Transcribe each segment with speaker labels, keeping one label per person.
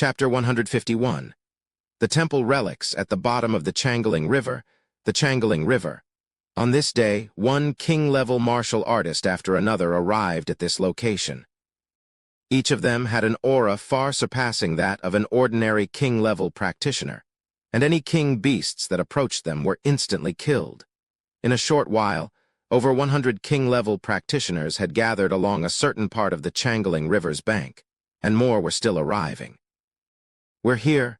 Speaker 1: Chapter 151. The Temple Relics at the Bottom of the Changeling River. The Changeling River. On this day, one king-level martial artist after another arrived at this location. Each of them had an aura far surpassing that of an ordinary king-level practitioner, and any king beasts that approached them were instantly killed. In a short while, over 100 king-level practitioners had gathered along a certain part of the Changeling River's bank, and more were still arriving. "We're here."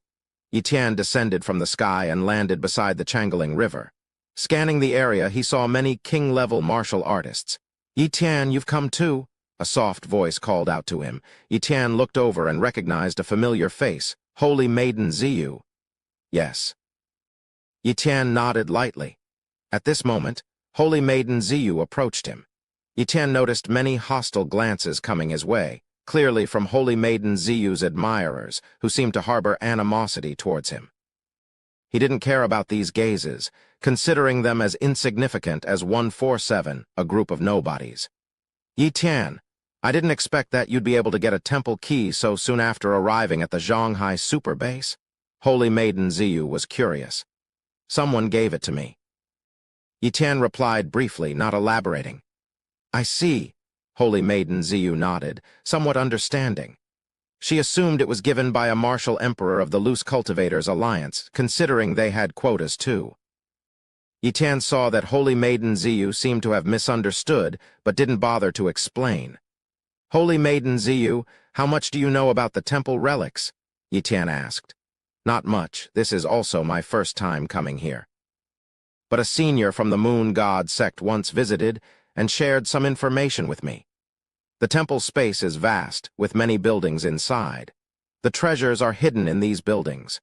Speaker 1: Etienne descended from the sky and landed beside the Changeling River. Scanning the area, he saw many king-level martial artists. "Etienne, you've come too," a soft voice called out to him. Etienne looked over and recognized a familiar face, Holy Maiden Ziyu. "Yes." Etienne nodded lightly. At this moment, Holy Maiden Ziyu approached him. Etienne noticed many hostile glances coming his way, clearly from Holy Maiden Ziyu's admirers, who seemed to harbor animosity towards him. He didn't care about these gazes, considering them as insignificant as 147, a group of nobodies. "Etienne, I didn't expect that you'd be able to get a temple key so soon after arriving at the Shanghai super base." Holy Maiden Ziyu was curious. "Someone gave it to me." Etienne replied briefly, not elaborating. "I see." Holy Maiden Ziyu nodded, somewhat understanding. She assumed it was given by a martial emperor of the Loose Cultivators Alliance, considering they had quotas too. Etienne saw that Holy Maiden Ziyu seemed to have misunderstood, but didn't bother to explain. "Holy Maiden Ziyu, how much do you know about the temple relics?" Etienne asked. "Not much. This is also my first time coming here. But a senior from the Moon God sect once visited and shared some information with me. The temple space is vast, with many buildings inside. The treasures are hidden in these buildings.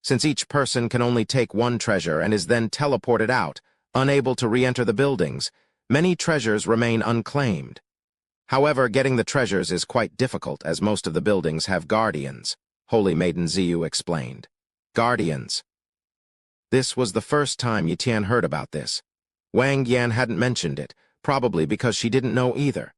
Speaker 1: Since each person can only take one treasure and is then teleported out, unable to re-enter the buildings, many treasures remain unclaimed. However, getting the treasures is quite difficult as most of the buildings have guardians," Holy Maiden Ziyu explained. "Guardians." This was the first time Etienne heard about this. Wang Yan hadn't mentioned it, probably because she didn't know either.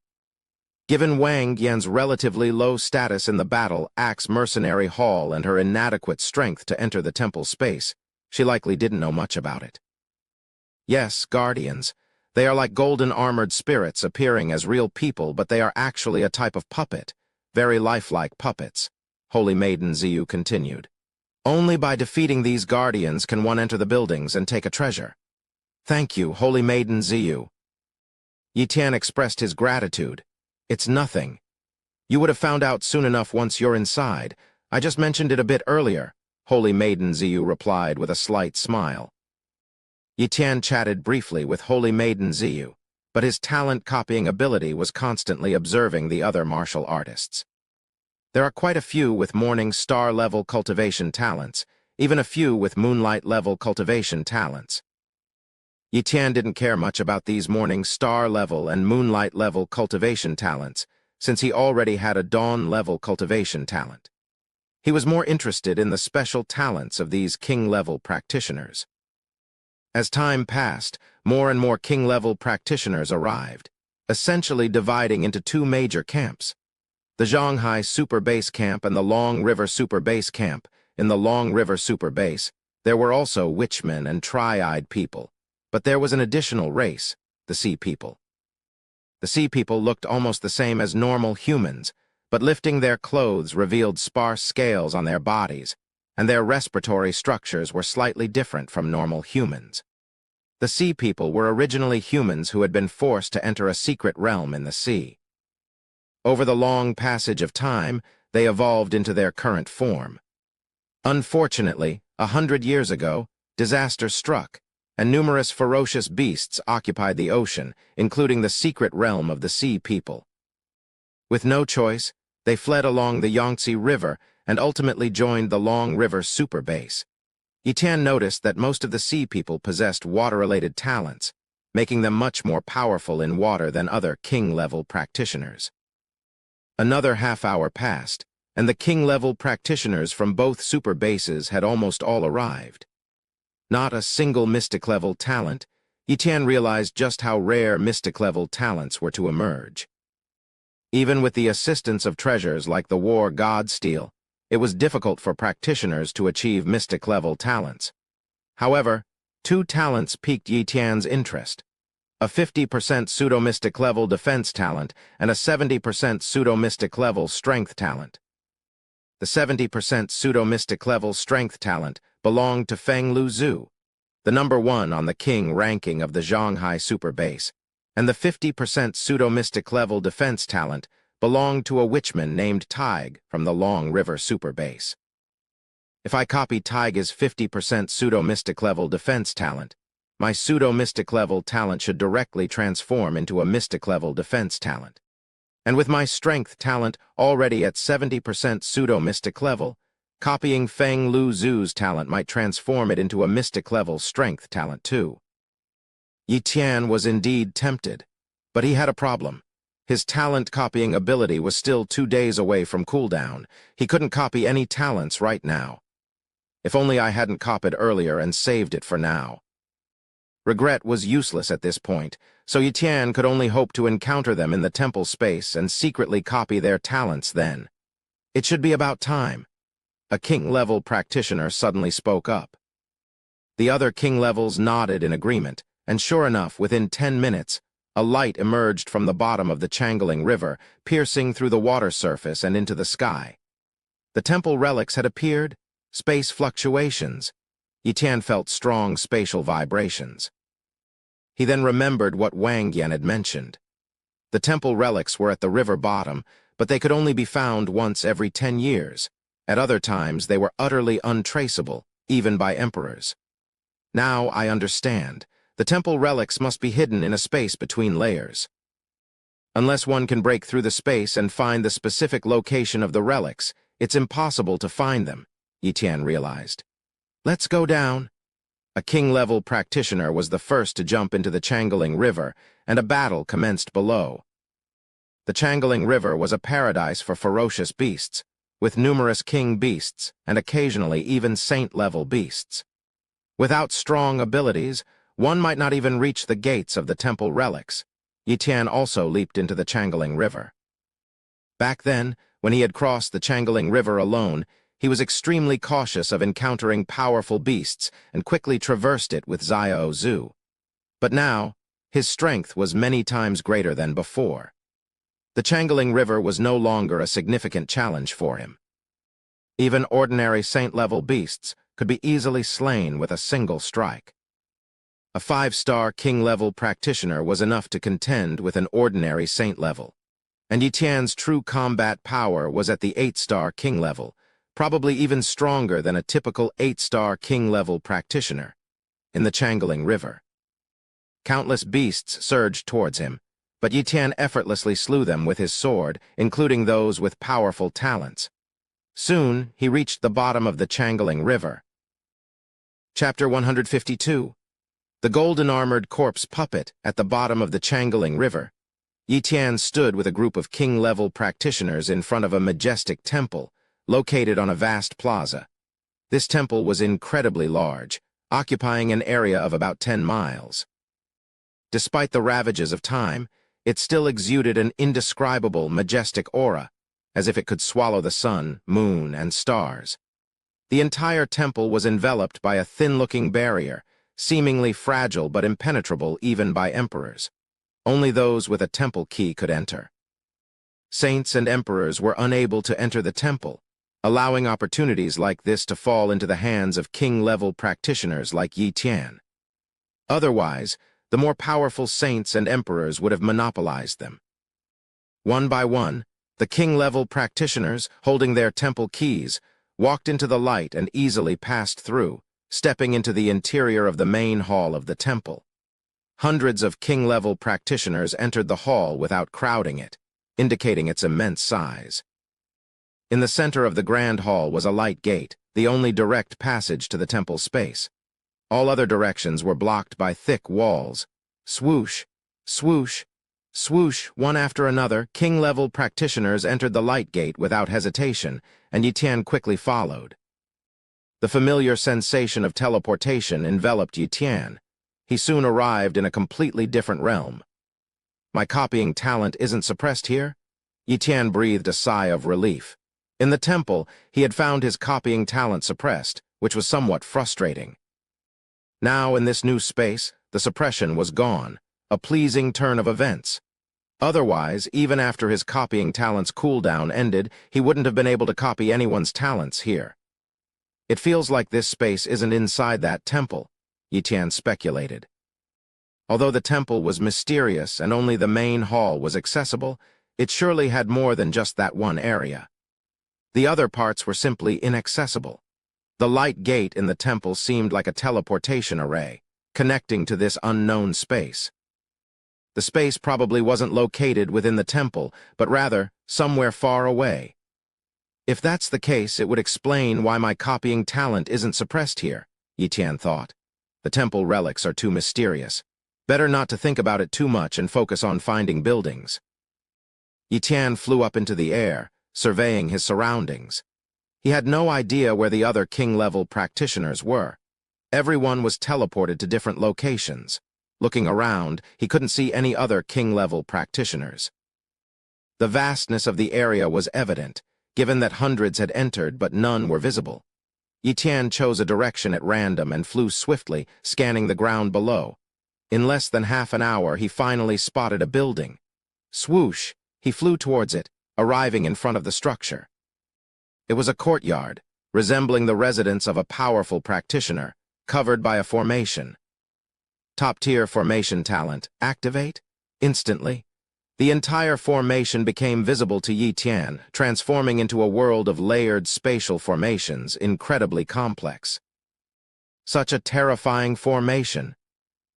Speaker 1: Given Wang Yan's relatively low status in the battle axe mercenary hall and her inadequate strength to enter the temple space, she likely didn't know much about it. "Yes, guardians. They are like golden armored spirits appearing as real people, but they are actually a type of puppet, very lifelike puppets," Holy Maiden Ziyu continued. "Only by defeating these guardians can one enter the buildings and take a treasure." "Thank you, Holy Maiden Ziyu." Etienne expressed his gratitude. "It's nothing. You would have found out soon enough once you're inside. I just mentioned it a bit earlier," Holy Maiden Ziyu replied with a slight smile. Etienne chatted briefly with Holy Maiden Ziyu, but his talent-copying ability was constantly observing the other martial artists. There are quite a few with Morning Star-level cultivation talents, even a few with Moonlight-level cultivation talents. Etienne didn't care much about these Morning Star-level and Moonlight-level cultivation talents, since he already had a Dawn-level cultivation talent. He was more interested in the special talents of these king-level practitioners. As time passed, more and more king-level practitioners arrived, essentially dividing into two major camps: the Shanghai Super Base Camp and the Long River Super Base Camp. In the Long River Super Base, there were also witchmen and tri-eyed people, but there was an additional race, the Sea People. The Sea People looked almost the same as normal humans, but lifting their clothes revealed sparse scales on their bodies, and their respiratory structures were slightly different from normal humans. The Sea People were originally humans who had been forced to enter a secret realm in the sea. Over the long passage of time, they evolved into their current form. Unfortunately, 100 years ago, disaster struck, and numerous ferocious beasts occupied the ocean, including the secret realm of the Sea People. With no choice, they fled along the Yangtze River and ultimately joined the Long River Super Base. Etienne noticed that most of the Sea People possessed water-related talents, making them much more powerful in water than other king-level practitioners. Another half-hour passed, and the king-level practitioners from both super bases had almost all arrived. Not a single mystic-level talent, Etienne realized just how rare mystic-level talents were to emerge. Even with the assistance of treasures like the War God Steel, it was difficult for practitioners to achieve mystic-level talents. However, two talents piqued Yi Tian's interest: a 50% pseudo-mystic level defense talent and a 70% pseudo-mystic level strength talent. The 70% pseudo-mystic level strength talent belonged to Feng Luzhu, the number one on the king ranking of the Shanghai Super Base, and the 50% pseudo-mystic level defense talent belonged to a witchman named Taig from the Long River Super Base. If I copy Taig's 50% pseudo-mystic level defense talent, my pseudo-mystic level talent should directly transform into a mystic level defense talent. And with my strength talent already at 70% pseudo-mystic level, copying Feng Luzhu's talent might transform it into a mystic level strength talent too. Yi Tian was indeed tempted, but he had a problem. His talent copying ability was still 2 days away from cooldown. He couldn't copy any talents right now. If only I hadn't copied earlier and saved it for now. Regret was useless at this point, so Yi Tian could only hope to encounter them in the temple space and secretly copy their talents then. It should be about time. A king-level practitioner suddenly spoke up. The other king levels nodded in agreement, and sure enough, within 10 minutes, a light emerged from the bottom of the Changeling River, piercing through the water surface and into the sky. The temple relics had appeared. Space fluctuations. Yi Tian felt strong spatial vibrations. He then remembered what Wang Yan had mentioned. The temple relics were at the river bottom, but they could only be found once every 10 years. At other times, they were utterly untraceable, even by emperors. Now I understand. The temple relics must be hidden in a space between layers. Unless one can break through the space and find the specific location of the relics, it's impossible to find them, Yi Tian realized. Let's go down. A king-level practitioner was the first to jump into the Changeling River, and a battle commenced below. The Changeling River was a paradise for ferocious beasts, with numerous king beasts and occasionally even saint-level beasts. Without strong abilities, one might not even reach the gates of the temple relics. Yi Tian also leaped into the Changeling River. Back then, when he had crossed the Changeling River alone, he was extremely cautious of encountering powerful beasts and quickly traversed it with Xiao Zhu. But now, his strength was many times greater than before. The Changeling River was no longer a significant challenge for him. Even ordinary saint-level beasts could be easily slain with a single strike. A 5-star king-level practitioner was enough to contend with an ordinary saint level, and Yi Tian's true combat power was at the 8-star king level, probably even stronger than a typical 8-star king-level practitioner, in the Changeling River. Countless beasts surged towards him, but Yi Tian effortlessly slew them with his sword, including those with powerful talents. Soon, he reached the bottom of the Changeling River. Chapter 152. The golden-armored corpse puppet at the bottom of the Changeling River. Yi Tian stood with a group of king-level practitioners in front of a majestic temple, located on a vast plaza. This temple was incredibly large, occupying an area of about 10 miles. Despite the ravages of time, it still exuded an indescribable, majestic aura, as if it could swallow the sun, moon, and stars. The entire temple was enveloped by a thin-looking barrier, seemingly fragile but impenetrable even by emperors. Only those with a temple key could enter. Saints and emperors were unable to enter the temple, allowing opportunities like this to fall into the hands of king-level practitioners like Yi Tian. Otherwise, the more powerful saints and emperors would have monopolized them. One by one, the king-level practitioners, holding their temple keys, walked into the light and easily passed through, stepping into the interior of the main hall of the temple. Hundreds of king-level practitioners entered the hall without crowding it, indicating its immense size. In the center of the grand hall was a light gate, the only direct passage to the temple space. All other directions were blocked by thick walls. Swoosh, swoosh, swoosh, one after another, king-level practitioners entered the light gate without hesitation, and Yi Tian quickly followed. The familiar sensation of teleportation enveloped Yi Tian. He soon arrived in a completely different realm. My copying talent isn't suppressed here? Yi Tian breathed a sigh of relief. In the temple, he had found his copying talent suppressed, which was somewhat frustrating. Now, in this new space, the suppression was gone, a pleasing turn of events. Otherwise, even after his copying talent's cooldown ended, he wouldn't have been able to copy anyone's talents here. It feels like this space isn't inside that temple, Yi Tian speculated. Although the temple was mysterious and only the main hall was accessible, it surely had more than just that one area. The other parts were simply inaccessible. The light gate in the temple seemed like a teleportation array, connecting to this unknown space. The space probably wasn't located within the temple, but rather somewhere far away. If that's the case, it would explain why my copying talent isn't suppressed here, Yi Tian thought. The temple relics are too mysterious. Better not to think about it too much and focus on finding buildings. Yi Tian flew up into the air, surveying his surroundings. He had no idea where the other king-level practitioners were. Everyone was teleported to different locations. Looking around, he couldn't see any other king-level practitioners. The vastness of the area was evident, given that hundreds had entered but none were visible. Yi Tian chose a direction at random and flew swiftly, scanning the ground below. In less than half an hour, he finally spotted a building. Swoosh! He flew towards it, arriving in front of the structure. It was a courtyard, resembling the residence of a powerful practitioner, covered by a formation. Top-tier formation talent, activate? Instantly. The entire formation became visible to Yi Tian, transforming into a world of layered spatial formations, incredibly complex. Such a terrifying formation.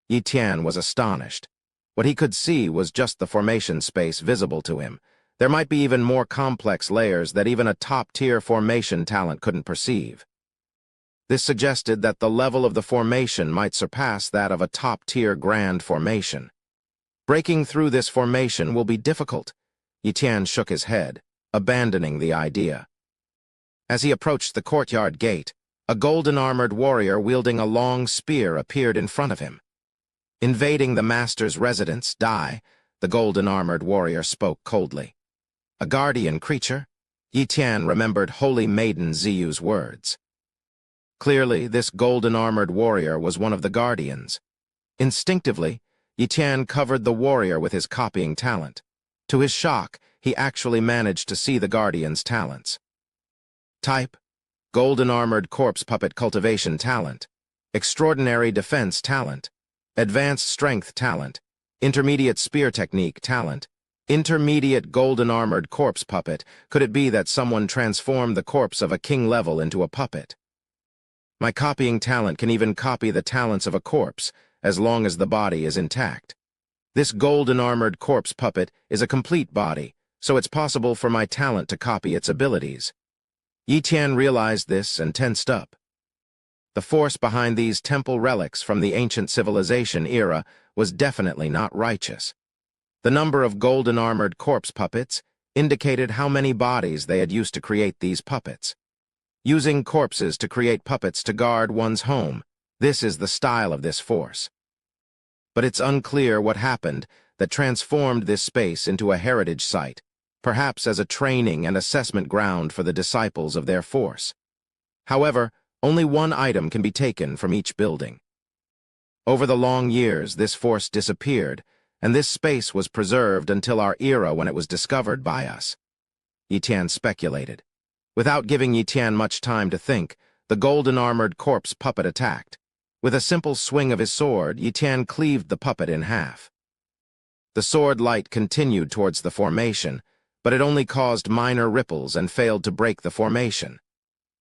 Speaker 1: Yi Tian was astonished. What he could see was just the formation space visible to him. There might be even more complex layers that even a top-tier formation talent couldn't perceive. This suggested that the level of the formation might surpass that of a top-tier grand formation. Breaking through this formation will be difficult. Yi Tian shook his head, abandoning the idea. As he approached the courtyard gate, a golden-armored warrior wielding a long spear appeared in front of him. Invading the master's residence, die, the golden-armored warrior spoke coldly. A guardian creature? Yi Tian remembered Holy Maiden Ziyu's words. Clearly, this golden-armored warrior was one of the guardians. Instinctively, Yi Tian covered the warrior with his copying talent. To his shock, he actually managed to see the guardian's talents. Type: golden-armored corpse puppet cultivation talent, extraordinary defense talent, advanced strength talent, intermediate spear technique talent, intermediate golden-armored corpse puppet. Could it be that someone transformed the corpse of a king level into a puppet? My copying talent can even copy the talents of a corpse, as long as the body is intact. This golden-armored corpse puppet is a complete body, so it's possible for my talent to copy its abilities. Yi Tian realized this and tensed up. The force behind these temple relics from the ancient civilization era was definitely not righteous. The number of golden-armored corpse puppets indicated how many bodies they had used to create these puppets. Using corpses to create puppets to guard one's home, this is the style of this force. But it's unclear what happened that transformed this space into a heritage site, perhaps as a training and assessment ground for the disciples of their force. However, only one item can be taken from each building. Over the long years, this force disappeared, and this space was preserved until our era when it was discovered by us. Yi Tian speculated. Without giving Yi Tian much time to think, the golden-armored corpse puppet attacked. With a simple swing of his sword, Yi Tian cleaved the puppet in half. The sword light continued towards the formation, but it only caused minor ripples and failed to break the formation.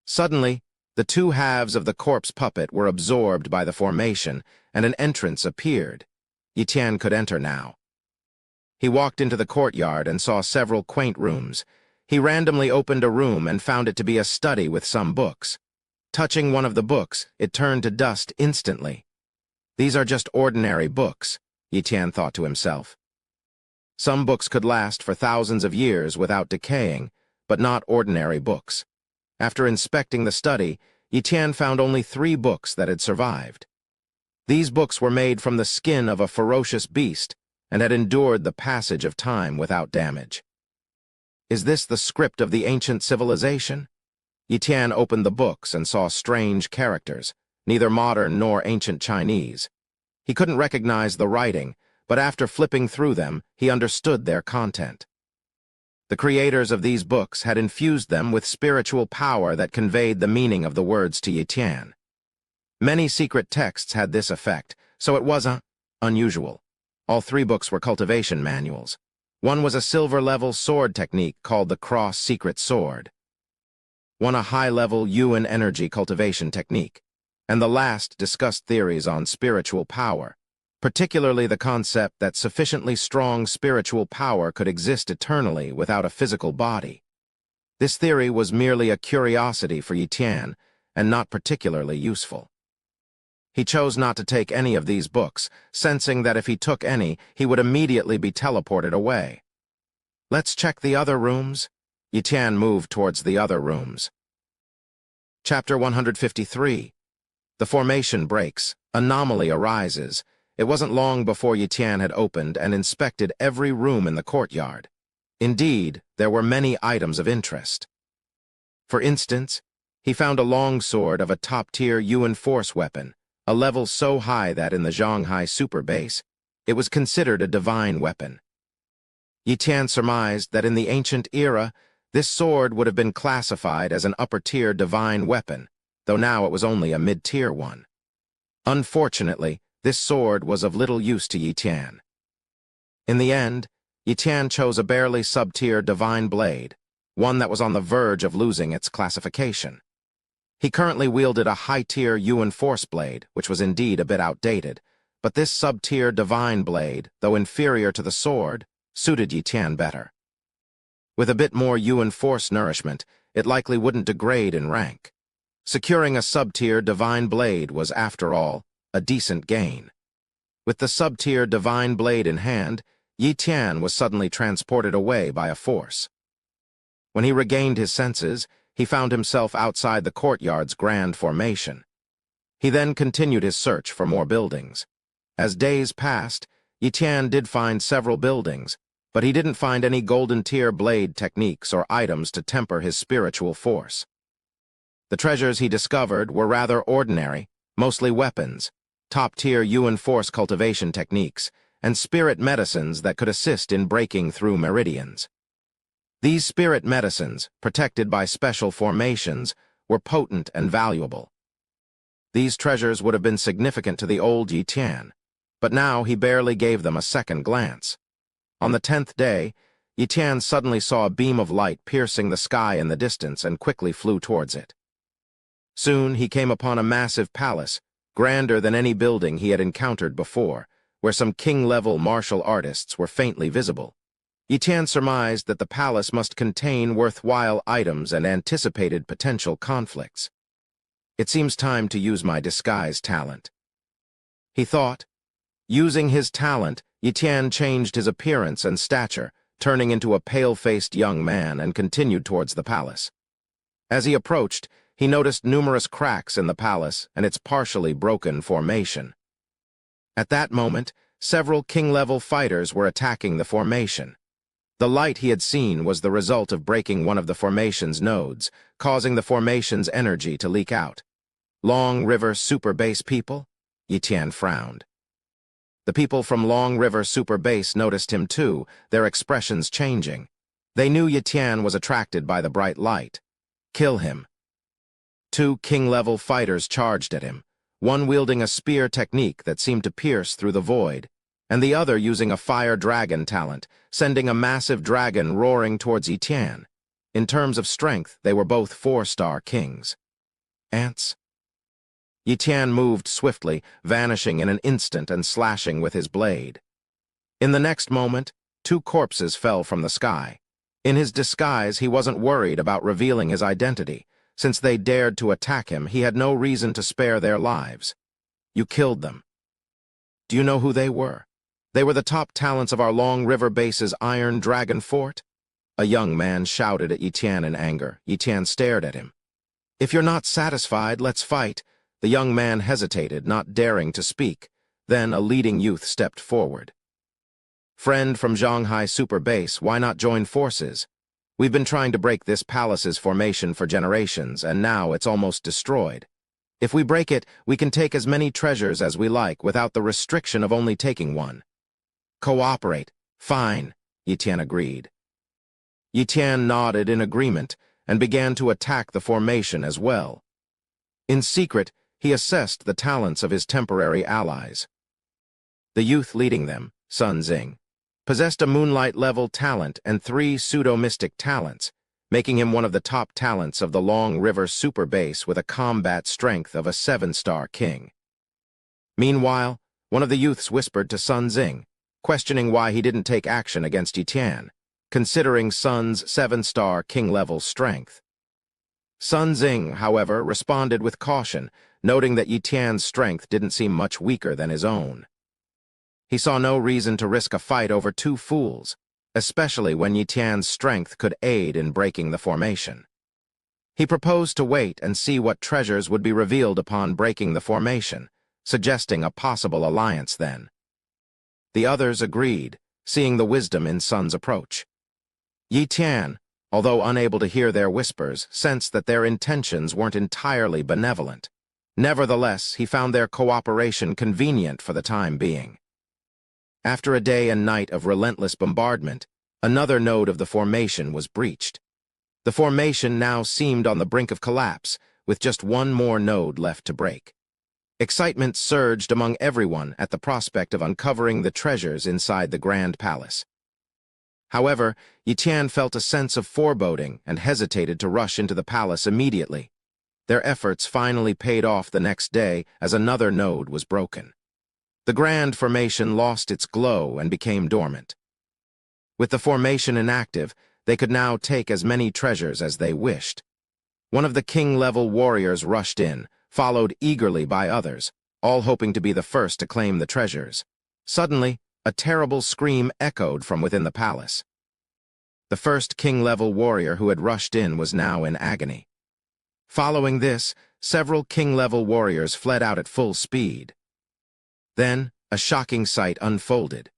Speaker 1: Suddenly, the two halves of the corpse puppet were absorbed by the formation, and an entrance appeared. Yi Tian could enter now. He walked into the courtyard and saw several quaint rooms. He randomly opened a room and found it to be a study with some books. Touching one of the books, it turned to dust instantly. These are just ordinary books, Yi Tian thought to himself. Some books could last for thousands of years without decaying, but not ordinary books. After inspecting the study, Yi Tian found only 3 books that had survived. These books were made from the skin of a ferocious beast and had endured the passage of time without damage. Is this the script of the ancient civilization? Yi Tian opened the books and saw strange characters, neither modern nor ancient Chinese. He couldn't recognize the writing, but after flipping through them, he understood their content. The creators of these books had infused them with spiritual power that conveyed the meaning of the words to Yi Tian. Many secret texts had this effect, so it was unusual. All three books were cultivation manuals. One was a silver-level sword technique called the Cross Secret Sword. One a high-level Yuan energy cultivation technique. And the last discussed theories on spiritual power, particularly the concept that sufficiently strong spiritual power could exist eternally without a physical body. This theory was merely a curiosity for Yi Tian, and not particularly useful. He chose not to take any of these books, sensing that if he took any, he would immediately be teleported away. Let's check the other rooms. Yi Tian moved towards the other rooms. Chapter 153. The formation breaks. Anomaly arises. It wasn't long before Yi Tian had opened and inspected every room in the courtyard. Indeed, there were many items of interest. For instance, he found a long sword of a top-tier Yuan force weapon, a level so high that in the Shanghai super base, it was considered a divine weapon. Yi Tian surmised that in the ancient era, this sword would have been classified as an upper-tier divine weapon, though now it was only a mid-tier one. Unfortunately, this sword was of little use to Yi Tian. In the end, Yi Tian chose a barely sub-tier divine blade, one that was on the verge of losing its classification. He currently wielded a high-tier Yuan force blade, which was indeed a bit outdated, but this sub-tier divine blade, though inferior to the sword, suited Yi Tian better. With a bit more Yuan force nourishment, it likely wouldn't degrade in rank. Securing a sub-tier divine blade was, after all, a decent gain. With the sub-tier divine blade in hand, Yi Tian was suddenly transported away by a force. When he regained his senses, he found himself outside the courtyard's grand formation. He then continued his search for more buildings. As days passed, Yi Tian did find several buildings, but he didn't find any golden-tier blade techniques or items to temper his spiritual force. The treasures he discovered were rather ordinary, mostly weapons, top-tier Yuan force cultivation techniques, and spirit medicines that could assist in breaking through meridians. These spirit medicines, protected by special formations, were potent and valuable. These treasures would have been significant to the old Yi Tian, but now he barely gave them a second glance. On the 10th day, Yi Tian suddenly saw a beam of light piercing the sky in the distance and quickly flew towards it. Soon he came upon a massive palace, grander than any building he had encountered before, where some king-level martial artists were faintly visible. Yi Tian surmised that the palace must contain worthwhile items and anticipated potential conflicts. It seems time to use my disguise talent, he thought. Using his talent, Yi Tian changed his appearance and stature, turning into a pale-faced young man, and continued towards the palace. As he approached, he noticed numerous cracks in the palace and its partially broken formation. At that moment, several king-level fighters were attacking the formation. The light he had seen was the result of breaking one of the formation's nodes, causing the formation's energy to leak out. Long River Super Base people? Yi Tian frowned. The people from Long River Super Base noticed him too, their expressions changing. They knew Yi Tian was attracted by the bright light. Kill him. Two king-level fighters charged at him, one wielding a spear technique that seemed to pierce through the void, and the other using a fire dragon talent, sending a massive dragon roaring towards Yi Tian. In terms of strength, they were both 4-star kings. Ants? Yi Tian moved swiftly, vanishing in an instant and slashing with his blade. In the next moment, 2 corpses fell from the sky. In his disguise, he wasn't worried about revealing his identity. Since they dared to attack him, he had no reason to spare their lives. You killed them. Do you know who they were? They were the top talents of our Long River Base's Iron Dragon Fort. A young man shouted at Yi Tian in anger. Yi Tian stared at him. If you're not satisfied, let's fight. The young man hesitated, not daring to speak. Then a leading youth stepped forward. Friend from Shanghai Super Base, why not join forces? We've been trying to break this palace's formation for generations, and now it's almost destroyed. If we break it, we can take as many treasures as we like without the restriction of only taking one. Cooperate. Fine, Yi Tian agreed. Yi Tian nodded in agreement and began to attack the formation as well. In secret, he assessed the talents of his temporary allies. The youth leading them, Sun Xing, possessed a moonlight-level talent and 3 pseudo-mystic talents, making him one of the top talents of the Long River Super Base with a combat strength of a 7-star king. Meanwhile, one of the youths whispered to Sun Xing, questioning why he didn't take action against Yi Tian, considering Sun's 7-star king-level strength. Sun Xing, however, responded with caution, noting that Yi Tian's strength didn't seem much weaker than his own. He saw no reason to risk a fight over 2 fools, especially when Yi Tian's strength could aid in breaking the formation. He proposed to wait and see what treasures would be revealed upon breaking the formation, suggesting a possible alliance then. The others agreed, seeing the wisdom in Sun's approach. Yi Tian, although unable to hear their whispers, sensed that their intentions weren't entirely benevolent. Nevertheless, he found their cooperation convenient for the time being. After a day and night of relentless bombardment, another node of the formation was breached. The formation now seemed on the brink of collapse, with just one more node left to break. Excitement surged among everyone at the prospect of uncovering the treasures inside the Grand Palace. However, Yi Tian felt a sense of foreboding and hesitated to rush into the palace immediately. Their efforts finally paid off the next day as another node was broken. The Grand Formation lost its glow and became dormant. With the formation inactive, they could now take as many treasures as they wished. One of the king-level warriors rushed in, followed eagerly by others, all hoping to be the first to claim the treasures. Suddenly, a terrible scream echoed from within the palace. The first king-level warrior who had rushed in was now in agony. Following this, several king-level warriors fled out at full speed. Then, a shocking sight unfolded.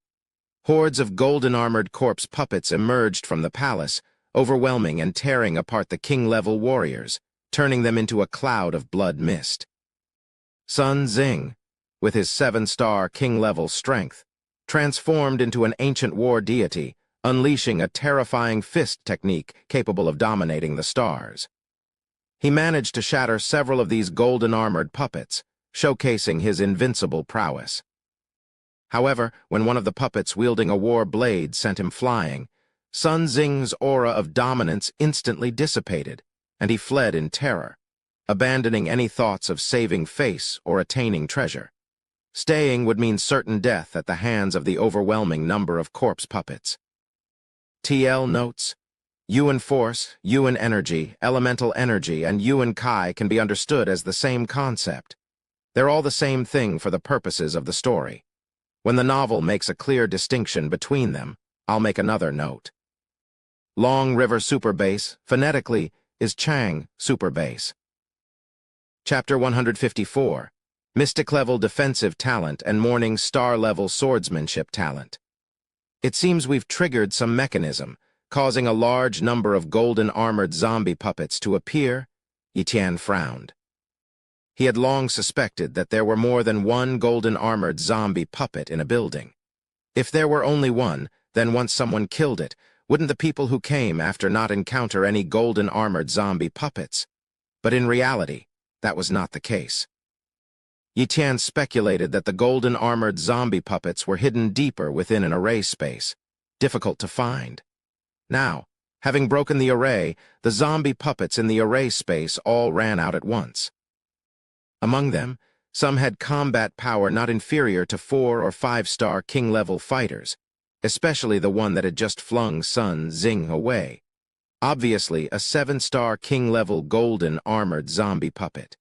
Speaker 1: Hordes of golden-armored corpse puppets emerged from the palace, overwhelming and tearing apart the king-level warriors, turning them into a cloud of blood mist. Sun Xing, with his 7-star king-level strength, transformed into an ancient war deity, unleashing a terrifying fist technique capable of dominating the stars. He managed to shatter several of these golden-armored puppets, showcasing his invincible prowess. However, when one of the puppets wielding a war blade sent him flying, Sun Xing's aura of dominance instantly dissipated, and he fled in terror, abandoning any thoughts of saving face or attaining treasure. Staying would mean certain death at the hands of the overwhelming number of corpse puppets. TL notes: Yuan Force, Yuan Energy, Elemental Energy, and Yuan Kai can be understood as the same concept. They're all the same thing for the purposes of the story. When the novel makes a clear distinction between them, I'll make another note. Long River Super Base, phonetically, is Chang Super Base. Chapter 154, Mystic-level defensive talent and Morning Star-level swordsmanship talent. It seems we've triggered some mechanism, causing a large number of golden-armored zombie puppets to appear. Yi Tian frowned. He had long suspected that there were more than one golden-armored zombie puppet in a building. If there were only one, then once someone killed it, wouldn't the people who came after not encounter any golden-armored zombie puppets? But in reality, that was not the case. Yi Tian speculated that the golden-armored zombie puppets were hidden deeper within an array space, difficult to find. Now, having broken the array, the zombie puppets in the array space all ran out at once. Among them, some had combat power not inferior to 4- or 5-star king-level fighters, especially the one that had just flung Sun Xing away. Obviously, a 7-star king-level golden-armored zombie puppet.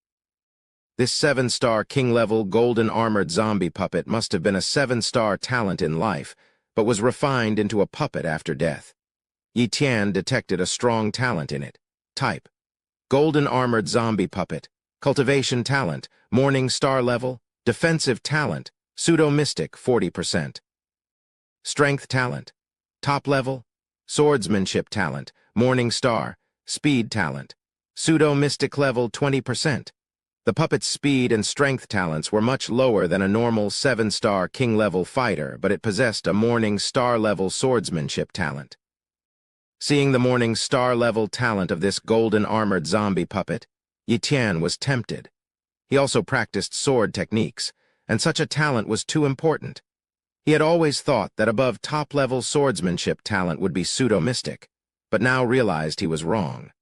Speaker 1: This 7-star king-level golden-armored zombie puppet must have been a 7-star talent in life, but was refined into a puppet after death. Yi Tian detected a strong talent in it. Type: golden-armored zombie puppet. Cultivation talent, Morning Star level, defensive talent, pseudo-mystic 40%. Strength talent, top level, swordsmanship talent, Morning Star, Speed Talent, Pseudo-Mystic Level 20%. The puppet's speed and strength talents were much lower than a normal 7-star King-level fighter, but it possessed a Morning Star-level swordsmanship talent. Seeing the Morning Star-level talent of this golden-armored zombie puppet, Yi Tian was tempted. He also practiced sword techniques, and such a talent was too important. He had always thought that above top-level swordsmanship talent would be pseudo-mystic, but now realized he was wrong.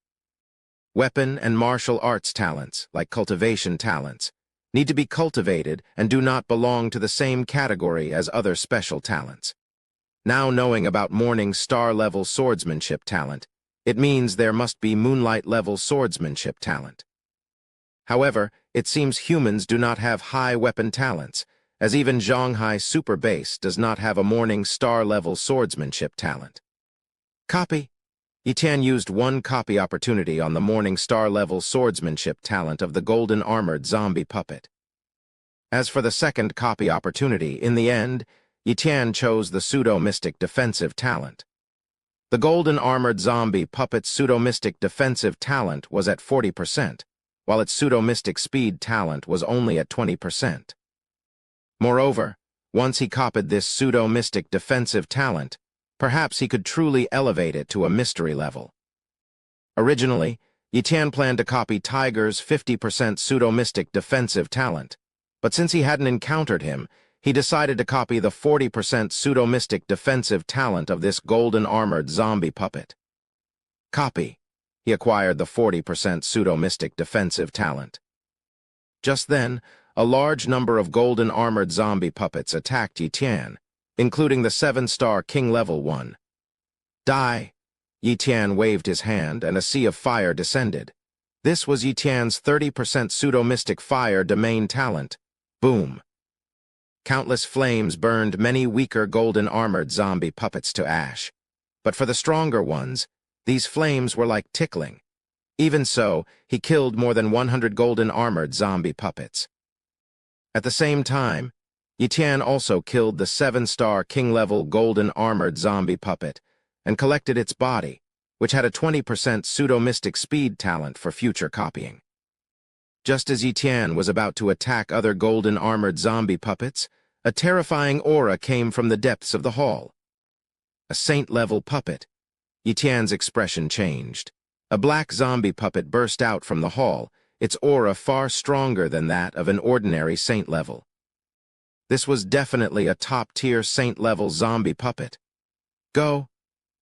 Speaker 1: Weapon and martial arts talents, like cultivation talents, need to be cultivated and do not belong to the same category as other special talents. Now knowing about Morning Star-level swordsmanship talent, it means there must be Moonlight-level swordsmanship talent. However, it seems humans do not have high weapon talents, as even Zhonghai Super Base does not have a Morning Star-level swordsmanship talent. Copy. Yi Tian used one copy opportunity on the Morning Star-level swordsmanship talent of the golden-armored zombie puppet. As for the second copy opportunity, in the end, Yi Tian chose the pseudo-mystic defensive talent. The golden-armored zombie puppet's pseudo-mystic defensive talent was at 40%, while its pseudo-mystic speed talent was only at 20%. Moreover, once he copied this pseudo-mystic defensive talent, perhaps he could truly elevate it to a mystery level. Originally, Yi Tian planned to copy Tiger's 50% pseudo-mystic defensive talent, but since he hadn't encountered him, he decided to copy the 40% pseudo-mystic defensive talent of this golden-armored zombie puppet. Copy. He acquired the 40% pseudo-mystic defensive talent. Just then, a large number of golden-armored zombie puppets attacked Yi Tian, including the 7-star King-level one. Die! Yi Tian waved his hand, and a sea of fire descended. This was Yi Tian's 30% pseudo-mystic fire domain talent. Boom! Countless flames burned many weaker golden-armored zombie puppets to ash. But for the stronger ones, these flames were like tickling. Even so, he killed more than 100 golden-armored zombie puppets. At the same time, Yi Tian also killed the 7-star King-level golden-armored zombie puppet and collected its body, which had a 20% pseudo-mystic speed talent for future copying. Just as Yi Tian was about to attack other golden-armored zombie puppets, a terrifying aura came from the depths of the hall. A saint-level puppet. Yi Tian's expression changed. A black zombie puppet burst out from the hall, its aura far stronger than that of an ordinary saint level. This was definitely a top-tier saint-level zombie puppet. Go!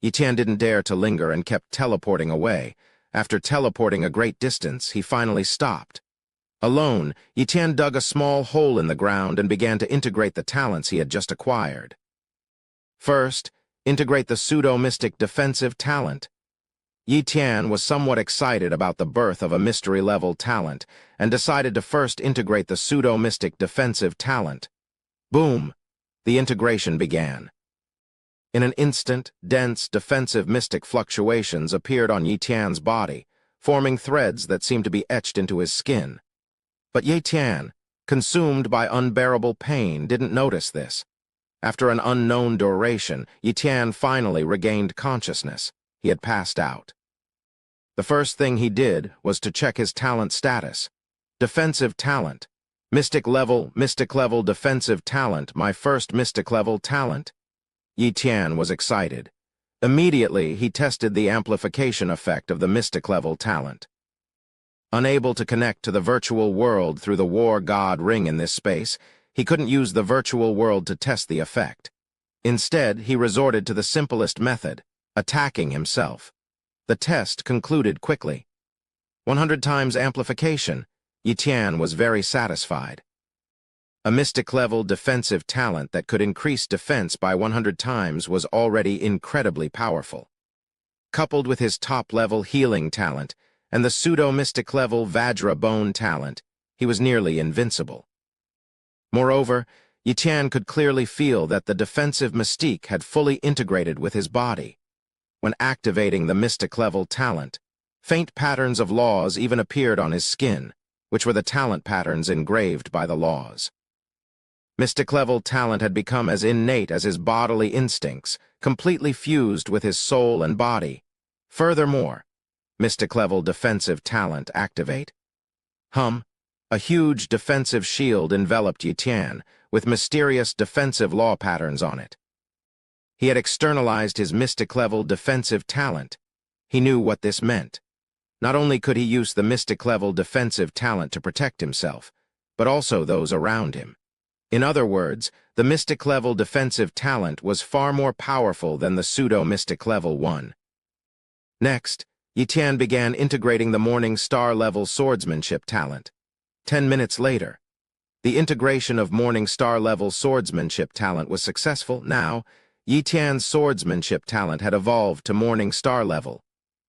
Speaker 1: Yi Tian didn't dare to linger and kept teleporting away. After teleporting a great distance, he finally stopped. Alone, Yi Tian dug a small hole in the ground and began to integrate the talents he had just acquired. First, integrate the pseudo-mystic defensive talent. Yi Tian was somewhat excited about the birth of a mystery-level talent and decided to first integrate the pseudo-mystic defensive talent. Boom! The integration began. In an instant, dense, defensive mystic fluctuations appeared on Yi Tian's body, forming threads that seemed to be etched into his skin. But Yi Tian, consumed by unbearable pain, didn't notice this. After an unknown duration, Yi Tian finally regained consciousness. He had passed out. The first thing he did was to check his talent status. Defensive talent. Mystic level, defensive talent, my first mystic level talent. Yi Tian was excited. Immediately, he tested the amplification effect of the mystic level talent. Unable to connect to the virtual world through the War God ring in this space, he couldn't use the virtual world to test the effect. Instead, he resorted to the simplest method, attacking himself. The test concluded quickly. 100 times amplification. Yi Tian was very satisfied. A mystic-level defensive talent that could increase defense by 100 times was already incredibly powerful. Coupled with his top-level healing talent and the pseudo-mystic-level Vajra bone talent, he was nearly invincible. Moreover, Yi Tian could clearly feel that the defensive mystique had fully integrated with his body. When activating the mystic-level talent, faint patterns of laws even appeared on his skin, which were the talent patterns engraved by the laws. Mystic-level talent had become as innate as his bodily instincts, completely fused with his soul and body. Furthermore, mystic level defensive talent activate. A huge defensive shield enveloped Yi Tian, with mysterious defensive law patterns on it. He had externalized his mystic level defensive talent. He knew what this meant. Not only could he use the mystic level defensive talent to protect himself, but also those around him. In other words, the mystic level defensive talent was far more powerful than the pseudo-mystic level one. Next, Yi Tian began integrating the Morning Star level swordsmanship talent. 10 minutes later, the integration of Morning Star level swordsmanship talent was successful. Now, Yi Tian's swordsmanship talent had evolved to Morning Star level.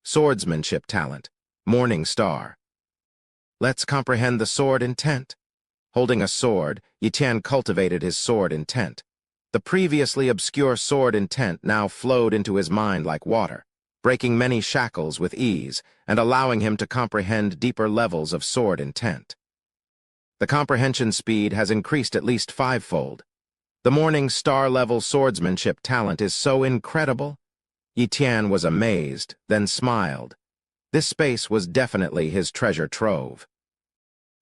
Speaker 1: Swordsmanship talent, Morning Star. Let's comprehend the sword intent. Holding a sword, Yi Tian cultivated his sword intent. The previously obscure sword intent now flowed into his mind like water, breaking many shackles with ease and allowing him to comprehend deeper levels of sword intent. The comprehension speed has increased at least 5-fold. The Morning Star level swordsmanship talent is so incredible. Yi Tian was amazed, then smiled. This space was definitely his treasure trove.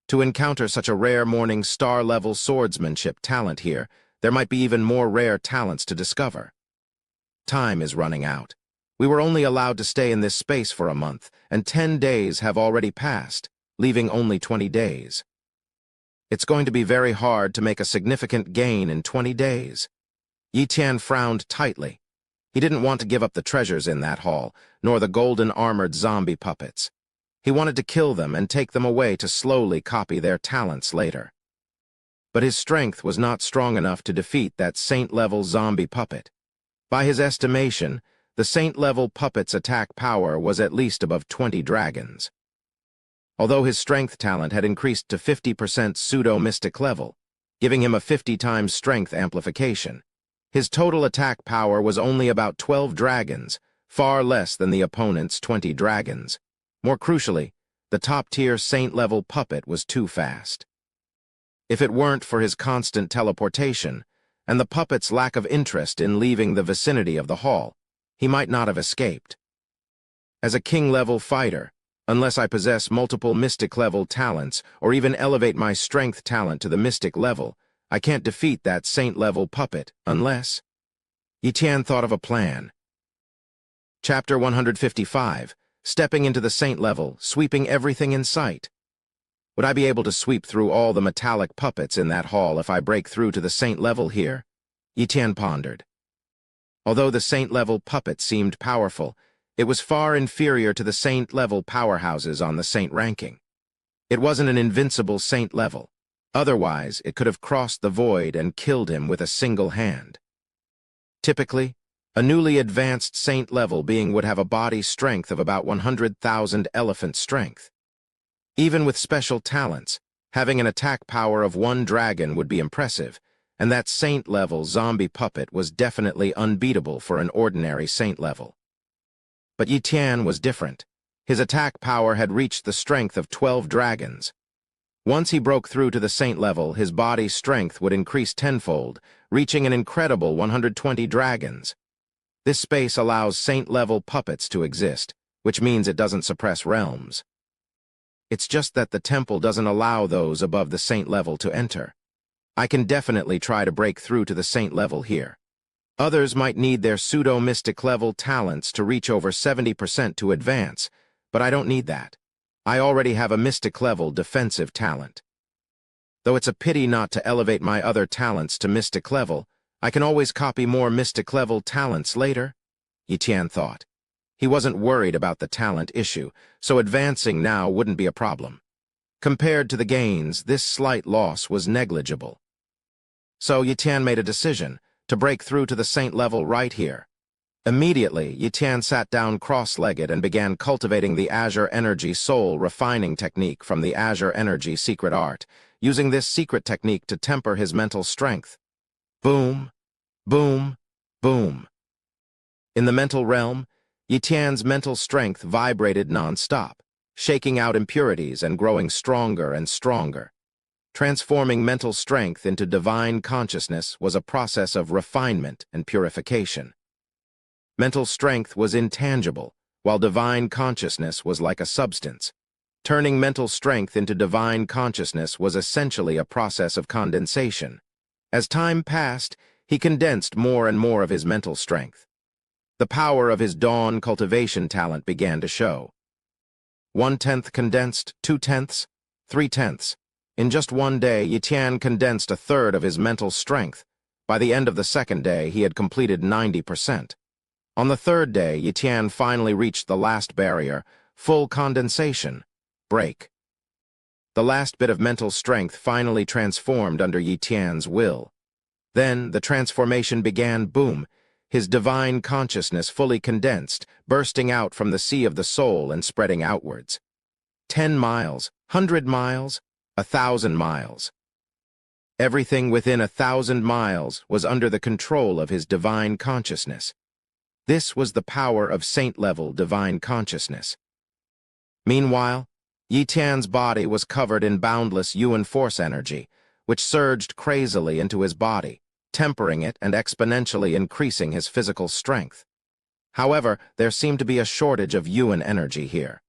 Speaker 1: To encounter such a rare Morning Star level swordsmanship talent here, there might be even more rare talents to discover. Time is running out. We were only allowed to stay in this space for a month, and 10 days have already passed, leaving only 20 days. It's going to be very hard to make a significant gain in 20 days. Yi Tian frowned tightly. He didn't want to give up the treasures in that hall, nor the golden-armored zombie puppets. He wanted to kill them and take them away to slowly copy their talents later. But his strength was not strong enough to defeat that saint-level zombie puppet. By his estimation, the saint-level puppet's attack power was at least above 20 dragons. Although his strength talent had increased to 50% pseudo-mystic level, giving him a 50 times strength amplification, his total attack power was only about 12 dragons, far less than the opponent's 20 dragons. More crucially, the top-tier saint-level puppet was too fast. If it weren't for his constant teleportation, and the puppet's lack of interest in leaving the vicinity of the hall, he might not have escaped. As a king-level fighter, unless I possess multiple mystic-level talents or even elevate my strength talent to the mystic level, I can't defeat that saint-level puppet unless... Yi Tian thought of a plan. Chapter 155, Stepping into the saint level, sweeping everything in sight. Would I be able to sweep through all the metallic puppets in that hall if I break through to the saint level here? Yi Tian pondered. Although the saint-level puppet seemed powerful, it was far inferior to the saint-level powerhouses on the saint ranking. It wasn't an invincible saint level. Otherwise, it could have crossed the void and killed him with a single hand. Typically, a newly advanced saint-level being would have a body strength of about 100,000 elephant strength. Even with special talents, having an attack power of 1 dragon would be impressive, and that saint-level zombie puppet was definitely unbeatable for an ordinary saint-level. But Yi Tian was different. His attack power had reached the strength of 12 dragons. Once he broke through to the saint level, his body strength would increase tenfold, reaching an incredible 120 dragons. This space allows saint-level puppets to exist, which means it doesn't suppress realms. It's just that the temple doesn't allow those above the saint level to enter. I can definitely try to break through to the saint level here. Others might need their pseudo-mystic level talents to reach over 70% to advance, but I don't need that. I already have a mystic level defensive talent. Though it's a pity not to elevate my other talents to mystic level, I can always copy more mystic level talents later, Yi Tian thought. He wasn't worried about the talent issue, so advancing now wouldn't be a problem. Compared to the gains, this slight loss was negligible. So Yi Tian made a decision to break through to the saint level right here. Immediately, Yi Tian sat down cross-legged and began cultivating the Azure Energy Soul refining technique from the Azure Energy secret art, using this secret technique to temper his mental strength. Boom, boom, boom. In the mental realm, Yi Tian's mental strength vibrated non-stop, shaking out impurities and growing stronger and stronger. Transforming mental strength into divine consciousness was a process of refinement and purification. Mental strength was intangible, while divine consciousness was like a substance. Turning mental strength into divine consciousness was essentially a process of condensation. As time passed, he condensed more and more of his mental strength. The power of his dawn cultivation talent began to show. 1/10 condensed, 2/10, 3/10. In just one day, Yitian condensed 1/3 of his mental strength. By the end of the second day, he had completed 90%. On the third day, Yitian finally reached the last barrier, full condensation, break. The last bit of mental strength finally transformed under Yitian's will. Then, the transformation began, boom, his divine consciousness fully condensed, bursting out from the sea of the soul and spreading outwards. 10 miles, 100 miles, 1,000 miles. Everything within 1,000 miles was under the control of his divine consciousness. This was the power of saint-level divine consciousness. Meanwhile, Yitian's body was covered in boundless Yuan force energy, which surged crazily into his body, tempering it and exponentially increasing his physical strength. However, there seemed to be a shortage of Yuan energy here.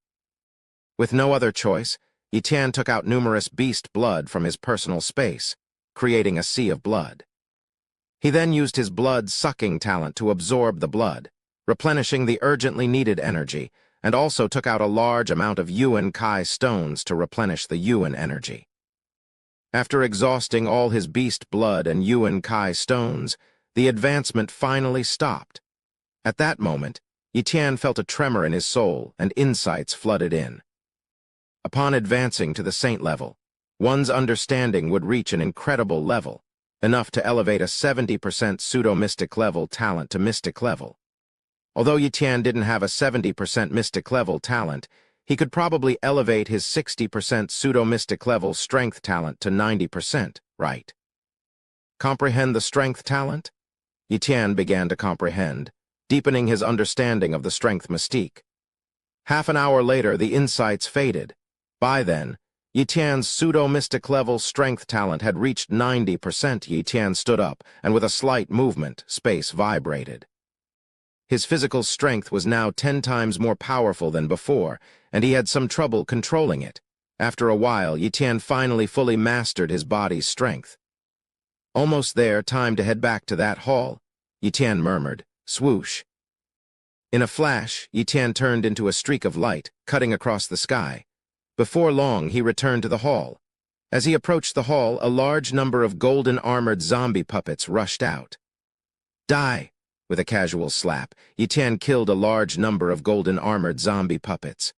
Speaker 1: With no other choice, Yitian took out numerous beast blood from his personal space, creating a sea of blood. He then used his blood-sucking talent to absorb the blood, replenishing the urgently needed energy, and also took out a large amount of Yuan Kai stones to replenish the Yuan energy. After exhausting all his beast blood and Yuan Kai stones, the advancement finally stopped. At that moment, Yitian felt a tremor in his soul and insights flooded in. Upon advancing to the saint level, one's understanding would reach an incredible level, enough to elevate a 70% pseudo-mystic level talent to mystic level. Although Yitian didn't have a 70% mystic level talent, he could probably elevate his 60% pseudo-mystic level strength talent to 90%, right? Comprehend the strength talent? Yitian began to comprehend, deepening his understanding of the strength mystique. Half an hour later, the insights faded. By then, Yitian's pseudo-mystic level strength talent had reached 90%. Yitian stood up, and with a slight movement, space vibrated. His physical strength was now 10 times more powerful than before, and he had some trouble controlling it. After a while, Yitian finally fully mastered his body's strength. Almost there, time to head back to that hall, Yitian murmured, swoosh. In a flash, Yitian turned into a streak of light, cutting across the sky. Before long, he returned to the hall. As he approached the hall, a large number of golden-armored zombie puppets rushed out. Die! With a casual slap, Yitian killed a large number of golden-armored zombie puppets.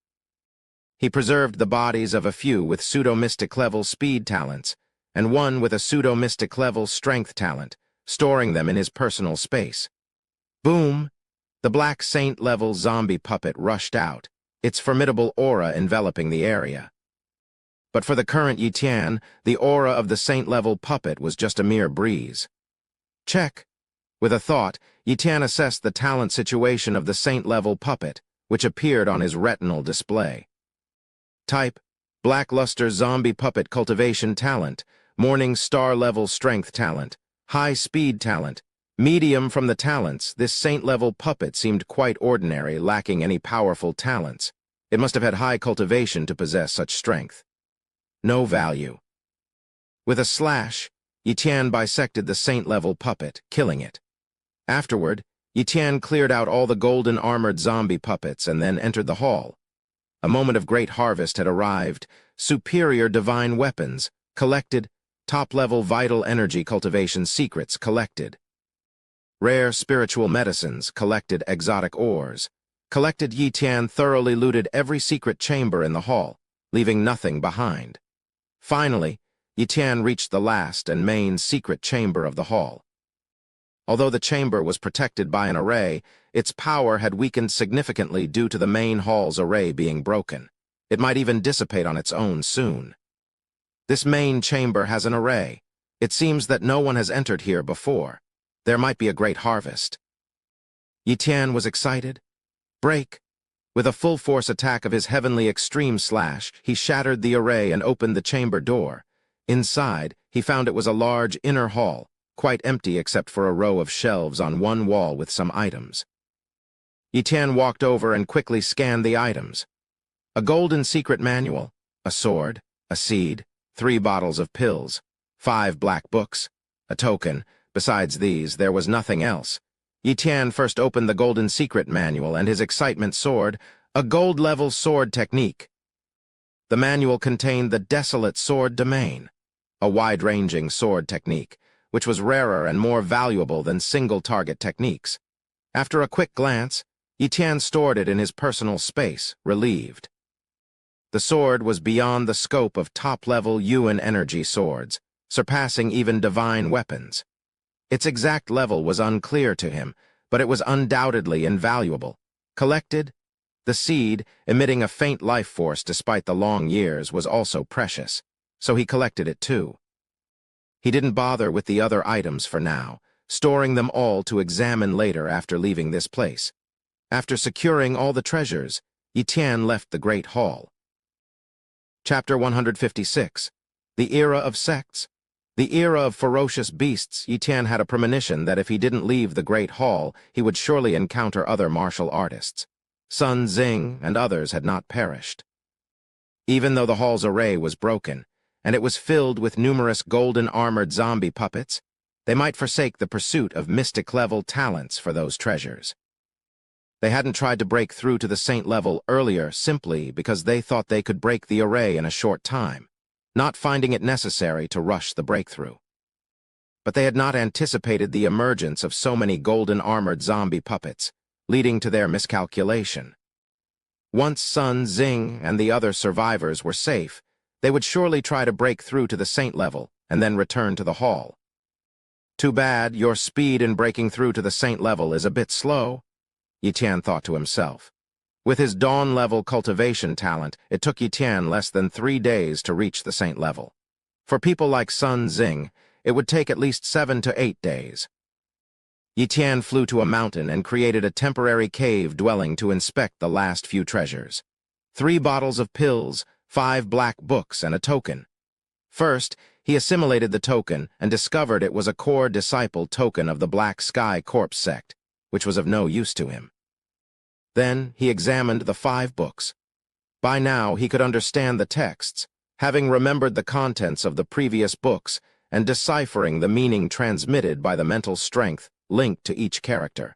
Speaker 1: He preserved the bodies of a few with pseudo-mystic level speed talents, and one with a pseudo-mystic level strength talent, storing them in his personal space. Boom! The Black Saint-level zombie puppet rushed out, its formidable aura enveloping the area. But for the current Yitian, the aura of the Saint-level puppet was just a mere breeze. Check. With a thought, Yitian assessed the talent situation of the Saint-level puppet, which appeared on his retinal display. Type: Blackluster Zombie Puppet Cultivation Talent, Morning Star-level Strength Talent, High Speed Talent, Medium. From the talents, this saint-level puppet seemed quite ordinary, lacking any powerful talents. It must have had high cultivation to possess such strength. No value. With a slash, Yitian bisected the saint-level puppet, killing it. Afterward, Yitian cleared out all the golden-armored zombie puppets and then entered the hall. A moment of great harvest had arrived. Superior divine weapons, collected. Top-level vital energy cultivation secrets, collected. Rare spiritual medicines, collected. Exotic ores, collected. Yitian thoroughly looted every secret chamber in the hall, leaving nothing behind. Finally, Yitian reached the last and main secret chamber of the hall. Although the chamber was protected by an array, its power had weakened significantly due to the main hall's array being broken. It might even dissipate on its own soon. This main chamber has an array. It seems that no one has entered here before. There might be a great harvest. Yitian was excited. Break! With a full-force attack of his heavenly extreme slash, he shattered the array and opened the chamber door. Inside, he found it was a large inner hall, quite empty except for a row of shelves on one wall with some items. Yi walked over and quickly scanned the items. A golden secret manual, a sword, a seed, 3 bottles of pills, 5 black books, a token. Besides these, there was nothing else. Yi first opened the golden secret manual, and his excitement soared. A gold-level sword technique. The manual contained the desolate sword domain, a wide-ranging sword technique, which was rarer and more valuable than single-target techniques. After a quick glance, Yi stored it in his personal space, relieved. The sword was beyond the scope of top-level Yuan energy swords, surpassing even divine weapons. Its exact level was unclear to him, but it was undoubtedly invaluable. Collected, the seed, emitting a faint life force despite the long years, was also precious, so he collected it too. He didn't bother with the other items for now, storing them all to examine later after leaving this place. After securing all the treasures, Yi left the Great Hall. Chapter 156. The Era of Sects. The era of ferocious beasts. Yi had a premonition that if he didn't leave the Great Hall, he would surely encounter other martial artists. Sun Xing and others had not perished. Even though the hall's array was broken, and it was filled with numerous golden-armored zombie puppets, they might forsake the pursuit of mystic-level talents for those treasures. They hadn't tried to break through to the saint level earlier simply because they thought they could break the array in a short time, not finding it necessary to rush the breakthrough. But they had not anticipated the emergence of so many golden-armored zombie puppets, leading to their miscalculation. Once Sun Xing and the other survivors were safe, they would surely try to break through to the saint level and then return to the hall. Too bad your speed in breaking through to the saint level is a bit slow, Yi thought to himself. With his dawn-level cultivation talent, it took Yi less than 3 days to reach the saint level. For people like Sun Xing, it would take at least 7 to 8 days. Yi flew to a mountain and created a temporary cave dwelling to inspect the last few treasures. 3 bottles of pills, 5 black books, and a token. First, he assimilated the token and discovered it was a core disciple token of the Black Sky Corpse sect, which was of no use to him. Then he examined the 5 books. By now he could understand the texts, having remembered the contents of the previous books and deciphering the meaning transmitted by the mental strength linked to each character.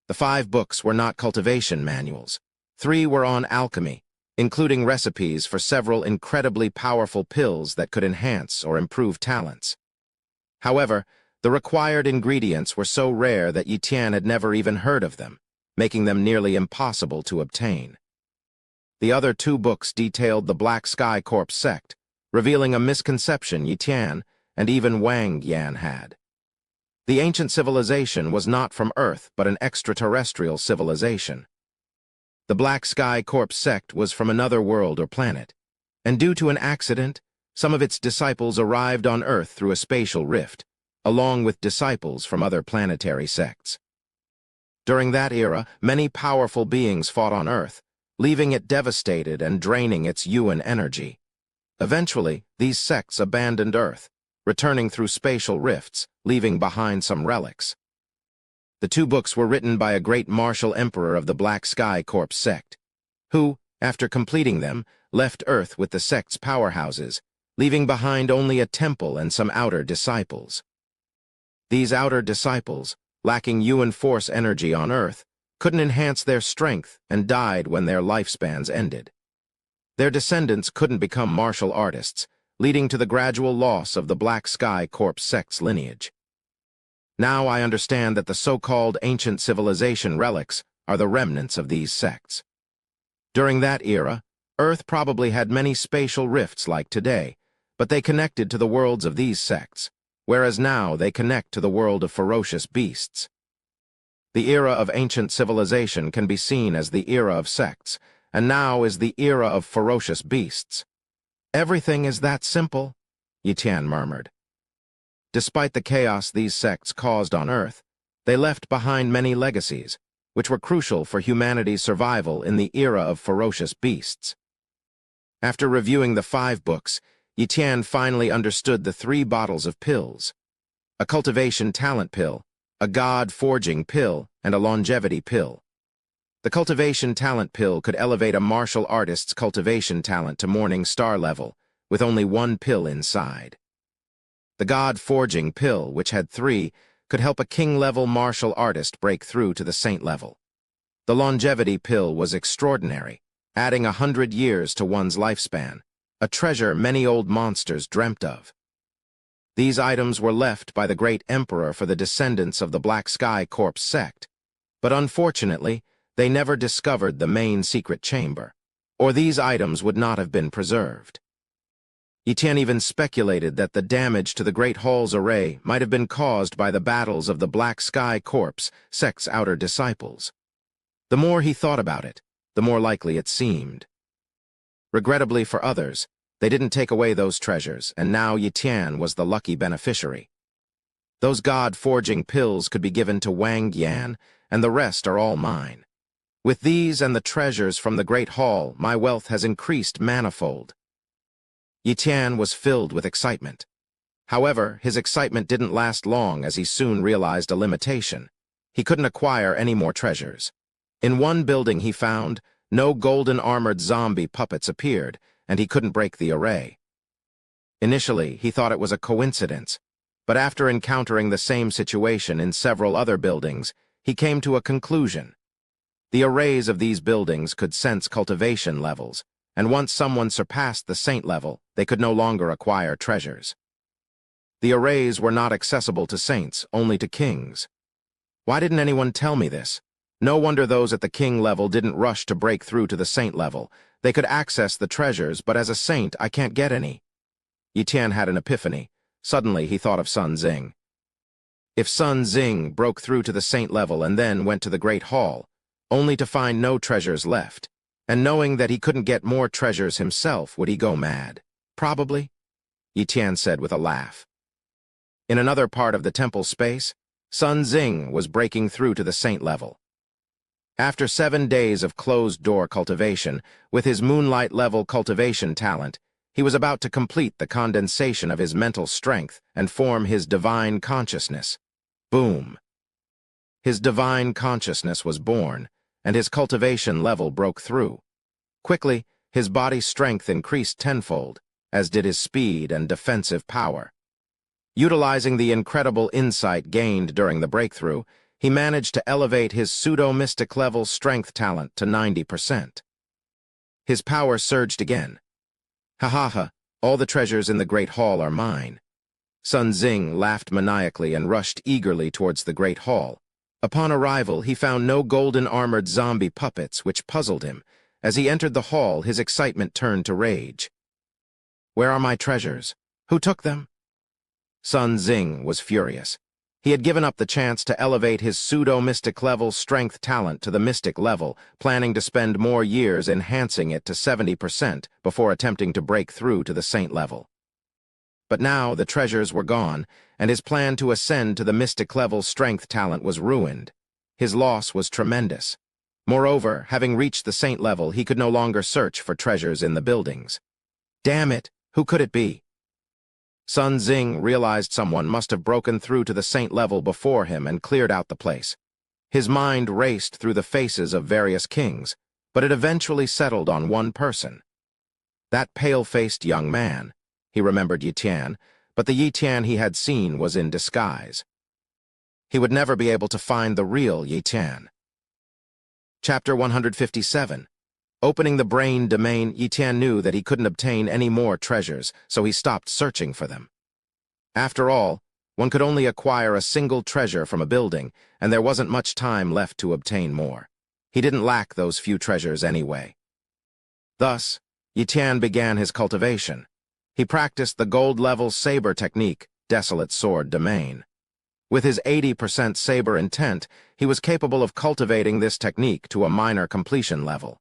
Speaker 1: The 5 books were not cultivation manuals. 3 were on alchemy, including recipes for several incredibly powerful pills that could enhance or improve talents. However, the required ingredients were so rare that Yi had never even heard of them, making them nearly impossible to obtain. The other 2 books detailed the Black Sky Corpse sect, revealing a misconception Yi and even Wang Yan had. The ancient civilization was not from Earth, but an extraterrestrial civilization. The Black Sky Corpse sect was from another world or planet, and due to an accident, some of its disciples arrived on Earth through a spatial rift, along with disciples from other planetary sects. During that era, many powerful beings fought on Earth, leaving it devastated and draining its Yuan energy. Eventually, these sects abandoned Earth, returning through spatial rifts, leaving behind some relics. The 2 books were written by a great martial emperor of the Black Sky Corpse sect, who, after completing them, left Earth with the sect's powerhouses, leaving behind only a temple and some outer disciples. These outer disciples, lacking Yuan force energy on Earth, couldn't enhance their strength and died when their lifespans ended. Their descendants couldn't become martial artists, leading to the gradual loss of the Black Sky Corpse sect's lineage. Now I understand that the so-called ancient civilization relics are the remnants of these sects. During that era, Earth probably had many spatial rifts like today, but they connected to the worlds of these sects, whereas now they connect to the world of ferocious beasts. The era of ancient civilization can be seen as the era of sects, and now is the era of ferocious beasts. Everything is that simple, Yi murmured. Despite the chaos these sects caused on Earth, they left behind many legacies, which were crucial for humanity's survival in the era of ferocious beasts. After reviewing the 5 books, Yi finally understood the 3 bottles of pills: a cultivation talent pill, a god-forging pill, and a longevity pill. The cultivation talent pill could elevate a martial artist's cultivation talent to morning star level, with only one pill inside. The God-forging pill, which had 3, could help a king-level martial artist break through to the saint level. The longevity pill was extraordinary, adding 100 years to one's lifespan, a treasure many old monsters dreamt of. These items were left by the great emperor for the descendants of the Black Sky Corps sect, but unfortunately, they never discovered the main secret chamber, or these items would not have been preserved. Etienne even speculated that the damage to the Great Hall's array might have been caused by the battles of the Black Sky Corps sect's outer disciples. The more he thought about it, the more likely it seemed. Regrettably for others, they didn't take away those treasures, and now Etienne was the lucky beneficiary. Those God-forging pills could be given to Wang Yan, and the rest are all mine. With these and the treasures from the Great Hall, my wealth has increased manifold. Etienne was filled with excitement. However, his excitement didn't last long as he soon realized a limitation. He couldn't acquire any more treasures. In one building he found, no golden-armored zombie puppets appeared, and he couldn't break the array. Initially, he thought it was a coincidence, but after encountering the same situation in several other buildings, he came to a conclusion. The arrays of these buildings could sense cultivation levels, and once someone surpassed the saint level, they could no longer acquire treasures. The arrays were not accessible to saints, only to kings. Why didn't anyone tell me this? No wonder those at the king level didn't rush to break through to the saint level. They could access the treasures, but as a saint, I can't get any. Etienne had an epiphany. Suddenly, he thought of Sun Xing. If Sun Xing broke through to the saint level and then went to the Great Hall, only to find no treasures left, and knowing that he couldn't get more treasures himself, would he go mad? Probably, Etienne said with a laugh. In another part of the temple space, Sun Xing was breaking through to the saint level. After 7 days of closed-door cultivation, with his moonlight-level cultivation talent, he was about to complete the condensation of his mental strength and form his divine consciousness. Boom! His divine consciousness was born, and his cultivation level broke through. Quickly, his body's strength increased tenfold, as did his speed and defensive power. Utilizing the incredible insight gained during the breakthrough, he managed to elevate his pseudo-mystic level strength talent to 90%. His power surged again. Ha ha ha, all the treasures in the Great Hall are mine. Sun Xing laughed maniacally and rushed eagerly towards the Great Hall. Upon arrival, he found no golden-armored zombie puppets, which puzzled him. As he entered the hall, his excitement turned to rage. Where are my treasures? Who took them? Sun Xing was furious. He had given up the chance to elevate his pseudo-mystic level strength talent to the mystic level, planning to spend more years enhancing it to 70% before attempting to break through to the saint level. But now the treasures were gone, and his plan to ascend to the mystic level strength talent was ruined. His loss was tremendous. Moreover, having reached the saint level, he could no longer search for treasures in the buildings. Damn it, who could it be? Sun Xing realized someone must have broken through to the saint level before him and cleared out the place. His mind raced through the faces of various kings, but it eventually settled on one person. That pale-faced young man. He remembered Etienne, but the Etienne he had seen was in disguise. He would never be able to find the real Etienne. Chapter 157. Opening the brain domain, Etienne knew that he couldn't obtain any more treasures, so he stopped searching for them. After all, one could only acquire a single treasure from a building, and there wasn't much time left to obtain more. He didn't lack those few treasures anyway. Thus, Etienne began his cultivation. He practiced the gold-level saber technique, Desolate Sword Domain. With his 80% saber intent, he was capable of cultivating this technique to a minor completion level.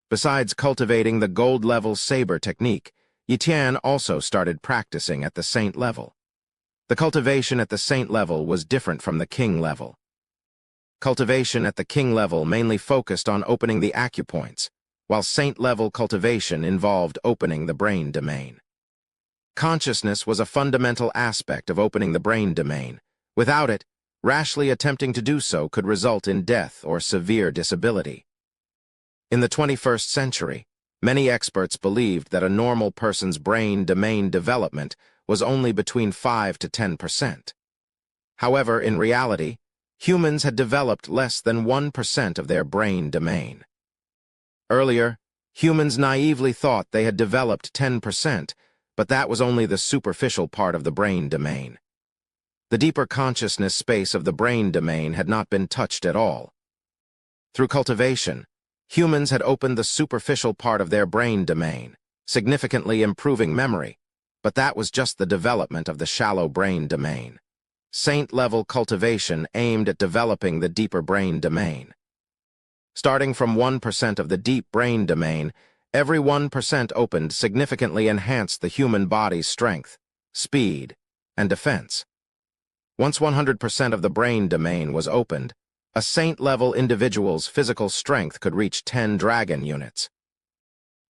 Speaker 1: Besides cultivating the gold-level saber technique, Etienne also started practicing at the saint level. The cultivation at the saint level was different from the king level. Cultivation at the king level mainly focused on opening the acupoints, while saint-level cultivation involved opening the brain domain. Consciousness was a fundamental aspect of opening the brain domain. Without it, Rashly attempting to do so could result in death or severe disability. In the 21st century, many experts believed that a normal person's brain domain development was only between 5 to 10%. However, in reality, humans had developed less than 1% of their brain domain. Earlier, humans naively thought they had developed 10%, but that was only the superficial part of the brain domain. The deeper consciousness space of the brain domain had not been touched at all. Through cultivation, humans had opened the superficial part of their brain domain, significantly improving memory, but that was just the development of the shallow brain domain. Saint-level cultivation aimed at developing the deeper brain domain. Starting from 1% of the deep brain domain, every 1% opened significantly enhanced the human body's strength, speed, and defense. Once 100% of the brain domain was opened, a saint-level individual's physical strength could reach 10 dragon units.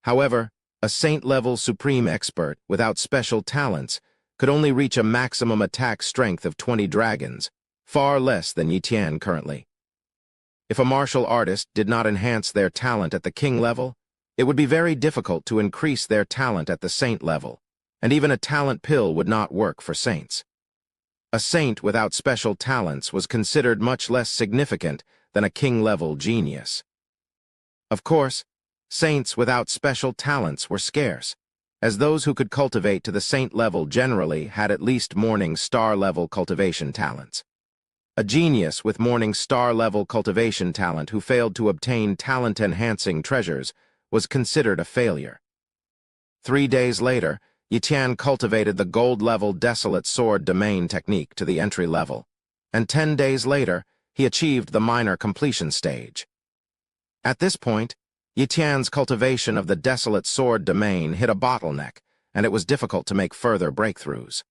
Speaker 1: However, a saint-level supreme expert without special talents could only reach a maximum attack strength of 20 dragons, far less than Yi Tian currently. If a martial artist did not enhance their talent at the king level, it would be very difficult to increase their talent at the saint level, and even a talent pill would not work for saints. A saint without special talents was considered much less significant than a king-level genius. Of course, saints without special talents were scarce, as those who could cultivate to the saint level generally had at least morning star level cultivation talents. A genius with morning star level cultivation talent who failed to obtain talent-enhancing treasures was considered a failure. 3 days later, Yi Tian cultivated the gold-level Desolate Sword domain technique to the entry level, and 10 days later, he achieved the minor completion stage. At this point, Yi Tian's cultivation of the Desolate Sword domain hit a bottleneck, and it was difficult to make further breakthroughs.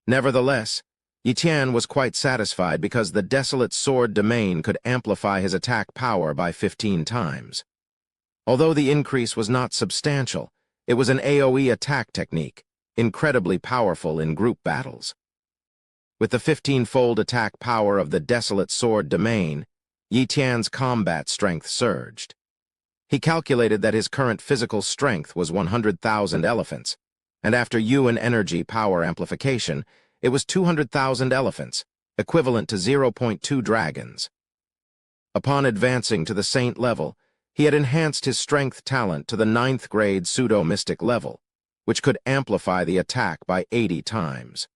Speaker 1: Nevertheless, Yi Tian was quite satisfied because the Desolate Sword domain could amplify his attack power by 15 times. Although the increase was not substantial, it was an AoE attack technique, incredibly powerful in group battles. With the 15-fold attack power of the Desolate Sword domain, Yi Tian's combat strength surged. He calculated that his current physical strength was 100,000 elephants, and after Yuan energy power amplification, it was 200,000 elephants, equivalent to 0.2 dragons. Upon advancing to the saint level, he had enhanced his strength talent to the 9th grade pseudo-mystic level, which could amplify the attack by 80 times.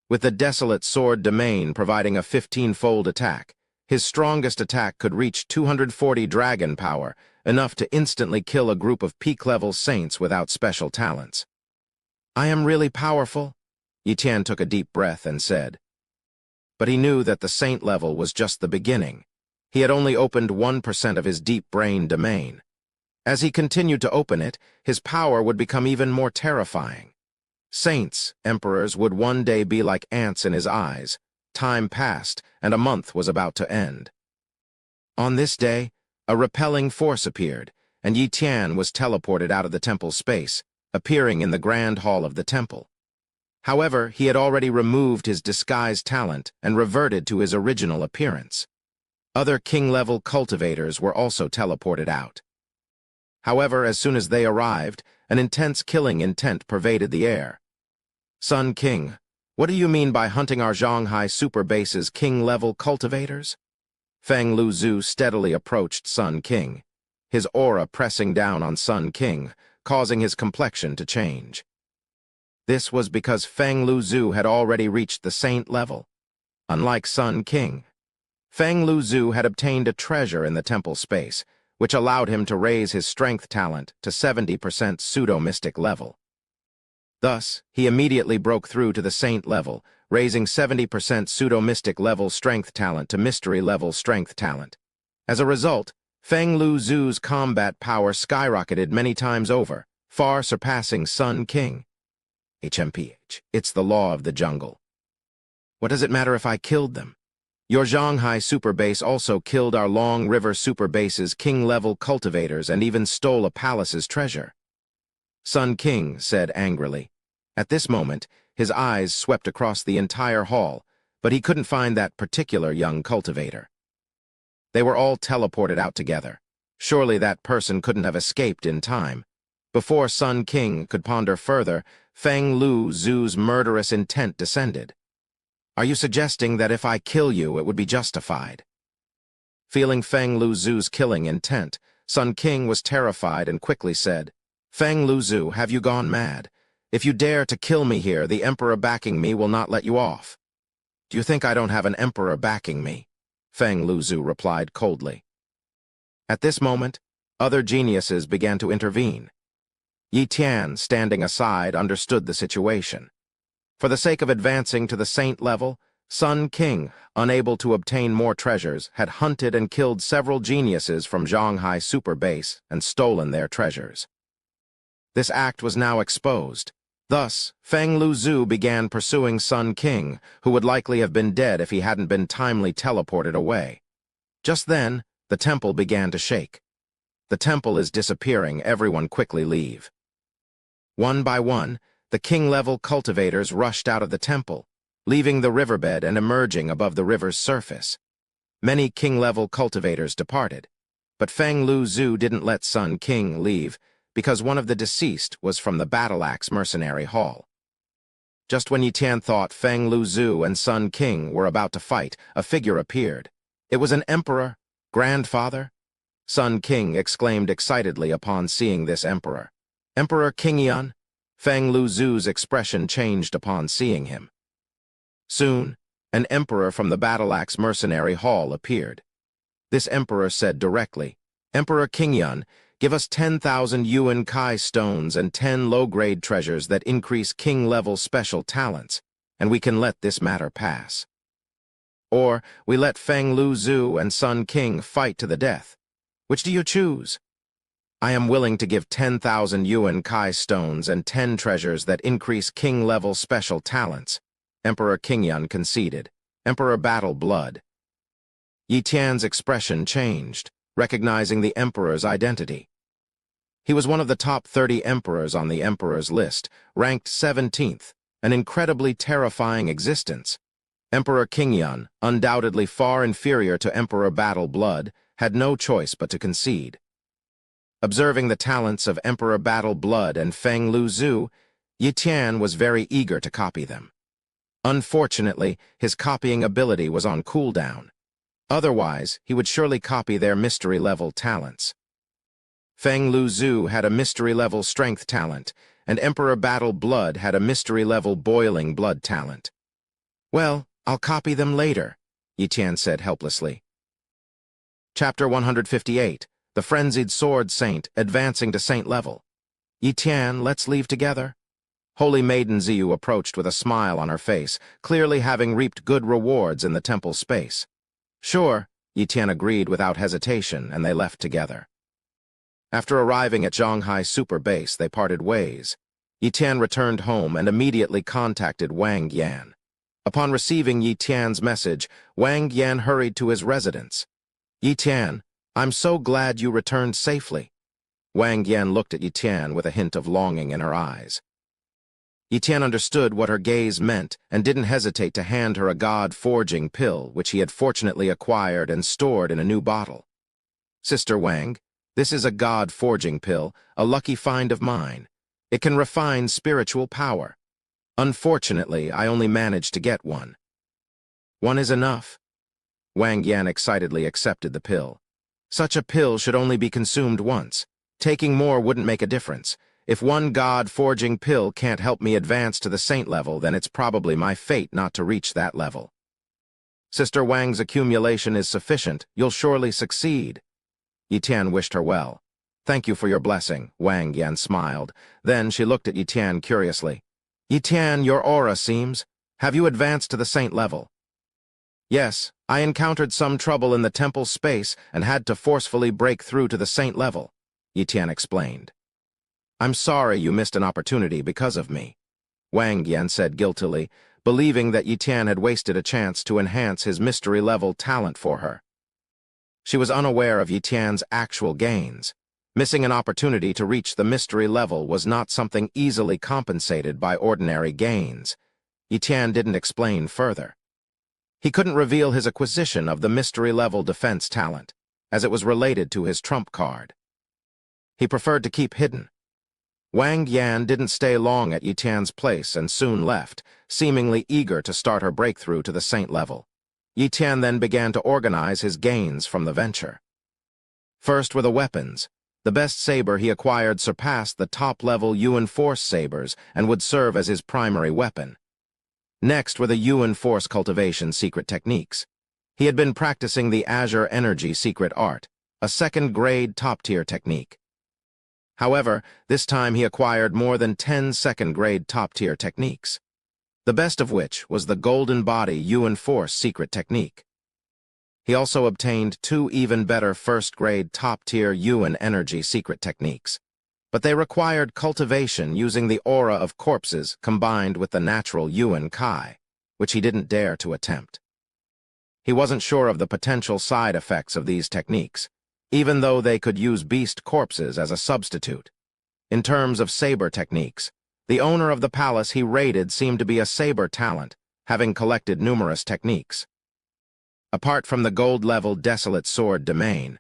Speaker 1: With the Desolate Sword domain providing a 15-fold attack, his strongest attack could reach 240 dragon power, enough to instantly kill a group of peak-level saints without special talents. "I am really powerful," Yi Tian took a deep breath and said. But he knew that the saint level was just the beginning. He had only opened 1% of his deep brain domain. As he continued to open it, his power would become even more terrifying. Saints, emperors, would one day be like ants in his eyes. Time passed, and a month was about to end. On this day, a repelling force appeared, and Yi Tian was teleported out of the temple space, appearing in the grand hall of the temple. However, he had already removed his disguise talent and reverted to his original appearance. Other king-level cultivators were also teleported out. However, as soon as they arrived, an intense killing intent pervaded the air. "Sun King, what do you mean by hunting our Zhanghai super base's king-level cultivators?" Feng Luzhu steadily approached Sun King, his aura pressing down on Sun King, causing his complexion to change. This was because Feng Luzhu had already reached the saint level. Unlike Sun King, Feng Luzhu had obtained a treasure in the temple space, which allowed him to raise his strength talent to 70% pseudo-mystic level. Thus, he immediately broke through to the saint level, raising 70% pseudo-mystic level strength talent to mystery level strength talent. As a result, Feng Luzhu's combat power skyrocketed many times over, far surpassing Sun King. HMPH, it's the law of the jungle. What does it matter if I killed them? Your Zhanghai superbase also killed our Long River superbase's king-level cultivators and even stole a palace's treasure. Sun King said angrily. At this moment, his eyes swept across the entire hall, but he couldn't find that particular young cultivator. They were all teleported out together. Surely that person couldn't have escaped in time. Before Sun King could ponder further, Feng Lu Zhu's murderous intent descended. Are you suggesting that if I kill you, it would be justified? Feeling Feng Lu Zhu's killing intent, Sun King was terrified and quickly said, Feng Lu Zhu, have you gone mad? If you dare to kill me here, the emperor backing me will not let you off. Do you think I don't have an emperor backing me? Feng Lu Zhu replied coldly. At this moment, other geniuses began to intervene. Yi Tian, standing aside, understood the situation. For the sake of advancing to the saint level, Sun King, unable to obtain more treasures, had hunted and killed several geniuses from Zhanghai Super Base and stolen their treasures. This act was now exposed. Thus, Feng Lu Zhu began pursuing Sun King, who would likely have been dead if he hadn't been timely teleported away. Just then, the temple began to shake. The temple is disappearing, everyone quickly leave. One by one, the king-level cultivators rushed out of the temple, leaving the riverbed and emerging above the river's surface. Many king-level cultivators departed, but Feng Lu Zhu didn't let Sun King leave, because one of the deceased was from the Battle-Axe Mercenary Hall. Just when Yi Tian thought Feng Lu Zhu and Sun King were about to fight, a figure appeared. It was an emperor, grandfather. Sun King exclaimed excitedly upon seeing this emperor. Emperor Qingyan? Feng Lu Zhu's expression changed upon seeing him. Soon, an emperor from the Battle-Axe Mercenary Hall appeared. This emperor said directly, Emperor Qingyan, give us 10,000 Yuan Kai stones and 10 low-grade treasures that increase king-level special talents, and we can let this matter pass. Or we let Feng Lu Zhu and Sun King fight to the death. Which do you choose? I am willing to give 10,000 Yuan Kai stones and 10 treasures that increase king-level special talents. Emperor Qingyan conceded. Emperor Battle Blood. Yi Tian's expression changed, recognizing the emperor's identity. He was one of the top 30 emperors on the emperor's list, ranked 17th, an incredibly terrifying existence. Emperor Qingyan, undoubtedly far inferior to Emperor Battle Blood, had no choice but to concede. Observing the talents of Emperor Battle Blood and Feng Lu Zhu, Yi Tian was very eager to copy them. Unfortunately, his copying ability was on cooldown. Otherwise, he would surely copy their mystery-level talents. Feng Lu Zhu had a mystery-level strength talent, and Emperor Battle Blood had a mystery-level boiling blood talent. Well, I'll copy them later, Yi Tian said helplessly. Chapter 158, The Frenzied Sword Saint Advancing to Saint Level. Yi Tian, let's leave together. Holy Maiden Ziyu approached with a smile on her face, clearly having reaped good rewards in the temple space. Sure, Yi Tian agreed without hesitation, and they left together. After arriving at Zhanghai Super Base, they parted ways. Yi Tian returned home and immediately contacted Wang Yan. Upon receiving Yi Tian's message, Wang Yan hurried to his residence. Yi Tian, I'm so glad you returned safely. Wang Yan looked at Yi Tian with a hint of longing in her eyes. Yi Tian understood what her gaze meant and didn't hesitate to hand her a god-forging pill, which he had fortunately acquired and stored in a new bottle. Sister Wang, this is a god-forging pill, a lucky find of mine. It can refine spiritual power. Unfortunately, I only managed to get one. One is enough. Wang Yan excitedly accepted the pill. Such a pill should only be consumed once. Taking more wouldn't make a difference. If one god-forging pill can't help me advance to the saint level, then it's probably my fate not to reach that level. Sister Wang's accumulation is sufficient. You'll surely succeed. Yi Tian wished her well. Thank you for your blessing, Wang Yan smiled. Then she looked at Yi Tian curiously. Yi Tian, your aura seems. Have you advanced to the saint level? Yes, I encountered some trouble in the temple space and had to forcefully break through to the saint level, Yi Tian explained. I'm sorry you missed an opportunity because of me, Wang Yan said guiltily, believing that Yi Tian had wasted a chance to enhance his mystery-level talent for her. She was unaware of Yi Tian's actual gains. Missing an opportunity to reach the mystery level was not something easily compensated by ordinary gains. Yi Tian didn't explain further. He couldn't reveal his acquisition of the mystery-level defense talent, as it was related to his trump card. He preferred to keep hidden. Wang Yan didn't stay long at Yi Tian's place and soon left, seemingly eager to start her breakthrough to the saint level. Yi Tian then began to organize his gains from the venture. First were the weapons. The best saber he acquired surpassed the top-level Yuan Force sabers and would serve as his primary weapon. Next were the Yuan Force cultivation secret techniques. He had been practicing the Azure Energy secret art, a second-grade top-tier technique. However, this time he acquired more than 10 second-grade top-tier techniques, the best of which was the Golden Body Yuan Force secret technique. He also obtained 2 even better first-grade top-tier Yuan Energy secret techniques, but they required cultivation using the aura of corpses combined with the natural Yuan Kai, which he didn't dare to attempt. He wasn't sure of the potential side effects of these techniques, even though they could use beast corpses as a substitute. In terms of saber techniques, the owner of the palace he raided seemed to be a saber talent, having collected numerous techniques. Apart from the gold-level Desolate Sword domain,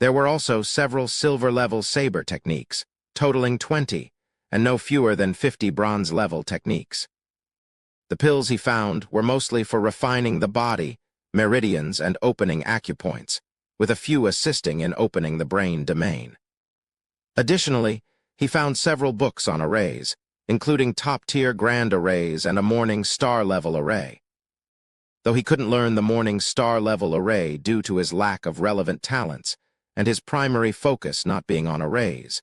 Speaker 1: there were also several silver-level saber techniques, totaling 20, and no fewer than 50 bronze-level techniques. The pills he found were mostly for refining the body, meridians, and opening acupoints, with a few assisting in opening the brain domain. Additionally, he found several books on arrays, including top-tier grand arrays and a morning star-level array. Though he couldn't learn the morning star-level array due to his lack of relevant talents and his primary focus not being on arrays,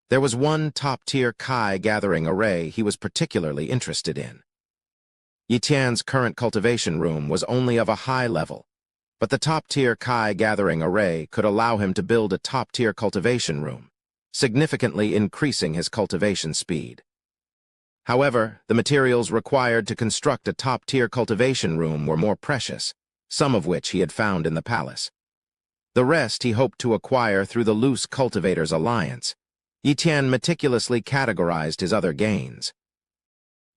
Speaker 1: there was one top-tier Kai gathering array he was particularly interested in. Yi Tian's current cultivation room was only of a high level, but the top-tier Kai gathering array could allow him to build a top-tier cultivation room, significantly increasing his cultivation speed. However, the materials required to construct a top-tier cultivation room were more precious, some of which he had found in the palace. The rest he hoped to acquire through the Loose Cultivators Alliance. Yi Tian meticulously categorized his other gains.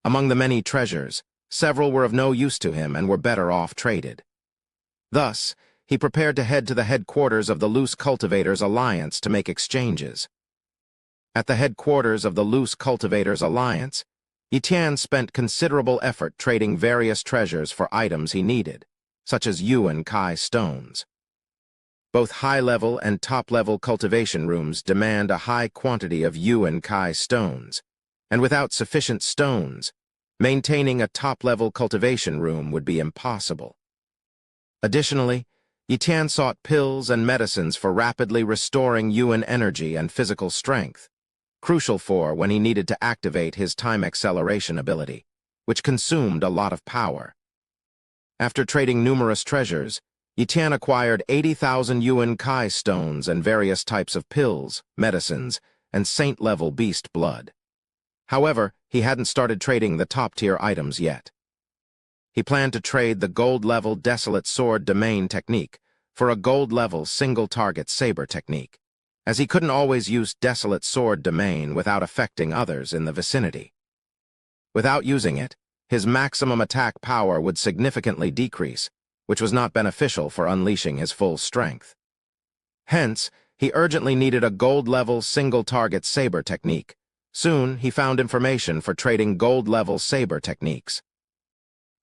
Speaker 1: Among the many treasures, several were of no use to him and were better off traded. Thus, he prepared to head to the headquarters of the Loose Cultivators Alliance to make exchanges. At the headquarters of the Loose Cultivators Alliance, Yi Tian spent considerable effort trading various treasures for items he needed, such as Yuan Kai stones. Both high-level and top-level cultivation rooms demand a high quantity of Yuan Kai stones, and without sufficient stones, maintaining a top-level cultivation room would be impossible. Additionally, Yi Tian sought pills and medicines for rapidly restoring Yuan energy and physical strength, crucial for when he needed to activate his time acceleration ability, which consumed a lot of power. After trading numerous treasures, Yi Tian acquired 80,000 Yuan Kai stones and various types of pills, medicines, and saint-level beast blood. However, he hadn't started trading the top-tier items yet. He planned to trade the gold-level Desolate Sword domain technique for a gold-level single-target saber technique, as he couldn't always use Desolate Sword domain without affecting others in the vicinity. Without using it, his maximum attack power would significantly decrease, which was not beneficial for unleashing his full strength. Hence, he urgently needed a gold-level single-target saber technique. Soon, he found information for trading gold-level saber techniques.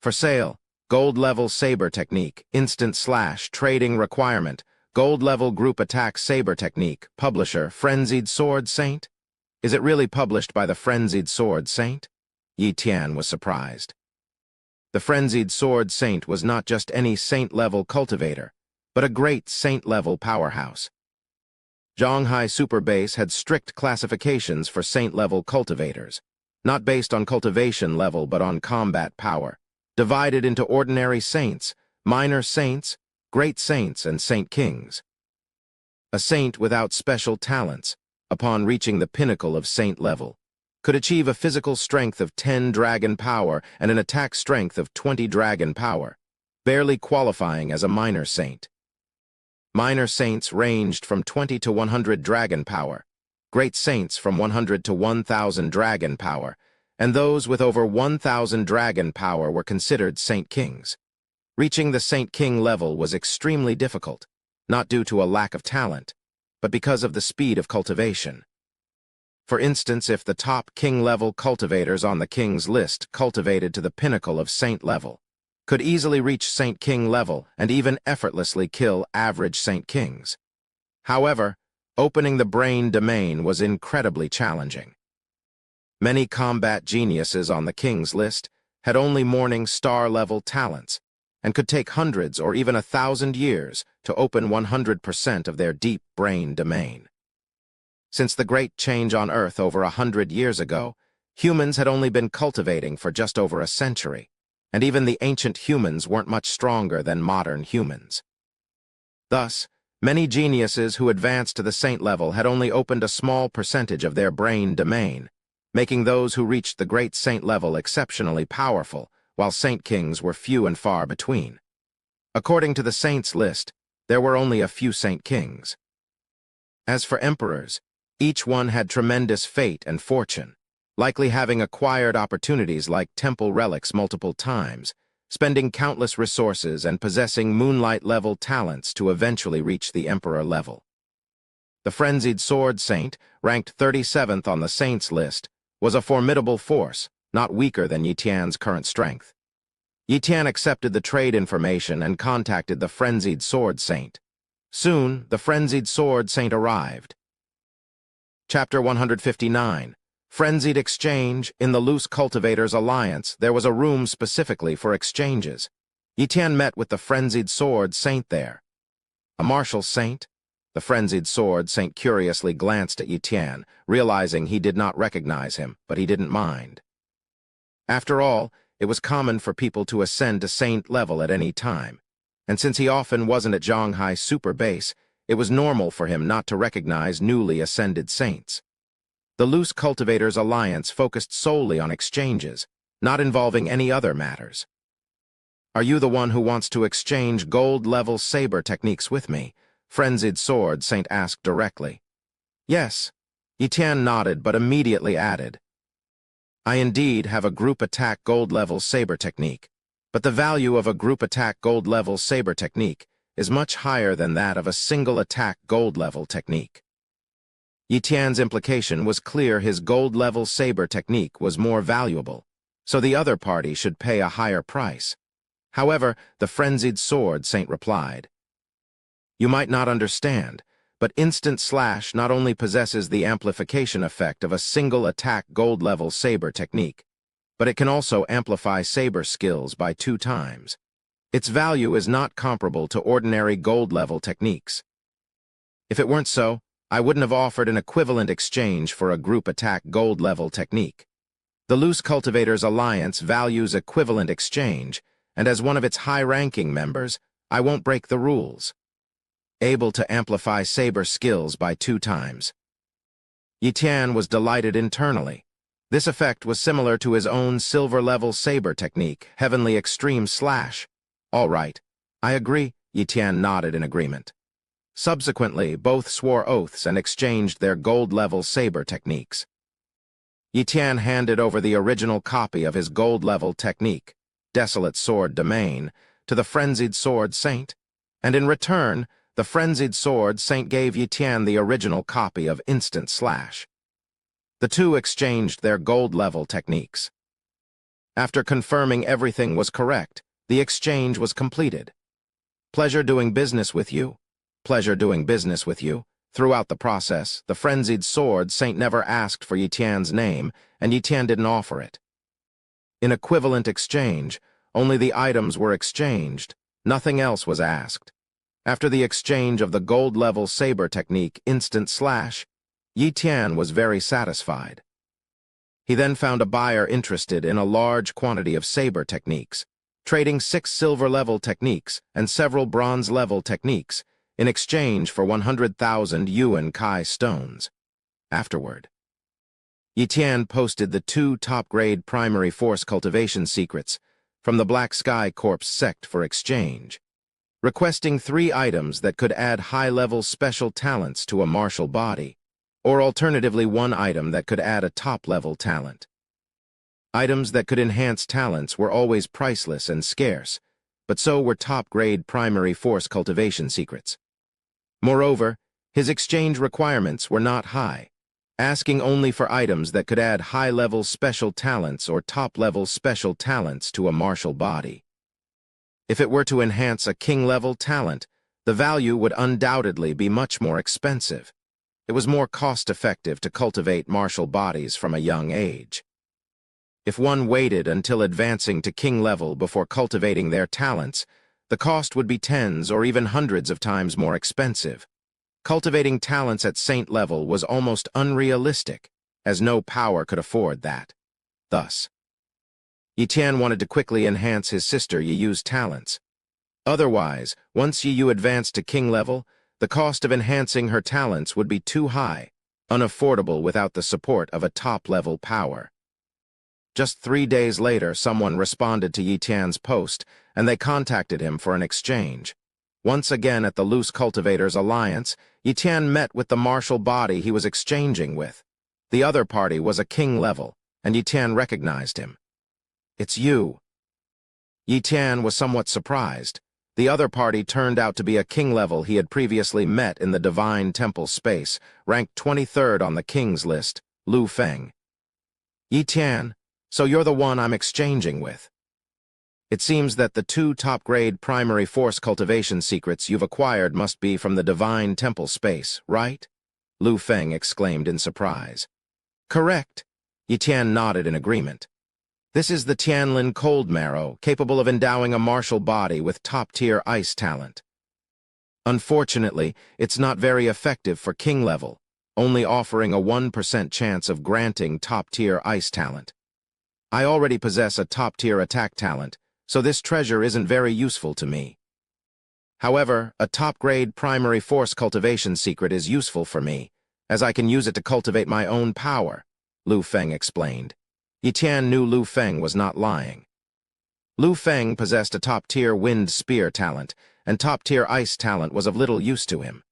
Speaker 1: For sale, gold-level saber technique, instant/trading requirement, gold-level group attack saber technique, publisher, Frenzied Sword Saint? Is it really published by the Frenzied Sword Saint? Yi Tian was surprised. The Frenzied Sword Saint was not just any saint-level cultivator, but a great saint-level powerhouse. Zhonghai Superbase had strict classifications for saint-level cultivators, not based on cultivation level but on combat power, divided into ordinary saints, minor saints, great saints, and saint kings. A saint without special talents, upon reaching the pinnacle of saint level, could achieve a physical strength of 10 dragon power and an attack strength of 20 dragon power, barely qualifying as a minor saint. Minor saints ranged from 20 to 100 dragon power, great saints from 100 to 1,000 dragon power, and those with over 1,000 dragon power were considered saint kings. Reaching the Saint King level was extremely difficult, not due to a lack of talent, but because of the speed of cultivation. For instance, if the top king-level cultivators on the king's list cultivated to the pinnacle of saint level, could easily reach Saint King level and even effortlessly kill average Saint Kings. However, opening the brain domain was incredibly challenging. Many combat geniuses on the king's list had only morning star-level talents and could take hundreds or even 1,000 years to open 100% of their deep brain domain. Since the great change on Earth over 100 years ago, humans had only been cultivating for just over a century, and even the ancient humans weren't much stronger than modern humans. Thus, many geniuses who advanced to the saint level had only opened a small percentage of their brain domain, making those who reached the great saint level exceptionally powerful, while saint kings were few and far between. According to the saints list, there were only a few saint kings. As for emperors, each one had tremendous fate and fortune, likely having acquired opportunities like temple relics multiple times, spending countless resources and possessing moonlight-level talents to eventually reach the emperor level. The Frenzied Sword Saint, ranked 37th on the saints list, was a formidable force, not weaker than Yi Tian's current strength. Yi Tian accepted the trade information and contacted the Frenzied Sword Saint. Soon, the Frenzied Sword Saint arrived. Chapter 159. Frenzied Exchange. In the Loose Cultivators Alliance, there was a room specifically for exchanges. Yi Tian met with the Frenzied Sword Saint there. A martial saint? The Frenzied Sword Saint curiously glanced at Yi Tian, realizing he did not recognize him, but he didn't mind. After all, it was common for people to ascend to saint level at any time, and since he often wasn't at Zhonghai Super Base, it was normal for him not to recognize newly ascended saints. The Loose Cultivators Alliance focused solely on exchanges, not involving any other matters. Are you the one who wants to exchange gold-level saber techniques with me? Frenzied Sword Saint asked directly. Yes. Yi Tian nodded but immediately added, I indeed have a group attack gold-level saber technique, but the value of a group attack gold-level saber technique is much higher than that of a single attack gold-level technique. Yi Tian's implication was clear. His gold-level saber technique was more valuable, so the other party should pay a higher price. However, the Frenzied Sword Saint replied, You might not understand, but Instant Slash not only possesses the amplification effect of a single attack gold-level saber technique, but it can also amplify saber skills by 2 times. Its value is not comparable to ordinary gold-level techniques. If it weren't so, I wouldn't have offered an equivalent exchange for a group attack gold-level technique. The Loose Cultivators Alliance values equivalent exchange, and as one of its high-ranking members, I won't break the rules. Able to amplify saber skills by 2 times. Yi Tian was delighted internally. This effect was similar to his own silver-level saber technique, Heavenly Extreme Slash. All right, I agree, Yi Tian nodded in agreement. Subsequently, both swore oaths and exchanged their gold-level saber techniques. Yi Tian handed over the original copy of his gold-level technique, Desolate Sword Domain, to the Frenzied Sword Saint, and in return, the Frenzied Sword Saint gave Yi Tian the original copy of Instant Slash. The two exchanged their gold-level techniques. After confirming everything was correct, the exchange was completed. Pleasure doing business with you. Pleasure doing business with you. Throughout the process, the Frenzied Sword Saint never asked for Yi Tian's name, and Yi Tian didn't offer it. In equivalent exchange, only the items were exchanged. Nothing else was asked. After the exchange of the gold-level saber technique Instant Slash, Yi Tian was very satisfied. He then found a buyer interested in a large quantity of saber techniques, trading 6 silver-level techniques and several bronze-level techniques in exchange for 100,000 Yuan Kai stones. Afterward, Yi Tian posted the 2 top-grade primary force cultivation secrets from the Black Sky Corps sect for exchange, requesting 3 items that could add high-level special talents to a martial body, or alternatively 1 item that could add a top-level talent. Items that could enhance talents were always priceless and scarce, but so were top-grade primary force cultivation secrets. Moreover, his exchange requirements were not high, asking only for items that could add high-level special talents or top-level special talents to a martial body. If it were to enhance a king-level talent, the value would undoubtedly be much more expensive. It was more cost-effective to cultivate martial bodies from a young age. If one waited until advancing to king level before cultivating their talents, the cost would be tens or even hundreds of times more expensive. Cultivating talents at saint level was almost unrealistic, as no power could afford that. Thus, Yi Tian wanted to quickly enhance his sister Yi Yu's talents. Otherwise, once Yi Yu advanced to king level, the cost of enhancing her talents would be too high, unaffordable without the support of a top-level power. Just 3 days later, someone responded to Yi Tian's post, and they contacted him for an exchange. Once again at the Loose Cultivators Alliance, Yi Tian met with the martial body he was exchanging with. The other party was a king level, and Yi Tian recognized him. "It's you." Yi Tian was somewhat surprised. The other party turned out to be a king level he had previously met in the Divine Temple space, ranked 23rd on the king's list, Lu Feng. "Yi Tian, so you're the one I'm exchanging with. It seems that the 2 top-grade primary force cultivation secrets you've acquired must be from the Divine Temple space, right?" Lu Feng exclaimed in surprise. "Correct." Yi Tian nodded in agreement. "This is the Tianlin Cold Marrow, capable of endowing a martial body with top-tier ice talent. Unfortunately, it's not very effective for king level, only offering a 1% chance of granting top-tier ice talent. I already possess a top-tier attack talent, so this treasure isn't very useful to me. However, a top-grade primary force cultivation secret is useful for me, as I can use it to cultivate my own power," Lu Feng explained. Yi Tian knew Lu Feng was not lying. Lu Feng possessed a top-tier wind spear talent, and top-tier ice talent was of little use to him.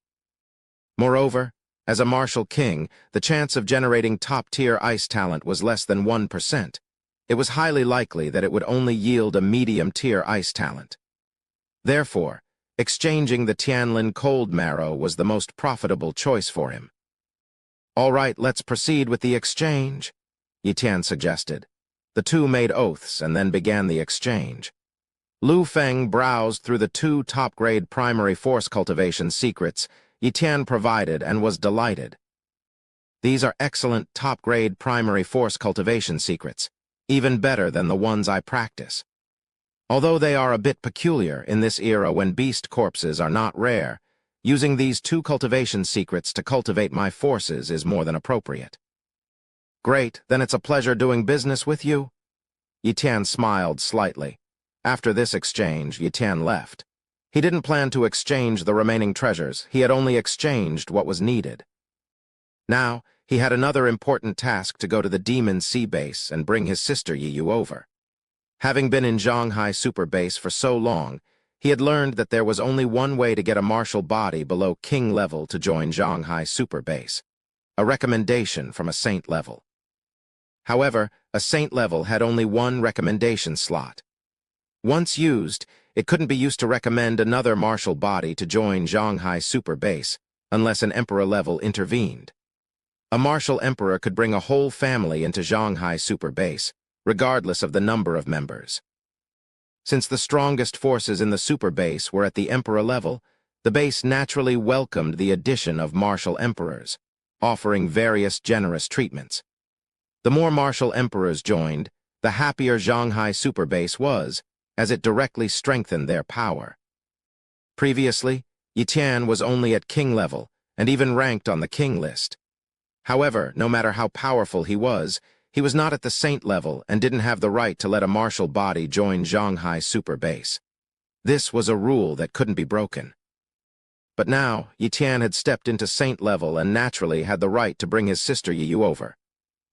Speaker 1: Moreover, as a martial king, the chance of generating top-tier ice talent was less than 1%. It was highly likely that it would only yield a medium-tier ice talent. Therefore, exchanging the Tianlin Cold Marrow was the most profitable choice for him. "All right, let's proceed with the exchange," Yi Tian suggested. The two made oaths and then began the exchange. Lu Feng browsed through the 2 top-grade primary force cultivation secrets Yi Tian provided and was delighted. "These are excellent top-grade primary force cultivation secrets, even better than the ones I practice. Although they are a bit peculiar in this era when beast corpses are not rare, using these 2 cultivation secrets to cultivate my forces is more than appropriate." "Great, then it's a pleasure doing business with you." Yi Tian smiled slightly. After this exchange, Yi Tian left. He didn't plan to exchange the remaining treasures, he had only exchanged what was needed. Now, he had another important task to go to the Demon Sea base and bring his sister Yi Yu over. Having been in Zhanghai Super Base for so long, he had learned that there was only one way to get a martial body below king level to join Zhanghai Super Base, a recommendation from a saint level. However, a saint level had only one recommendation slot. Once used, it couldn't be used to recommend another martial body to join Zhanghai Super Base, unless an emperor level intervened. A martial emperor could bring a whole family into Zhanghai Super Base, regardless of the number of members. Since the strongest forces in the Super Base were at the emperor level, the base naturally welcomed the addition of martial emperors, offering various generous treatments. The more martial emperors joined, the happier Zhanghai Super Base was, as it directly strengthened their power. Previously, Yi Tian was only at king level, and even ranked on the king list. However, no matter how powerful he was not at the saint level and didn't have the right to let a martial body join Zhanghai Super Base. This was a rule that couldn't be broken. But now, Yi Tian had stepped into saint level and naturally had the right to bring his sister Yi Yu over.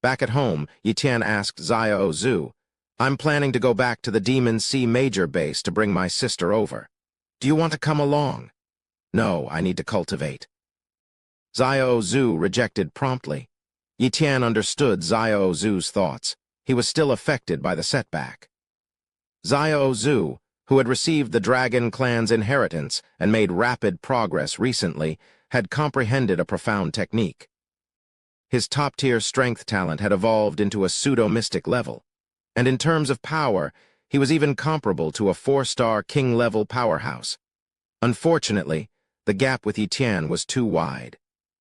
Speaker 1: Back at home, Yi Tian asked Xiao Zhu, "I'm planning to go back to the Demon Sea Major Base to bring my sister over. Do you want to come along?" "No, I need to cultivate." Xiao Zhu rejected promptly. Yi Tian understood Xiao Zhu's thoughts. He was still affected by the setback. Xiao Zhu, who had received the Dragon clan's inheritance and made rapid progress recently, had comprehended a profound technique. His top-tier strength talent had evolved into a pseudo-mystic level, and in terms of power, he was even comparable to a 4-star king-level powerhouse. Unfortunately, the gap with Yi Tian was too wide,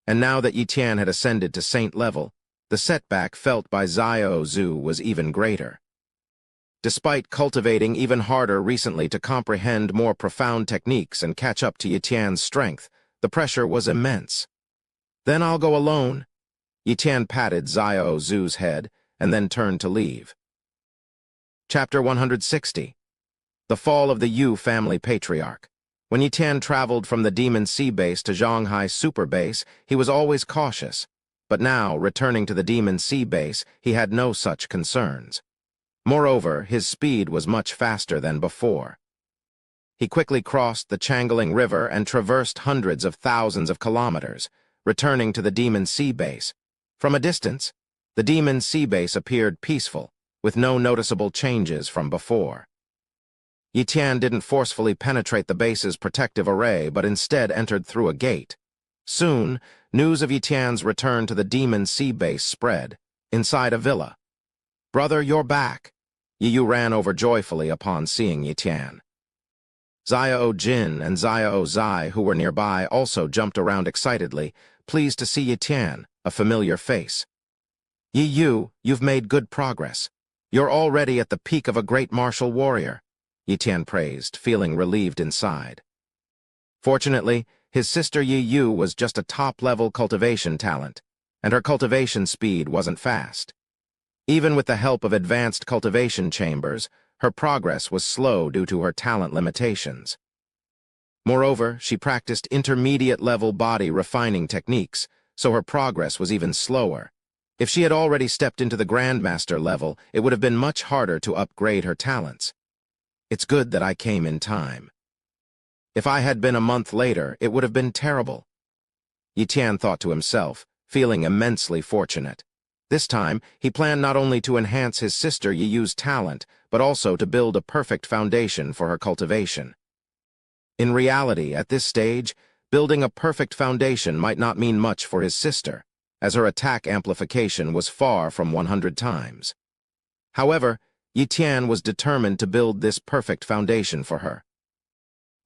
Speaker 1: and now that Yi Tian had ascended to saint level, the setback felt by Xiao Zhu was even greater. Despite cultivating even harder recently to comprehend more profound techniques and catch up to Yi Tian's strength, the pressure was immense. "Then I'll go alone." Yi Tian patted Xiao Zhu's head and then turned to leave. Chapter 160. The Fall of the Yu Family Patriarch. When Yi Tian traveled from the Demon Sea Base to Zhanghai Super Base, he was always cautious. But now, returning to the Demon Sea Base, he had no such concerns. Moreover, his speed was much faster than before. He quickly crossed the Changeling River and traversed hundreds of thousands of kilometers, returning to the Demon Sea Base. From a distance, the Demon Sea Base appeared peaceful, with no noticeable changes from before. Yi Tian didn't forcefully penetrate the base's protective array, but instead entered through a gate. Soon, news of Yi Tian's return to the Demon Sea Base spread, inside a villa. "Brother, you're back." Yi Yu ran over joyfully upon seeing Yi Tian. Xiao Jin and Xiao Zai, who were nearby, also jumped around excitedly, pleased to see Yi Tian, a familiar face. "Yi Yu, you've made good progress. You're already at the peak of a great martial warrior," Yi Tian praised, feeling relieved inside. Fortunately, his sister Yi Yu was just a top-level cultivation talent, and her cultivation speed wasn't fast. Even with the help of advanced cultivation chambers, her progress was slow due to her talent limitations. Moreover, she practiced intermediate-level body refining techniques, so her progress was even slower. If she had already stepped into the Grandmaster level, it would have been much harder to upgrade her talents. "It's good that I came in time. If I had been a month later, it would have been terrible," Yi Tian thought to himself, feeling immensely fortunate. This time, he planned not only to enhance his sister Yi Yu's talent, but also to build a perfect foundation for her cultivation. In reality, at this stage, building a perfect foundation might not mean much for his sister, as her attack amplification was far from 100 times. However, Yi Tian was determined to build this perfect foundation for her.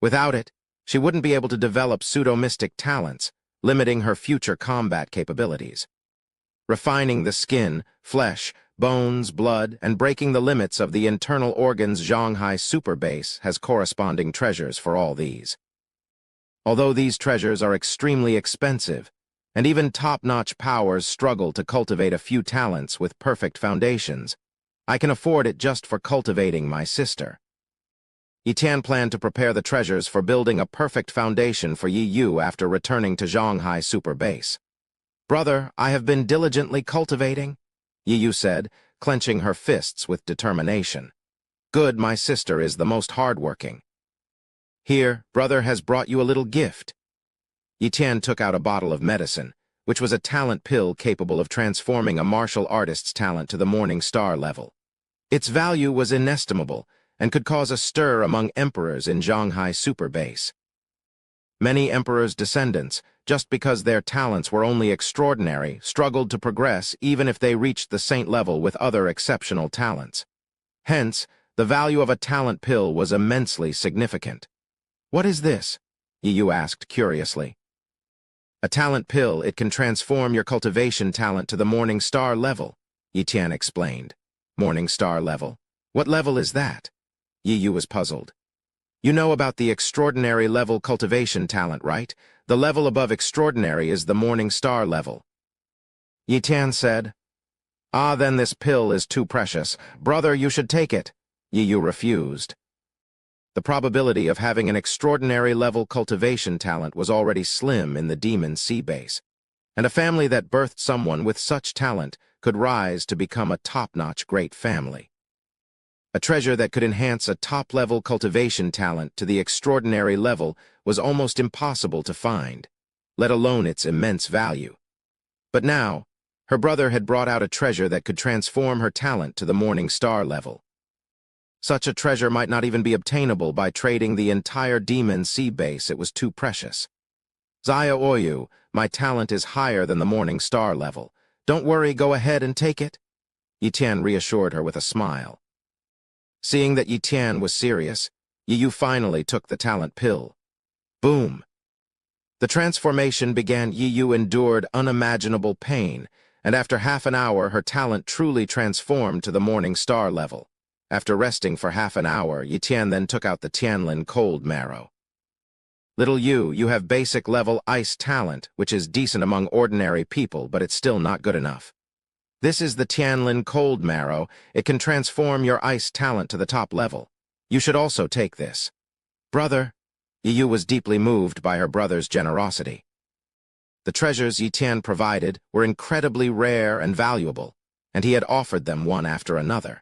Speaker 1: Without it, she wouldn't be able to develop pseudo-mystic talents, limiting her future combat capabilities. Refining the skin, flesh, bones, blood, and breaking the limits of the internal organs Zhanghai Super Base has corresponding treasures for all these. Although these treasures are extremely expensive, and even top-notch powers struggle to cultivate a few talents with perfect foundations, I can afford it just for cultivating my sister. Yi Tian planned to prepare the treasures for building a perfect foundation for Yi Yu after returning to Zhanghai Super Base. "Brother, I have been diligently cultivating," Yi Yu said, clenching her fists with determination. "Good, my sister is the most hardworking. Here, brother has brought you a little gift." Yi Tian took out a bottle of medicine, which was a talent pill capable of transforming a martial artist's talent to the Morning Star level. Its value was inestimable and could cause a stir among emperors in Zhanghai Super Base. Many emperors' descendants, just because their talents were only extraordinary, struggled to progress even if they reached the saint level with other exceptional talents. Hence, the value of a talent pill was immensely significant. "What is this?" Yi Yu asked curiously. "A talent pill, it can transform your cultivation talent to the Morning Star level," Yi Tian explained. "Morning Star level? What level is that?" Yi Yu was puzzled. "You know about the extraordinary level cultivation talent, right? The level above extraordinary is the Morning Star level." Yi Tian said. "Ah, then this pill is too precious. Brother, you should take it." Yi Yu refused. The probability of having an extraordinary level cultivation talent was already slim in the Demon Sea Base, and a family that birthed someone with such talent could rise to become a top-notch great family. A treasure that could enhance a top-level cultivation talent to the extraordinary level was almost impossible to find, let alone its immense value. But now, her brother had brought out a treasure that could transform her talent to the Morning Star level. Such a treasure might not even be obtainable by trading the entire demon sea base. It was too precious. Zaya Oyu, my talent is higher than the morning star level. Don't worry, go ahead and take it. Yi Tian reassured her with a smile. Seeing that Yi Tian was serious, Yi finally took the talent pill. Boom! The transformation began. Yi endured unimaginable pain, and after half an hour her talent truly transformed to the morning star level. After resting for half an hour, Yi Tian then took out the Tianlin cold marrow. Little you have basic level ice talent, which is decent among ordinary people, but it's still not good enough. This is the Tianlin cold marrow. It can transform your ice talent to the top level. You should also take this. Brother, Yi was deeply moved by her brother's generosity. The treasures Yi Tian provided were incredibly rare and valuable, and he had offered them one after another.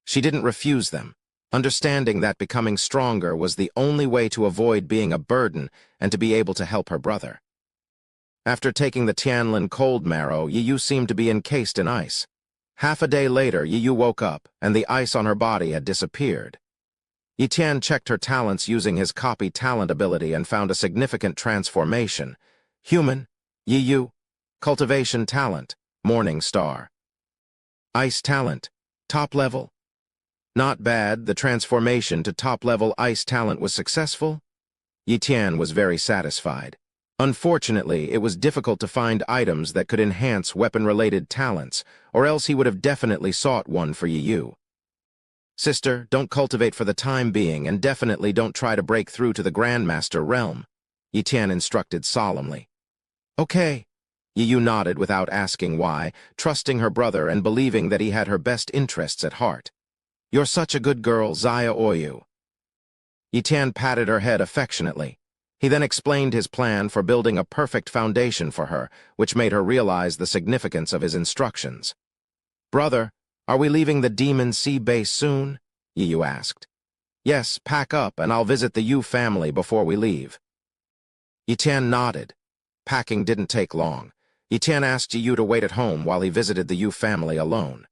Speaker 1: She didn't refuse them, understanding that becoming stronger was the only way to avoid being a burden and to be able to help her brother. After taking the Tianlin cold marrow, Yi seemed to be encased in ice. Half a day later, Yi woke up, and the ice on her body had disappeared. Yi Tian checked her talents using his copy talent ability and found a significant transformation. Human, Yi, cultivation talent, morning star. Ice talent, top level. Not bad, the transformation to top-level ice talent was successful. Yi Tian was very satisfied. Unfortunately, it was difficult to find items that could enhance weapon-related talents, or else he would have definitely sought one for Yi. Sister, don't cultivate for the time being, and definitely don't try to break through to the Grandmaster realm, Yi Tian instructed solemnly. Okay. Yi nodded without asking why, trusting her brother and believing that he had her best interests at heart. You're such a good girl, Zaya Oyu. Yi Tian patted her head affectionately. He then explained his plan for building a perfect foundation for her, which made her realize the significance of his instructions. Brother, are we leaving the Demon Sea base soon? Yi asked. Yes, pack up and I'll visit the Yu family before we leave. Yi Tian nodded. Packing didn't take long. Yi Tian asked Yi to wait at home while he visited the Yu family alone.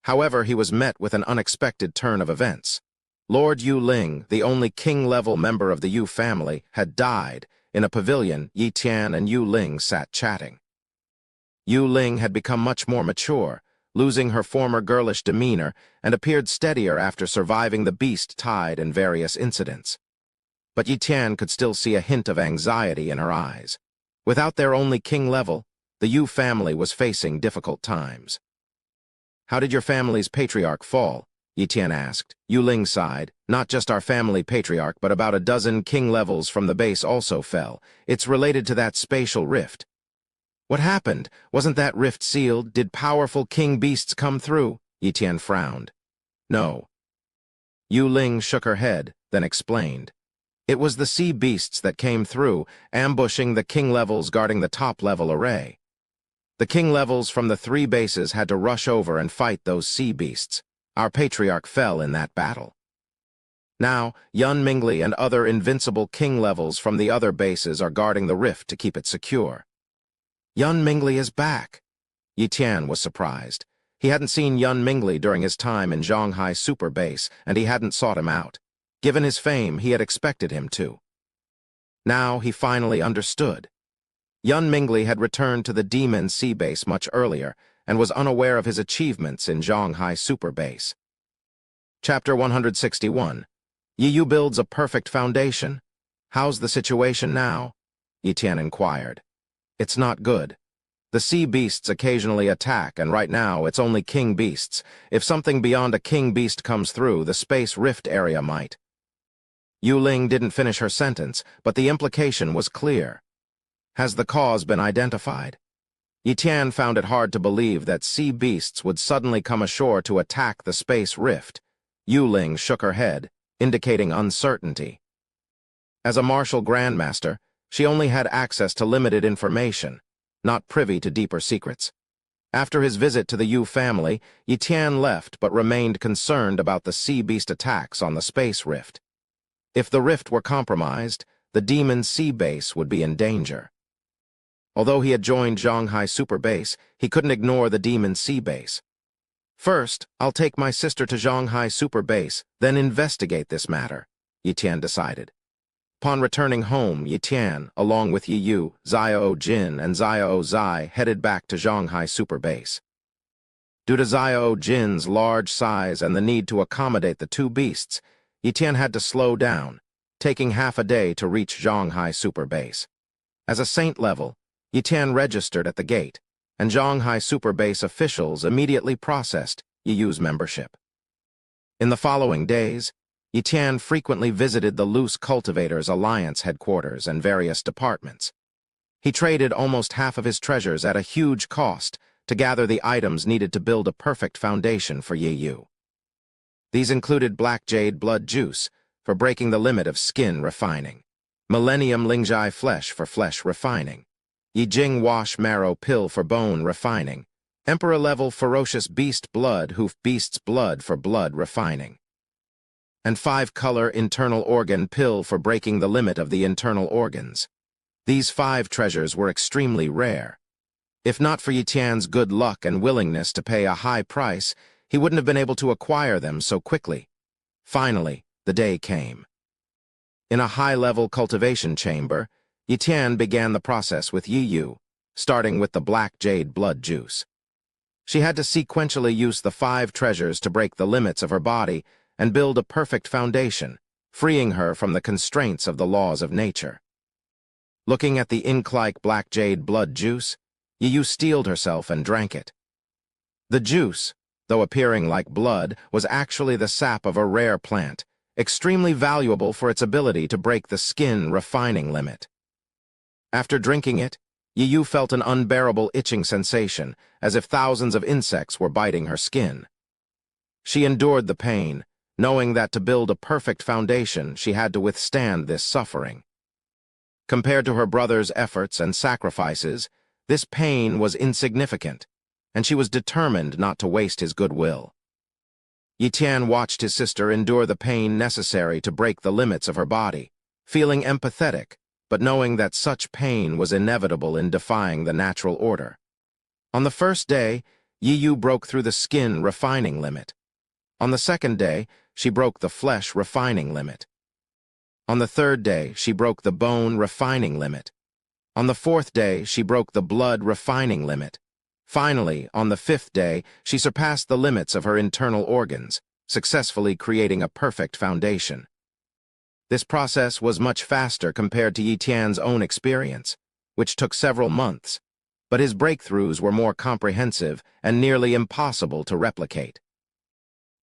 Speaker 1: However, he was met with an unexpected turn of events. Lord Yu Ling, the only king-level member of the Yu family, had died. In a pavilion, Yi Tian and Yu Ling sat chatting. Yu Ling had become much more mature, losing her former girlish demeanor, and appeared steadier after surviving the beast tide and various incidents. But Yi Tian could still see a hint of anxiety in her eyes. Without their only king level, the Yu family was facing difficult times. How did your family's patriarch fall? Yi Tian asked. Yu Ling sighed. Not just our family patriarch, but about a dozen king levels from the base also fell. It's related to that spatial rift. What happened? Wasn't that rift sealed? Did powerful king beasts come through? Yi Tian frowned. No. Yu Ling shook her head, then explained. It was the sea beasts that came through, ambushing the king levels guarding the top-level array. The king levels from the 3 bases had to rush over and fight those sea beasts. Our patriarch fell in that battle. Now, Yun Mingli and other invincible king levels from the other bases are guarding the rift to keep it secure. Yun Mingli is back. Yi Tian was surprised. He hadn't seen Yun Mingli during his time in Zhonghai Super Base, and he hadn't sought him out. Given his fame, he had expected him to. Now he finally understood. Yun Mingli had returned to the Demon Sea Base much earlier and was unaware of his achievements in Zhonghai Super Base. Chapter 161. Yi builds a perfect foundation. How's the situation now? Yi Tian inquired. It's not good. The sea beasts occasionally attack, and right now it's only king beasts. If something beyond a king beast comes through, the space rift area might. Yu Ling didn't finish her sentence, but the implication was clear. Has the cause been identified? Yi Tian found it hard to believe that sea beasts would suddenly come ashore to attack the space rift. Yu Ling shook her head, indicating uncertainty. As a martial grandmaster, she only had access to limited information, not privy to deeper secrets. After his visit to the Yu family, Yi Tian left but remained concerned about the sea beast attacks on the space rift. If the rift were compromised, the Demon Sea Base would be in danger. Although he had joined Zhonghai Super Base, he couldn't ignore the Demon Sea Base. First, I'll take my sister to Shanghai Super Base, then investigate this matter, Yi Tian decided. Upon returning home, Yi Tian, along with Yi Yu, Xiao Jin, and Xiao Zai, headed back to Shanghai Super Base. Due to Xiao Jin's large size and the need to accommodate the two beasts, Yi Tian had to slow down, taking half a day to reach Shanghai Super Base. As a saint level, Yi Tian registered at the gate, and Shanghai Super Base officials immediately processed Yi Yu's membership. In the following days, Yi Tian frequently visited the Loose Cultivators Alliance headquarters and various departments. He traded almost half of his treasures at a huge cost to gather the items needed to build a perfect foundation for Yi Yu. These included Black Jade Blood Juice for breaking the limit of skin refining, Millennium Lingjai Flesh for flesh refining, Yi Jing Wash Marrow Pill for bone refining, Emperor-level Ferocious Beast Blood Hoof Beast's Blood for blood refining, and 5-color Internal Organ Pill for breaking the limit of the internal organs. These 5 treasures were extremely rare. If not for Yi Tian's good luck and willingness to pay a high price, he wouldn't have been able to acquire them so quickly. Finally, the day came. In a high-level cultivation chamber, Yi Tian began the process with Yi Yu, starting with the Black Jade Blood Juice. She had to sequentially use the 5 treasures to break the limits of her body and build a perfect foundation, freeing her from the constraints of the laws of nature. Looking at the ink-like Black Jade Blood Juice, Yi Yu steeled herself and drank it. The juice, though appearing like blood, was actually the sap of a rare plant, extremely valuable for its ability to break the skin refining limit. After drinking it, Yi Yu felt an unbearable itching sensation, as if thousands of insects were biting her skin. She endured the pain, knowing that to build a perfect foundation, she had to withstand this suffering. Compared to her brother's efforts and sacrifices, this pain was insignificant, and she was determined not to waste his goodwill. Yi Tian watched his sister endure the pain necessary to break the limits of her body, feeling empathetic, but knowing that such pain was inevitable in defying the natural order. On the first day, Yi Yu broke through the skin refining limit. On the second day, she broke the flesh refining limit. On the third day, she broke the bone refining limit. On the fourth day, she broke the blood refining limit. Finally, on the 5th day, she surpassed the limits of her internal organs, successfully creating a perfect foundation. This process was much faster compared to Yi Tian's own experience, which took several months, but his breakthroughs were more comprehensive and nearly impossible to replicate.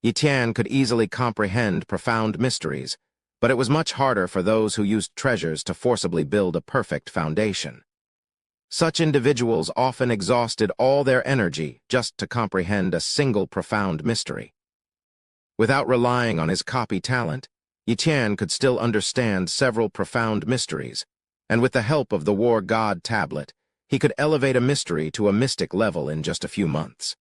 Speaker 1: Yi Tian could easily comprehend profound mysteries, but it was much harder for those who used treasures to forcibly build a perfect foundation. Such individuals often exhausted all their energy just to comprehend a single profound mystery. Without relying on his copy talent, Yi Tian could still understand several profound mysteries, and with the help of the War God tablet, he could elevate a mystery to a mystic level in just a few months.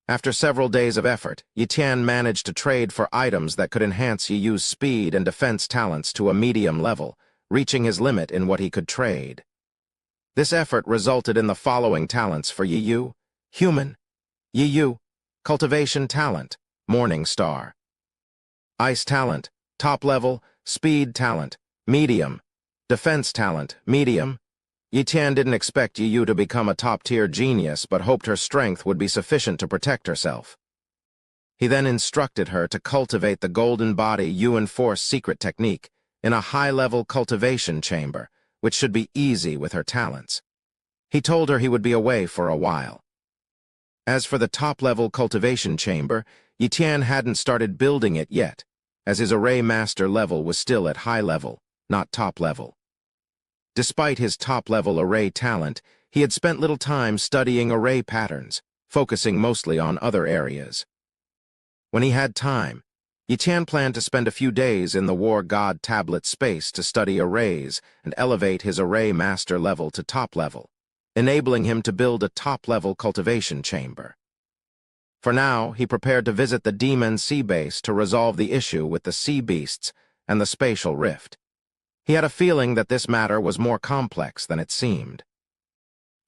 Speaker 1: After several days of effort, Yi Tian managed to trade for items that could enhance Yi Yu's speed and defense talents to a medium level, reaching his limit in what he could trade. This effort resulted in the following talents for Yi Yu: Human, Yi Yu, Cultivation Talent, Morning Star. Ice Talent, Top Level, Speed Talent, Medium, Defense Talent, Medium. Yi Tian didn't expect Yi Yu to become a top-tier genius, but hoped her strength would be sufficient to protect herself. He then instructed her to cultivate the Golden Body Yuan Force secret technique in a high-level cultivation chamber, which should be easy with her talents. He told her he would be away for a while. As for the top-level cultivation chamber, Yi Tian hadn't started building it yet, as his array master level was still at high level, not top level. Despite his top-level array talent, he had spent little time studying array patterns, focusing mostly on other areas. When he had time, Yi Tian planned to spend a few days in the War God tablet space to study arrays and elevate his array master level to top level, enabling him to build a top-level cultivation chamber. For now, he prepared to visit the Demon Sea Base to resolve the issue with the sea beasts and the spatial rift. He had a feeling that this matter was more complex than it seemed.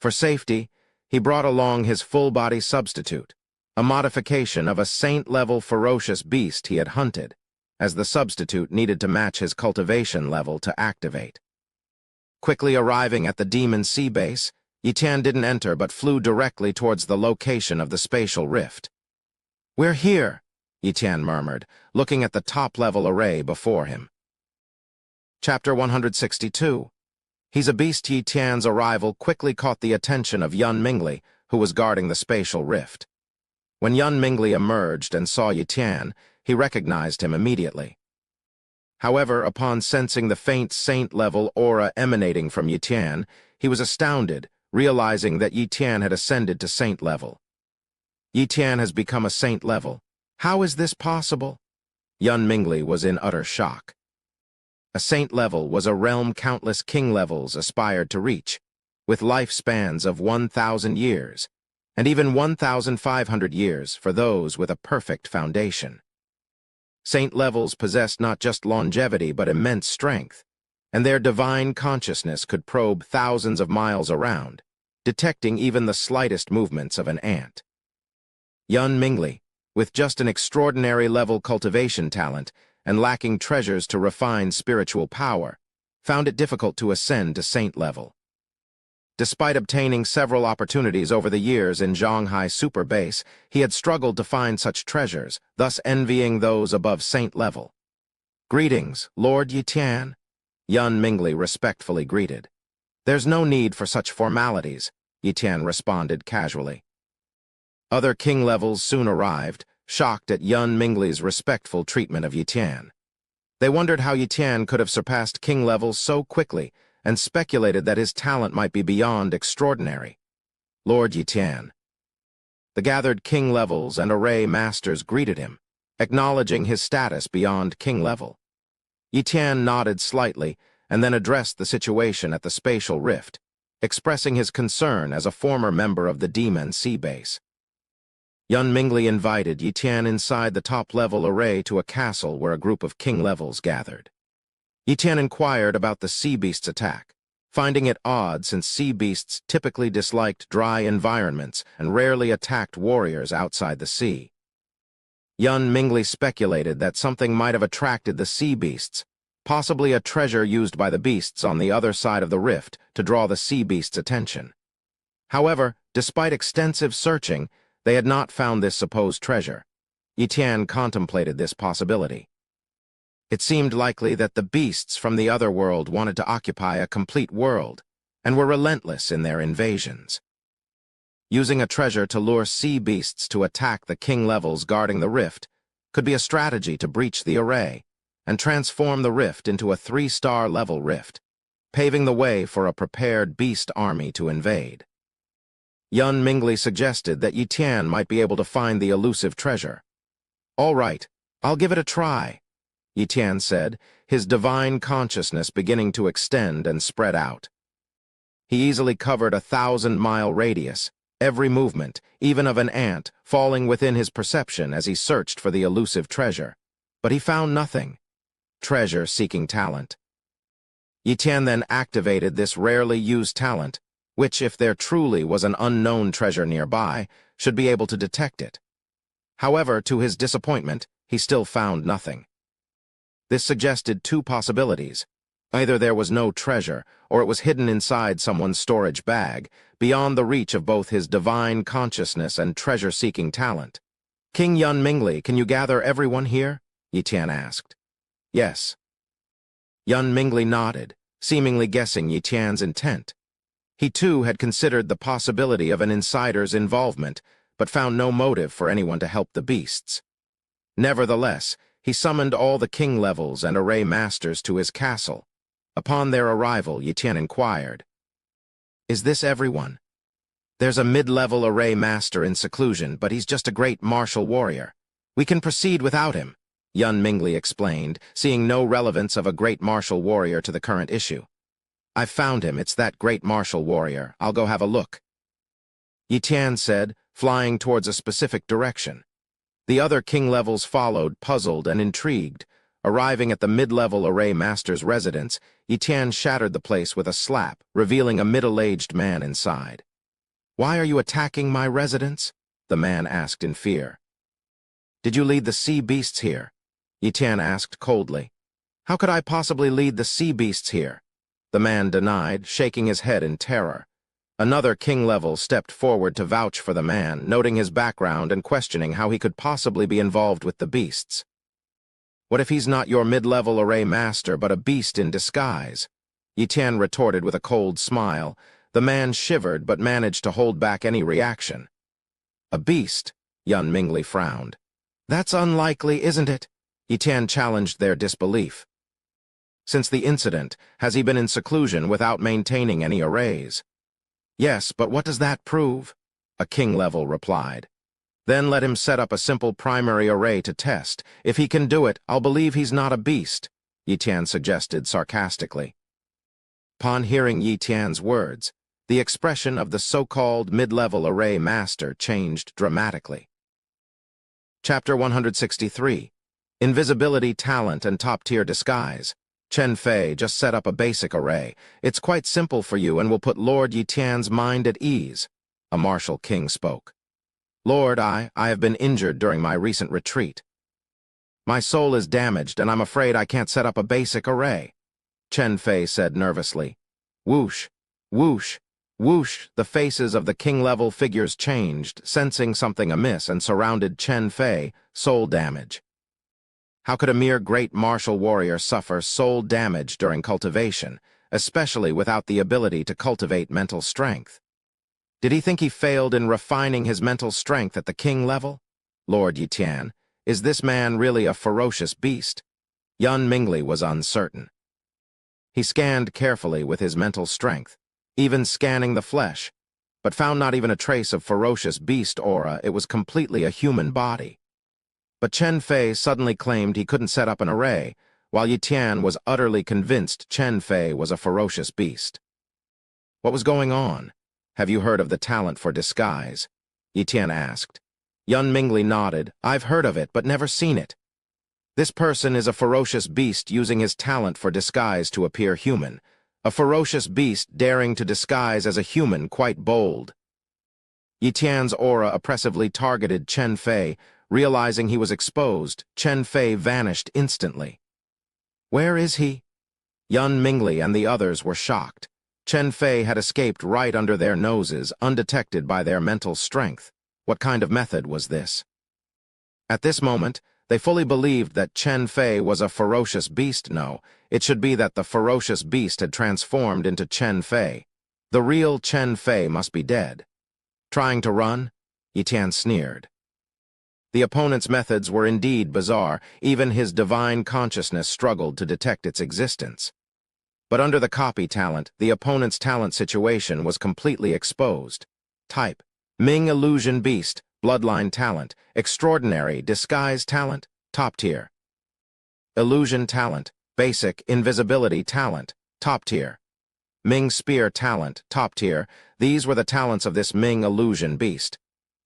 Speaker 1: For safety, he brought along his full-body substitute, a modification of a saint-level ferocious beast he had hunted, as the substitute needed to match his cultivation level to activate. Quickly arriving at the demon sea base, Yitan didn't enter but flew directly towards the location of the spatial rift. "We're here," Yitan murmured, looking at the top-level array before him. Chapter 162. He's a Beast. Yitan's arrival quickly caught the attention of Yun Mingli, who was guarding the spatial rift. When Yun Mingli emerged and saw Yitan, he recognized him immediately. However, upon sensing the faint saint-level aura emanating from Yitan, he was astounded, realizing that Yitan had ascended to saint level. Yitan has become a saint level. How is this possible? Yun Mingli was in utter shock. A saint level was a realm countless king levels aspired to reach, with lifespans of 1,000 years, and even 1,500 years for those with a perfect foundation. Saint levels possessed not just longevity but immense strength, and their divine consciousness could probe thousands of miles around, detecting even the slightest movements of an ant. Yun Mingli, with just an extraordinary level cultivation talent and lacking treasures to refine spiritual power, found it difficult to ascend to saint level. Despite obtaining several opportunities over the years in Zhonghai Super Base, he had struggled to find such treasures, thus envying those above saint level. "Greetings, Lord Yitan," Yun Mingli respectfully greeted. "There's no need for such formalities," Yitan responded casually. Other king levels soon arrived, shocked at Yun Mingli's respectful treatment of Yitan. They wondered how Yitan could have surpassed king levels so quickly, and speculated that his talent might be beyond extraordinary. "Lord Yitan." The gathered king levels and array masters greeted him, acknowledging his status beyond king level. Yitan nodded slightly and then addressed the situation at the spatial rift, expressing his concern as a former member of the demon sea base. Yun Mingli invited Yitan inside the top-level array to a castle where a group of king levels gathered. Yitan inquired about the sea beast's attack, finding it odd since sea beasts typically disliked dry environments and rarely attacked warriors outside the sea. Yun Mingli speculated that something might have attracted the sea beasts, possibly a treasure used by the beasts on the other side of the rift to draw the sea beasts' attention. However, despite extensive searching, they had not found this supposed treasure. Yitan contemplated this possibility. It seemed likely that the beasts from the other world wanted to occupy a complete world, and were relentless in their invasions. Using a treasure to lure sea beasts to attack the king levels guarding the rift could be a strategy to breach the array and transform the rift into a 3-star level rift, paving the way for a prepared beast army to invade. Yun Mingli suggested that Yitan might be able to find the elusive treasure. "All right, I'll give it a try," Yitan said, his divine consciousness beginning to extend and spread out. He easily covered a 1,000-mile radius, every movement, even of an ant, falling within his perception as he searched for the elusive treasure. But he found nothing. Treasure-seeking talent. Yitan then activated this rarely used talent, which, if there truly was an unknown treasure nearby, should be able to detect it. However, to his disappointment, he still found nothing. This suggested two possibilities. Either there was no treasure, or it was hidden inside someone's storage bag, beyond the reach of both his divine consciousness and treasure-seeking talent. "King Yun Mingli, can you gather everyone here?" Yitan asked. "Yes." Yun Mingli nodded, seemingly guessing Yitan's intent. He too had considered the possibility of an insider's involvement, but found no motive for anyone to help the beasts. Nevertheless, he summoned all the king levels and array masters to his castle. Upon their arrival, Yitan inquired, "Is this everyone?" "There's a mid-level array master in seclusion, but he's just a great martial warrior. We can proceed without him," Yun Mingli explained, seeing no relevance of a great martial warrior to the current issue. "I've found him, it's that great martial warrior. I'll go have a look," Yitan said, flying towards a specific direction. The other king levels followed, puzzled and intrigued. Arriving at the mid-level array master's residence, Yitan shattered the place with a slap, revealing a middle-aged man inside. "Why are you attacking my residence?" the man asked in fear. Did you lead the sea beasts here? Yi Tian asked coldly. How could I possibly lead the sea beasts here? The man denied, shaking his head in terror. Another king level stepped forward to vouch for the man, noting his background and questioning how he could possibly be involved with the beasts. What if he's not your mid-level array master, but a beast in disguise? Yi Tian retorted with a cold smile. The man shivered, but managed to hold back any reaction. A beast? Yun Mingli frowned. That's unlikely, isn't it? Yi Tian challenged their disbelief. Since the incident, has he been in seclusion without maintaining any arrays? Yes, but what does that prove? A king level replied. Then let him set up a simple primary array to test. If he can do it, I'll believe he's not a beast, Yi Tian suggested sarcastically. Upon hearing Yi Tian's words, the expression of the so-called mid-level array master changed dramatically. Chapter 163. Invisibility, Talent, and Top-Tier Disguise. Chen Fei, just set up a basic array. It's quite simple for you and will put Lord Yi Tian's mind at ease. A martial king spoke. Lord, I have been injured during my recent retreat. My soul is damaged and I'm afraid I can't set up a basic array. Chen Fei said nervously. Whoosh, whoosh, whoosh, the faces of the king-level figures changed, sensing something amiss, and surrounded Chen Fei, soul damage. How could a mere great martial warrior suffer soul damage during cultivation, especially without the ability to cultivate mental strength? Did he think he failed in refining his mental strength at the king level? Lord Yi Tian, is this man really a ferocious beast? Yun Mingli was uncertain. He scanned carefully with his mental strength, even scanning the flesh, but found not even a trace of ferocious beast aura. It was completely a human body. But Chen Fei suddenly claimed he couldn't set up an array, while Yi Tian was utterly convinced Chen Fei was a ferocious beast. What was going on? Have you heard of the talent for disguise? Yi Tian asked. Yun Mingli nodded. I've heard of it, but never seen it. This person is a ferocious beast using his talent for disguise to appear human. A ferocious beast daring to disguise as a human, quite bold. Yi Tian's aura oppressively targeted Chen Fei. Realizing he was exposed, Chen Fei vanished instantly. Where is he? Yun Mingli and the others were shocked. Chen Fei had escaped right under their noses, undetected by their mental strength. What kind of method was this? At this moment, they fully believed that Chen Fei was a ferocious beast. No, it should be that the ferocious beast had transformed into Chen Fei. The real Chen Fei must be dead. Trying to run? Yi Tian sneered. The opponent's methods were indeed bizarre. Even his divine consciousness struggled to detect its existence. But under the copy talent, the opponent's talent situation was completely exposed. Type: Ming Illusion Beast, Bloodline Talent, Extraordinary Disguise Talent, Top Tier. Illusion Talent, Basic Invisibility Talent, Top Tier. Ming Spear Talent, Top Tier. These were the talents of this Ming Illusion Beast.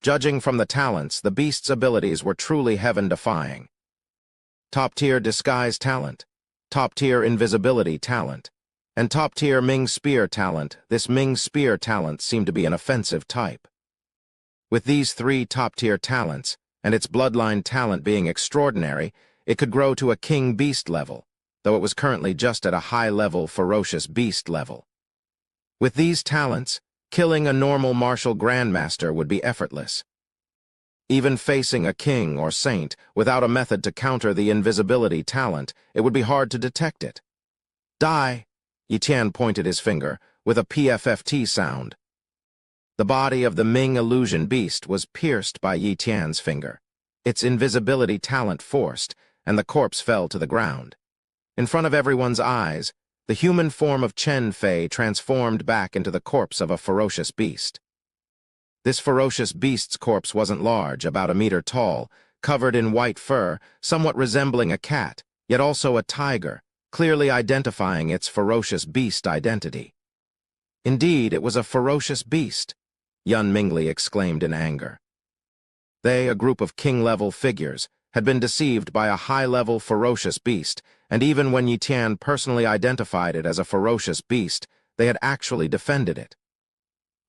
Speaker 1: Judging from the talents, the beast's abilities were truly heaven-defying. Top-tier Disguise Talent, Top-tier Invisibility Talent, and Top-tier Ming Spear Talent. This Ming Spear Talent seemed to be an offensive type. With these three top-tier talents, and its bloodline talent being extraordinary, it could grow to a king beast level, though it was currently just at a high-level ferocious beast level. With these talents, killing a normal martial grandmaster would be effortless. Even facing a king or saint without a method to counter the invisibility talent, it would be hard to detect it. Die! Yi Tian pointed his finger, with a PFFT sound. The body of the Ming Illusion Beast was pierced by Yi Tian's finger. Its invisibility talent forced, and the corpse fell to the ground. In front of everyone's eyes, the human form of Chen Fei transformed back into the corpse of a ferocious beast. This ferocious beast's corpse wasn't large, about a meter tall, covered in white fur, somewhat resembling a cat, yet also a tiger, clearly identifying its ferocious beast identity. Indeed, it was a ferocious beast, Yun Mingli exclaimed in anger. They, a group of king-level figures, had been deceived by a high-level ferocious beast, and even when Yi Tian personally identified it as a ferocious beast, they had actually defended it.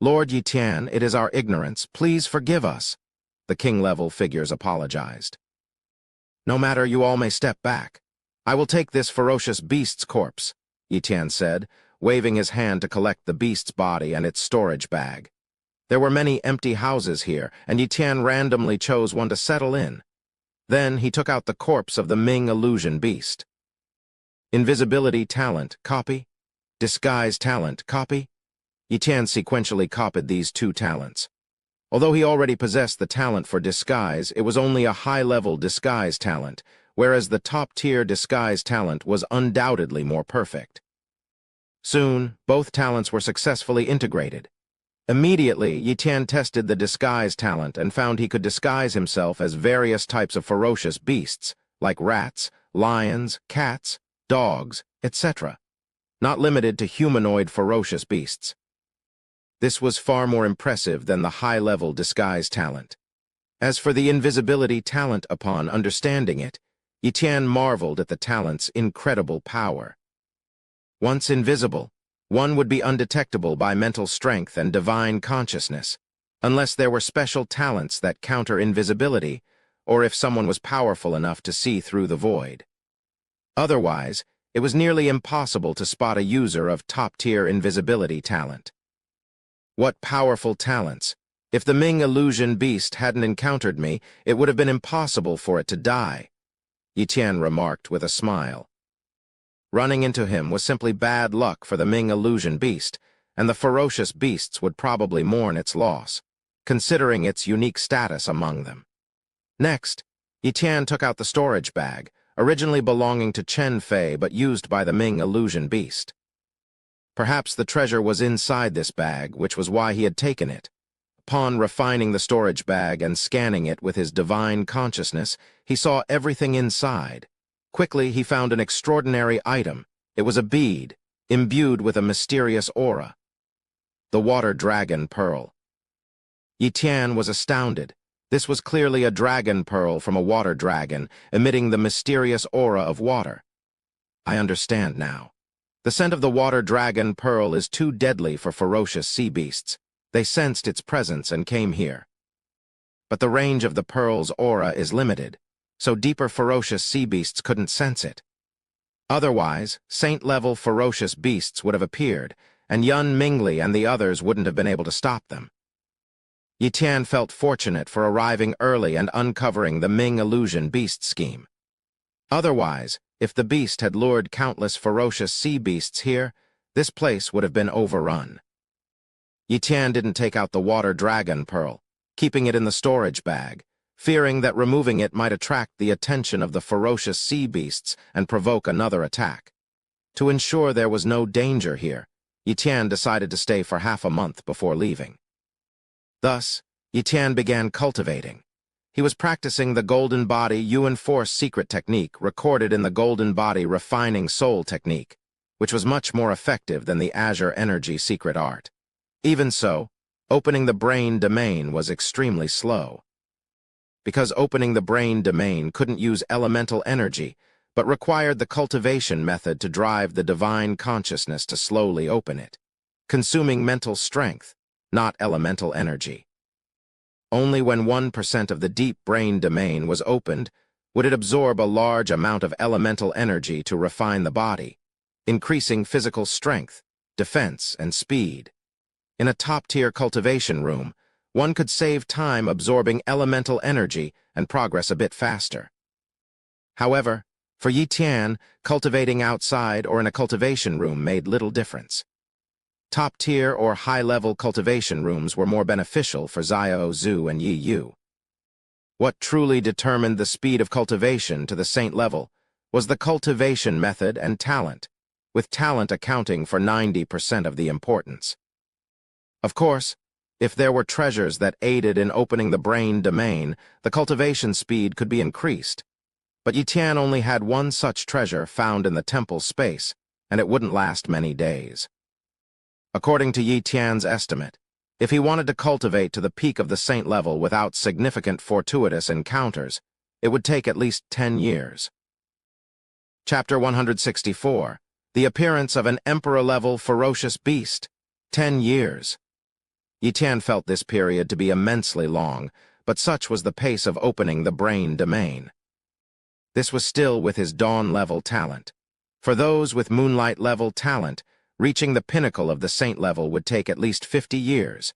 Speaker 1: Lord Yi Tian, it is our ignorance. Please forgive us. the king-level figures apologized. "No matter, you all may step back. I will take this ferocious beast's corpse," Yi Tian said, waving his hand to collect the beast's body and its storage bag. There were many empty houses here, and Yi Tian randomly chose one to settle in. Then he took out the corpse of the Ming illusion beast. Invisibility talent, copy. Disguise talent, copy. Yi Tian sequentially copied these two talents. Although he already possessed the talent for disguise, it was only a high-level disguise talent, whereas the top-tier disguise talent was undoubtedly more perfect. Soon, both talents were successfully integrated. Immediately, Yi Tian tested the disguise talent and found he could disguise himself as various types of ferocious beasts, like rats, lions, cats, dogs, etc., not limited to humanoid ferocious beasts. This was far more impressive than the high-level disguise talent. As for the invisibility talent, upon understanding it, Yi Tian marveled at the talent's incredible power. Once invisible, one would be undetectable by mental strength and divine consciousness, unless there were special talents that counter invisibility, or if someone was powerful enough to see through the void. Otherwise, it was nearly impossible to spot a user of top-tier invisibility talent. What powerful talents! If the Ming illusion beast hadn't encountered me, it would have been impossible for it to die, Yi Tian remarked with a smile. Running into him was simply bad luck for the Ming illusion beast, and the ferocious beasts would probably mourn its loss, considering its unique status among them. Next, Yi Tian took out the storage bag, originally belonging to Chen Fei but used by the Ming illusion beast. Perhaps the treasure was inside this bag, which was why he had taken it. Upon refining the storage bag and scanning it with his divine consciousness, he saw everything inside. Quickly, he found an extraordinary item. It was a bead, imbued with a mysterious aura. The water dragon pearl. Yi Tian was astounded. This was clearly a dragon pearl from a water dragon, emitting the mysterious aura of water. I understand now. The scent of the water dragon pearl is too deadly for ferocious sea beasts. They sensed its presence and came here. But the range of the pearl's aura is limited, so deeper ferocious sea beasts couldn't sense it. Otherwise, saint-level ferocious beasts would have appeared, and Yun Mingli and the others wouldn't have been able to stop them. Yi Tian felt fortunate for arriving early and uncovering the Ming illusion beast scheme. Otherwise, if the beast had lured countless ferocious sea beasts here, this place would have been overrun. Yi Tian didn't take out the water dragon pearl, keeping it in the storage bag, fearing that removing it might attract the attention of the ferocious sea beasts and provoke another attack. To ensure there was no danger here, Yi Tian decided to stay for half a month before leaving. Thus, Yi Tian began cultivating. He was practicing the Golden Body Yuan Force secret technique recorded in the Golden Body Refining Soul technique, which was much more effective than the Azure Energy secret art. Even so, opening the brain domain was extremely slow. Because opening the brain domain couldn't use elemental energy, but required the cultivation method to drive the divine consciousness to slowly open it, consuming mental strength, not elemental energy. Only when 1% of the deep brain domain was opened would it absorb a large amount of elemental energy to refine the body, increasing physical strength, defense, and speed. In a top-tier cultivation room, one could save time absorbing elemental energy and progress a bit faster. However, for Yi Tian, cultivating outside or in a cultivation room made little difference. Top-tier or high-level cultivation rooms were more beneficial for Xiao Zhu and Yi Yu. What truly determined the speed of cultivation to the saint level was the cultivation method and talent, with talent accounting for 90% of the importance. Of course, if there were treasures that aided in opening the brain domain, the cultivation speed could be increased. But Yi Tian only had one such treasure found in the temple space, and it wouldn't last many days. According to Yi Tian's estimate, if he wanted to cultivate to the peak of the saint level without significant fortuitous encounters, it would take at least 10 years. Chapter 164. The appearance of an emperor-level ferocious beast. 10 years. Yi Tian felt this period to be immensely long, but such was the pace of opening the brain domain. This was still with his dawn-level talent. For those with moonlight-level talent, reaching the pinnacle of the saint level would take at least 50 years.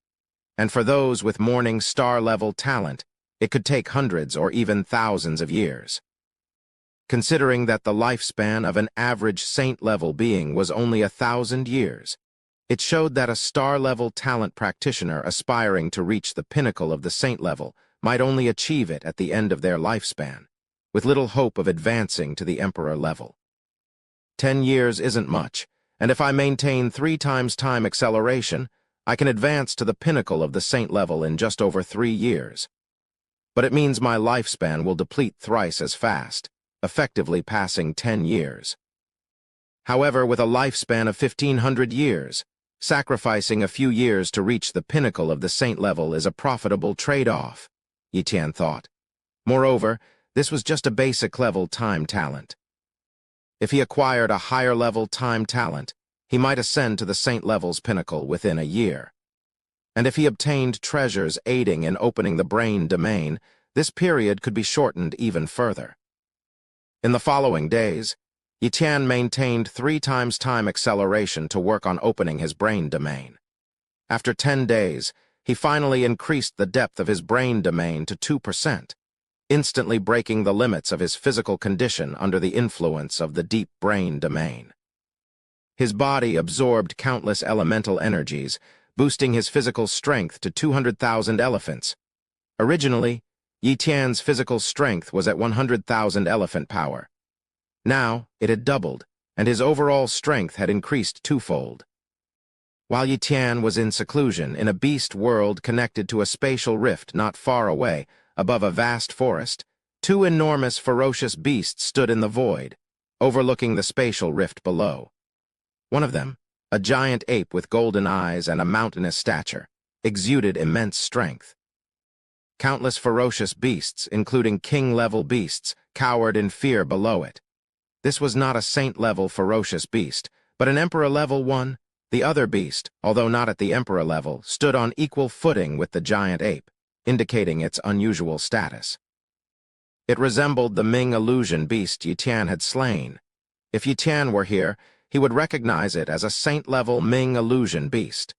Speaker 1: And for those with morning star-level talent, it could take hundreds or even thousands of years. Considering that the lifespan of an average saint-level being was only 1,000 years, it showed that a star-level talent practitioner aspiring to reach the pinnacle of the saint level might only achieve it at the end of their lifespan, with little hope of advancing to the emperor level. 10 years isn't much, and if I maintain 3 times time acceleration, I can advance to the pinnacle of the saint level in just over 3 years. But it means my lifespan will deplete thrice as fast, effectively passing 10 years. However, with a lifespan of 1,500 years, sacrificing a few years to reach the pinnacle of the saint level is a profitable trade-off, Yi Tian thought. Moreover, this was just a basic-level time talent. If he acquired a higher-level time talent, he might ascend to the saint level's pinnacle within a year. And if he obtained treasures aiding in opening the brain domain, this period could be shortened even further. In the following days, Yi Tian maintained 3 times time acceleration to work on opening his brain domain. After 10 days, he finally increased the depth of his brain domain to 2%, instantly breaking the limits of his physical condition under the influence of the deep brain domain. His body absorbed countless elemental energies, boosting his physical strength to 200,000 elephants. Originally, Yi Tian's physical strength was at 100,000 elephant power. Now, it had doubled, and his overall strength had increased twofold. While Yi Tian was in seclusion in a beast world connected to a spatial rift not far away, above a vast forest, 2 enormous ferocious beasts stood in the void, overlooking the spatial rift below. One of them, a giant ape with golden eyes and a mountainous stature, exuded immense strength. Countless ferocious beasts, including king-level beasts, cowered in fear below it. This was not a saint-level ferocious beast, but an emperor-level one. The other beast, although not at the emperor level, stood on equal footing with the giant ape, indicating its unusual status. It resembled the Ming illusion beast Yi Tian had slain. If Yi Tian were here, he would recognize it as a saint-level Ming illusion beast.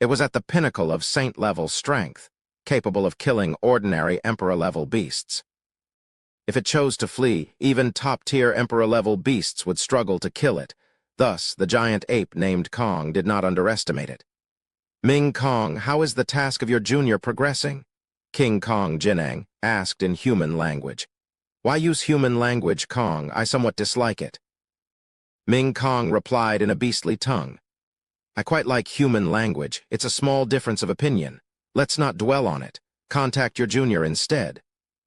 Speaker 1: It was at the pinnacle of saint-level strength, capable of killing ordinary emperor-level beasts. If it chose to flee, even top-tier emperor-level beasts would struggle to kill it. Thus, the giant ape named Kong did not underestimate it. "Ming Kong, how is the task of your junior progressing?" King Kong Jineng asked in human language. "Why use human language, Kong? I somewhat dislike it." Ming Kong replied in a beastly tongue. "I quite like human language. It's a small difference of opinion. Let's not dwell on it. Contact your junior instead.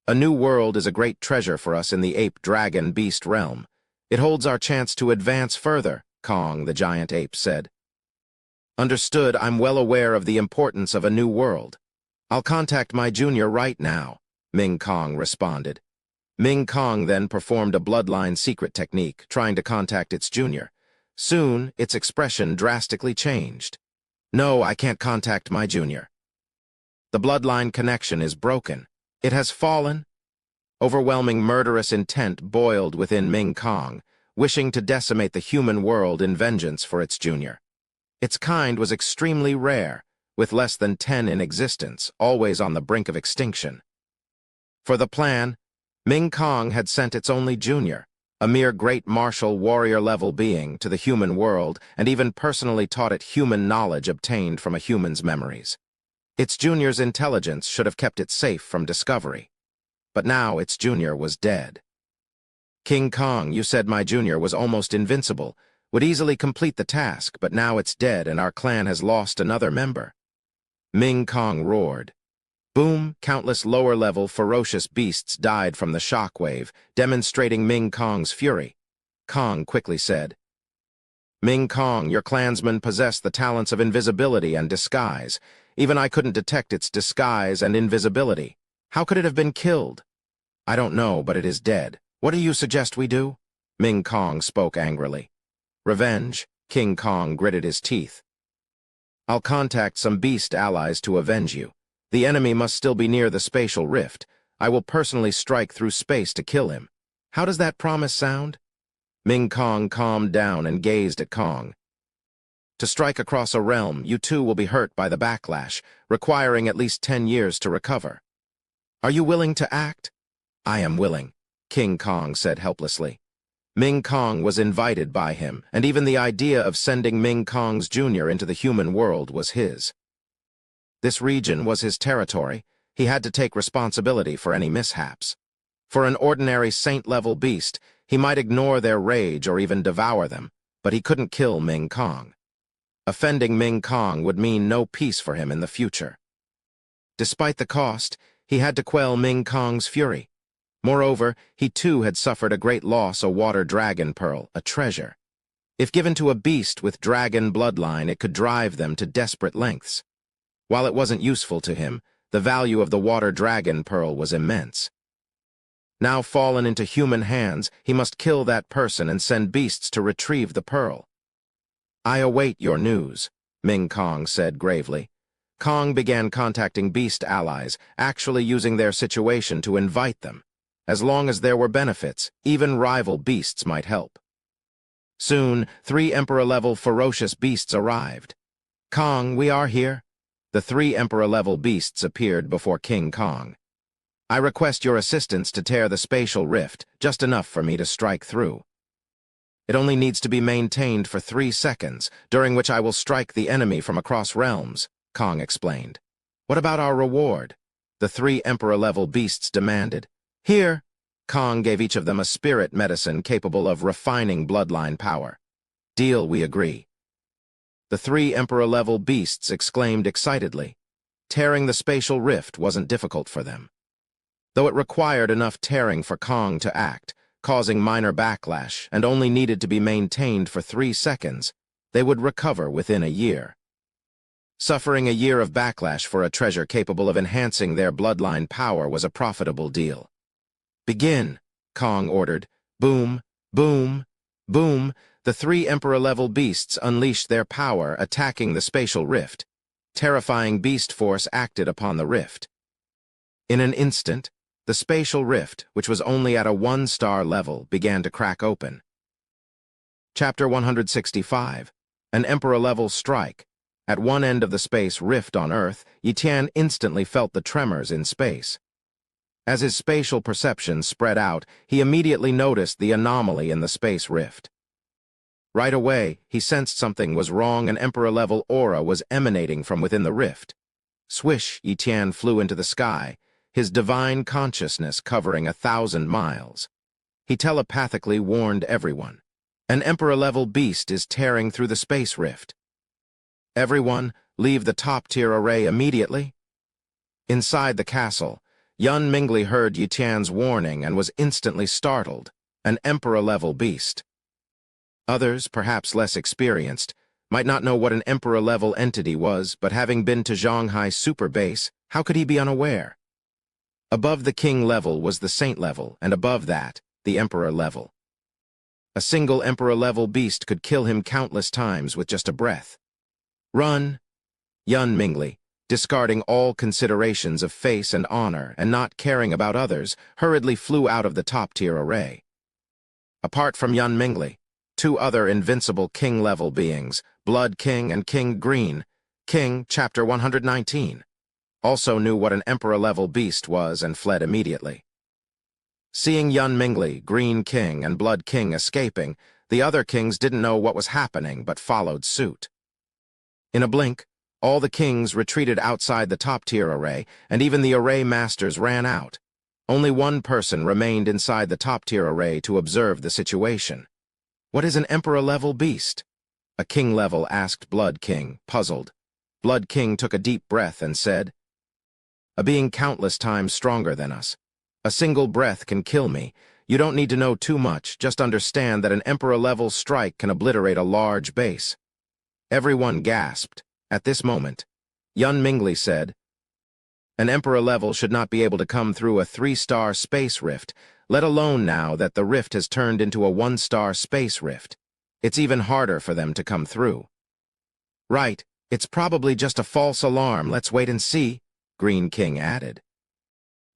Speaker 1: A new world is a great treasure for us in the ape-dragon-beast realm. It holds our chance to advance further," Kong, the giant ape, said. "Understood. I'm well aware of the importance of a new world. I'll contact my junior right now," Ming Kong responded. Ming Kong then performed a bloodline secret technique, trying to contact its junior. Soon, its expression drastically changed. "No, I can't contact my junior. The bloodline connection is broken. It has fallen." Overwhelming murderous intent boiled within Ming Kong, wishing to decimate the human world in vengeance for its junior. Its kind was extremely rare, with less than 10 in existence, always on the brink of extinction. For the plan, Ming Kong had sent its only junior, a mere great martial warrior-level being, to the human world, and even personally taught it human knowledge obtained from a human's memories. Its junior's intelligence should have kept it safe from discovery. But now its junior was dead. "King Kong, you said my junior was almost invincible, would easily complete the task, but now it's dead and our clan has lost another member." Ming Kong roared. Boom! Countless lower-level ferocious beasts died from the shockwave, demonstrating Ming Kong's fury. Kong quickly said, "Ming Kong, your clansmen possess the talents of invisibility and disguise. Even I couldn't detect its disguise and invisibility. How could it have been killed?" "I don't know, but it is dead. What do you suggest we do?" Ming Kong spoke angrily. "Revenge?" King Kong gritted his teeth. "I'll contact some beast allies to avenge you. The enemy must still be near the spatial rift. I will personally strike through space to kill him. How does that promise sound? Ming Kong calmed down and gazed at Kong. To strike across a realm, you too will be hurt by the backlash, requiring at least 10 years to recover. Are you willing to act? I am willing, King Kong said helplessly. Ming Kong was invited by him, and even the idea of sending Ming Kong's Jr. into the human world was his. This region was his territory. He had to take responsibility for any mishaps. For an ordinary saint-level beast, he might ignore their rage or even devour them, but he couldn't kill Ming Kong. Offending Ming Kong would mean no peace for him in the future. Despite the cost, he had to quell Ming Kong's fury. Moreover, he too had suffered a great loss, a water dragon pearl, a treasure. If given to a beast with dragon bloodline, it could drive them to desperate lengths. While it wasn't useful to him, the value of the water dragon pearl was immense. Now fallen into human hands, he must kill that person and send beasts to retrieve the pearl. I await your news, Ming Kong said gravely. Kong began contacting beast allies, actually using their situation to invite them. As long as there were benefits, even rival beasts might help. Soon, 3 Emperor-level ferocious beasts arrived. Kong, we are here. The 3 Emperor-level beasts appeared before King Kong. I request your assistance to tear the spatial rift, just enough for me to strike through. It only needs to be maintained for 3 seconds, during which I will strike the enemy from across realms, Kong explained. What about our reward? The 3 Emperor-level beasts demanded. Here, Kong gave each of them a spirit medicine capable of refining bloodline power. Deal, we agree. The 3 Emperor-level beasts exclaimed excitedly. Tearing the spatial rift wasn't difficult for them. Though it required enough tearing for Kong to act, causing minor backlash, and only needed to be maintained for 3 seconds, they would recover within a year. Suffering a year of backlash for a treasure capable of enhancing their bloodline power was a profitable deal. Begin, Kong ordered. Boom, boom, boom. The 3 Emperor-level beasts unleashed their power, attacking the spatial rift. Terrifying beast force acted upon the rift. In an instant, the spatial rift, which was only at a 1-star level, began to crack open. Chapter 165. An Emperor-level strike. At one end of the space rift on Earth, Yi Tian instantly felt the tremors in space. As his spatial perception spread out, he immediately noticed the anomaly in the space rift. Right away, he sensed something was wrong. An Emperor-level aura was emanating from within the rift. Swish, Yi Tian flew into the sky, his divine consciousness covering 1,000 miles. He telepathically warned everyone. An Emperor-level beast is tearing through the space rift. Everyone, leave the top-tier array immediately. Inside the castle, Yun Mingli heard Yi Tian's warning and was instantly startled. An Emperor-level beast. Others, perhaps less experienced, might not know what an Emperor-level entity was, but having been to Zhanghai Super Base, how could he be unaware? Above the king level was the saint level, and above that, the Emperor level. A single Emperor-level beast could kill him countless times with just a breath. Run! Yun Mingli, discarding all considerations of face and honor and not caring about others, hurriedly flew out of the top-tier array. Apart from Yun Mingli, 2 other invincible king-level beings, Blood King and King Green, King, Chapter 119, also knew what an Emperor-level beast was and fled immediately. Seeing Yun Mingli, Green King, and Blood King escaping, the other kings didn't know what was happening but followed suit. In a blink, all the kings retreated outside the top-tier array, and even the array masters ran out. Only one person remained inside the top-tier array to observe the situation. What is an Emperor-level beast? A king-level asked Blood King, puzzled. Blood King took a deep breath and said, A being countless times stronger than us. A single breath can kill me. You don't need to know too much, just understand that an Emperor-level strike can obliterate a large base. Everyone gasped. At this moment, Yun Mingli said, An Emperor-level should not be able to come through a 3-star space rift, let alone now that the rift has turned into a 1-star space rift. It's even harder for them to come through. Right, it's probably just a false alarm. Let's wait and see, Green King added.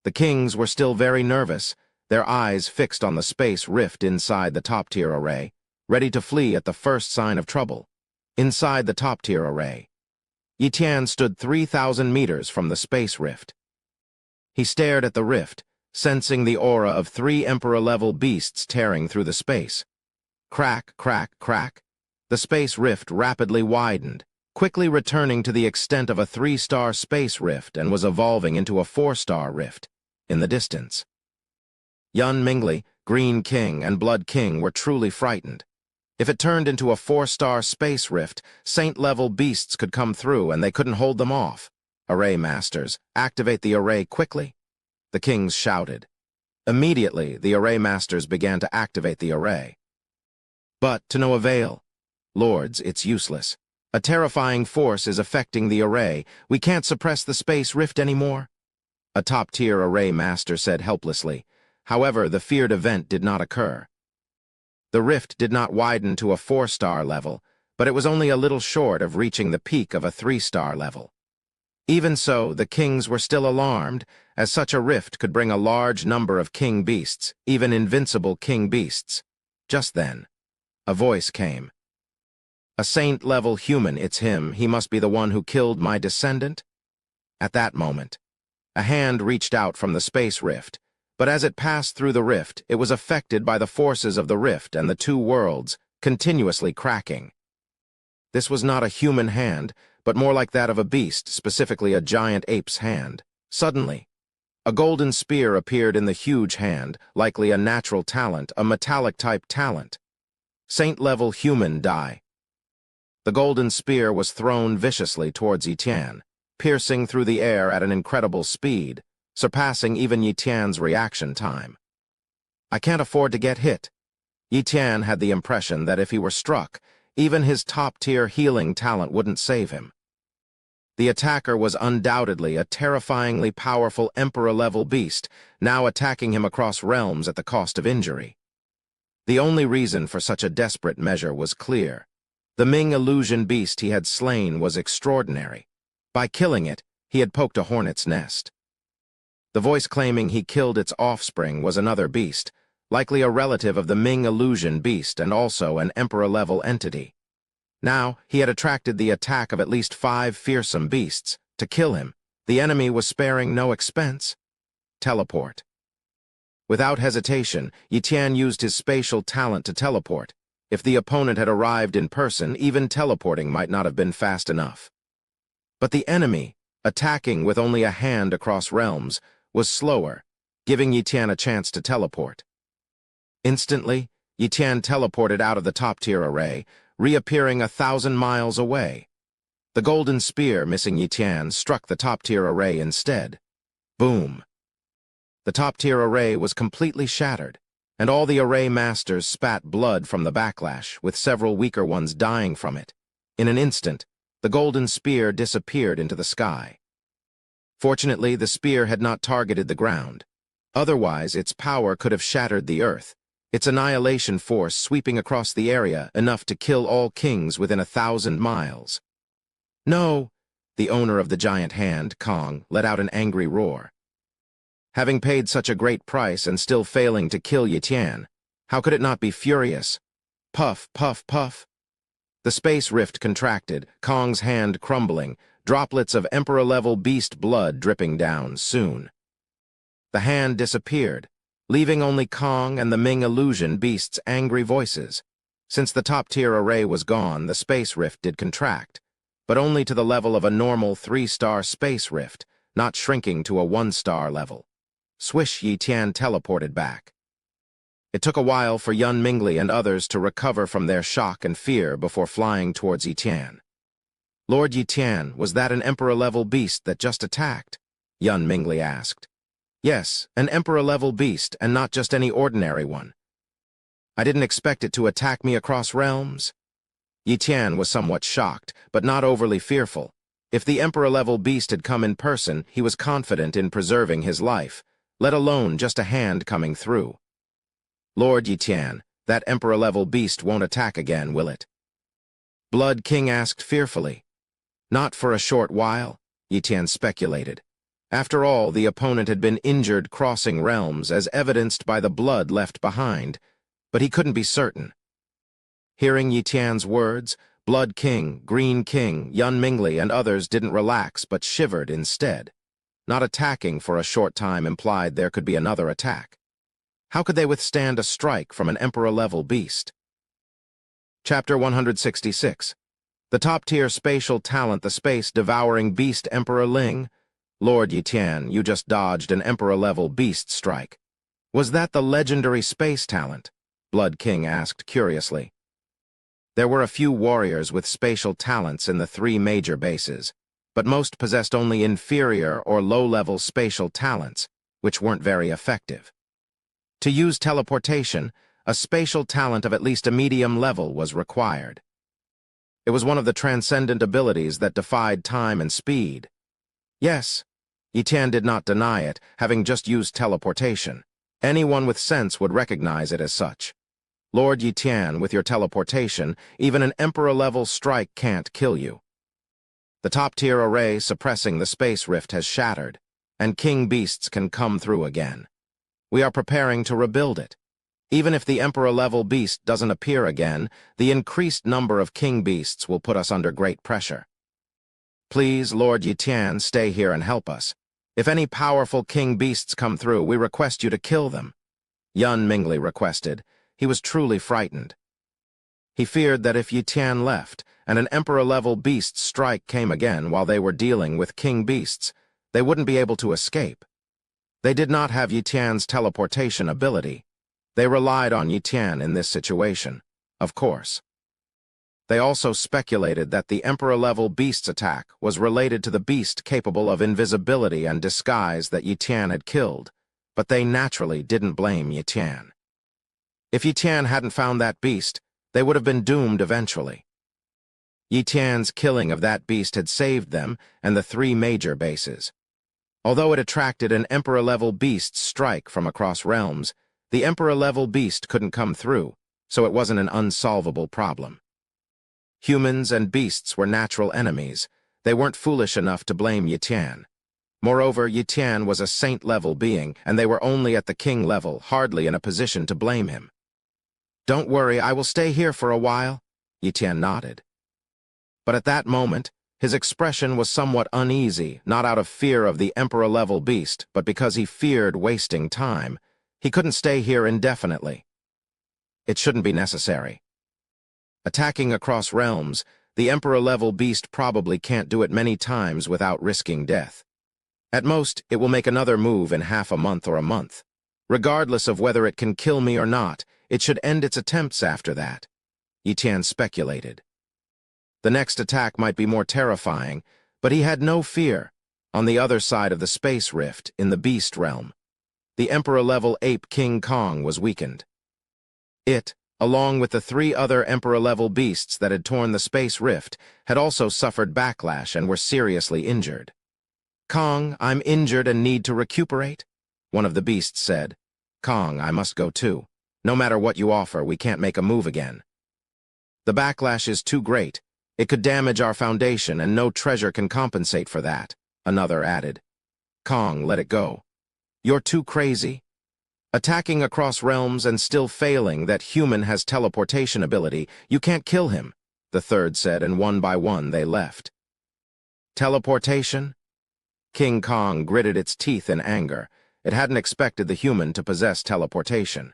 Speaker 1: The kings were still very nervous, their eyes fixed on the space rift inside the top-tier array, ready to flee at the first sign of trouble. Inside the top-tier array, Yi Tian stood 3,000 meters from the space rift. He stared at the rift, sensing the aura of 3 Emperor-level beasts tearing through the space. Crack, crack, crack. The space rift rapidly widened, quickly returning to the extent of a 3-star space rift and was evolving into a 4-star rift in the distance. Yun Mingli, Green King, and Blood King were truly frightened. If it turned into a 4-star space rift, Saint-level beasts could come through and they couldn't hold them off. Array Masters, activate the array quickly, the kings shouted. Immediately, the Array Masters began to activate the array. But to no avail. Lords, it's useless. A terrifying force is affecting the array. We can't suppress the space rift anymore. A top-tier Array Master said helplessly. However, the feared event did not occur. The rift did not widen to a 4-star level, but it was only a little short of reaching the peak of a 3-star level. Even so, the kings were still alarmed, as such a rift could bring a large number of king beasts, even invincible king beasts. Just then, a voice came. A saint-level human, it's him. He must be the one who killed my descendant. At that moment, a hand reached out from the space rift, but as it passed through the rift, it was affected by the forces of the rift and the 2 worlds, continuously cracking. This was not a human hand, but more like that of a beast, specifically a giant ape's hand. Suddenly, a golden spear appeared in the huge hand, likely a natural talent, a metallic-type talent. Saint-level human die. The golden spear was thrown viciously towards Yi Tian, piercing through the air at an incredible speed, surpassing even Yi Tian's reaction time. I can't afford to get hit. Yi Tian had the impression that if he were struck, even his top-tier healing talent wouldn't save him. The attacker was undoubtedly a terrifyingly powerful Emperor-level beast, now attacking him across realms at the cost of injury. The only reason for such a desperate measure was clear. The Ming illusion beast he had slain was extraordinary. By killing it, he had poked a hornet's nest. The voice claiming he killed its offspring was another beast, likely a relative of the Ming illusion beast and also an Emperor-level entity. Now, he had attracted the attack of at least 5 fearsome beasts. To kill him, the enemy was sparing no expense. Teleport. Without hesitation, Yi Tian used his spatial talent to teleport. If the opponent had arrived in person, even teleporting might not have been fast enough. But the enemy, attacking with only a hand across realms, was slower, giving Yi Tian a chance to teleport. Instantly, Yi Tian teleported out of the top-tier array, reappearing 1,000 miles away. The golden spear, missing Yi Tian, struck the top-tier array instead. Boom! The top-tier array was completely shattered, and all the Array Masters spat blood from the backlash, with several weaker ones dying from it. In an instant, the golden spear disappeared into the sky. Fortunately, the spear had not targeted the ground. Otherwise, its power could have shattered the earth, its annihilation force sweeping across the area enough to kill all kings within 1,000 miles. No! The owner of the giant hand, Kong, let out an angry roar. Having paid such a great price and still failing to kill Yi Tian, how could it not be furious? Puff, puff, puff. The space rift contracted, Kong's hand crumbling, droplets of Emperor-level beast blood dripping down soon. The hand disappeared, leaving only Kong and the Ming illusion beast's angry voices. Since the top-tier array was gone, the space rift did contract, but only to the level of a normal 3-star space rift, not shrinking to a 1-star level. Swish, Yi Tian teleported back. It took a while for Yun Mingli and others to recover from their shock and fear before flying towards Yi Tian. Lord Yi Tian, was that an Emperor-level beast that just attacked? Yun Mingli asked. Yes, an Emperor-level beast, and not just any ordinary one. I didn't expect it to attack me across realms. Yi Tian was somewhat shocked, but not overly fearful. If the Emperor-level beast had come in person, he was confident in preserving his life, let alone just a hand coming through. Lord Yi Tian, that Emperor-level beast won't attack again, will it? Blood King asked fearfully. Not for a short while, Yi Tian speculated. After all, the opponent had been injured crossing realms, as evidenced by the blood left behind, but he couldn't be certain. Hearing Yi Tian's words, Blood King, Green King, Yun Mingli, and others didn't relax but shivered instead. Not attacking for a short time implied there could be another attack. How could they withstand a strike from an Emperor-level beast? Chapter 166. The top-tier spatial talent, the space-devouring beast Emperor Ling. Lord Yi Tian, you just dodged an Emperor-level beast strike. Was that the legendary space talent? Blood King asked curiously. There were a few warriors with spatial talents in the 3 major bases, but most possessed only inferior or low-level spatial talents, which weren't very effective. To use teleportation, a spatial talent of at least a medium level was required. It was one of the transcendent abilities that defied time and speed. Yes, Yi Tian did not deny it, having just used teleportation. Anyone with sense would recognize it as such. Lord Yi Tian, with your teleportation, even an Emperor-level strike can't kill you. The top-tier array suppressing the space rift has shattered, and king beasts can come through again. We are preparing to rebuild it. Even if the Emperor-level beast doesn't appear again, the increased number of king beasts will put us under great pressure. Please, Lord Yi Tian, stay here and help us. If any powerful king beasts come through, we request you to kill them. Yun Mingli requested. He was truly frightened. He feared that if Yi Tian left, and an Emperor-level beast strike came again while they were dealing with king beasts, they wouldn't be able to escape. They did not have Yi Tian's teleportation ability. They relied on Yi Tian in this situation, of course. They also speculated that the Emperor-level beast's attack was related to the beast capable of invisibility and disguise that Yi Tian had killed, but they naturally didn't blame Yi Tian. If Yi Tian hadn't found that beast, they would have been doomed eventually. Yi Tian's killing of that beast had saved them and the 3 major bases. Although it attracted an Emperor-level beast strike from across realms, the Emperor-level beast couldn't come through, so it wasn't an unsolvable problem. Humans and beasts were natural enemies. They weren't foolish enough to blame Yi Tian. Moreover, Yi Tian was a saint-level being, and they were only at the king level, hardly in a position to blame him. Don't worry, I will stay here for a while, Yi Tian nodded. But at that moment, his expression was somewhat uneasy, not out of fear of the Emperor-level beast, but because he feared wasting time. He couldn't stay here indefinitely. It shouldn't be necessary. Attacking across realms, the Emperor-level beast probably can't do it many times without risking death. At most, it will make another move in half a month or a month. Regardless of whether it can kill me or not, it should end its attempts after that, Yi Tian speculated. The next attack might be more terrifying, but he had no fear. On the other side of the space rift, in the beast realm, the Emperor-level ape King Kong was weakened. It, along with the 3 other Emperor-level beasts that had torn the space rift, had also suffered backlash and were seriously injured. Kong, I'm injured and need to recuperate, one of the beasts said. Kong, I must go too. No matter what you offer, we can't make a move again. The backlash is too great. It could damage our foundation, and no treasure can compensate for that, another added. Kong, let it go. You're too crazy. Attacking across realms and still failing that human has teleportation ability, you can't kill him, the third said, and one by one they left. Teleportation? King Kong gritted its teeth in anger. It hadn't expected the human to possess teleportation.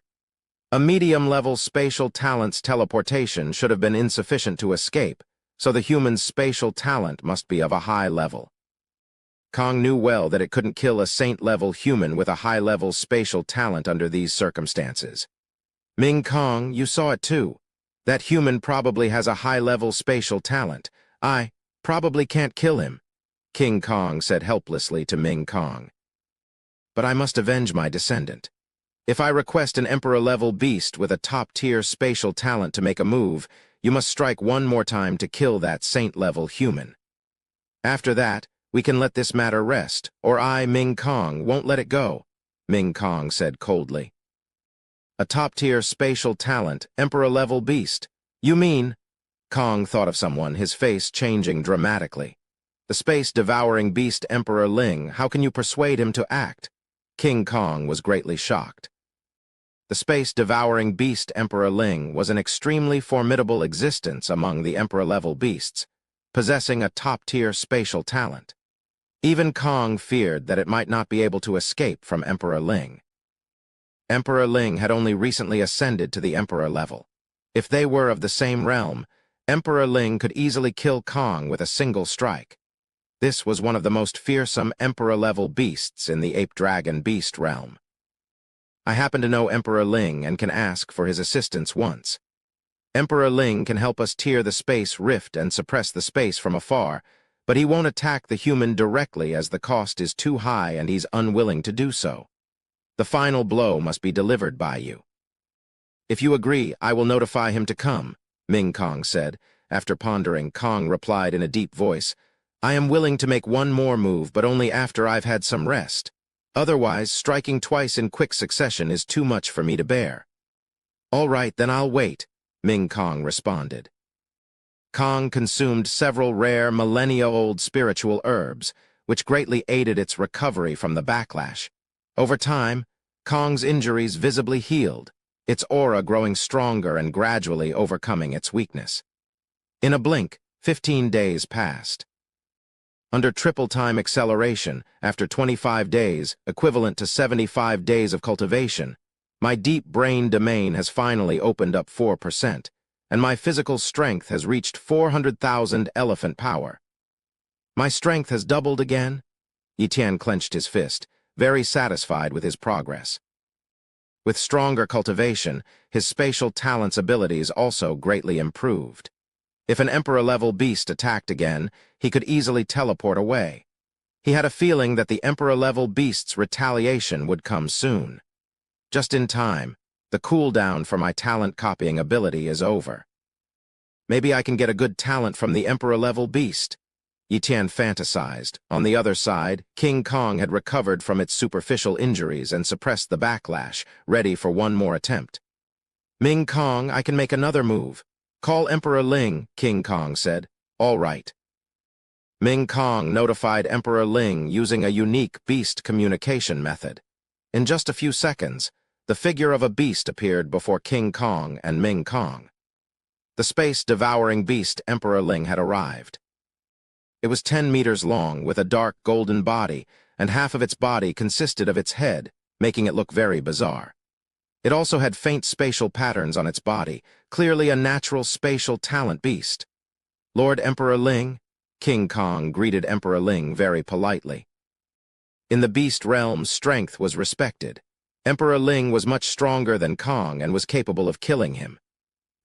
Speaker 1: A medium-level spatial talent's teleportation should have been insufficient to escape, so the human's spatial talent must be of a high level. Kong knew well that it couldn't kill a saint-level human with a high-level spatial talent under these circumstances. Ming Kong, you saw it too. That human probably has a high-level spatial talent. I probably can't kill him, King Kong said helplessly to Ming Kong. But I must avenge my descendant. If I request an Emperor-level beast with a top-tier spatial talent to make a move, you must strike one more time to kill that saint-level human. After that, we can let this matter rest, or I, Ming Kong, won't let it go, Ming Kong said coldly. A top-tier spatial talent, Emperor-level beast. You mean? Kong thought of someone, his face changing dramatically. The space-devouring beast Emperor Ling, how can you persuade him to act? King Kong was greatly shocked. The space-devouring beast Emperor Ling was an extremely formidable existence among the Emperor-level beasts, possessing a top-tier spatial talent. Even Kong feared that it might not be able to escape from Emperor Ling. Emperor Ling had only recently ascended to the Emperor level. If they were of the same realm, Emperor Ling could easily kill Kong with a single strike. This was one of the most fearsome Emperor-level beasts in the ape-dragon beast realm. I happen to know Emperor Ling and can ask for his assistance once. Emperor Ling can help us tear the space rift and suppress the space from afar, but he won't attack the human directly as the cost is too high and he's unwilling to do so. The final blow must be delivered by you. If you agree, I will notify him to come, Ming Kong said. After pondering, Kong replied in a deep voice, I am willing to make one more move, but only after I've had some rest. Otherwise, striking twice in quick succession is too much for me to bear. All right, then I'll wait, Ming Kong responded. Kong consumed several rare millennia-old spiritual herbs, which greatly aided its recovery from the backlash. Over time, Kong's injuries visibly healed, its aura growing stronger and gradually overcoming its weakness. In a blink, 15 days passed. Under triple-time acceleration, after 25 days, equivalent to 75 days of cultivation, my deep brain domain has finally opened up 4%, and my physical strength has reached 400,000 elephant power. My strength has doubled again? Yi Tian clenched his fist, very satisfied with his progress. With stronger cultivation, his spatial talent's abilities also greatly improved. If an Emperor-level beast attacked again, he could easily teleport away. He had a feeling that the Emperor-level beast's retaliation would come soon. Just in time, the cooldown for my talent-copying ability is over. Maybe I can get a good talent from the Emperor-level beast, Yi Tian fantasized. On the other side, King Kong had recovered from its superficial injuries and suppressed the backlash, ready for one more attempt. Ming Kong, I can make another move. Call Emperor Ling, King Kong said. All right. Ming Kong notified Emperor Ling using a unique beast communication method. In just a few seconds, the figure of a beast appeared before King Kong and Ming Kong. The space-devouring beast Emperor Ling had arrived. It was 10 meters long, with a dark golden body, and half of its body consisted of its head, making it look very bizarre. It also had faint spatial patterns on its body, clearly a natural spatial talent beast. Lord Emperor Ling, King Kong greeted Emperor Ling very politely. In the beast realm, strength was respected. Emperor Ling was much stronger than Kong and was capable of killing him.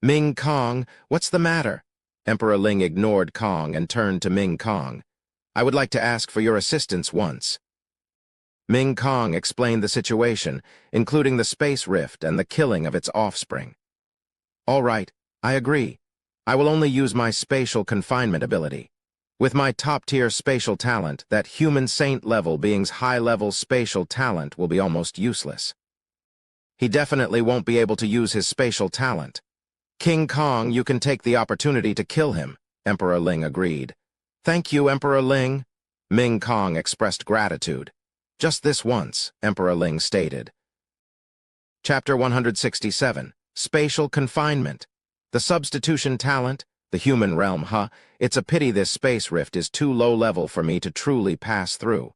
Speaker 1: Ming Kong, what's the matter? Emperor Ling ignored Kong and turned to Ming Kong. I would like to ask for your assistance once. Ming Kong explained the situation, including the space rift and the killing of its offspring. All right, I agree. I will only use my spatial confinement ability. With my top-tier spatial talent, that human saint-level being's high-level spatial talent will be almost useless. He definitely won't be able to use his spatial talent. King Kong, you can take the opportunity to kill him, Emperor Ling agreed. Thank you, Emperor Ling. Ming Kong expressed gratitude. Just this once, Emperor Ling stated. Chapter 167, Spatial Confinement. The substitution talent, the human realm, it's a pity this space rift is too low-level for me to truly pass through.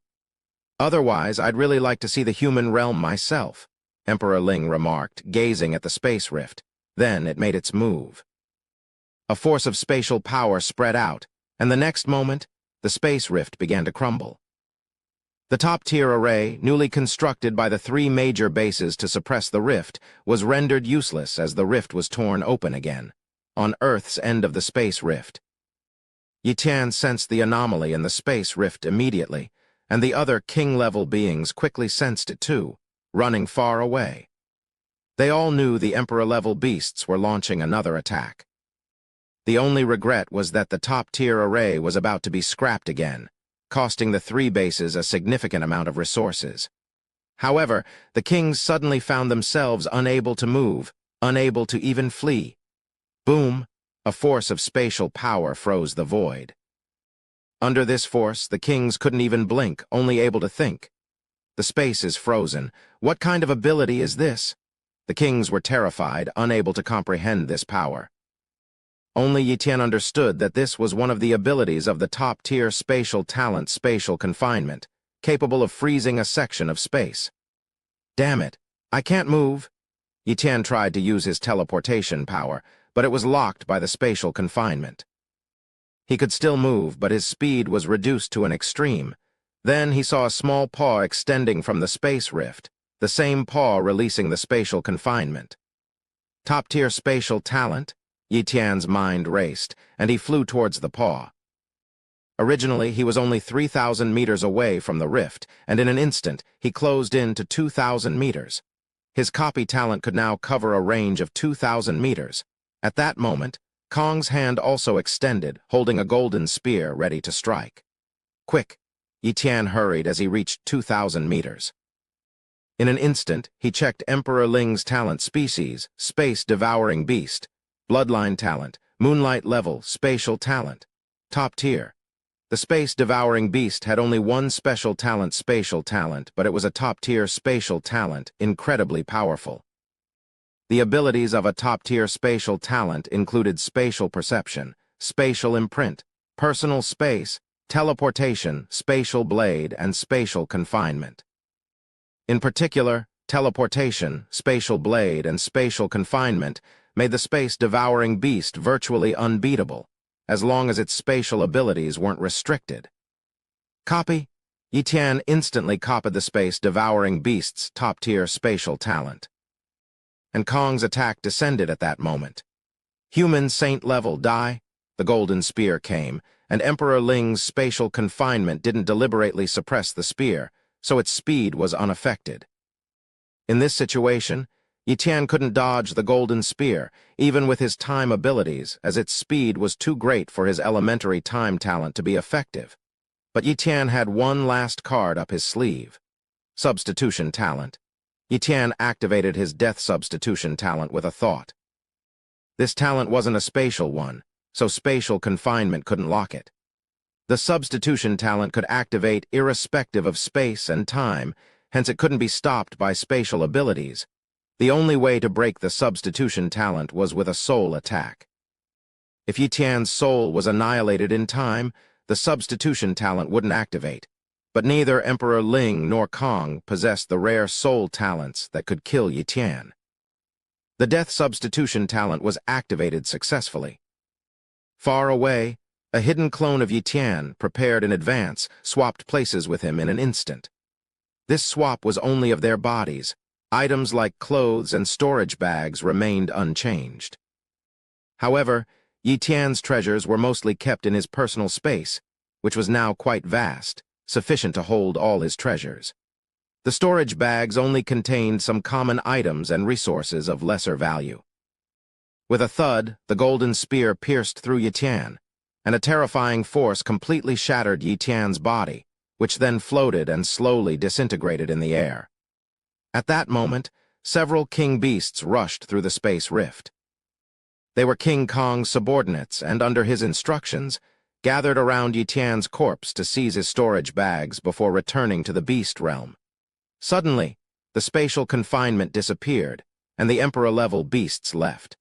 Speaker 1: Otherwise, I'd really like to see the human realm myself, Emperor Ling remarked, gazing at the space rift. Then it made its move. A force of spatial power spread out, and the next moment, the space rift began to crumble. The top-tier array, newly constructed by the 3 major bases to suppress the rift, was rendered useless as the rift was torn open again, on Earth's end of the space rift. Yi Tian sensed the anomaly in the space rift immediately, and the other king-level beings quickly sensed it too, running far away. They all knew the Emperor-level beasts were launching another attack. The only regret was that the top-tier array was about to be scrapped again, costing the 3 bases a significant amount of resources. However, the kings suddenly found themselves unable to move, unable to even flee. Boom! A force of spatial power froze the void. Under this force, the kings couldn't even blink, only able to think. The space is frozen. What kind of ability is this? The kings were terrified, unable to comprehend this power. Only Yi Tian understood that this was one of the abilities of the top-tier spatial talent, spatial confinement, capable of freezing a section of space. Damn it, I can't move. Yi Tian tried to use his teleportation power, but it was locked by the spatial confinement. He could still move, but his speed was reduced to an extreme. Then he saw a small paw extending from the space rift, the same paw releasing the spatial confinement. Top-tier spatial talent? Yi Tian's mind raced, and he flew towards the paw. Originally, he was only 3,000 meters away from the rift, and in an instant, he closed in to 2,000 meters. His copy talent could now cover a range of 2,000 meters. At that moment, Kong's hand also extended, holding a golden spear ready to strike. Quick! Yi Tian hurried as he reached 2,000 meters. In an instant, he checked Emperor Ling's talent species, space-devouring beast, bloodline talent, moonlight level, spatial talent, top tier. The space-devouring beast had only one special talent, spatial talent, but it was a top-tier spatial talent, incredibly powerful. The abilities of a top-tier spatial talent included spatial perception, spatial imprint, personal space, teleportation, spatial blade, and spatial confinement. In particular, teleportation, spatial blade, and spatial confinement made the space-devouring beast virtually unbeatable, as long as its spatial abilities weren't restricted. Copy? Yi Tian instantly copied the space-devouring beast's top-tier spatial talent. And Kong's attack descended at that moment. Human saint level die, the golden spear came, and Emperor Ling's spatial confinement didn't deliberately suppress the spear, so its speed was unaffected. In this situation, Yi Tian couldn't dodge the golden spear, even with his time abilities, as its speed was too great for his elementary time talent to be effective. But Yi Tian had one last card up his sleeve. Substitution talent. Yi Tian activated his death substitution talent with a thought. This talent wasn't a spatial one, so spatial confinement couldn't lock it. The substitution talent could activate irrespective of space and time, hence it couldn't be stopped by spatial abilities. The only way to break the substitution talent was with a soul attack. If Yi Tian's soul was annihilated in time, the substitution talent wouldn't activate. But neither Emperor Ling nor Kong possessed the rare soul talents that could kill Yi Tian. The death substitution talent was activated successfully. Far away, a hidden clone of Yi Tian, prepared in advance, swapped places with him in an instant. This swap was only of their bodies. Items like clothes and storage bags remained unchanged. However, Yi Tian's treasures were mostly kept in his personal space, which was now quite vast, sufficient to hold all his treasures. The storage bags only contained some common items and resources of lesser value. With a thud, the golden spear pierced through Yi Tian, and a terrifying force completely shattered Yi Tian's body, which then floated and slowly disintegrated in the air. At that moment, several king beasts rushed through the space rift. They were King Kong's subordinates, and under his instructions, gathered around Yi Tian's corpse to seize his storage bags before returning to the beast realm. Suddenly, the spatial confinement disappeared, and the Emperor-level beasts left.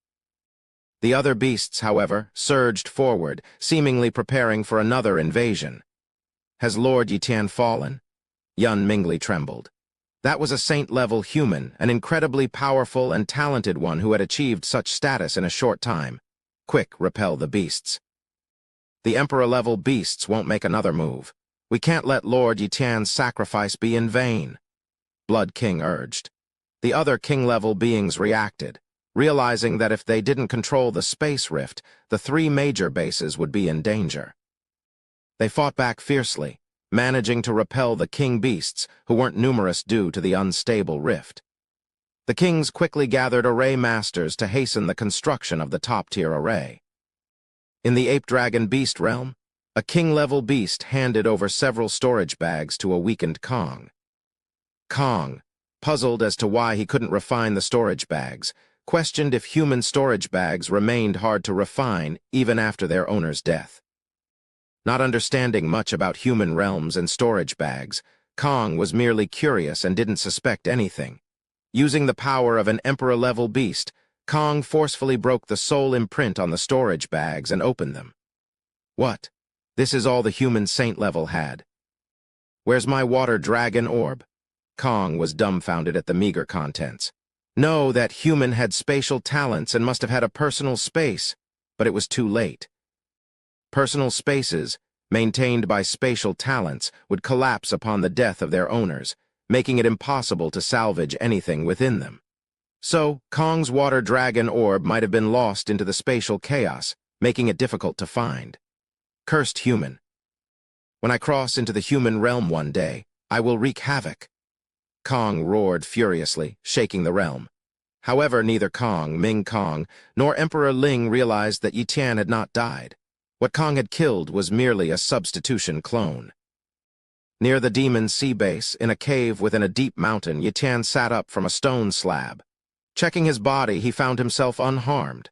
Speaker 1: The other beasts, however, surged forward, seemingly preparing for another invasion. Has Lord Yi Tian fallen? Yun Mingli trembled. That was a saint-level human, an incredibly powerful and talented one who had achieved such status in a short time. Quick, repel the beasts. The Emperor-level beasts won't make another move. We can't let Lord Yi Tian's sacrifice be in vain. Blood King urged. The other king-level beings reacted, realizing that if they didn't control the space rift, the three major bases would be in danger. They fought back fiercely, managing to repel the king beasts, who weren't numerous due to the unstable rift. The kings quickly gathered array masters to hasten the construction of the top-tier array. In the ape-dragon beast realm, a king-level beast handed over several storage bags to a weakened Kong. Kong, puzzled as to why he couldn't refine the storage bags, questioned if human storage bags remained hard to refine even after their owner's death. Not understanding much about human realms and storage bags, Kong was merely curious and didn't suspect anything. Using the power of an Emperor-level beast, Kong forcefully broke the soul imprint on the storage bags and opened them. What? This is all the human saint level had. Where's my water dragon orb? Kong was dumbfounded at the meager contents. No, that human had spatial talents and must have had a personal space, but it was too late. Personal spaces, maintained by spatial talents, would collapse upon the death of their owners, making it impossible to salvage anything within them. So, Kong's water dragon orb might have been lost into the spatial chaos, making it difficult to find. Cursed human. When I cross into the human realm one day, I will wreak havoc. Kong roared furiously, shaking the realm. However, neither Kong, Ming Kong, nor Emperor Ling realized that Yi Tian had not died. What Kong had killed was merely a substitution clone. Near the demon's sea base, in a cave within a deep mountain, Yi Tian sat up from a stone slab. Checking his body, he found himself unharmed.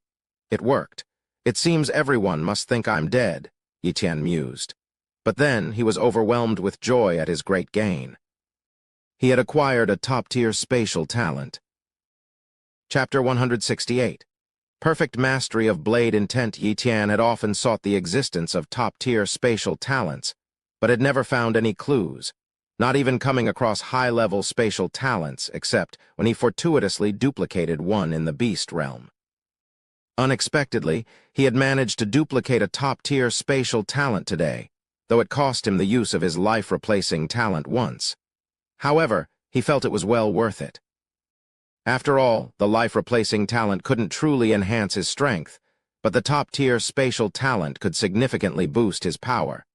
Speaker 1: It worked. It seems everyone must think I'm dead, Yi Tian mused. But then he was overwhelmed with joy at his great gain. He had acquired a top-tier spatial talent. Chapter 168. Perfect mastery of blade intent. Yi Tian had often sought the existence of top-tier spatial talents, but had never found any clues, not even coming across high-level spatial talents except when he fortuitously duplicated one in the beast realm. Unexpectedly, he had managed to duplicate a top-tier spatial talent today, though it cost him the use of his life-replacing talent once. However, he felt it was well worth it. After all, the life-replacing talent couldn't truly enhance his strength, but the top-tier spatial talent could significantly boost his power.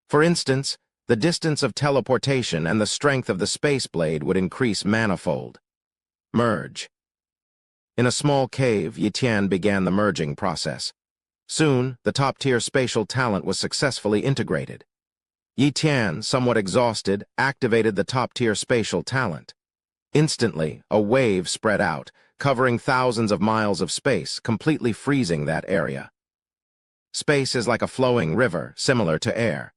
Speaker 1: For instance, the distance of teleportation and the strength of the space blade would increase manifold. Merge. In a small cave, Yi Tian began the merging process. Soon, the top-tier spatial talent was successfully integrated. Yi Tian, somewhat exhausted, activated the top-tier spatial talent. Instantly, a wave spread out, covering thousands of miles of space, completely freezing that area. Space is like a flowing river, similar to air.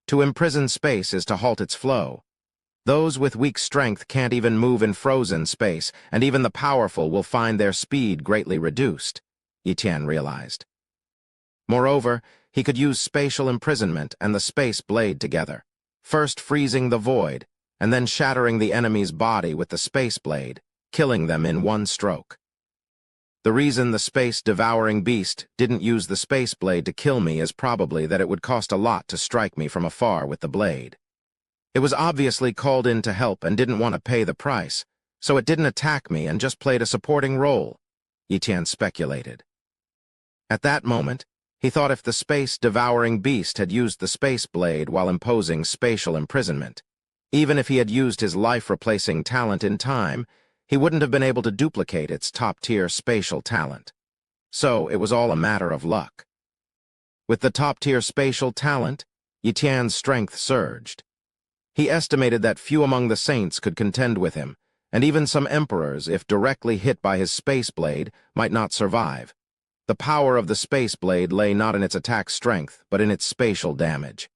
Speaker 1: To imprison space is to halt its flow. Those with weak strength can't even move in frozen space, and even the powerful will find their speed greatly reduced, Yi Tian realized. Moreover, he could use spatial imprisonment and the space blade together, first freezing the void, and then shattering the enemy's body with the space blade, killing them in one stroke. The reason the space-devouring beast didn't use the space blade to kill me is probably that it would cost a lot to strike me from afar with the blade. It was obviously called in to help and didn't want to pay the price, so it didn't attack me and just played a supporting role, Yi Tian speculated. At that moment, he thought if the space-devouring beast had used the space blade while imposing spatial imprisonment, even if he had used his life-replacing talent in time, he wouldn't have been able to duplicate its top-tier spatial talent. So it was all a matter of luck. With the top-tier spatial talent, Yi Tian's strength surged. He estimated that few among the saints could contend with him, and even some emperors, if directly hit by his space blade, might not survive. The power of the space blade lay not in its attack strength, but in its spatial damage.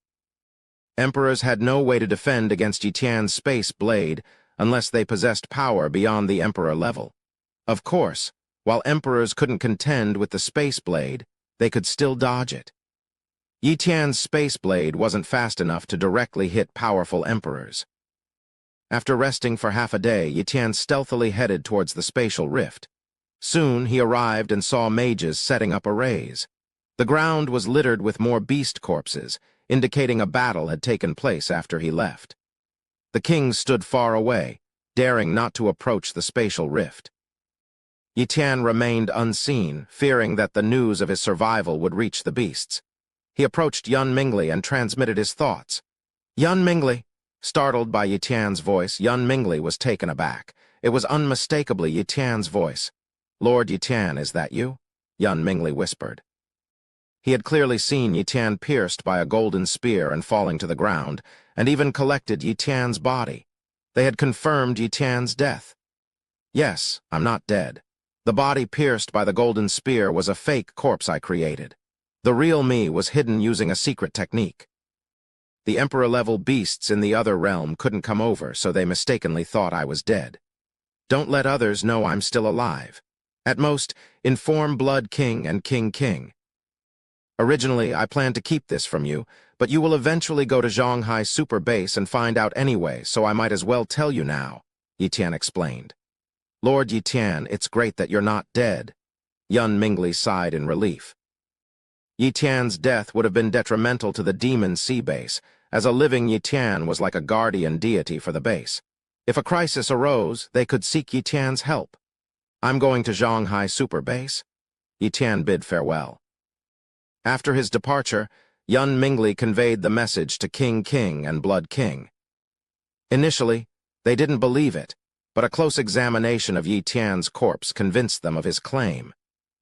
Speaker 1: Emperors had no way to defend against Yi Tian's space blade unless they possessed power beyond the emperor level. Of course, while emperors couldn't contend with the space blade, they could still dodge it. Yi Tian's space blade wasn't fast enough to directly hit powerful emperors. After resting for half a day, Yi Tian stealthily headed towards the spatial rift. Soon he arrived and saw mages setting up arrays. The ground was littered with more beast corpses, indicating a battle had taken place after he left. The kings stood far away, daring not to approach the spatial rift. Yi Tian remained unseen, fearing that the news of his survival would reach the beasts. He approached Yun Mingli and transmitted his thoughts. Yun Mingli! Startled by Yi Tian's voice, Yun Mingli was taken aback. It was unmistakably Yi Tian's voice. "Lord Yi Tian, is that you?" Yun Mingli whispered. He had clearly seen Yi Tian pierced by a golden spear and falling to the ground, and even collected Yi Tian's body. They had confirmed Yi Tian's death. "Yes, I'm not dead. The body pierced by the golden spear was a fake corpse I created. The real me was hidden using a secret technique. The Emperor-level beasts in the other realm couldn't come over, so they mistakenly thought I was dead. Don't let others know I'm still alive. At most, inform Blood King and King King. Originally, I planned to keep this from you, but you will eventually go to Zhonghai Super Base and find out anyway, so I might as well tell you now, Yi Tian explained. Lord Yi Tian, it's great that you're not dead. Yun Mingli sighed in relief. Yi Tian's death would have been detrimental to the Demon Sea Base, as a living Yi Tian was like a guardian deity for the base. If a crisis arose, they could seek Yi Tian's help. I'm going to Zhonghai Super Base. Yi Tian bid farewell. After his departure, Yun Mingli conveyed the message to King King and Blood King. Initially, they didn't believe it, but a close examination of Yi Tian's corpse convinced them of his claim.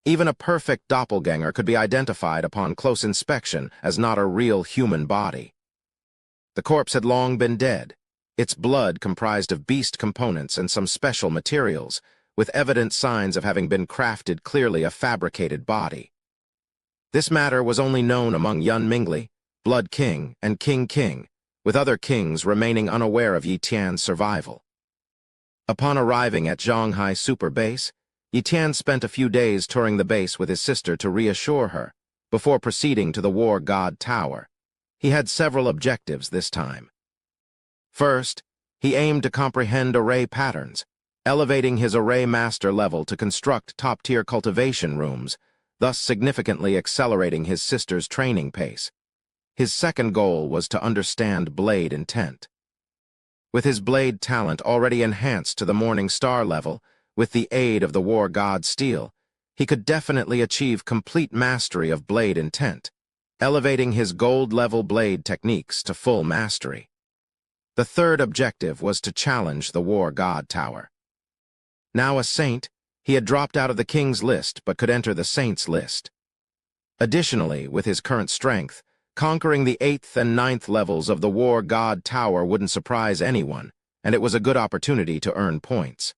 Speaker 1: Even a perfect doppelganger could be identified upon close inspection as not a real human body. The corpse had long been dead, its blood comprised of beast components and some special materials, with evident signs of having been crafted clearly a fabricated body. This matter was only known among Yun Mingli, Blood King, and King King, with other kings remaining unaware of Yi Tian's survival. Upon arriving at Zhonghai Super Base, Yi Tian spent a few days touring the base with his sister to reassure her, before proceeding to the War God Tower. He had several objectives this time. First, he aimed to comprehend array patterns, elevating his array master level to construct top-tier cultivation rooms, thus significantly accelerating his sister's training pace. His second goal was to understand blade intent. With his blade talent already enhanced to the Morning Star level, with the aid of the War God Steel, he could definitely achieve complete mastery of blade intent, elevating his gold-level blade techniques to full mastery. The third objective was to challenge the War God Tower. Now a saint, he had dropped out of the king's list but could enter the saints' list. Additionally, with his current strength, conquering the 8th and 9th levels of the War God Tower wouldn't surprise anyone, and it was a good opportunity to earn points.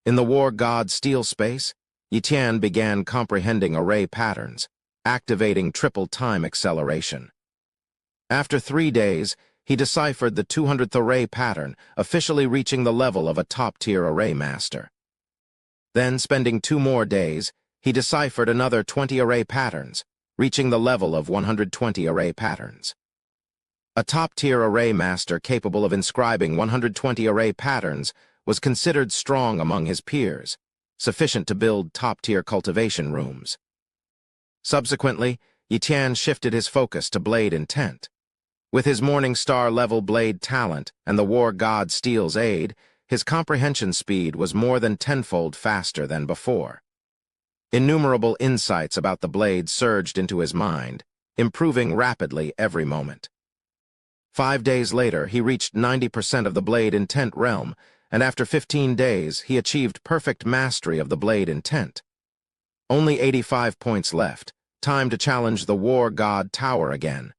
Speaker 1: In the War God Steel space, Yi Tian began comprehending array patterns, activating triple time acceleration. After 3 days, he deciphered the 200th array pattern, officially reaching the level of a top-tier array master. Then, spending 2 more days, he deciphered another 20 array patterns, reaching the level of 120 array patterns. A top-tier array master capable of inscribing 120 array patterns was considered strong among his peers, sufficient to build top-tier cultivation rooms. Subsequently, Yi Tian shifted his focus to blade intent. With his Morning Star level blade talent and the War God Steel's aid, his comprehension speed was more than tenfold faster than before. Innumerable insights about the blade surged into his mind, improving rapidly every moment. 5 days later, he reached 90% of the blade intent realm, and after 15 days, he achieved perfect mastery of the blade intent. Only 85 points left, time to challenge the War God Tower again.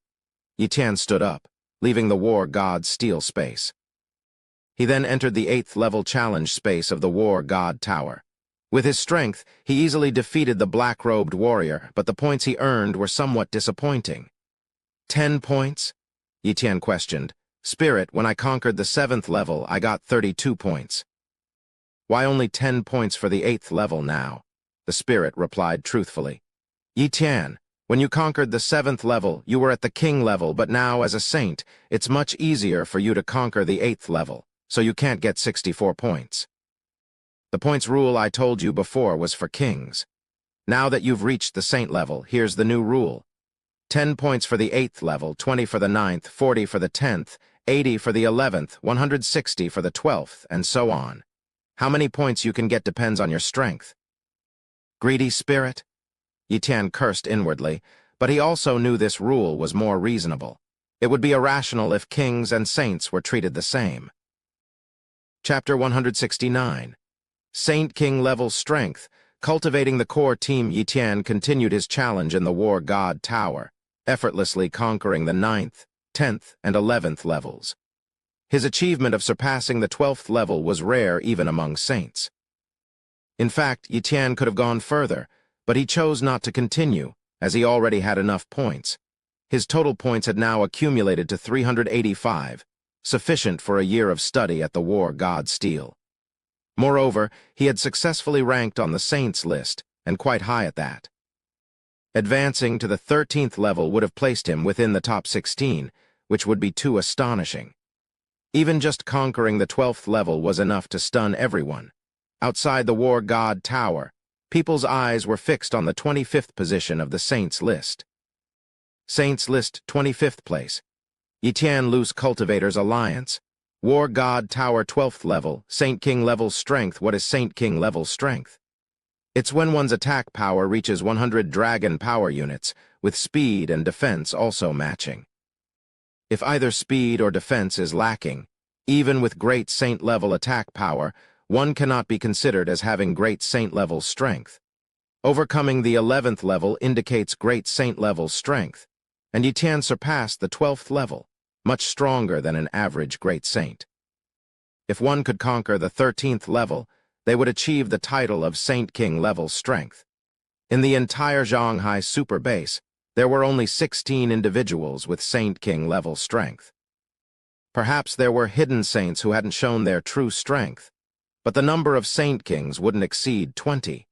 Speaker 1: Yi Tian stood up, leaving the War God Steel space. He then entered the 8th level challenge space of the War God Tower. With his strength, he easily defeated the black-robed warrior, but the points he earned were somewhat disappointing. 10 points? Yi Tian questioned. Spirit, when I conquered the 7th level, I got 32 points. Why only 10 points for the 8th level now? The spirit replied truthfully. Yi Tian, when you conquered the 7th level, you were at the king level, but now, as a saint, it's much easier for you to conquer the 8th level, so you can't get 64 points. The points rule I told you before was for kings. Now that you've reached the saint level, here's the new rule. 10 points for the 8th level, 20 for the 9th, 40 for the 10th, 80 for the 11th, 160 for the 12th, and so on. How many points you can get depends on your strength. Greedy spirit? Yi Tian cursed inwardly, but he also knew this rule was more reasonable. It would be irrational if kings and saints were treated the same. Chapter 169. Saint King level strength. Cultivating the core team, Yi Tian continued his challenge in the War God Tower, effortlessly conquering the 9th, 10th, and 11th levels. His achievement of surpassing the 12th level was rare even among saints. In fact, Yi Tian could have gone further, but he chose not to continue, as he already had enough points. His total points had now accumulated to 385, sufficient for a year of study at the war god Steel. Moreover, he had successfully ranked on the Saints list, and quite high at that. Advancing to the 13th level would have placed him within the top 16, which would be too astonishing. Even just conquering the 12th level was enough to stun everyone. Outside the war god tower, people's eyes were fixed on the 25th position of the Saints list. Saints list 25th place. Yitian Luce Cultivators Alliance. War God Tower 12th level, Saint King level strength. What is Saint King level strength? It's when one's attack power reaches 100 dragon power units, with speed and defense also matching. If either speed or defense is lacking, even with great saint level attack power, one cannot be considered as having great saint level strength. Overcoming the 11th level indicates great saint level strength, and Yitian surpassed the 12th level, much stronger than an average great saint. If one could conquer the 13th level, they would achieve the title of Saint King level strength. In the entire Shanghai super base, there were only 16 individuals with Saint King level strength. Perhaps there were hidden saints who hadn't shown their true strength, but the number of Saint Kings wouldn't exceed 20.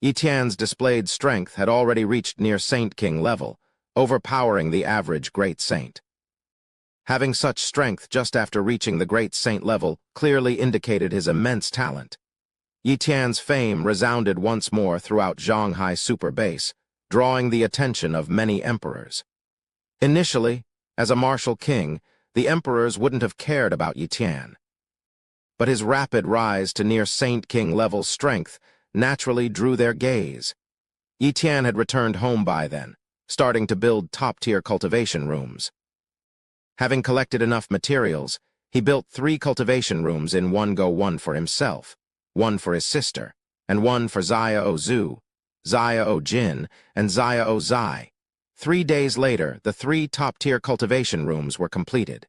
Speaker 1: Yitian's displayed strength had already reached near Saint King level, overpowering the average great saint. Having such strength just after reaching the great saint level clearly indicated his immense talent. Yitian's fame resounded once more throughout Shanghai super base, drawing the attention of many emperors. Initially, as a martial king, the emperors wouldn't have cared about Yitian. But his rapid rise to near Saint King level strength naturally drew their gaze. Yitian had returned home by then, starting to build top-tier cultivation rooms. Having collected enough materials, he built 3 cultivation rooms in one go, one for himself, one for his sister, and one for Xia Zhu, Xia Jin, and Xia Zai. 3 days later, the 3 top-tier cultivation rooms were completed.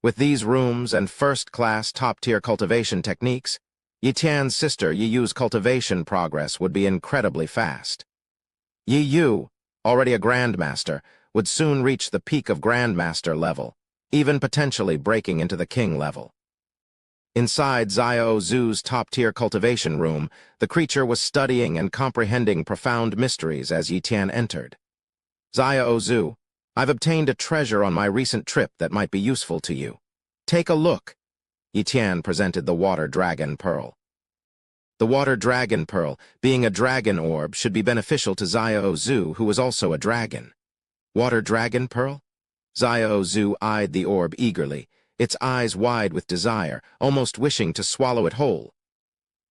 Speaker 1: With these rooms and first-class top-tier cultivation techniques, Yitian's sister Yi Yu's cultivation progress would be incredibly fast. Yi Yu, already a grandmaster, would soon reach the peak of grandmaster level, even potentially breaking into the king level. Inside Xia Zhu's top-tier cultivation room, the creature was studying and comprehending profound mysteries as Yitian entered. Xia Zhu, I've obtained a treasure on my recent trip that might be useful to you. Take a look. Yitian presented the water dragon pearl. The water dragon pearl, being a dragon orb, should be beneficial to Xia Zhu, who was also a dragon. Water dragon pearl? Xia Zhu eyed the orb eagerly, its eyes wide with desire, almost wishing to swallow it whole.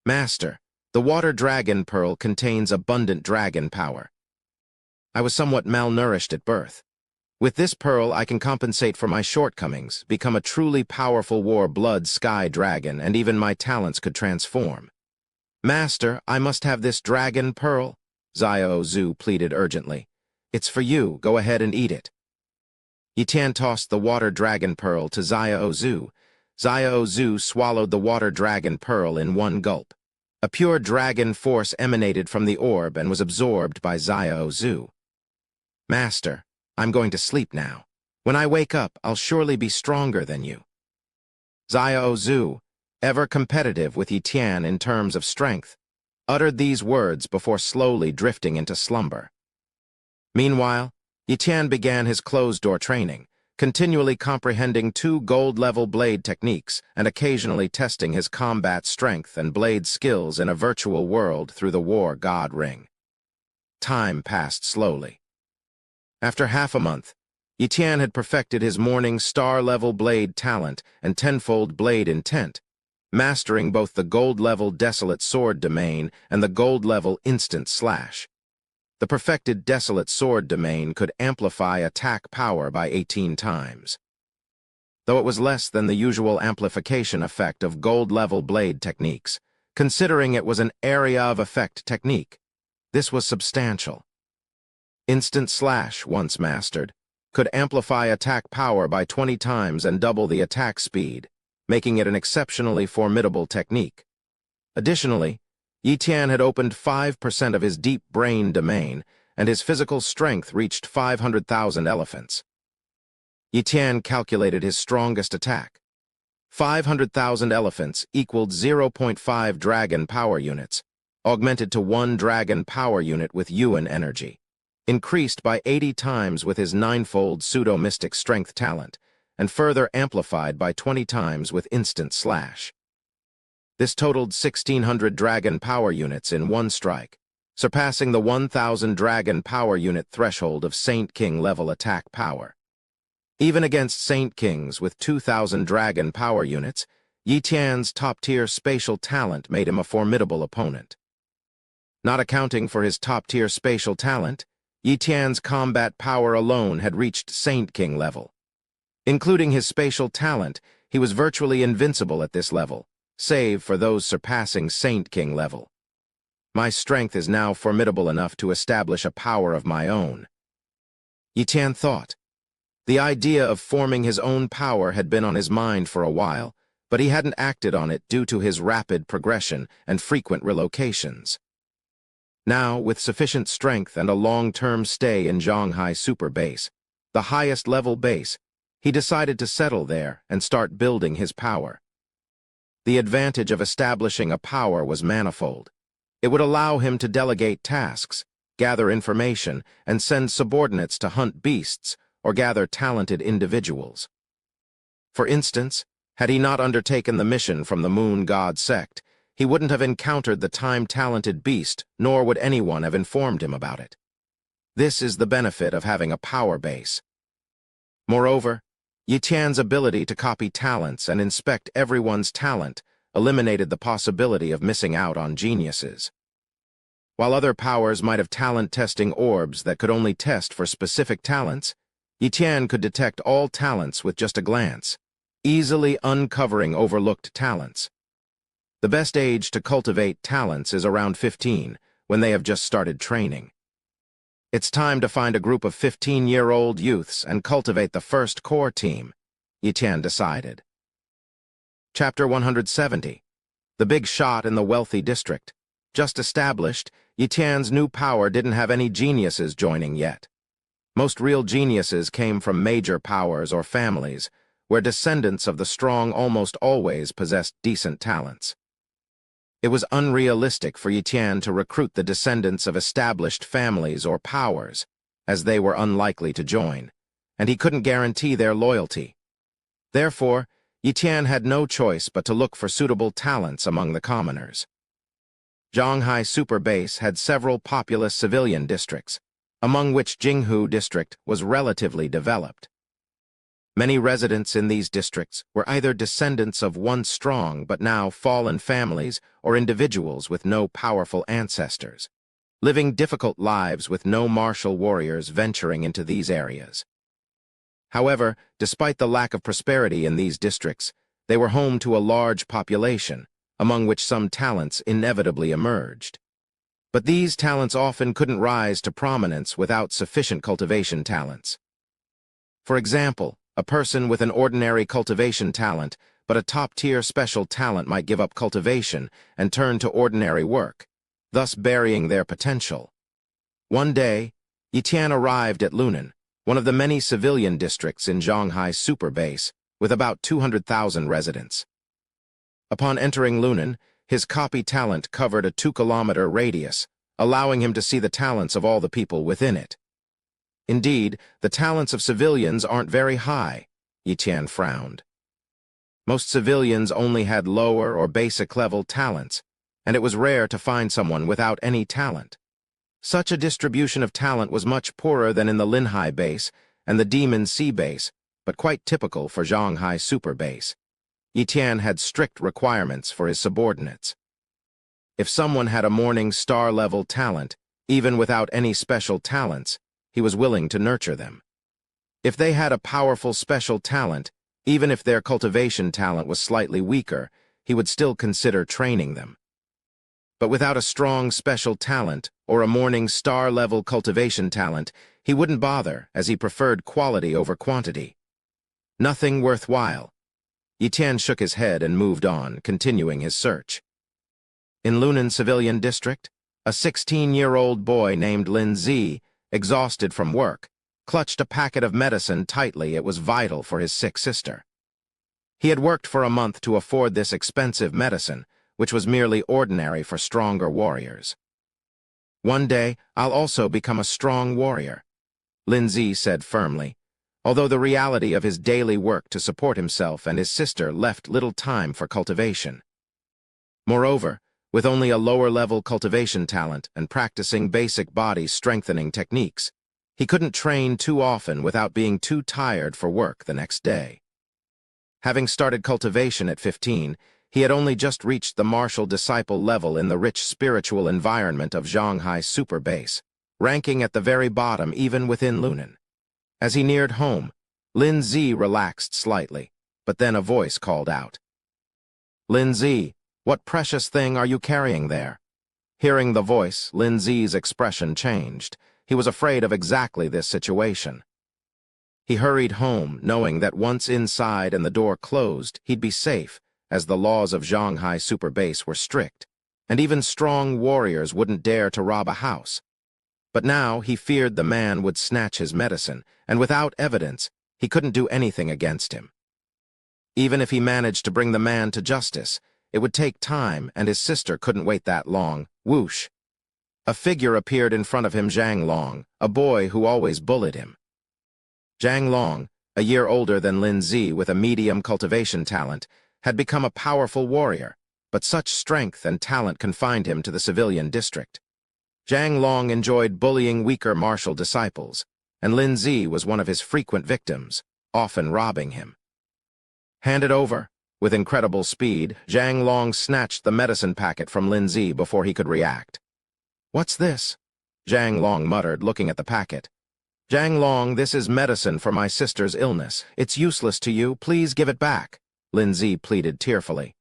Speaker 1: Master, the water dragon pearl contains abundant dragon power. I was somewhat malnourished at birth. With this pearl, I can compensate for my shortcomings, become a truly powerful war-blood sky dragon, and even my talents could transform. Master, I must have this dragon pearl, Xia Zhu pleaded urgently. It's for you, go ahead and eat it. Yitian tossed the water dragon pearl to Xia Zhu. Xia Zhu swallowed the water dragon pearl in one gulp. A pure dragon force emanated from the orb and was absorbed by Xia Zhu. Master, I'm going to sleep now. When I wake up, I'll surely be stronger than you. Xia Zhu, ever competitive with Yitian in terms of strength, uttered these words before slowly drifting into slumber. Meanwhile, Yitian began his closed-door training, continually comprehending 2 gold-level blade techniques and occasionally testing his combat strength and blade skills in a virtual world through the war god ring. Time passed slowly. After half a month, Yitian had perfected his morning star-level blade talent and tenfold blade intent, mastering both the gold-level desolate sword domain and the gold-level instant slash. The perfected desolate sword domain could amplify attack power by 18 times. Though it was less than the usual amplification effect of gold-level blade techniques, considering it was an area of effect technique, this was substantial. Instant slash, once mastered, could amplify attack power by 20 times and double the attack speed, making it an exceptionally formidable technique. Additionally, Yitian had opened 5% of his deep brain domain and his physical strength reached 500,000 elephants. Yi Tian calculated his strongest attack. 500,000 elephants equaled 0.5 dragon power units, augmented to 1 dragon power unit with Yuan energy, increased by 80 times with his 9-fold pseudo-mystic strength talent, and further amplified by 20 times with instant slash. This totaled 1,600 dragon power units in one strike, surpassing the 1,000 dragon power unit threshold of Saint King level attack power. Even against Saint Kings with 2,000 dragon power units, Yi Tian's top-tier spatial talent made him a formidable opponent. Not accounting for his top-tier spatial talent, Yi Tian's combat power alone had reached Saint King level. Including his spatial talent, he was virtually invincible at this level, save for those surpassing Saint King level. My strength is now formidable enough to establish a power of my own, Yi Tian thought. The idea of forming his own power had been on his mind for a while, but he hadn't acted on it due to his rapid progression and frequent relocations. Now, with sufficient strength and a long-term stay in Zhanghai Super Base, the highest level base, he decided to settle there and start building his power. The advantage of establishing a power was manifold. It would allow him to delegate tasks, gather information, and send subordinates to hunt beasts or gather talented individuals. For instance, had he not undertaken the mission from the Moon God sect, he wouldn't have encountered the time-talented beast, nor would anyone have informed him about it. This is the benefit of having a power base. Moreover, Yi Tian's ability to copy talents and inspect everyone's talent eliminated the possibility of missing out on geniuses. While other powers might have talent-testing orbs that could only test for specific talents, Yi Tian could detect all talents with just a glance, easily uncovering overlooked talents. The best age to cultivate talents is around 15, when they have just started training. It's time to find a group of 15-year-old youths and cultivate the first core team, Yi Tian decided. Chapter 170. The Big Shot in the Wealthy District. Just established, Yi Tian's new power didn't have any geniuses joining yet. Most real geniuses came from major powers or families, where descendants of the strong almost always possessed decent talents. It was unrealistic for Yi Tian to recruit the descendants of established families or powers, as they were unlikely to join, and he couldn't guarantee their loyalty. Therefore, Yi Tian had no choice but to look for suitable talents among the commoners. Zhanghai Super Base had several populous civilian districts, among which Jinghu District was relatively developed. Many residents in these districts were either descendants of once strong but now fallen families or individuals with no powerful ancestors, living difficult lives with no martial warriors venturing into these areas. However, despite the lack of prosperity in these districts, they were home to a large population, among which some talents inevitably emerged. But these talents often couldn't rise to prominence without sufficient cultivation talents. For example, a person with an ordinary cultivation talent but a top-tier special talent might give up cultivation and turn to ordinary work, thus burying their potential. One day, Yi Tian arrived at Lunan, one of the many civilian districts in Zhanghai Super Base, with about 200,000 residents. Upon entering Lunan, his copy talent covered a 2-kilometer radius, allowing him to see the talents of all the people within it. Indeed, the talents of civilians aren't very high, Yi Tian frowned. Most civilians only had lower or basic-level talents, and it was rare to find someone without any talent. Such a distribution of talent was much poorer than in the Linhai Base and the Demon Sea Base, but quite typical for Zhanghai Super Base. Yi Tian had strict requirements for his subordinates. If someone had a Morning Star-level talent, even without any special talents, he was willing to nurture them. If they had a powerful special talent, even if their cultivation talent was slightly weaker, he would still consider training them. But without a strong special talent or a Morning Star-level cultivation talent, he wouldn't bother, as he preferred quality over quantity. Nothing worthwhile. Yi Tian shook his head and moved on, continuing his search. In Lunan Civilian District, A 16-year-old boy named Lin Zi, exhausted from work, clutched a packet of medicine tightly. It was vital for his sick sister. He had worked for a month to afford this expensive medicine, which was merely ordinary for stronger warriors. "One day, I'll also become a strong warrior," Lin Zi said firmly, although the reality of his daily work to support himself and his sister left little time for cultivation. Moreover, with only a lower-level cultivation talent and practicing basic body-strengthening techniques, he couldn't train too often without being too tired for work the next day. Having started cultivation at 15, he had only just reached the martial disciple level in the rich spiritual environment of Shanghai Super Base, ranking at the very bottom even within Lunan. As he neared home, Lin Zi relaxed slightly, but then a voice called out, "Lin Zi, what precious thing are you carrying there?" Hearing the voice, Lin Zi's expression changed. He was afraid of exactly this situation. He hurried home, knowing that once inside and the door closed, he'd be safe, as the laws of Shanghai Super Base were strict, and even strong warriors wouldn't dare to rob a house. But now he feared the man would snatch his medicine, and without evidence, he couldn't do anything against him. Even if he managed to bring the man to justice, it would take time, and his sister couldn't wait that long. Whoosh! A figure appeared in front of him, Zhang Long, a boy who always bullied him. Zhang Long, a year older than Lin Zi with a medium cultivation talent, had become a powerful warrior, but such strength and talent confined him to the civilian district. Zhang Long enjoyed bullying weaker martial disciples, and Lin Zi was one of his frequent victims, often robbing him. "Hand it over." With incredible speed, Zhang Long snatched the medicine packet from Lin Zi before he could react. "What's this?" Zhang Long muttered, looking at the packet. "Zhang Long, this is medicine for my sister's illness. It's useless to you. Please give it back," Lin Zi pleaded tearfully.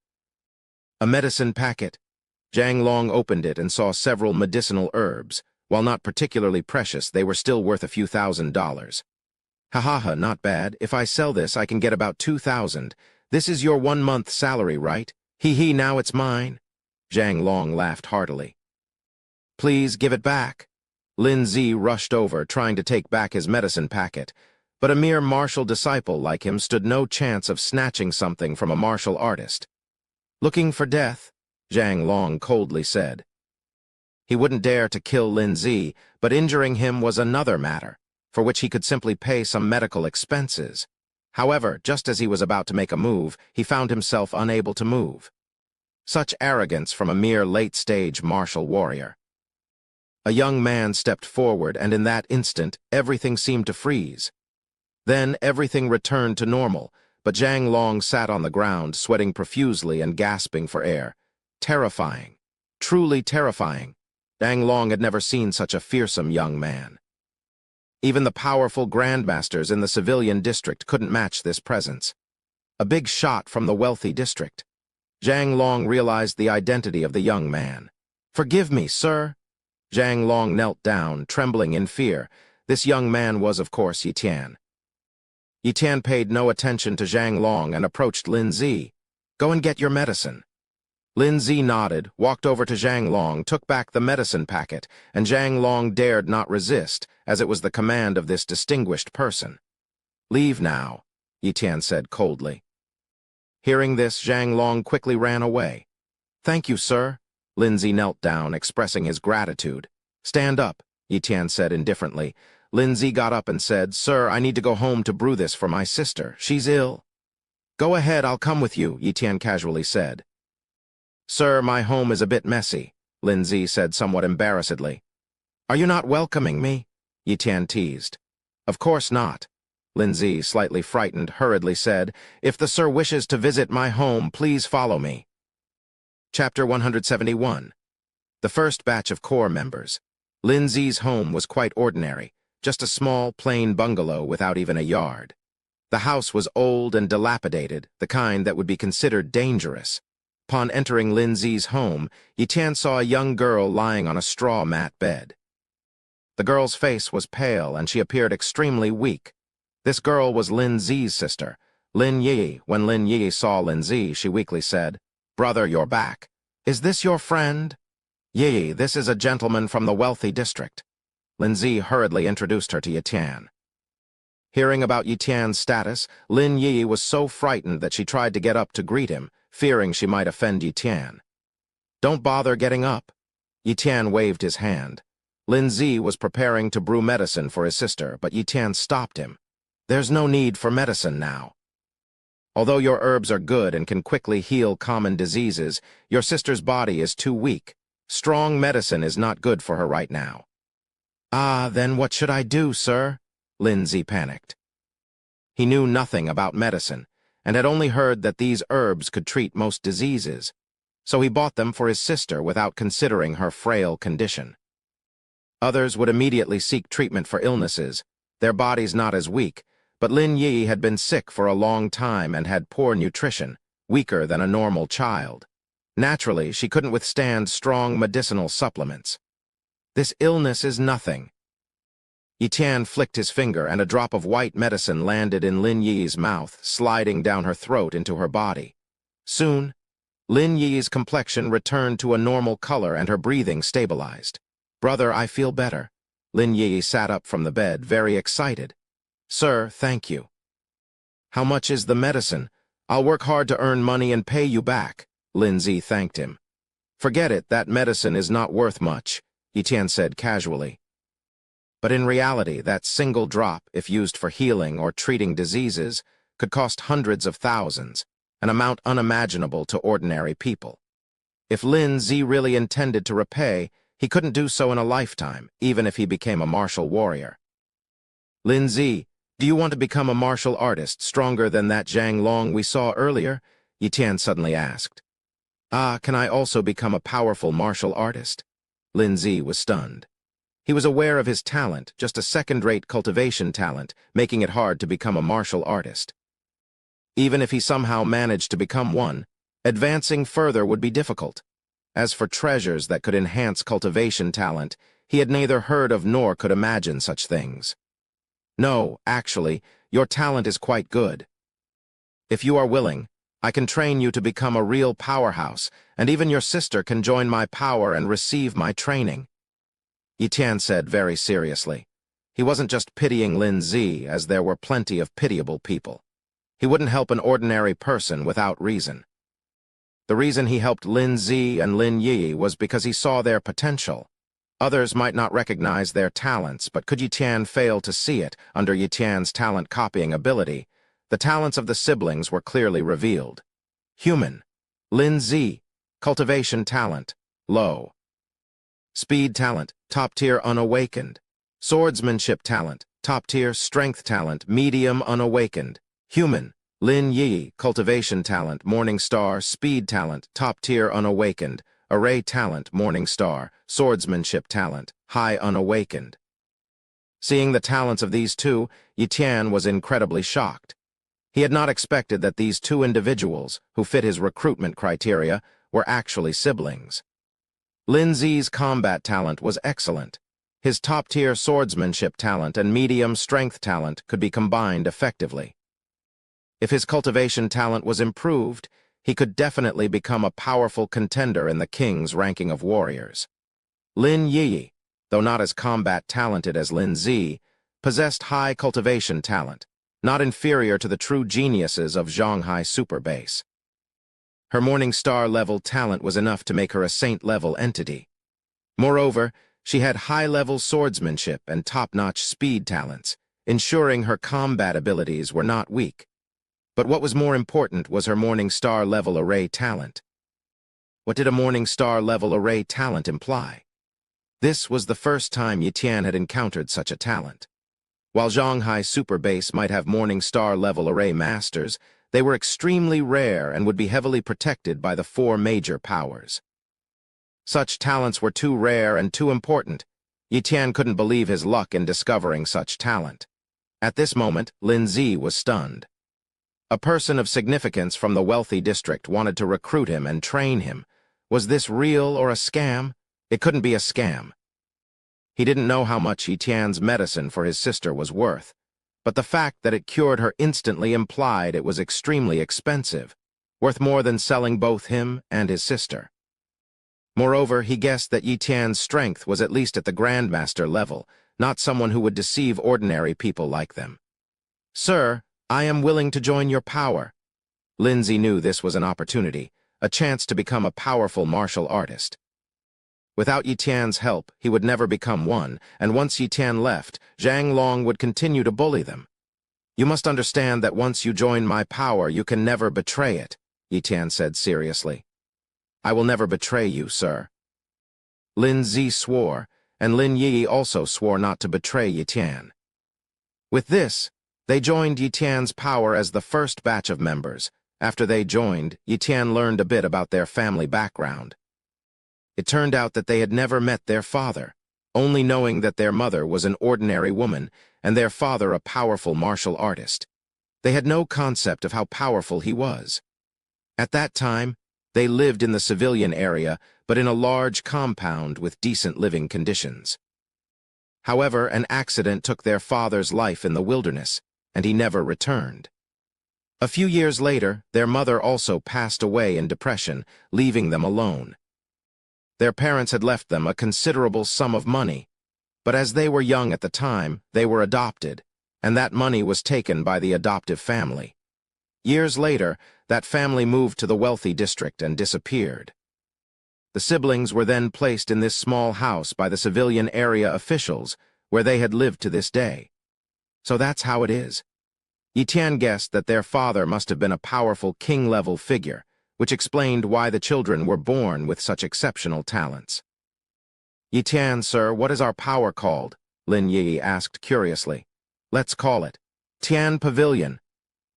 Speaker 1: A medicine packet. Zhang Long opened it and saw several medicinal herbs. While not particularly precious, they were still worth a few $1,000s. "Ha, not bad. If I sell this, I can get about 2,000. This is your 1 month salary, right? Hee, now it's mine." Zhang Long laughed heartily. "Please give it back." Lin Zi rushed over, trying to take back his medicine packet, but a mere martial disciple like him stood no chance of snatching something from a martial artist. "Looking for death?" Zhang Long coldly said. He wouldn't dare to kill Lin Zi, but injuring him was another matter, for which he could simply pay some medical expenses. However, just as he was about to make a move, he found himself unable to move. Such arrogance from a mere late-stage martial warrior. A young man stepped forward, and in that instant, everything seemed to freeze. Then everything returned to normal, but Zhang Long sat on the ground, sweating profusely and gasping for air. Terrifying. Truly terrifying. Zhang Long had never seen such a fearsome young man. Even the powerful grandmasters in the civilian district couldn't match this presence. A big shot from the wealthy district. Zhang Long realized the identity of the young man. "Forgive me, sir." Zhang Long knelt down, trembling in fear. This young man was, of course, Yi Tian. Yi Tian paid no attention to Zhang Long and approached Lin Zi. "Go and get your medicine." Lin Zi nodded, walked over to Zhang Long, took back the medicine packet, and Zhang Long dared not resist, as it was the command of this distinguished person. "Leave now," Yi Tian said coldly. Hearing this, Zhang Long quickly ran away. "Thank you, sir." Lin Zi knelt down, expressing his gratitude. "Stand up," Yi Tian said indifferently. Lin Zi got up and said, "Sir, I need to go home to brew this for my sister. She's ill." "Go ahead, I'll come with you," Yi Tian casually said. "Sir, my home is a bit messy," Lin Zi said somewhat embarrassedly. "Are you not welcoming me?" Yi Tian teased. "Of course not." Lin Zi, slightly frightened, hurriedly said, "If the sir wishes to visit my home, please follow me." Chapter 171. The first batch of corps members. Lin Zi's home was quite ordinary, just a small, plain bungalow without even a yard. The house was old and dilapidated, the kind that would be considered dangerous. Upon entering Lin Zi's home, Yi Tian saw a young girl lying on a straw mat bed. The girl's face was pale, and she appeared extremely weak. This girl was Lin Zi's sister, Lin Yi. When Lin Yi saw Lin Zi, she weakly said, "Brother, you're back. Is this your friend?" Yi, this is a gentleman from the wealthy district. Lin Zi hurriedly introduced her to Yitian. Hearing about Yitian's status, Lin Yi was so frightened that she tried to get up to greet him, fearing she might offend Yitian. Don't bother getting up. Yitian waved his hand. Lin Zi was preparing to brew medicine for his sister, but Yitian stopped him. There's no need for medicine now. Although your herbs are good and can quickly heal common diseases, your sister's body is too weak. Strong medicine is not good for her right now. Ah, then what should I do, sir? Lin Zi panicked. He knew nothing about medicine, and had only heard that these herbs could treat most diseases, so he bought them for his sister without considering her frail condition. Others would immediately seek treatment for illnesses, their bodies not as weak, but Lin Yi had been sick for a long time and had poor nutrition, weaker than a normal child. Naturally, she couldn't withstand strong medicinal supplements. This illness is nothing. Yitian flicked his finger and a drop of white medicine landed in Lin Yi's mouth, sliding down her throat into her body. Soon, Lin Yi's complexion returned to a normal color and her breathing stabilized. Brother, I feel better. Lin Yi sat up from the bed, very excited. Sir, thank you. How much is the medicine? I'll work hard to earn money and pay you back. Lin Zi thanked him. Forget it, that medicine is not worth much, Yitian said casually. But in reality, that single drop, if used for healing or treating diseases, could cost hundreds of thousands, an amount unimaginable to ordinary people. If Lin Zi really intended to repay, he couldn't do so in a lifetime, even if he became a martial warrior. Lin Zi, do you want to become a martial artist stronger than that Zhang Long we saw earlier? Yitian suddenly asked. Ah, can I also become a powerful martial artist? Lin Zi was stunned. He was aware of his talent, just a second-rate cultivation talent, making it hard to become a martial artist. Even if he somehow managed to become one, advancing further would be difficult. As for treasures that could enhance cultivation talent, he had neither heard of nor could imagine such things. No, actually, your talent is quite good. If you are willing, I can train you to become a real powerhouse, and even your sister can join my power and receive my training. Yitian said very seriously. He wasn't just pitying Lin Zi, as there were plenty of pitiable people. He wouldn't help an ordinary person without reason. The reason he helped Lin Zi and Lin Yi was because he saw their potential. Others might not recognize their talents, but could Yitian fail to see it under Yitian's talent-copying ability, the talents of the siblings were clearly revealed. Human, Lin Zi, cultivation talent, low. Speed talent, top-tier unawakened. Swordsmanship talent, top-tier strength talent, medium unawakened. Human, Lin Yi, cultivation talent, morning star, speed talent, top-tier unawakened. Array talent, morning star, swordsmanship talent, high unawakened. Seeing the talents of these two, Yitian was incredibly shocked. He had not expected that these two individuals, who fit his recruitment criteria, were actually siblings. Lin Zi's combat talent was excellent. His top-tier swordsmanship talent and medium strength talent could be combined effectively. If his cultivation talent was improved, he could definitely become a powerful contender in the king's ranking of warriors. Lin Yi, though not as combat talented as Lin Zi, possessed high cultivation talent, not inferior to the true geniuses of Zhonghai Super Base. Her Morning Star-level talent was enough to make her a saint-level entity. Moreover, she had high-level swordsmanship and top-notch speed talents, ensuring her combat abilities were not weak. But what was more important was her Morning Star-level array talent. What did a Morning Star-level array talent imply? This was the first time Yitian had encountered such a talent. While Zhonghai Super Base might have Morning Star-level array masters, they were extremely rare and would be heavily protected by the four major powers. Such talents were too rare and too important. Yitian couldn't believe his luck in discovering such talent. At this moment, Lin Zi was stunned. A person of significance from the wealthy district wanted to recruit him and train him. Was this real or a scam? It couldn't be a scam. He didn't know how much Yitian's medicine for his sister was worth, but the fact that it cured her instantly implied it was extremely expensive, worth more than selling both him and his sister. Moreover, he guessed that Yi Tian's strength was at least at the Grandmaster level, not someone who would deceive ordinary people like them. "Sir, I am willing to join your power." Lindsay knew this was an opportunity, a chance to become a powerful martial artist. Without Yi Tian's help, he would never become one, and once Yi Tian left, Zhang Long would continue to bully them. "You must understand that once you join my power, you can never betray it," Yi Tian said seriously. "I will never betray you, sir." Lin Zi swore, and Lin Yi also swore not to betray Yi Tian. With this, they joined Yi Tian's power as the first batch of members. After they joined, Yi Tian learned a bit about their family background. It turned out that they had never met their father, only knowing that their mother was an ordinary woman and their father a powerful martial artist. They had no concept of how powerful he was. At that time, they lived in the civilian area, but in a large compound with decent living conditions. However, an accident took their father's life in the wilderness, and he never returned. A few years later, their mother also passed away in depression, leaving them alone. Their parents had left them a considerable sum of money, but as they were young at the time, they were adopted, and that money was taken by the adoptive family. Years later, that family moved to the wealthy district and disappeared. The siblings were then placed in this small house by the civilian area officials, where they had lived to this day. So that's how it is. Yi Tian guessed that their father must have been a powerful king-level figure, which explained why the children were born with such exceptional talents. "Yi Tian, sir, what is our power called?" Lin Yi asked curiously. "Let's call it Tian Pavilion."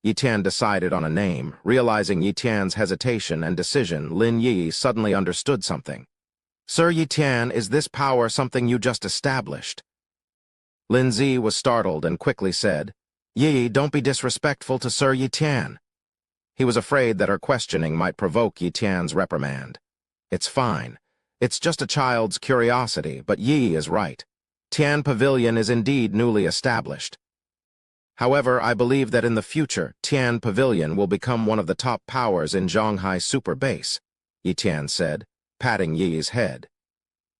Speaker 1: Yi Tian decided on a name. Realizing Yi Tian's hesitation and decision, Lin Yi suddenly understood something. "Sir Yi Tian, is this power something you just established?" Lin Zi was startled and quickly said, "Yi, don't be disrespectful to Sir Yi Tian." He was afraid that her questioning might provoke Yi Tian's reprimand. "It's fine. It's just a child's curiosity, but Yi is right. Tian Pavilion is indeed newly established. However, I believe that in the future, Tian Pavilion will become one of the top powers in Zhonghai Super Base," Yi Tian said, patting Yi's head.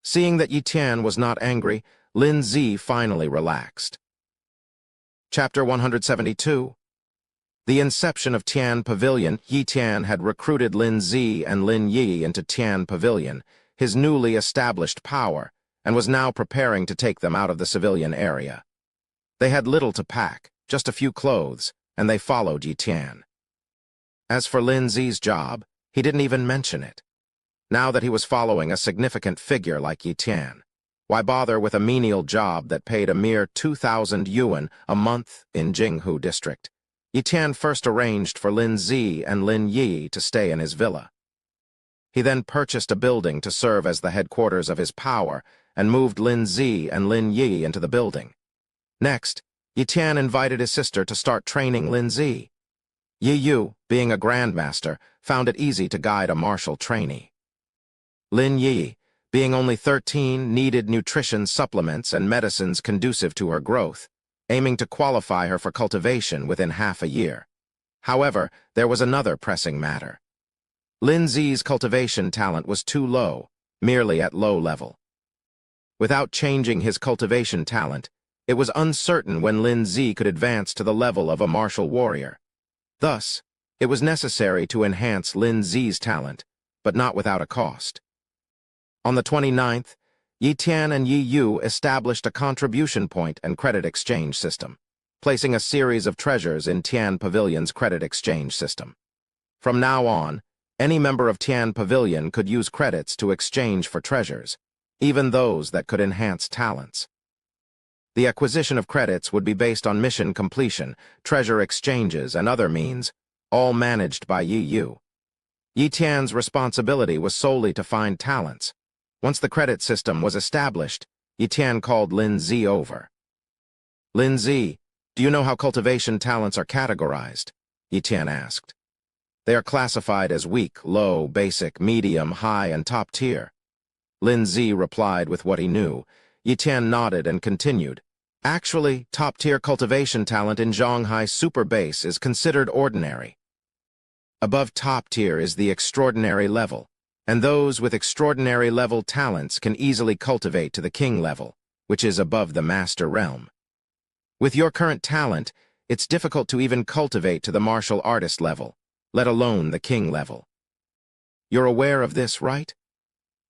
Speaker 1: Seeing that Yi Tian was not angry, Lin Zi finally relaxed. Chapter 172. The inception of Tian Pavilion. Yi Tian had recruited Lin Zi and Lin Yi into Tian Pavilion, his newly established power, and was now preparing to take them out of the civilian area. They had little to pack, just a few clothes, and they followed Yi Tian. As for Lin Zi's job, he didn't even mention it. Now that he was following a significant figure like Yi Tian, why bother with a menial job that paid a mere 2,000 yuan a month in Jinghu district? Yi Tian first arranged for Lin Zi and Lin Yi to stay in his villa. He then purchased a building to serve as the headquarters of his power and moved Lin Zi and Lin Yi into the building. Next, Yi Tian invited his sister to start training Lin Zi. Yi Yu, being a grandmaster, found it easy to guide a martial trainee. Lin Yi, being only 13, needed nutrition supplements and medicines conducive to her growth, aiming to qualify her for cultivation within half a year. However, there was another pressing matter. Lin Zi's cultivation talent was too low, merely at low level. Without changing his cultivation talent, it was uncertain when Lin Zi could advance to the level of a martial warrior. Thus, it was necessary to enhance Lin Zi's talent, but not without a cost. On the 29th, Yi Tian and Yi Yu established a contribution point and credit exchange system, placing a series of treasures in Tian Pavilion's credit exchange system. From now on, any member of Tian Pavilion could use credits to exchange for treasures, even those that could enhance talents. The acquisition of credits would be based on mission completion, treasure exchanges, and other means, all managed by Yi Yu. Yi Tian's responsibility was solely to find talents. Once the credit system was established, Yi Tian called Lin Zi over. "Lin Zi, do you know how cultivation talents are categorized?" Yi Tian asked. "They are classified as weak, low, basic, medium, high, and top tier." Lin Zi replied with what he knew. Yi Tian nodded and continued. "Actually, top-tier cultivation talent in Zhonghai Super Base is considered ordinary. Above top tier is the extraordinary level, and those with extraordinary level talents can easily cultivate to the king level, which is above the master realm. With your current talent, it's difficult to even cultivate to the martial artist level, let alone the king level. You're aware of this, right?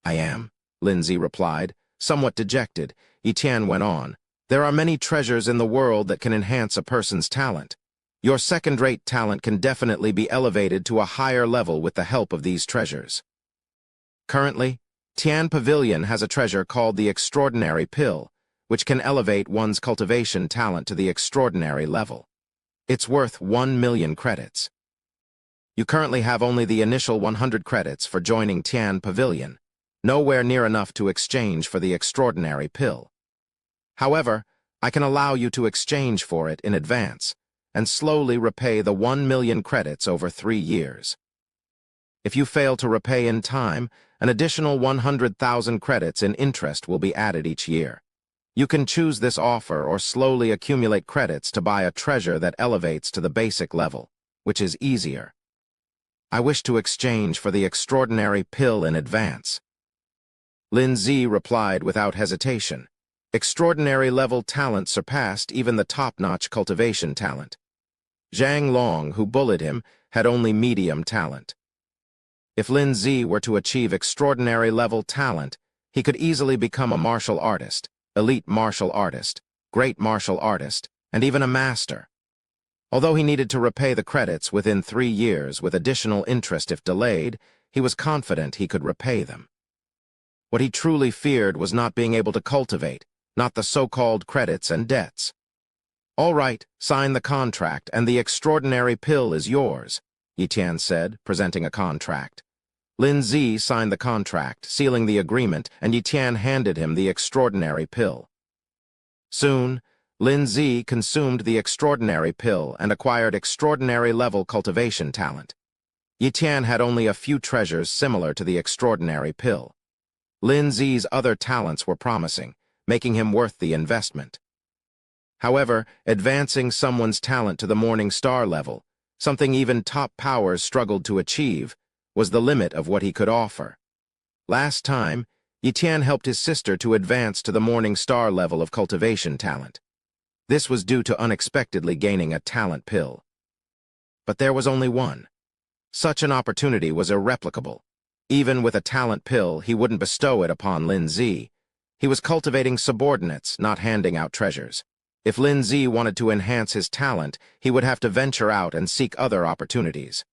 Speaker 1: I am, Lindsay replied, somewhat dejected. Etienne went on. There are many treasures in the world that can enhance a person's talent. Your second-rate talent can definitely be elevated to a higher level with the help of these treasures. Currently, Tian Pavilion has a treasure called the Extraordinary Pill, which can elevate one's cultivation talent to the extraordinary level. It's worth 1 million credits. You currently have only the initial 100 credits for joining Tian Pavilion, nowhere near enough to exchange for the Extraordinary Pill. However, I can allow you to exchange for it in advance and slowly repay the 1 million credits over 3 years. If you fail to repay in time, an additional 100,000 credits in interest will be added each year. You can choose this offer or slowly accumulate credits to buy a treasure that elevates to the basic level, which is easier. I wish to exchange for the Extraordinary Pill in advance. Lindsay replied without hesitation. Extraordinary level talent surpassed even the top-notch cultivation talent. Zhang Long, who bullied him, had only medium talent. If Lindsay were to achieve extraordinary level talent, he could easily become a martial artist, elite martial artist, great martial artist, and even a master. Although he needed to repay the credits within 3 years with additional interest if delayed, he was confident he could repay them. What he truly feared was not being able to cultivate, not the so-called credits and debts. All right, sign the contract, and the Extraordinary Pill is yours, Etienne said, presenting a contract. Lindsay signed the contract, sealing the agreement, and Etienne handed him the Extraordinary Pill. Soon, Lindsay consumed the Extraordinary Pill and acquired extraordinary-level cultivation talent. Etienne had only a few treasures similar to the Extraordinary Pill. Lindsay's other talents were promising, making him worth the investment. However, advancing someone's talent to the Morning Star level, something even top powers struggled to achieve, was the limit of what he could offer. Last time, Etienne helped his sister to advance to the Morning Star level of cultivation talent. This was due to unexpectedly gaining a talent pill. But there was only one. Such an opportunity was irreplicable. Even with a talent pill, he wouldn't bestow it upon Lindsay. He was cultivating subordinates, not handing out treasures. If Lindsay wanted to enhance his talent, he would have to venture out and seek other opportunities.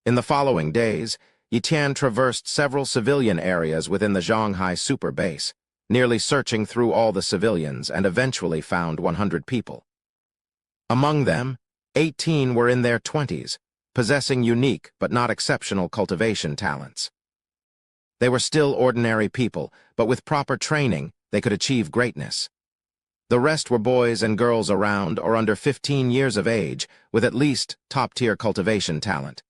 Speaker 1: In the following days, Etienne traversed several civilian areas within the Shanghai super base, nearly searching through all the civilians, and eventually found 100 people. Among them, 18 were in their 20s, possessing unique but not exceptional cultivation talents. They were still ordinary people, but with proper training, they could achieve greatness. The rest were boys and girls around or under 15 years of age with at least top-tier cultivation talent.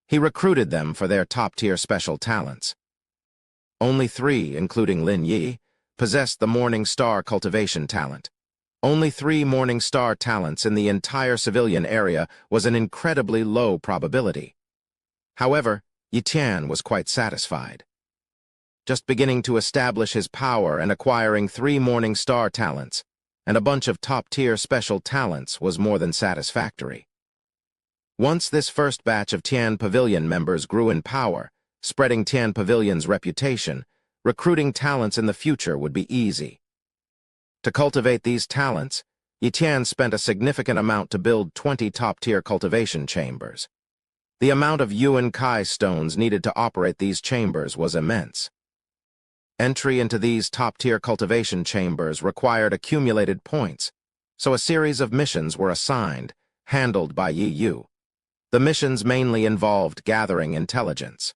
Speaker 1: He recruited them for their top-tier special talents. Only 3, including Lin Yi, possessed the Morning Star cultivation talent. Only 3 Morning Star talents in the entire civilian area was an incredibly low probability. However, Etienne was quite satisfied. Just beginning to establish his power and acquiring 3 Morning Star talents and a bunch of top-tier special talents was more than satisfactory. Once this first batch of Tian Pavilion members grew in power, spreading Tian Pavilion's reputation, recruiting talents in the future would be easy. To cultivate these talents, Etienne spent a significant amount to build 20 top-tier cultivation chambers. The amount of Yuan Kai stones needed to operate these chambers was immense. Entry into these top-tier cultivation chambers required accumulated points, so a series of missions were assigned, handled by Yi Yu. The missions mainly involved gathering intelligence.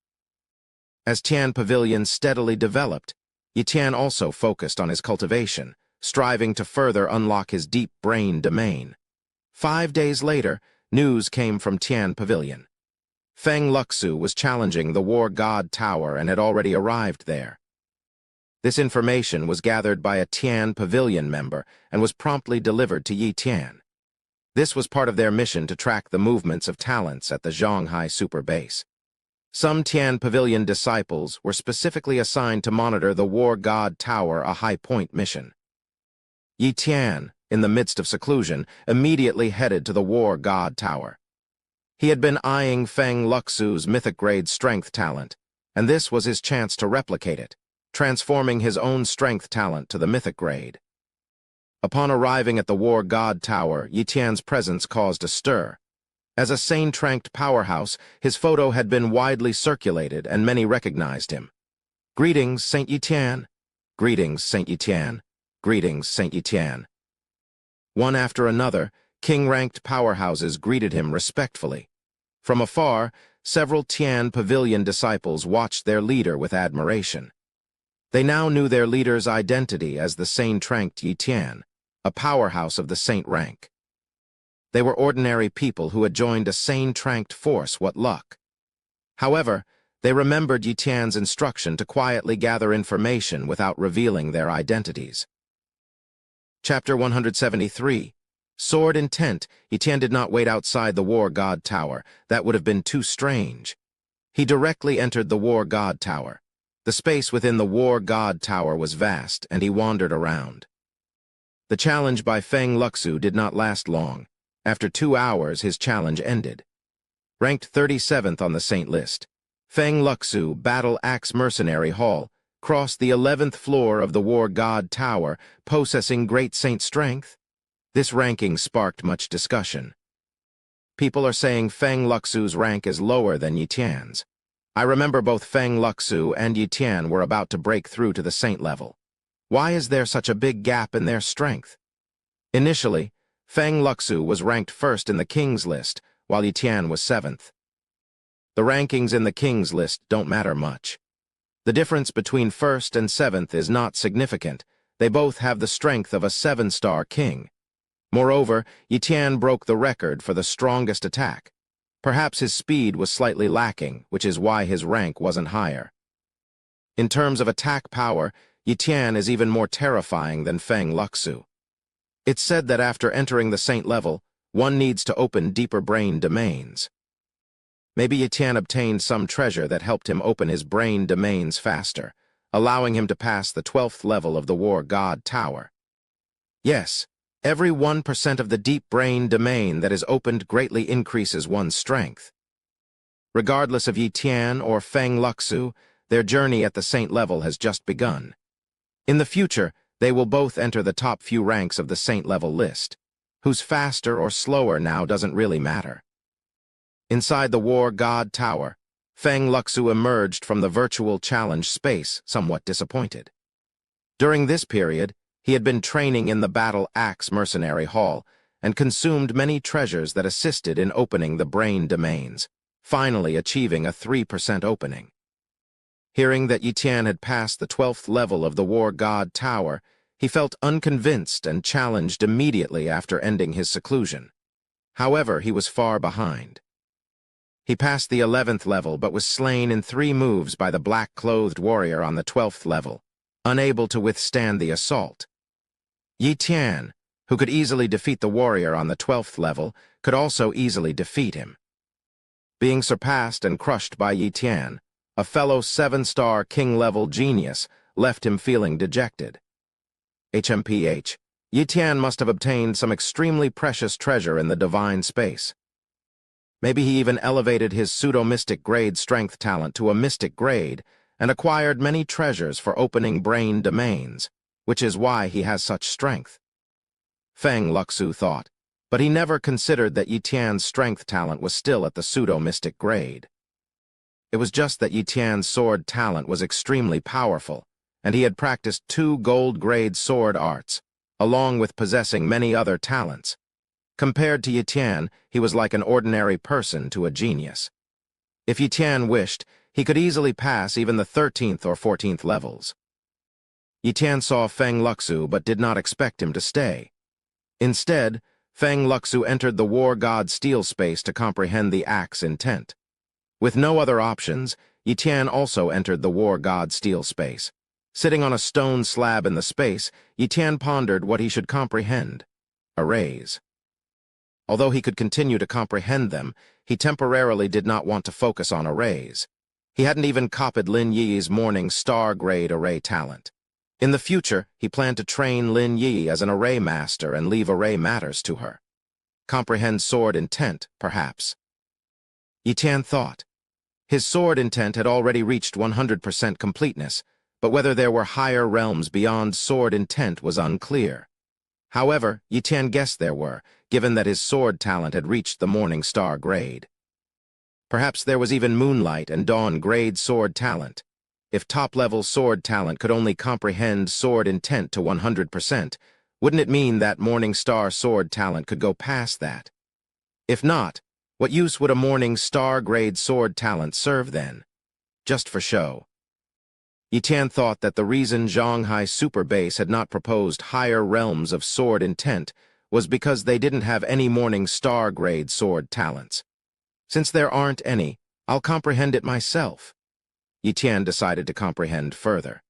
Speaker 1: As Tian Pavilion steadily developed, Etienne also focused on his cultivation, striving to further unlock his deep brain domain. 5 days later, news came from Tian Pavilion. Feng Luxu was challenging the War God Tower and had already arrived there. This information was gathered by a Tian Pavilion member and was promptly delivered to Yi Tian. This was part of their mission to track the movements of talents at the Shanghai super base. Some Tian Pavilion disciples were specifically assigned to monitor the War God Tower, a high-point mission. Yi Tian, in the midst of seclusion, immediately headed to the War God Tower. He had been eyeing Feng Luxu's mythic-grade strength talent, and this was his chance to replicate it, transforming his own strength talent to the mythic grade. Upon arriving at the War God Tower, Yi Tian's presence caused a stir. As a sane-tranked powerhouse, his photo had been widely circulated, and many recognized him. "Greetings, Saint Yi Tian. Greetings, Saint Yi Tian. Greetings, Saint Yi Tian." One after another, king-ranked powerhouses greeted him respectfully. From afar, several Tian Pavilion disciples watched their leader with admiration. They now knew their leader's identity as the sane-tranked Yi Tian, a powerhouse of the saint rank. They were ordinary people who had joined a sane-tranked force. What luck! However, they remembered Yi Tian's instruction to quietly gather information without revealing their identities. Chapter 173. Sword intent. Yi Tian did not wait outside the War God Tower. That would have been too strange. He directly entered the War God Tower. The space within the War God Tower was vast, and he wandered around. The challenge by Feng Luxu did not last long. After 2 hours, his challenge ended. Ranked 37th on the Saint list, Feng Luxu, Battle Axe Mercenary Hall, crossed the 11th floor of the War God Tower, possessing great saint strength. This ranking sparked much discussion. People are saying Feng Luxu's rank is lower than Yi Tian's. I remember both Feng Luxu and Yi Tian were about to break through to the saint level. Why is there such a big gap in their strength? Initially, Feng Luxu was ranked first in the King's list, while Yi Tian was 7th. The rankings in the King's list don't matter much. The difference between 1st and 7th is not significant. They both have the strength of a 7-star king. Moreover, Yi Tian broke the record for the strongest attack. Perhaps his speed was slightly lacking, which is why his rank wasn't higher. In terms of attack power, Yi Tian is even more terrifying than Feng Luxu. It's said that after entering the saint level, one needs to open deeper brain domains. Maybe Yi Tian obtained some treasure that helped him open his brain domains faster, allowing him to pass the 12th level of the War God Tower. Yes, every 1% of the deep brain domain that is opened greatly increases one's strength. Regardless of Yi Tian or Feng Luxu, their journey at the saint level has just begun. In the future, they will both enter the top few ranks of the saint level list. Who's faster or slower now doesn't really matter. Inside the War God Tower, Feng Luxu emerged from the virtual challenge space, somewhat disappointed. During this period, he had been training in the Battle Axe Mercenary Hall and consumed many treasures that assisted in opening the brain domains, finally achieving a 3% opening. Hearing that Yi Tian had passed the 12th level of the War God Tower, he felt unconvinced and challenged immediately after ending his seclusion. However, he was far behind. He passed the 11th level but was slain in 3 moves by the black-clothed warrior on the 12th level, unable to withstand the assault. Yi Tian, who could easily defeat the warrior on the 12th level, could also easily defeat him. Being surpassed and crushed by Yi Tian, a fellow 7-star king-level genius left him feeling dejected. HMPH, Yi Tian must have obtained some extremely precious treasure in the divine space. Maybe he even elevated his pseudo-mystic grade strength talent to a mystic grade and acquired many treasures for opening brain domains, which is why he has such strength. Feng Luxu thought, but he never considered that Yi Tian's strength talent was still at the pseudo-mystic grade. It was just that Yi Tian's sword talent was extremely powerful, and he had practiced 2 gold-grade sword arts, along with possessing many other talents. Compared to Yi Tian, he was like an ordinary person to a genius. If Yi Tian wished, he could easily pass even the 13th or 14th levels. Yi Tian saw Feng Luxu but did not expect him to stay. Instead, Feng Luxu entered the War God Steel space to comprehend the axe intent. With no other options, Yi Tian also entered the War God Steel space. Sitting on a stone slab in the space, Yi Tian pondered what he should comprehend. Arrays. Although he could continue to comprehend them, he temporarily did not want to focus on arrays. He hadn't even copied Lin Yi's morning star-grade array talent. In the future, he planned to train Lin Yi as an array master and leave array matters to her. Comprehend sword intent, perhaps. Yi Tian thought. His sword intent had already reached 100% completeness, but whether there were higher realms beyond sword intent was unclear. However, Yi Tian guessed there were, given that his sword talent had reached the morning star grade. Perhaps there was even moonlight and dawn grade sword talent. If top-level sword talent could only comprehend sword intent to 100%, wouldn't it mean that morning star sword talent could go past that? If not, what use would a morning star grade sword talent serve then? Just for show. Yi Tian thought that the reason Zhanghai Super Base had not proposed higher realms of sword intent was because they didn't have any morning star grade sword talents. Since there aren't any, I'll comprehend it myself. Yi Tian decided to comprehend further.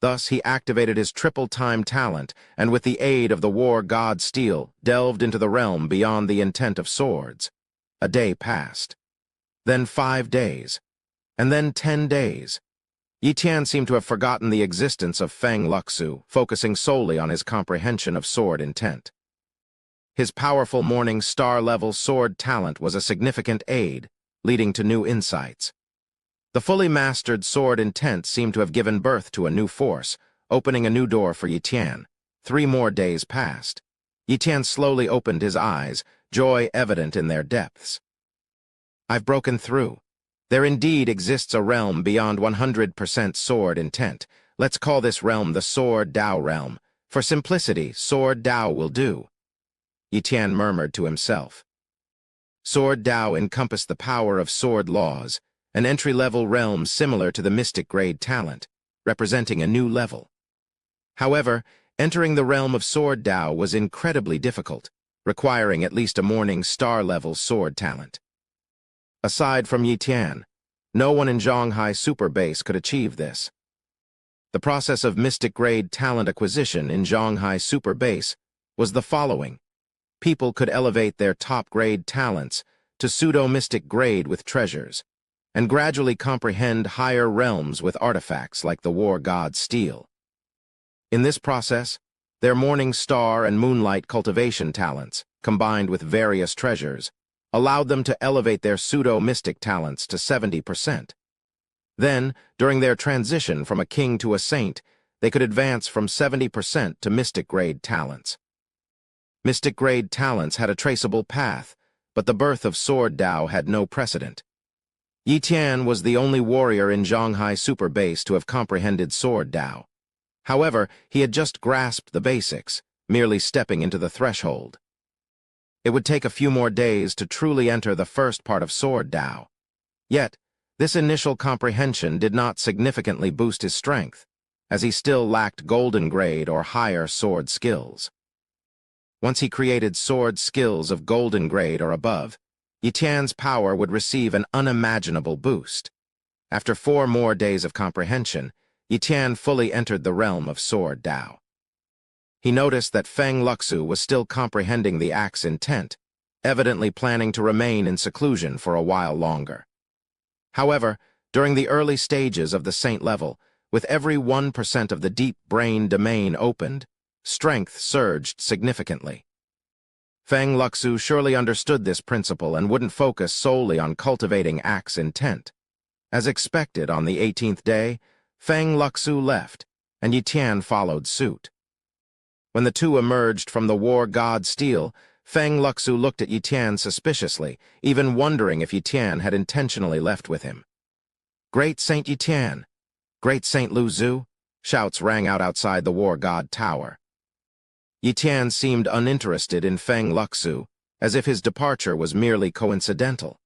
Speaker 1: Thus, he activated his triple-time talent and with the aid of the war god Steel, delved into the realm beyond the intent of swords. A day passed. Then 5 days. And then 10 days. Yi Tian seemed to have forgotten the existence of Feng Luxu, focusing solely on his comprehension of sword intent. His powerful morning star-level sword talent was a significant aid, leading to new insights. The fully mastered sword intent seemed to have given birth to a new force, opening a new door for Yi Tian. 3 more days passed. Yi Tian slowly opened his eyes, joy evident in their depths. I've broken through. There indeed exists a realm beyond 100% sword intent. Let's call this realm the Sword Dao realm. For simplicity, Sword Dao will do. Yi Tian murmured to himself. Sword Dao encompassed the power of sword laws, an entry-level realm similar to the mystic grade talent, representing a new level. However, entering the realm of Sword Dao was incredibly difficult, requiring at least a morning star-level sword talent. Aside from Yi Tian, no one in Zhanghai Super Base could achieve this. The process of mystic grade talent acquisition in Zhanghai Super Base was the following. People could elevate their top-grade talents to pseudo-mystic grade with treasures, and gradually comprehend higher realms with artifacts like the war god Steel. In this process, their morning star and moonlight cultivation talents, combined with various treasures, allowed them to elevate their pseudo-mystic talents to 70%. Then, during their transition from a king to a saint, they could advance from 70% to mystic-grade talents. Mystic-grade talents had a traceable path, but the birth of Sword Dao had no precedent. Yi Tian was the only warrior in Zhanghai Super Base to have comprehended Sword Dao. However, he had just grasped the basics, merely stepping into the threshold. It would take a few more days to truly enter the first part of Sword Dao. Yet, this initial comprehension did not significantly boost his strength, as he still lacked golden grade or higher sword skills. Once he created sword skills of golden grade or above, Yi Tian's power would receive an unimaginable boost. After 4 more days of comprehension, Yi Tian fully entered the realm of Sword Dao. He noticed that Feng Luxu was still comprehending the axe intent, evidently planning to remain in seclusion for a while longer. However, during the early stages of the saint level, with every 1% of the deep brain domain opened, strength surged significantly. Feng Luxu surely understood this principle and wouldn't focus solely on cultivating axe intent. As expected, on the 18th day, Feng Luxu left, and Yi Tian followed suit. When the two emerged from the war god Steel, Feng Luxu looked at Yi Tian suspiciously, even wondering if Yi Tian had intentionally left with him. "Great Saint Yi Tian! Great Saint Lu Zhu!" Shouts rang out outside the war god tower. Yi Tian seemed uninterested in Feng Luxu, as if his departure was merely coincidental.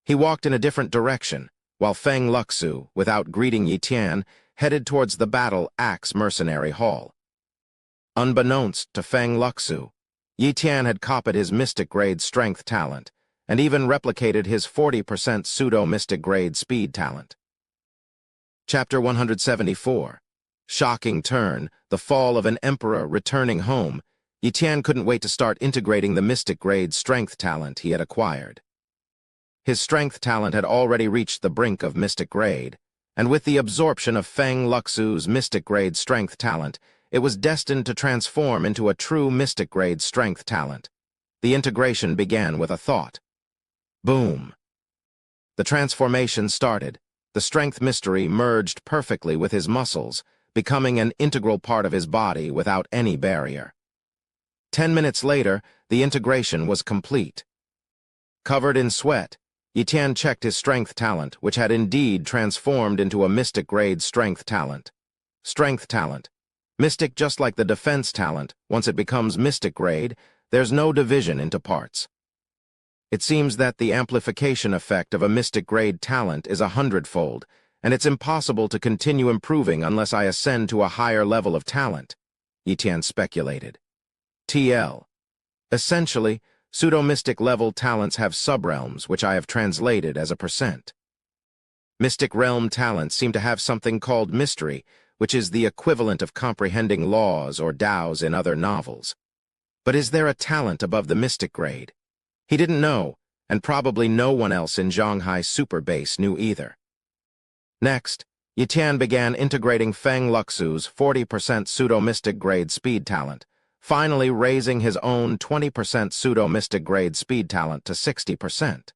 Speaker 1: He walked in a different direction, while Feng Luxu, without greeting Yi Tian, headed towards the battle axe mercenary hall. Unbeknownst to Feng Luxu, Yi Tian had copied his mystic-grade strength talent, and even replicated his 40% pseudo-mystic-grade speed talent. Chapter 174. Shocking turn, the fall of an emperor returning home. Yi Tian couldn't wait to start integrating the mystic-grade strength talent he had acquired. His strength talent had already reached the brink of mystic grade, and with the absorption of Feng Luxu's mystic grade strength talent, it was destined to transform into a true mystic grade strength talent. The integration began with a thought. Boom! The transformation started. The strength mystery merged perfectly with his muscles, becoming an integral part of his body without any barrier. 10 minutes later, the integration was complete. Covered in sweat, Yitian checked his strength talent, which had indeed transformed into a mystic grade strength talent. Strength talent. Mystic just like the defense talent, once it becomes mystic grade, there's no division into parts. It seems that the amplification effect of a mystic grade talent is 100-fold, and it's impossible to continue improving unless I ascend to a higher level of talent, Yitian speculated. TL. Essentially, pseudo-mystic level talents have subrealms, which I have translated as a percent. Mystic realm talents seem to have something called mystery, which is the equivalent of comprehending laws or Taos in other novels. But is there a talent above the mystic grade? He didn't know, and probably no one else in Zhanghai Super Base knew either. Next, Yitian began integrating Feng Luxu's 40% pseudo-mystic grade speed talent, finally raising his own 20% pseudo-mystic grade speed talent to 60%.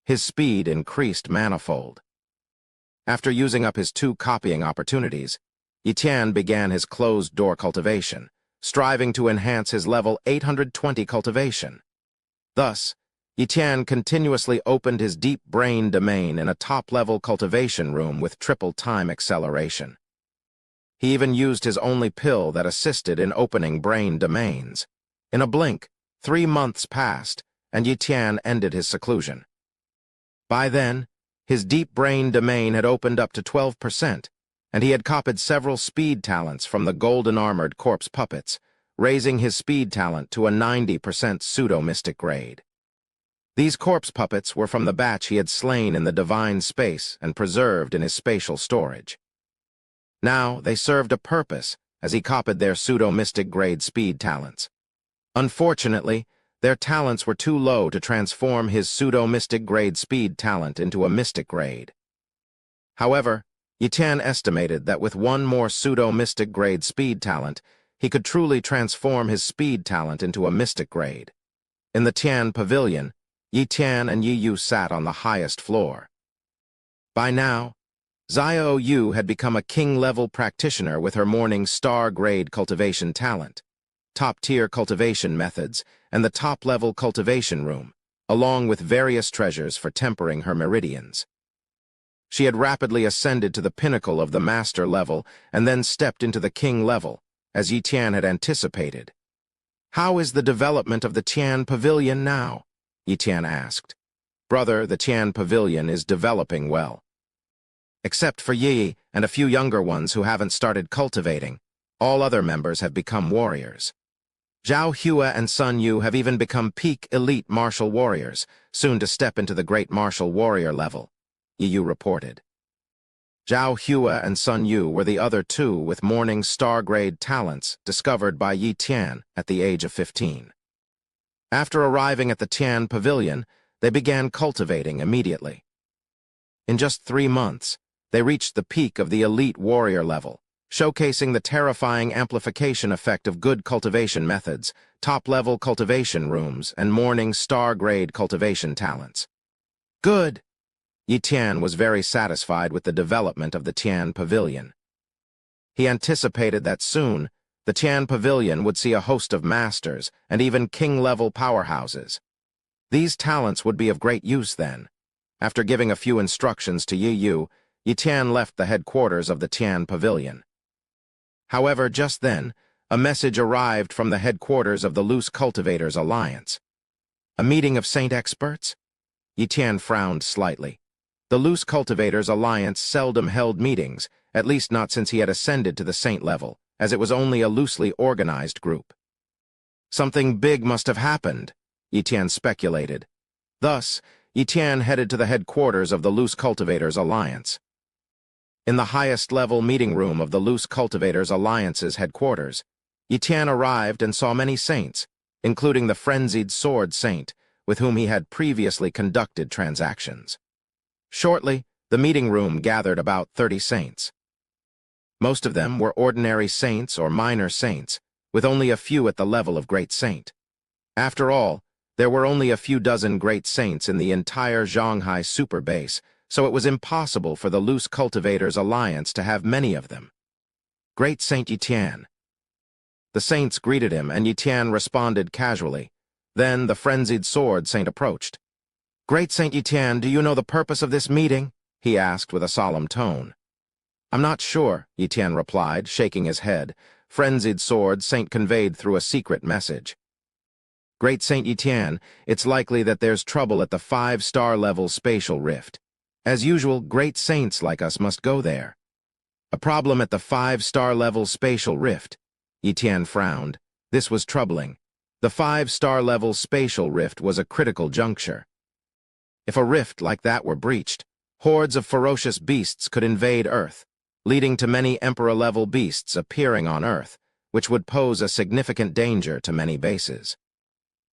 Speaker 1: His speed increased manifold. After using up his 2 copying opportunities, Yitian began his closed-door cultivation, striving to enhance his level 820 cultivation. Thus, Yitian continuously opened his deep brain domain in a top-level cultivation room with triple time acceleration. He even used his only pill that assisted in opening brain domains. In a blink, 3 months passed, and Yitian ended his seclusion. By then, his deep brain domain had opened up to 12%, and he had copied several speed talents from the golden-armored corpse puppets, raising his speed talent to a 90% pseudo-mystic grade. These corpse puppets were from the batch he had slain in the divine space and preserved in his spatial storage. Now they served a purpose as he copied their pseudo-mystic grade speed talents. Unfortunately, their talents were too low to transform his pseudo-mystic grade speed talent into a mystic grade. However, Yitian estimated that with one more pseudo-mystic grade speed talent, he could truly transform his speed talent into a mystic grade. In the Tian Pavilion, Yitian and Yi Yu sat on the highest floor. By now, Xiao Yu had become a king-level practitioner with her morning star-grade cultivation talent, top-tier cultivation methods, and the top-level cultivation room, along with various treasures for tempering her meridians. She had rapidly ascended to the pinnacle of the master level and then stepped into the king level, as Yitian had anticipated. "How is the development of the Tian Pavilion now?" Yitian asked. "Brother, the Tian Pavilion is developing well. Except for Yi and a few younger ones who haven't started cultivating, all other members have become warriors. Zhao Hua and Sun Yu have even become peak elite martial warriors, soon to step into the great martial warrior level," Yi Yu reported. Zhao Hua and Sun Yu were the other 2 with morning star-grade talents discovered by Yitian at the age of 15. After arriving at the Tian Pavilion, they began cultivating immediately. In just 3 months, they reached the peak of the elite warrior level, showcasing the terrifying amplification effect of good cultivation methods, top-level cultivation rooms, and morning star-grade cultivation talents. Good! Yitian was very satisfied with the development of the Tian Pavilion. He anticipated that soon, the Tian Pavilion would see a host of masters and even king-level powerhouses. These talents would be of great use then. After giving a few instructions to Yi Yu, Yitian left the headquarters of the Tian Pavilion. However, just then, a message arrived from the headquarters of the Loose Cultivators Alliance. A meeting of Saint experts? Yitian frowned slightly. The Loose Cultivators Alliance seldom held meetings, at least not since he had ascended to the Saint level, as it was only a loosely organized group. Something big must have happened, Yitian speculated. Thus, Yitian headed to the headquarters of the Loose Cultivators Alliance. In the highest-level meeting room of the Loose Cultivators Alliance's headquarters, Yitian arrived and saw many saints, including the frenzied Sword Saint, with whom he had previously conducted transactions. Shortly, the meeting room gathered about 30 saints. Most of them were ordinary saints or minor saints, with only a few at the level of great saint. After all, there were only a few dozen great saints in the entire Shanghai super base, so it was impossible for the Loose Cultivators Alliance to have many of them. Great Saint Yitian. The saints greeted him, and Yitian responded casually. Then the frenzied sword saint approached. "Great Saint Yitian, do you know the purpose of this meeting?" he asked with a solemn tone. "I'm not sure," Yitian replied, shaking his head. Frenzied sword saint conveyed through a secret message. "Great Saint Yitian, it's likely that there's trouble at the 5-star level spatial rift. As usual, great saints like us must go there." "A problem at the 5-star level spatial rift." Yitian frowned. This was troubling. The 5-star level spatial rift was a critical juncture. If a rift like that were breached, hordes of ferocious beasts could invade Earth, leading to many Emperor-level beasts appearing on Earth, which would pose a significant danger to many bases.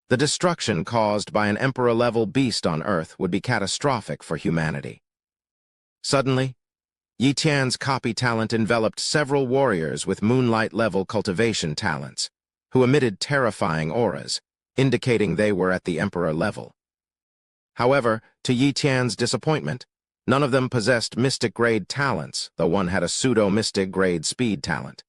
Speaker 1: The destruction caused by an Emperor-level beast on Earth would be catastrophic for humanity. Suddenly, Yitian's copy talent enveloped several warriors with moonlight-level cultivation talents, who emitted terrifying auras, indicating they were at the Emperor level. However, to Yitian's disappointment, none of them possessed mystic-grade talents, though one had a pseudo-mystic-grade speed talent.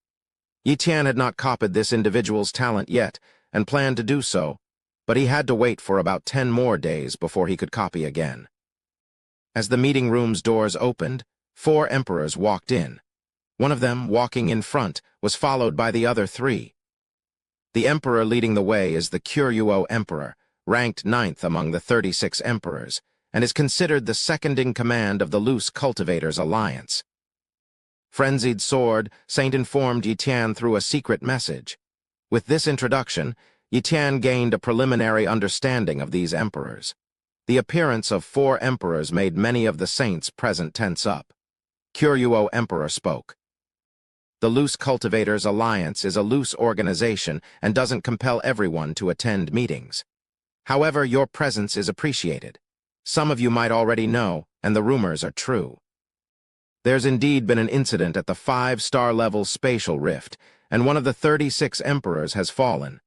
Speaker 1: Yitian had not copied this individual's talent yet, and planned to do so, but he had to wait for about 10 more days before he could copy again. As the meeting room's doors opened, 4 emperors walked in. One of them, walking in front, was followed by the other 3. The emperor leading the way is the Kuryuo Emperor, ranked 9th among the 36 emperors, and is considered the second-in-command of the Loose Cultivators Alliance. Frenzied Sword, Saint informed Yitian through a secret message. With this introduction, Yitian gained a preliminary understanding of these emperors. The appearance of 4 emperors made many of the saints present tense up. Kuryuo Emperor spoke. "The Loose Cultivators Alliance is a loose organization and doesn't compel everyone to attend meetings. However, your presence is appreciated. Some of you might already know, and the rumors are true. There's indeed been an incident at the 5-star level spatial rift, and one of the 36 emperors has fallen."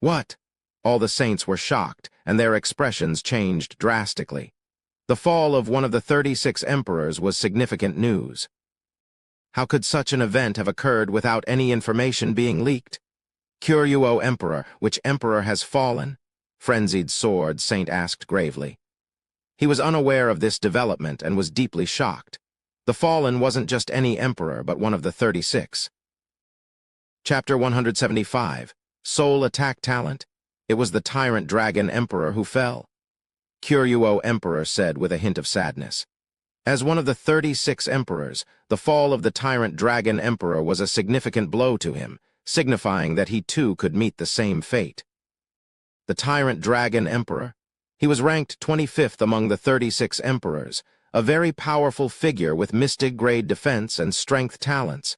Speaker 1: "What?" All the saints were shocked, and their expressions changed drastically. The fall of one of the 36 emperors was significant news. How could such an event have occurred without any information being leaked? "Kuryuo Emperor, which emperor has fallen?" Frenzied Sword Saint asked gravely. He was unaware of this development and was deeply shocked. The fallen wasn't just any emperor, but one of the 36. Chapter 175, Soul Attack Talent. It was the Tyrant Dragon Emperor who fell. Kuryuo Emperor said with a hint of sadness. As one of the 36 emperors, the fall of the Tyrant Dragon Emperor was a significant blow to him, signifying that he too could meet the same fate. The Tyrant Dragon Emperor? He was ranked 25th among the 36 emperors, a very powerful figure with mystic-grade defense and strength talents.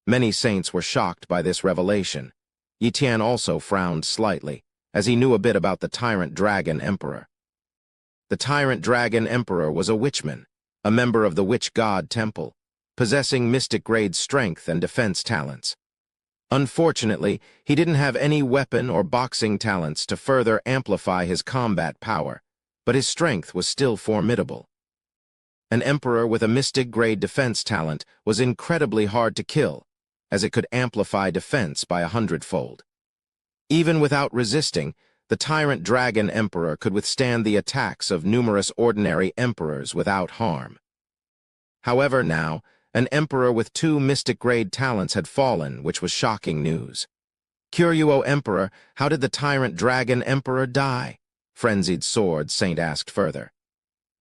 Speaker 1: Many saints were shocked by this revelation. Yitian also frowned slightly, as he knew a bit about the Tyrant Dragon Emperor. The Tyrant Dragon Emperor was a witchman, a member of the Witch God Temple, possessing mystic-grade strength and defense talents. Unfortunately, he didn't have any weapon or boxing talents to further amplify his combat power, but his strength was still formidable. An emperor with a mystic-grade defense talent was incredibly hard to kill, as it could amplify defense by 100-fold. Even without resisting, the Tyrant Dragon Emperor could withstand the attacks of numerous ordinary emperors without harm. However, now, an emperor with 2 mystic-grade talents had fallen, which was shocking news. "Kuryuo Emperor, how did the Tyrant Dragon Emperor die?" Frenzied Sword Saint asked further.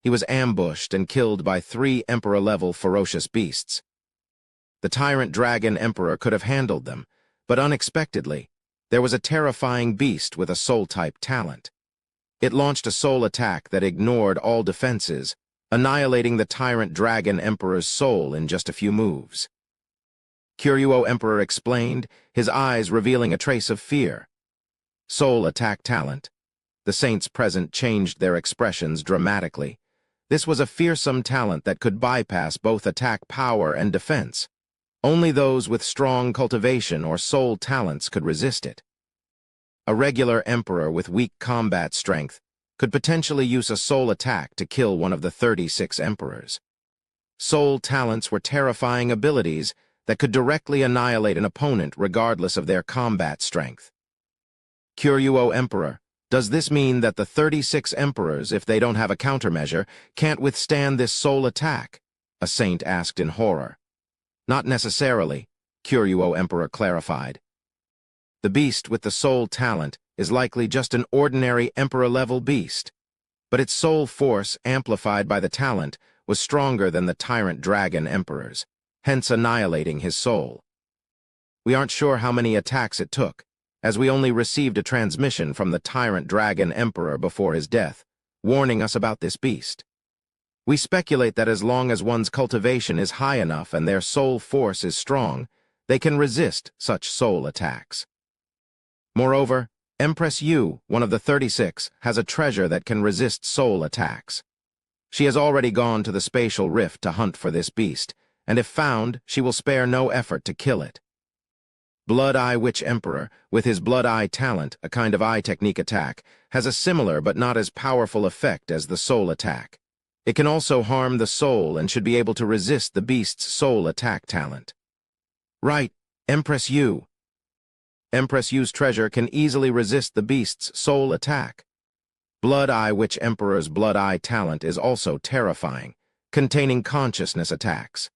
Speaker 1: "He was ambushed and killed by 3 emperor-level ferocious beasts. The Tyrant Dragon Emperor could have handled them, but unexpectedly, there was a terrifying beast with a soul-type talent. It launched a soul attack that ignored all defenses, annihilating the Tyrant Dragon Emperor's soul in just a few moves." Kuryuo Emperor explained, his eyes revealing a trace of fear. "Soul attack talent. The saints present changed their expressions dramatically. This was a fearsome talent that could bypass both attack power and defense. Only those with strong cultivation or soul talents could resist it. A regular emperor with weak combat strength could potentially use a soul attack to kill one of the 36 emperors. Soul talents were terrifying abilities that could directly annihilate an opponent regardless of their combat strength. Kuryu Emperor, does this mean that the 36 emperors, if they don't have a countermeasure, can't withstand this soul attack? A saint asked in horror. Not necessarily, Kuryu Emperor clarified. The beast with the soul talent is likely just an ordinary emperor-level beast, but its soul force, amplified by the talent, was stronger than the tyrant dragon emperor's, hence annihilating his soul. We aren't sure how many attacks it took, as we only received a transmission from the tyrant dragon emperor before his death, warning us about this beast. We speculate that as long as one's cultivation is high enough and their soul force is strong, they can resist such soul attacks. Moreover, Empress Yu, one of the 36, has a treasure that can resist soul attacks. She has already gone to the spatial rift to hunt for this beast, and if found, she will spare no effort to kill it. Blood Eye Witch Emperor, with his Blood Eye talent, a kind of eye technique attack, has a similar but not as powerful effect as the soul attack. It can also harm the soul and should be able to resist the beast's soul attack talent. Right, Empress Yu. Empress Yu's treasure can easily resist the beast's soul attack. Blood Eye Witch Emperor's Blood Eye talent is also terrifying, containing consciousness attacks.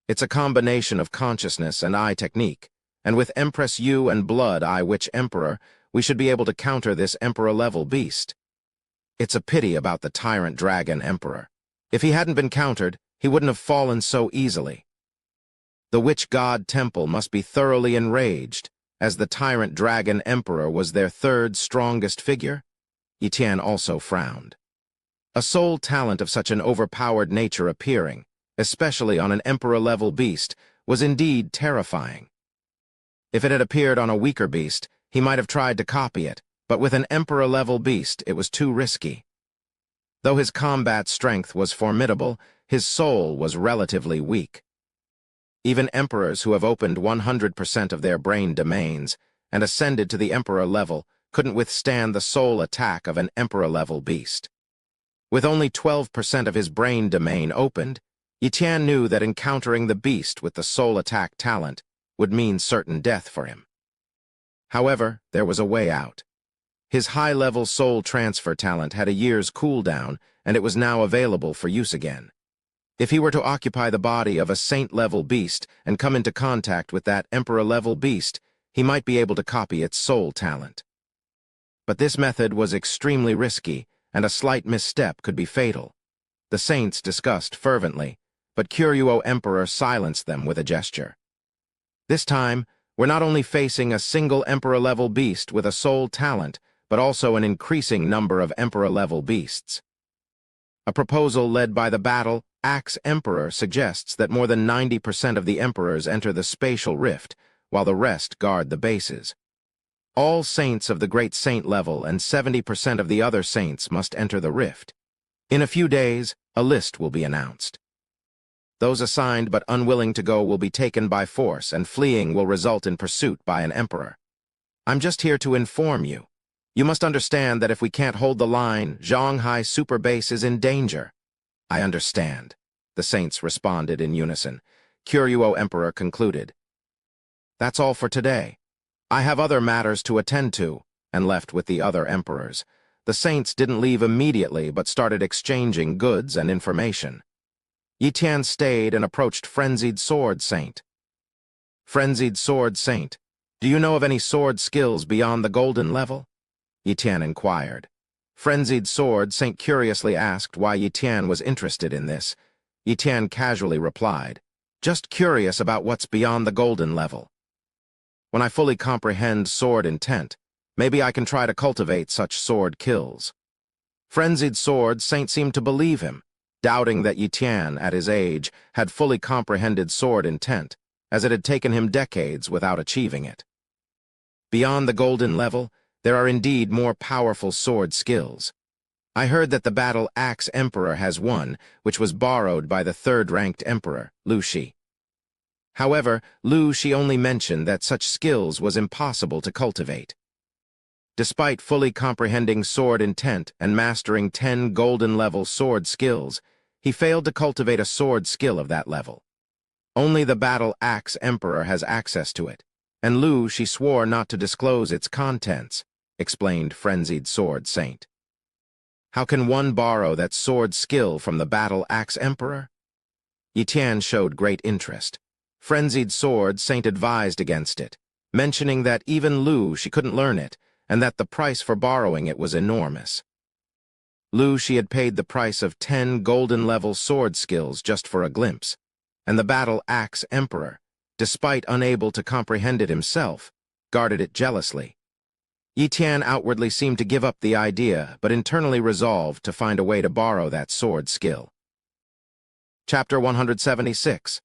Speaker 1: It's a combination of consciousness and eye technique, and with Empress Yu and Blood Eye Witch Emperor, we should be able to counter this Emperor-level beast. It's a pity about the Tyrant Dragon Emperor. If he hadn't been countered, he wouldn't have fallen so easily. The Witch God Temple must be thoroughly enraged, as the Tyrant Dragon Emperor was their third strongest figure. Yitian also frowned. A soul talent of such an overpowered nature appearing, especially on an Emperor-level beast, was indeed terrifying. If it had appeared on a weaker beast, he might have tried to copy it, but with an Emperor-level beast, it was too risky. Though his combat strength was formidable, his soul was relatively weak. Even emperors who have opened 100% of their brain domains and ascended to the Emperor level couldn't withstand the soul attack of an Emperor-level beast. With only 12% of his brain domain opened, Yitian knew that encountering the beast with the soul attack talent would mean certain death for him. However, there was a way out. His high-level soul transfer talent had a year's cooldown, and it was now available for use again. If he were to occupy the body of a saint-level beast and come into contact with that Emperor-level beast, he might be able to copy its soul talent. But this method was extremely risky, and a slight misstep could be fatal. The saints discussed fervently, but Kuryu Emperor silenced them with a gesture. This time, we're not only facing a single Emperor-level beast with a soul talent, but also an increasing number of Emperor-level beasts. A proposal led by the battle Axe Emperor suggests that more than 90% of the emperors enter the spatial rift, while the rest guard the bases. All saints of the Great Saint level and 70% of the other saints must enter the rift. In a few days, a list will be announced. Those assigned but unwilling to go will be taken by force, and fleeing will result in pursuit by an emperor. I'm just here to inform you. You must understand that if we can't hold the line, Zhonghai Super Base is in danger. I understand, the saints responded in unison. Kuryu Emperor concluded. That's all for today. I have other matters to attend to, and left with the other emperors. The saints didn't leave immediately, but started exchanging goods and information. Yitian stayed and approached Frenzied Sword Saint. Frenzied Sword Saint, do you know of any sword skills beyond the golden level? Yitian inquired. Frenzied Sword Saint curiously asked why Yitian was interested in this. Yitian casually replied, just curious about what's beyond the golden level. When I fully comprehend sword intent, maybe I can try to cultivate such sword kills. Frenzied Sword Saint seemed to believe him, doubting that Yitian, at his age, had fully comprehended sword intent, as it had taken him decades without achieving it. Beyond the golden level, There are indeed more powerful sword skills. I heard that the battle axe emperor has one, which was borrowed by the third-ranked emperor, Lu Shi. However, Lu Shi only mentioned that such skills was impossible to cultivate. Despite fully comprehending sword intent and mastering 10 golden-level sword skills, he failed to cultivate a sword skill of that level. Only the battle axe emperor has access to it, and Lu Shi swore not to disclose its contents, explained Frenzied Sword Saint. How can one borrow that sword skill from the battle axe emperor? Yi Tian showed great interest. Frenzied Sword Saint advised against it, mentioning that even Lu Shi couldn't learn it, and that the price for borrowing it was enormous. Lu Shi had paid the price of 10 golden-level sword skills just for a glimpse, and the battle axe emperor, despite unable to comprehend it himself, guarded it jealously. Yi Tian outwardly seemed to give up the idea, but internally resolved to find a way to borrow that sword skill. Chapter 176.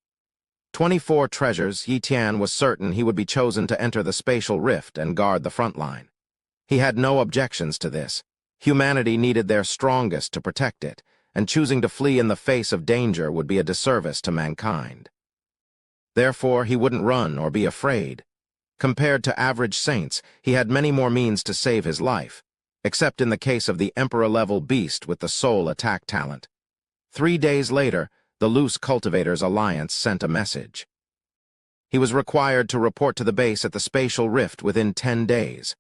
Speaker 1: 24 treasures. Yi Tian was certain he would be chosen to enter the spatial rift and guard the front line. He had no objections to this. Humanity needed their strongest to protect it, and choosing to flee in the face of danger would be a disservice to mankind. Therefore, he wouldn't run or be afraid. Compared to average saints, he had many more means to save his life, except in the case of the Emperor-level beast with the soul attack talent. 3 days later, the Loose Cultivators Alliance sent a message. He was required to report to the base at the spatial rift within 10 days.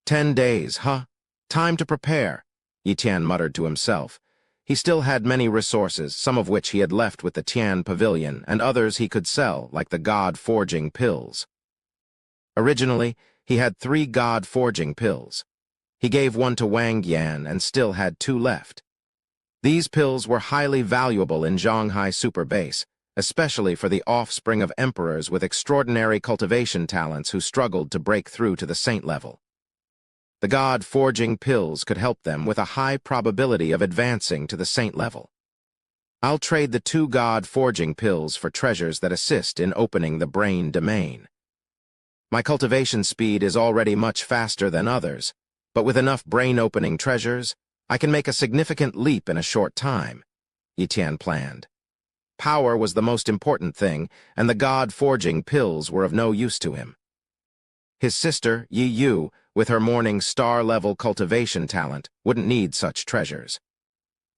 Speaker 1: 10 days, huh? Time to prepare, Yi Tian muttered to himself. He still had many resources, some of which he had left with the Tian Pavilion, and others he could sell, like the God-forging pills. Originally, he had 3 God-forging pills. He gave one to Wang Yan and still had 2 left. These pills were highly valuable in Zhonghai Super Base, especially for the offspring of emperors with extraordinary cultivation talents who struggled to break through to the saint level. The God-forging pills could help them with a high probability of advancing to the saint level. I'll trade the 2 God-forging pills for treasures that assist in opening the brain domain. My cultivation speed is already much faster than others, but with enough brain-opening treasures, I can make a significant leap in a short time, Yi Tian planned. Power was the most important thing, and the God-forging pills were of no use to him. His sister, Yi Yu, with her morning star-level cultivation talent, wouldn't need such treasures.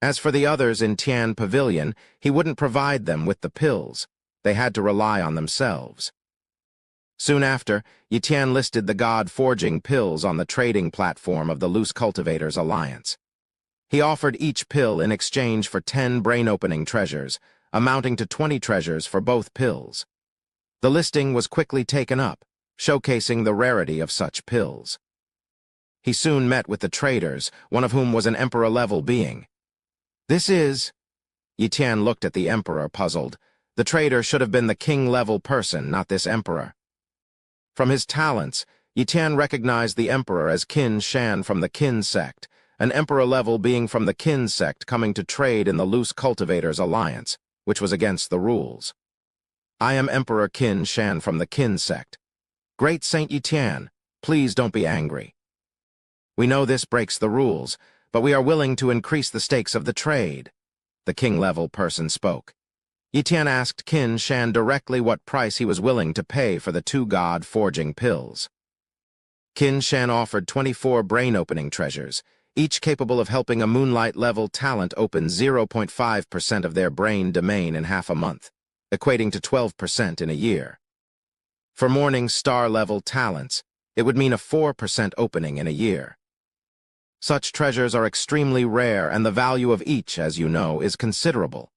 Speaker 1: As for the others in Tian Pavilion, he wouldn't provide them with the pills. They had to rely on themselves. Soon after, Yi Tian listed the God-forging pills on the trading platform of the Loose Cultivators Alliance. He offered each pill in exchange for 10 brain-opening treasures, amounting to 20 treasures for both pills. The listing was quickly taken up, showcasing the rarity of such pills. He soon met with the traders, one of whom was an Emperor-level being. This is... Yi Tian looked at the Emperor, puzzled. The trader should have been the king-level person, not this Emperor. From his talents, Yi Tian recognized the Emperor as Qin Shan from the Qin sect, an Emperor-level being from the Qin sect coming to trade in the Loose Cultivators Alliance, which was against the rules. I am Emperor Qin Shan from the Qin sect. Great Saint Yi Tian, please don't be angry. We know this breaks the rules, but we are willing to increase the stakes of the trade. The king-level person spoke. Yi Tian asked Qin Shan directly what price he was willing to pay for the 2 God-forging pills. Qin Shan offered 24 brain-opening treasures, each capable of helping a Moonlight-level talent open 0.5% of their brain domain in half a month, equating to 12% in a year. For Morning Star-level talents, it would mean a 4% opening in a year. Such treasures are extremely rare, and the value of each, as you know, is considerable.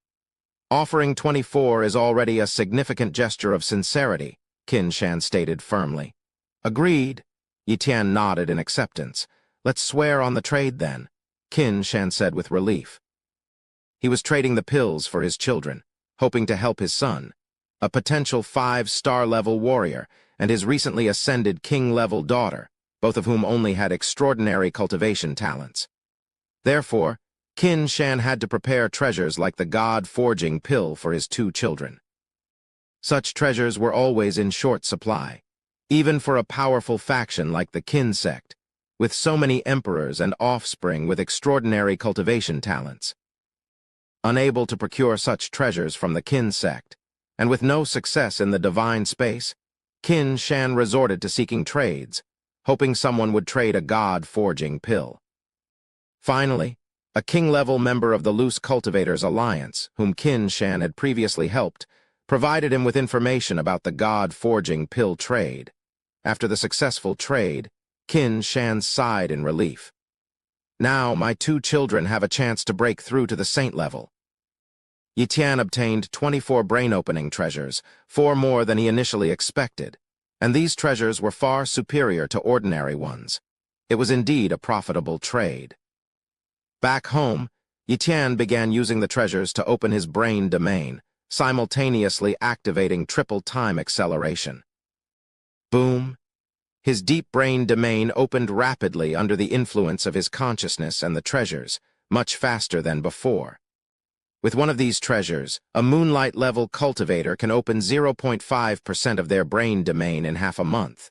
Speaker 1: Offering 24 is already a significant gesture of sincerity, Qin Shan stated firmly. Agreed. Yi Tian nodded in acceptance. Let's swear on the trade then, Qin Shan said with relief. He was trading the pills for his children, hoping to help his son, a potential 5-star-level warrior, and his recently ascended king-level daughter, both of whom only had extraordinary cultivation talents. Therefore, Qin Shan had to prepare treasures like the God-forging pill for his 2 children. Such treasures were always in short supply, even for a powerful faction like the Qin sect, with so many emperors and offspring with extraordinary cultivation talents. Unable to procure such treasures from the Qin sect, and with no success in the divine space, Qin Shan resorted to seeking trades, hoping someone would trade a god-forging pill. Finally, a king-level member of the Loose Cultivators Alliance, whom Qin Shan had previously helped, provided him with information about the god-forging pill trade. After the successful trade, Qin Shan sighed in relief. Now my 2 children have a chance to break through to the saint level. Yi Tian obtained 24 brain-opening treasures, 4 more than he initially expected, and these treasures were far superior to ordinary ones. It was indeed a profitable trade. Back home, Yi Tian began using the treasures to open his brain domain, simultaneously activating triple time acceleration. Boom! His deep brain domain opened rapidly under the influence of his consciousness and the treasures, much faster than before. With one of these treasures, a moonlight-level cultivator can open 0.5% of their brain domain in half a month.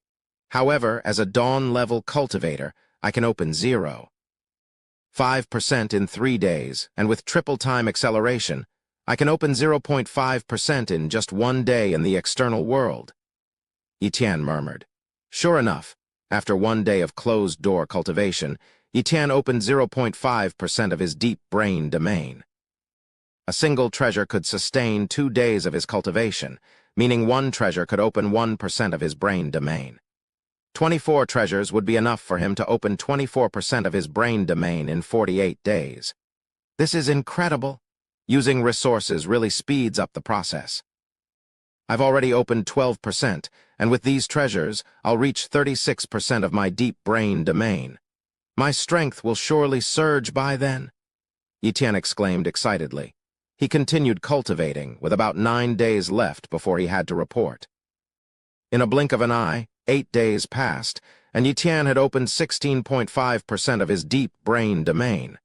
Speaker 1: However, as a dawn-level cultivator, I can open 0.5% in 3 days, and with triple time acceleration, I can open 0.5% in just 1 day in the external world. Yi Tian murmured. Sure enough, after 1 day of closed-door cultivation, Yi Tian opened 0.5% of his deep brain domain. A single treasure could sustain 2 days of his cultivation, meaning one treasure could open 1% of his brain domain. 24 treasures would be enough for him to open 24% of his brain domain in 48 days. This is incredible. Using resources really speeds up the process. I've already opened 12%, and with these treasures, I'll reach 36% of my deep brain domain. My strength will surely surge by then, Yi Tian exclaimed excitedly. He continued cultivating, with about 9 days left before he had to report. In a blink of an eye, 8 days passed, and Yi Tian had opened 16.5% of his deep brain domain.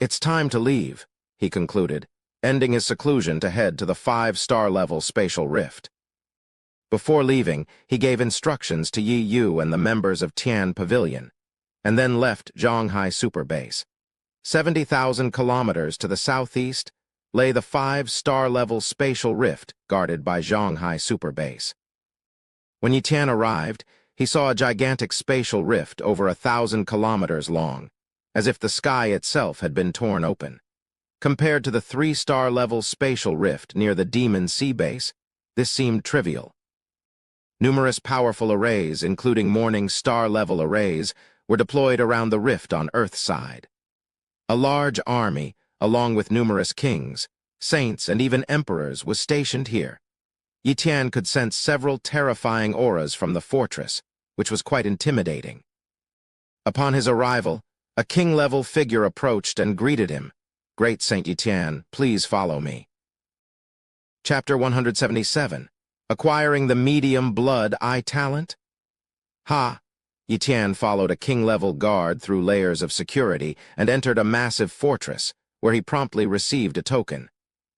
Speaker 1: It's time to leave, he concluded, ending his seclusion to head to the 5-star level spatial rift. Before leaving, he gave instructions to Yi Yu and the members of Tian Pavilion, and then left Zhonghai Super Base. 70,000 kilometers to the southeast lay the 5-star level spatial rift guarded by Zhonghai Super Base. When Yi Tian arrived, he saw a gigantic spatial rift over 1,000 kilometers long, as if the sky itself had been torn open. Compared to the 3-star level spatial rift near the Demon Sea Base, this seemed trivial. Numerous powerful arrays, including morning star-level arrays, were deployed around the rift on Earth's side. A large army, along with numerous kings, saints, and even emperors, was stationed here. Yi Tian could sense several terrifying auras from the fortress, which was quite intimidating. Upon his arrival, a king-level figure approached and greeted him. Great Saint Yi Tian, please follow me. Chapter 177. Acquiring the medium blood eye talent? Ha! Yi Tian followed a king-level guard through layers of security and entered a massive fortress, where he promptly received a token.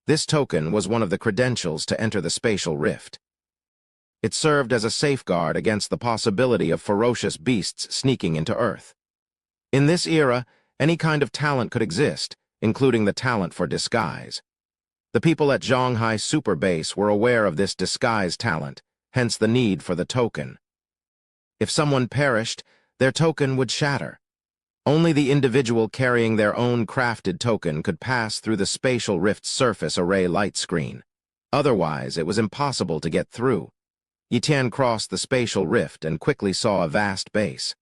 Speaker 1: This token was one of the credentials to enter the spatial rift. It served as a safeguard against the possibility of ferocious beasts sneaking into Earth. In this era, any kind of talent could exist, including the talent for disguise. The people at Zhonghai Super Base were aware of this disguise talent, hence the need for the token. If someone perished, their token would shatter. Only the individual carrying their own crafted token could pass through the spatial rift's surface array light screen. Otherwise, it was impossible to get through. Yi Tian crossed the spatial rift and quickly saw a vast base.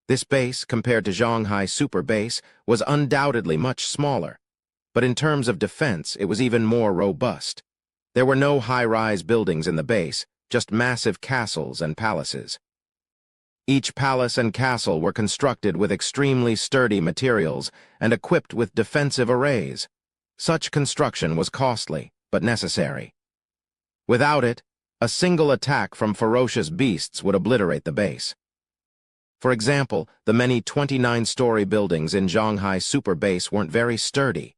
Speaker 1: This base, compared to Zhonghai Super Base, was undoubtedly much smaller, but in terms of defense, it was even more robust. There were no high-rise buildings in the base, just massive castles and palaces. Each palace and castle were constructed with extremely sturdy materials and equipped with defensive arrays. Such construction was costly, but necessary. Without it, a single attack from ferocious beasts would obliterate the base. For example, the many 29-story buildings in Zhonghai Super Base weren't very sturdy.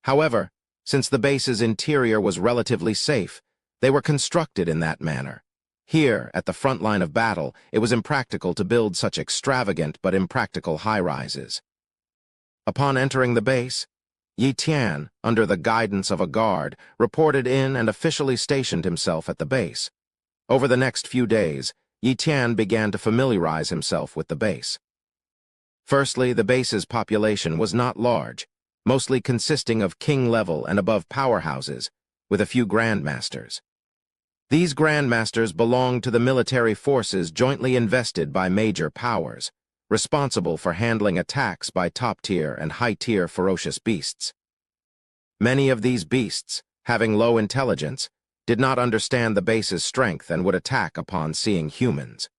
Speaker 1: However, since the base's interior was relatively safe, they were constructed in that manner. Here, at the front line of battle, it was impractical to build such extravagant but impractical high-rises. Upon entering the base, Yi Tian, under the guidance of a guard, reported in and officially stationed himself at the base. Over the next few days, Yi Tian began to familiarize himself with the base. Firstly, the base's population was not large, mostly consisting of king-level and above powerhouses, with a few grandmasters. These grandmasters belonged to the military forces jointly invested by major powers, responsible for handling attacks by top-tier and high-tier ferocious beasts. Many of these beasts, having low intelligence, did not understand the base's strength and would attack upon seeing humans.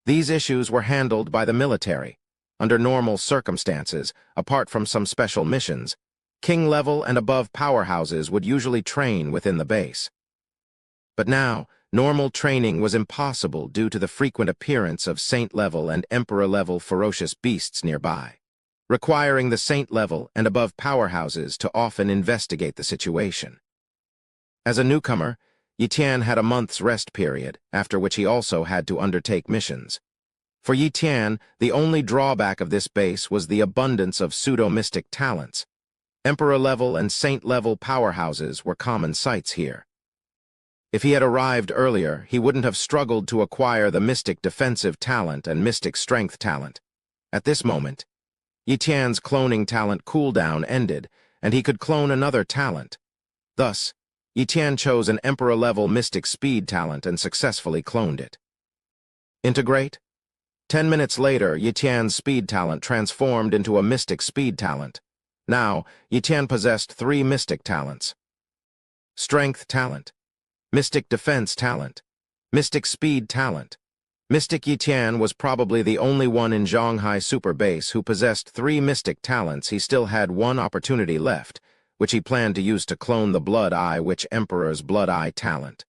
Speaker 1: These issues were handled by the military. Under normal circumstances, apart from some special missions, king-level and above powerhouses would usually train within the base. But now, normal training was impossible due to the frequent appearance of saint-level and emperor-level ferocious beasts nearby, requiring the saint-level and above powerhouses to often investigate the situation. As a newcomer, Yi Tian had a month's rest period, after which he also had to undertake missions. For Yi Tian, the only drawback of this base was the abundance of pseudo-mystic talents. Emperor-level and saint-level powerhouses were common sights here. If he had arrived earlier, he wouldn't have struggled to acquire the mystic defensive talent and mystic strength talent. At this moment, Yi Tian's cloning talent cooldown ended, and he could clone another talent. Thus, Yi Tian chose an Emperor-level mystic speed talent and successfully cloned it. Integrate. 10 minutes later, Yi Tian's speed talent transformed into a mystic speed talent. Now, Yi Tian possessed 3 mystic talents. Strength talent, mystic defense talent, mystic speed talent. Mystic Yi Tian was probably the only one in Zhonghai Super Base who possessed 3 mystic talents. He still had one opportunity left, which he planned to use to clone the Blood Eye Witch Emperor's Blood Eye talent.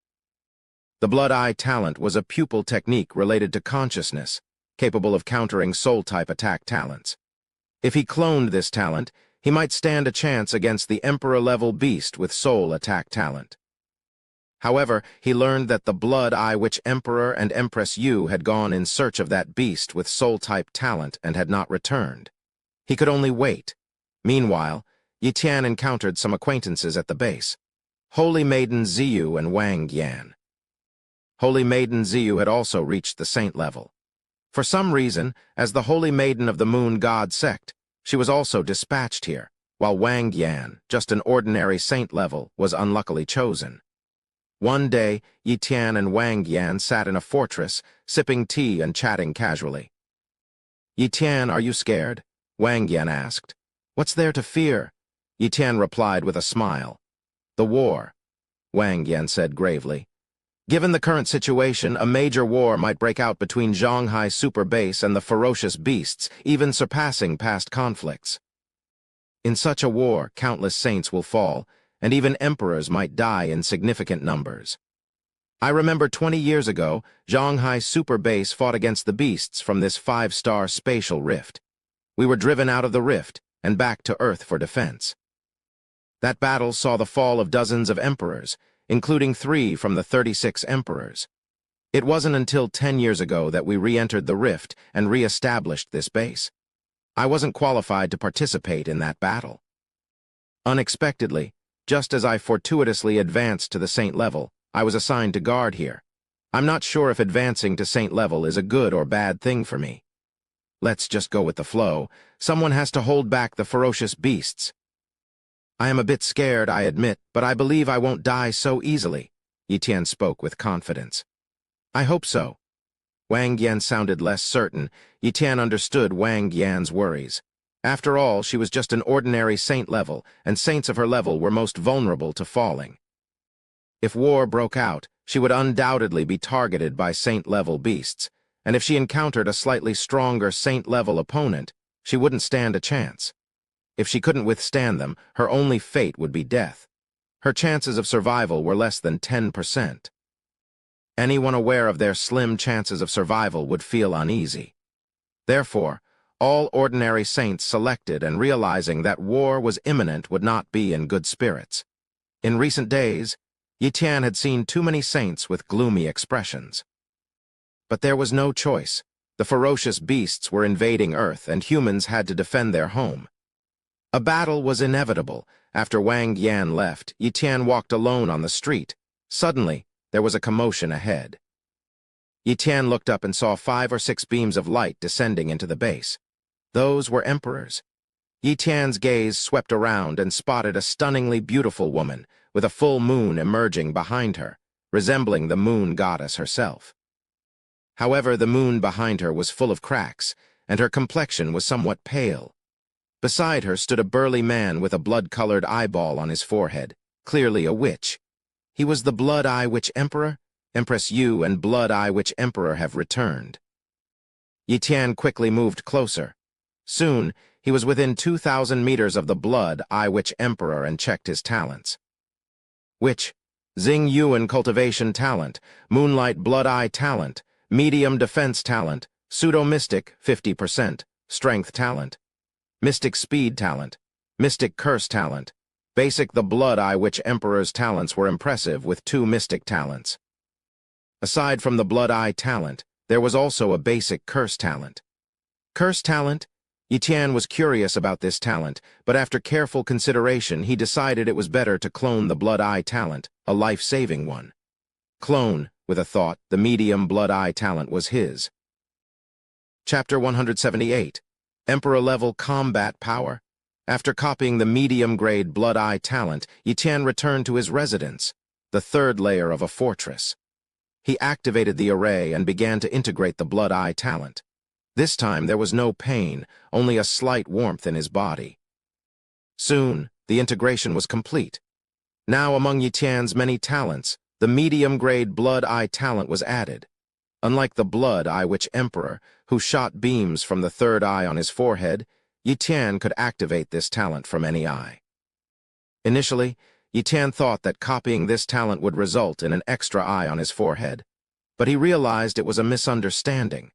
Speaker 1: The Blood Eye talent was a pupil technique related to consciousness, capable of countering soul-type attack talents. If he cloned this talent, he might stand a chance against the Emperor-level beast with soul attack talent. However, he learned that the Blood Eye Witch Emperor and Empress Yu had gone in search of that beast with soul-type talent and had not returned. He could only wait. Meanwhile, Yi Tian encountered some acquaintances at the base. Holy Maiden Ziyu and Wang Yan. Holy Maiden Ziyu had also reached the saint level. For some reason, as the Holy Maiden of the Moon God sect, she was also dispatched here, while Wang Yan, just an ordinary saint level, was unluckily chosen. One day, Yi Tian and Wang Yan sat in a fortress, sipping tea and chatting casually. Yi Tian, are you scared? Wang Yan asked. What's there to fear? Yi Tian replied with a smile. The war, Wang Yan said gravely. Given the current situation, a major war might break out between Zhonghai Super Base and the ferocious beasts, even surpassing past conflicts. In such a war, countless saints will fall, and even emperors might die in significant numbers. I remember 20 years ago, Zhonghai Super Base fought against the beasts from this 5-star spatial rift. We were driven out of the rift and back to Earth for defense. That battle saw the fall of dozens of emperors, including 3 from the 36 emperors. It wasn't until 10 years ago that we re-entered the rift and re-established this base. I wasn't qualified to participate in that battle. Unexpectedly, just as I fortuitously advanced to the saint level, I was assigned to guard here. I'm not sure if advancing to saint level is a good or bad thing for me. Let's just go with the flow. Someone has to hold back the ferocious beasts. I am a bit scared, I admit, but I believe I won't die so easily, Yi Tian spoke with confidence. I hope so. Wang Yan sounded less certain. Yi Tian understood Wang Yan's worries. After all, she was just an ordinary saint level, and saints of her level were most vulnerable to falling. If war broke out, she would undoubtedly be targeted by saint-level beasts, and if she encountered a slightly stronger saint-level opponent, she wouldn't stand a chance. If she couldn't withstand them, her only fate would be death. Her chances of survival were less than 10%. Anyone aware of their slim chances of survival would feel uneasy. Therefore, all ordinary saints selected and realizing that war was imminent would not be in good spirits. In recent days, Yi Tian had seen too many saints with gloomy expressions. But there was no choice. The ferocious beasts were invading Earth, and humans had to defend their home. A battle was inevitable. After Wang Yan left, Yi Tian walked alone on the street. Suddenly, there was a commotion ahead. Yi Tian looked up and saw 5 or 6 beams of light descending into the base. Those were emperors. Yi Tian's gaze swept around and spotted a stunningly beautiful woman, with a full moon emerging behind her, resembling the moon goddess herself. However, the moon behind her was full of cracks, and her complexion was somewhat pale. Beside her stood a burly man with a blood-colored eyeball on his forehead, clearly a witch. He was the Blood Eye Witch Emperor. Empress Yu and Blood Eye Witch Emperor have returned. Yi Tian quickly moved closer. Soon, he was within 2,000 meters of the Blood Eye Witch Emperor and checked his talents. Witch, Xing Yuan Cultivation Talent, Moonlight Blood Eye Talent, Medium Defense Talent, Pseudo-Mystic 50%, Strength Talent, Mystic Speed Talent, Mystic Curse Talent. Basic. The Blood Eye Witch Emperor's talents were impressive, with 2 Mystic Talents. Aside from the Blood Eye Talent, there was also a basic Curse Talent. Curse Talent? Yi Tian was curious about this talent, but after careful consideration he decided it was better to clone the Blood Eye Talent, a life-saving one. Clone, with a thought, the Medium Blood Eye Talent was his. Chapter 178. Emperor-Level Combat Power. After copying the medium-grade Blood Eye Talent, Yi Tian returned to his residence, the 3rd layer of a fortress. He activated the array and began to integrate the Blood Eye Talent. This time there was no pain, only a slight warmth in his body. Soon, the integration was complete. Now, among Yi Tian's many talents, the medium-grade Blood Eye Talent was added. Unlike the Blood Eye Witch Emperor, who shot beams from the 3rd eye on his forehead, Yi Tian could activate this talent from any eye. Initially, Yi Tian thought that copying this talent would result in an extra eye on his forehead, but he realized it was a misunderstanding.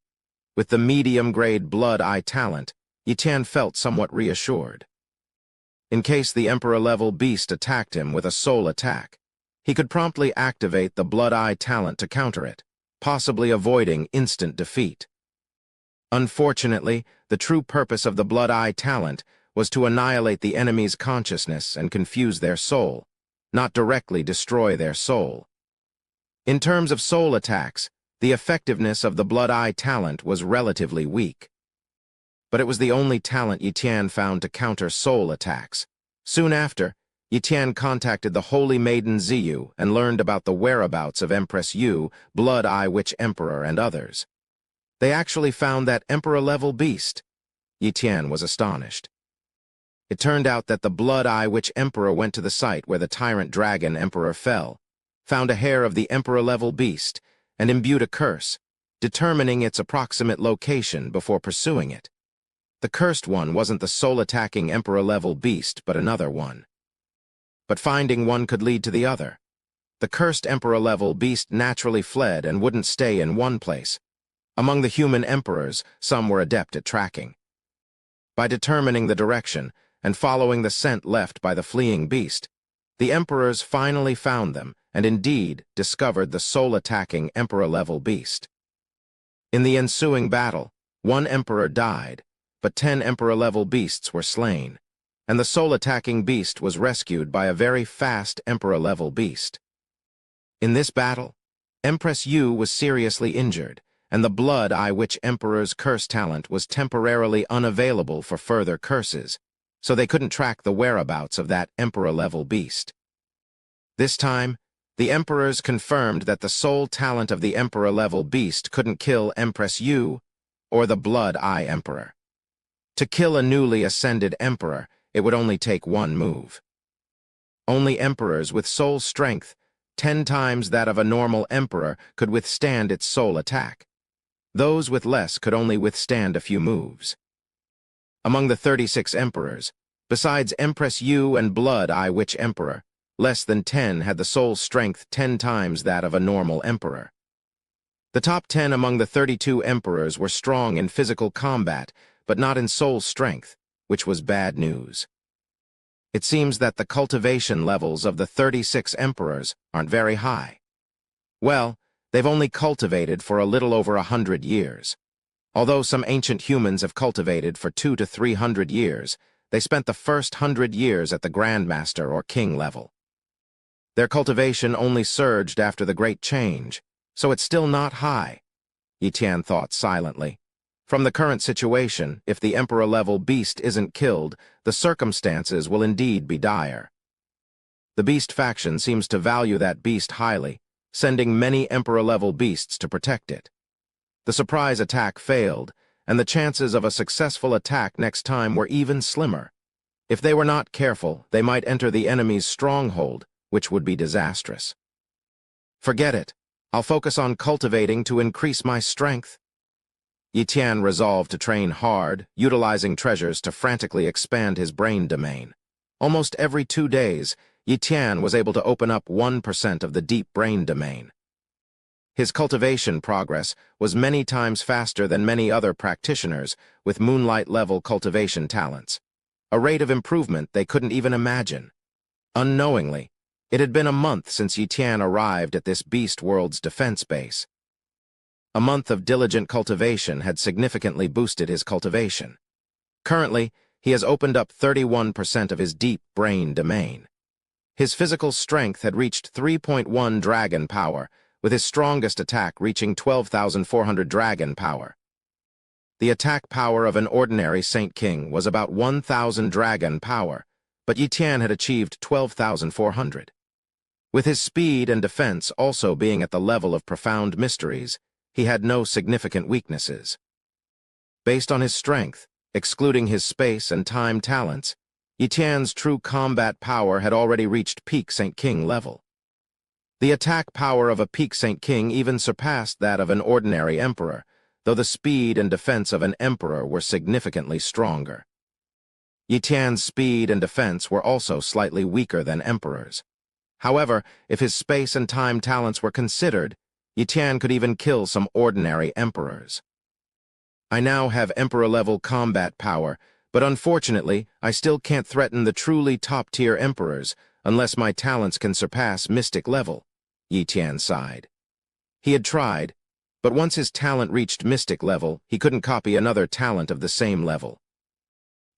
Speaker 1: With the medium-grade Blood Eye Talent, Yi Tian felt somewhat reassured. In case the Emperor-level beast attacked him with a soul attack, he could promptly activate the Blood Eye Talent to counter it, possibly avoiding instant defeat. Unfortunately, the true purpose of the Blood Eye Talent was to annihilate the enemy's consciousness and confuse their soul, not directly destroy their soul. In terms of soul attacks, the effectiveness of the Blood Eye Talent was relatively weak. But it was the only talent Yi Tian found to counter soul attacks. Soon after, Yi Tian contacted the Holy Maiden Ziyu and learned about the whereabouts of Empress Yu, Blood Eye Witch Emperor, and others. They actually found that Emperor-level beast. Yi Tian was astonished. It turned out that the Blood Eye Witch Emperor went to the site where the Tyrant Dragon Emperor fell, found a hair of the Emperor-level beast, and imbued a curse, determining its approximate location before pursuing it. The cursed one wasn't the soul-attacking Emperor-level beast, but another one. But finding one could lead to the other. The cursed Emperor-level beast naturally fled and wouldn't stay in one place. Among the human emperors, some were adept at tracking. By determining the direction and following the scent left by the fleeing beast, the emperors finally found them and indeed discovered the soul-attacking Emperor-level beast. In the ensuing battle, 1 emperor died, but 10 Emperor-level beasts were slain, and the soul-attacking beast was rescued by a very fast Emperor-level beast. In this battle, Empress Yu was seriously injured, and the Blood Eye Witch Emperor's curse talent was temporarily unavailable for further curses, so they couldn't track the whereabouts of that Emperor-level beast. This time, the emperors confirmed that the soul talent of the Emperor-level beast couldn't kill Empress Yu or the Blood Eye Emperor. To kill a newly ascended emperor, it would only take 1 move. Only emperors with soul strength, 10 times that of a normal emperor, could withstand its soul attack. Those with less could only withstand a few moves. Among the 36 emperors, besides Empress Yu and Blood Eye Witch Emperor, less than 10 had the soul strength 10 times that of a normal emperor. The top 10 among the 32 emperors were strong in physical combat, but not in soul strength, which was bad news. It seems that the cultivation levels of the 36 emperors aren't very high. Well, They've only cultivated for a little over 100 years. Although some ancient humans have cultivated for 200 to 300 years, they spent the first 100 years at the Grandmaster or King level. Their cultivation only surged after the Great Change, so it's still not high, Yi Tian thought silently. From the current situation, if the Emperor-level beast isn't killed, the circumstances will indeed be dire. The beast faction seems to value that beast highly, sending many Emperor-level beasts to protect it. The surprise attack failed, and the chances of a successful attack next time were even slimmer. If they were not careful, they might enter the enemy's stronghold, which would be disastrous. Forget it. I'll focus on cultivating to increase my strength. Yi Tian resolved to train hard, utilizing treasures to frantically expand his brain domain. Almost every 2 days, Yi Tian was able to open up 1% of the deep brain domain. His cultivation progress was many times faster than many other practitioners with moonlight-level cultivation talents, a rate of improvement they couldn't even imagine. Unknowingly, it had been a month since Yi Tian arrived at this beast world's defense base. A month of diligent cultivation had significantly boosted his cultivation. Currently, he has opened up 31% of his deep brain domain. His physical strength had reached 3.1 dragon power, with his strongest attack reaching 12,400 dragon power. The attack power of an ordinary Saint King was about 1,000 dragon power, but Yi Tian had achieved 12,400. With his speed and defense also being at the level of profound mysteries, he had no significant weaknesses. Based on his strength, excluding his space and time talents, Yi Tian's true combat power had already reached peak Saint King level. The attack power of a peak Saint King even surpassed that of an ordinary emperor, though the speed and defense of an emperor were significantly stronger. Yi Tian's speed and defense were also slightly weaker than emperors. However, if his space and time talents were considered, Yi Tian could even kill some ordinary emperors. I now have emperor-level combat power, but unfortunately, I still can't threaten the truly top-tier emperors unless my talents can surpass mystic level, Yi Tian sighed. He had tried, but once his talent reached mystic level, he couldn't copy another talent of the same level.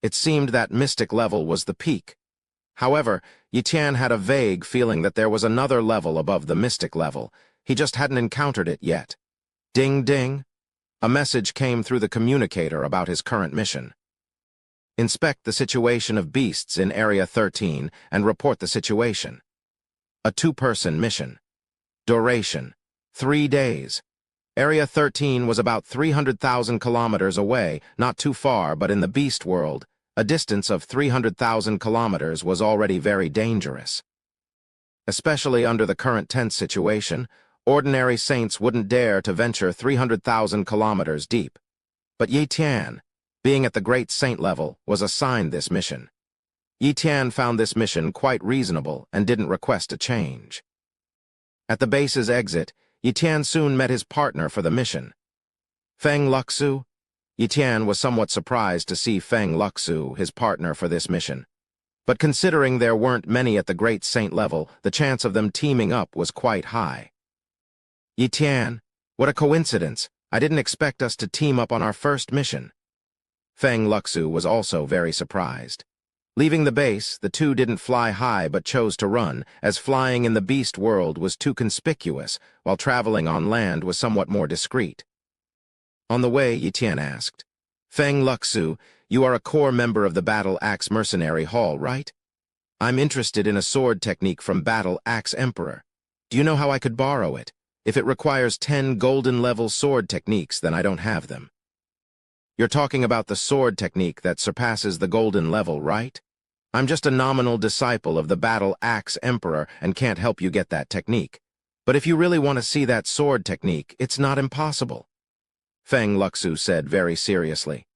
Speaker 1: It seemed that mystic level was the peak. However, Yi Tian had a vague feeling that there was another level above the mystic level. He just hadn't encountered it yet. Ding ding. A message came through the communicator about his current mission. Inspect the situation of beasts in Area 13 and report the situation. A 2-person mission. Duration: 3 days. Area 13 was about 300,000 kilometers away, not too far, but in the beast world, a distance of 300,000 kilometers was already very dangerous. Especially under the current tense situation, ordinary saints wouldn't dare to venture 300,000 kilometers deep. But Yi Tian, being at the great saint level, was assigned this mission. Yi Tian found this mission quite reasonable and didn't request a change. At the base's exit, Yi Tian soon met his partner for the mission. Feng Luxu? Yi Tian was somewhat surprised to see Feng Luxu, his partner for this mission. But considering there weren't many at the great saint level, the chance of them teaming up was quite high. Yi Tian, what a coincidence. I didn't expect us to team up on our first mission. Feng Luxu was also very surprised. Leaving the base, the two didn't fly high but chose to run, as flying in the beast world was too conspicuous, while traveling on land was somewhat more discreet. On the way, Yi Tian asked, Feng Luxu, you are a core member of the Battle Axe Mercenary Hall, right? I'm interested in a sword technique from Battle Axe Emperor. Do you know how I could borrow it? If it requires 10 golden-level sword techniques, then I don't have them. You're talking about the sword technique that surpasses the golden level, right? I'm just a nominal disciple of the Battle Axe Emperor and can't help you get that technique. But if you really want to see that sword technique, it's not impossible, Feng Luxu said very seriously.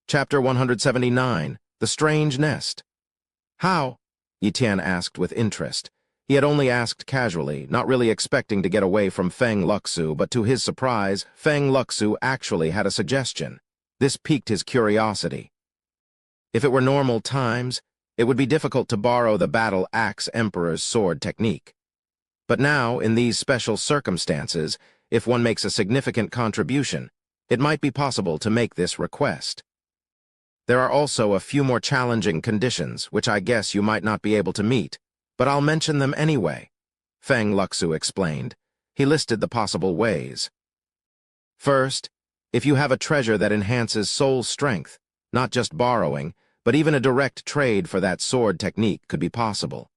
Speaker 1: Chapter 179, The Strange Nest. How? Yi Tian asked with interest. He had only asked casually, not really expecting to get away from Feng Luxu, but to his surprise, Feng Luxu actually had a suggestion. This piqued his curiosity. If it were normal times, it would be difficult to borrow the Battle Axe Emperor's sword technique. But now, in these special circumstances, if one makes a significant contribution, it might be possible to make this request. There are also a few more challenging conditions, which I guess you might not be able to meet, but I'll mention them anyway, Feng Luxu explained. He listed the possible ways. First, if you have a treasure that enhances soul strength, not just borrowing, but even a direct trade for that sword technique could be possible.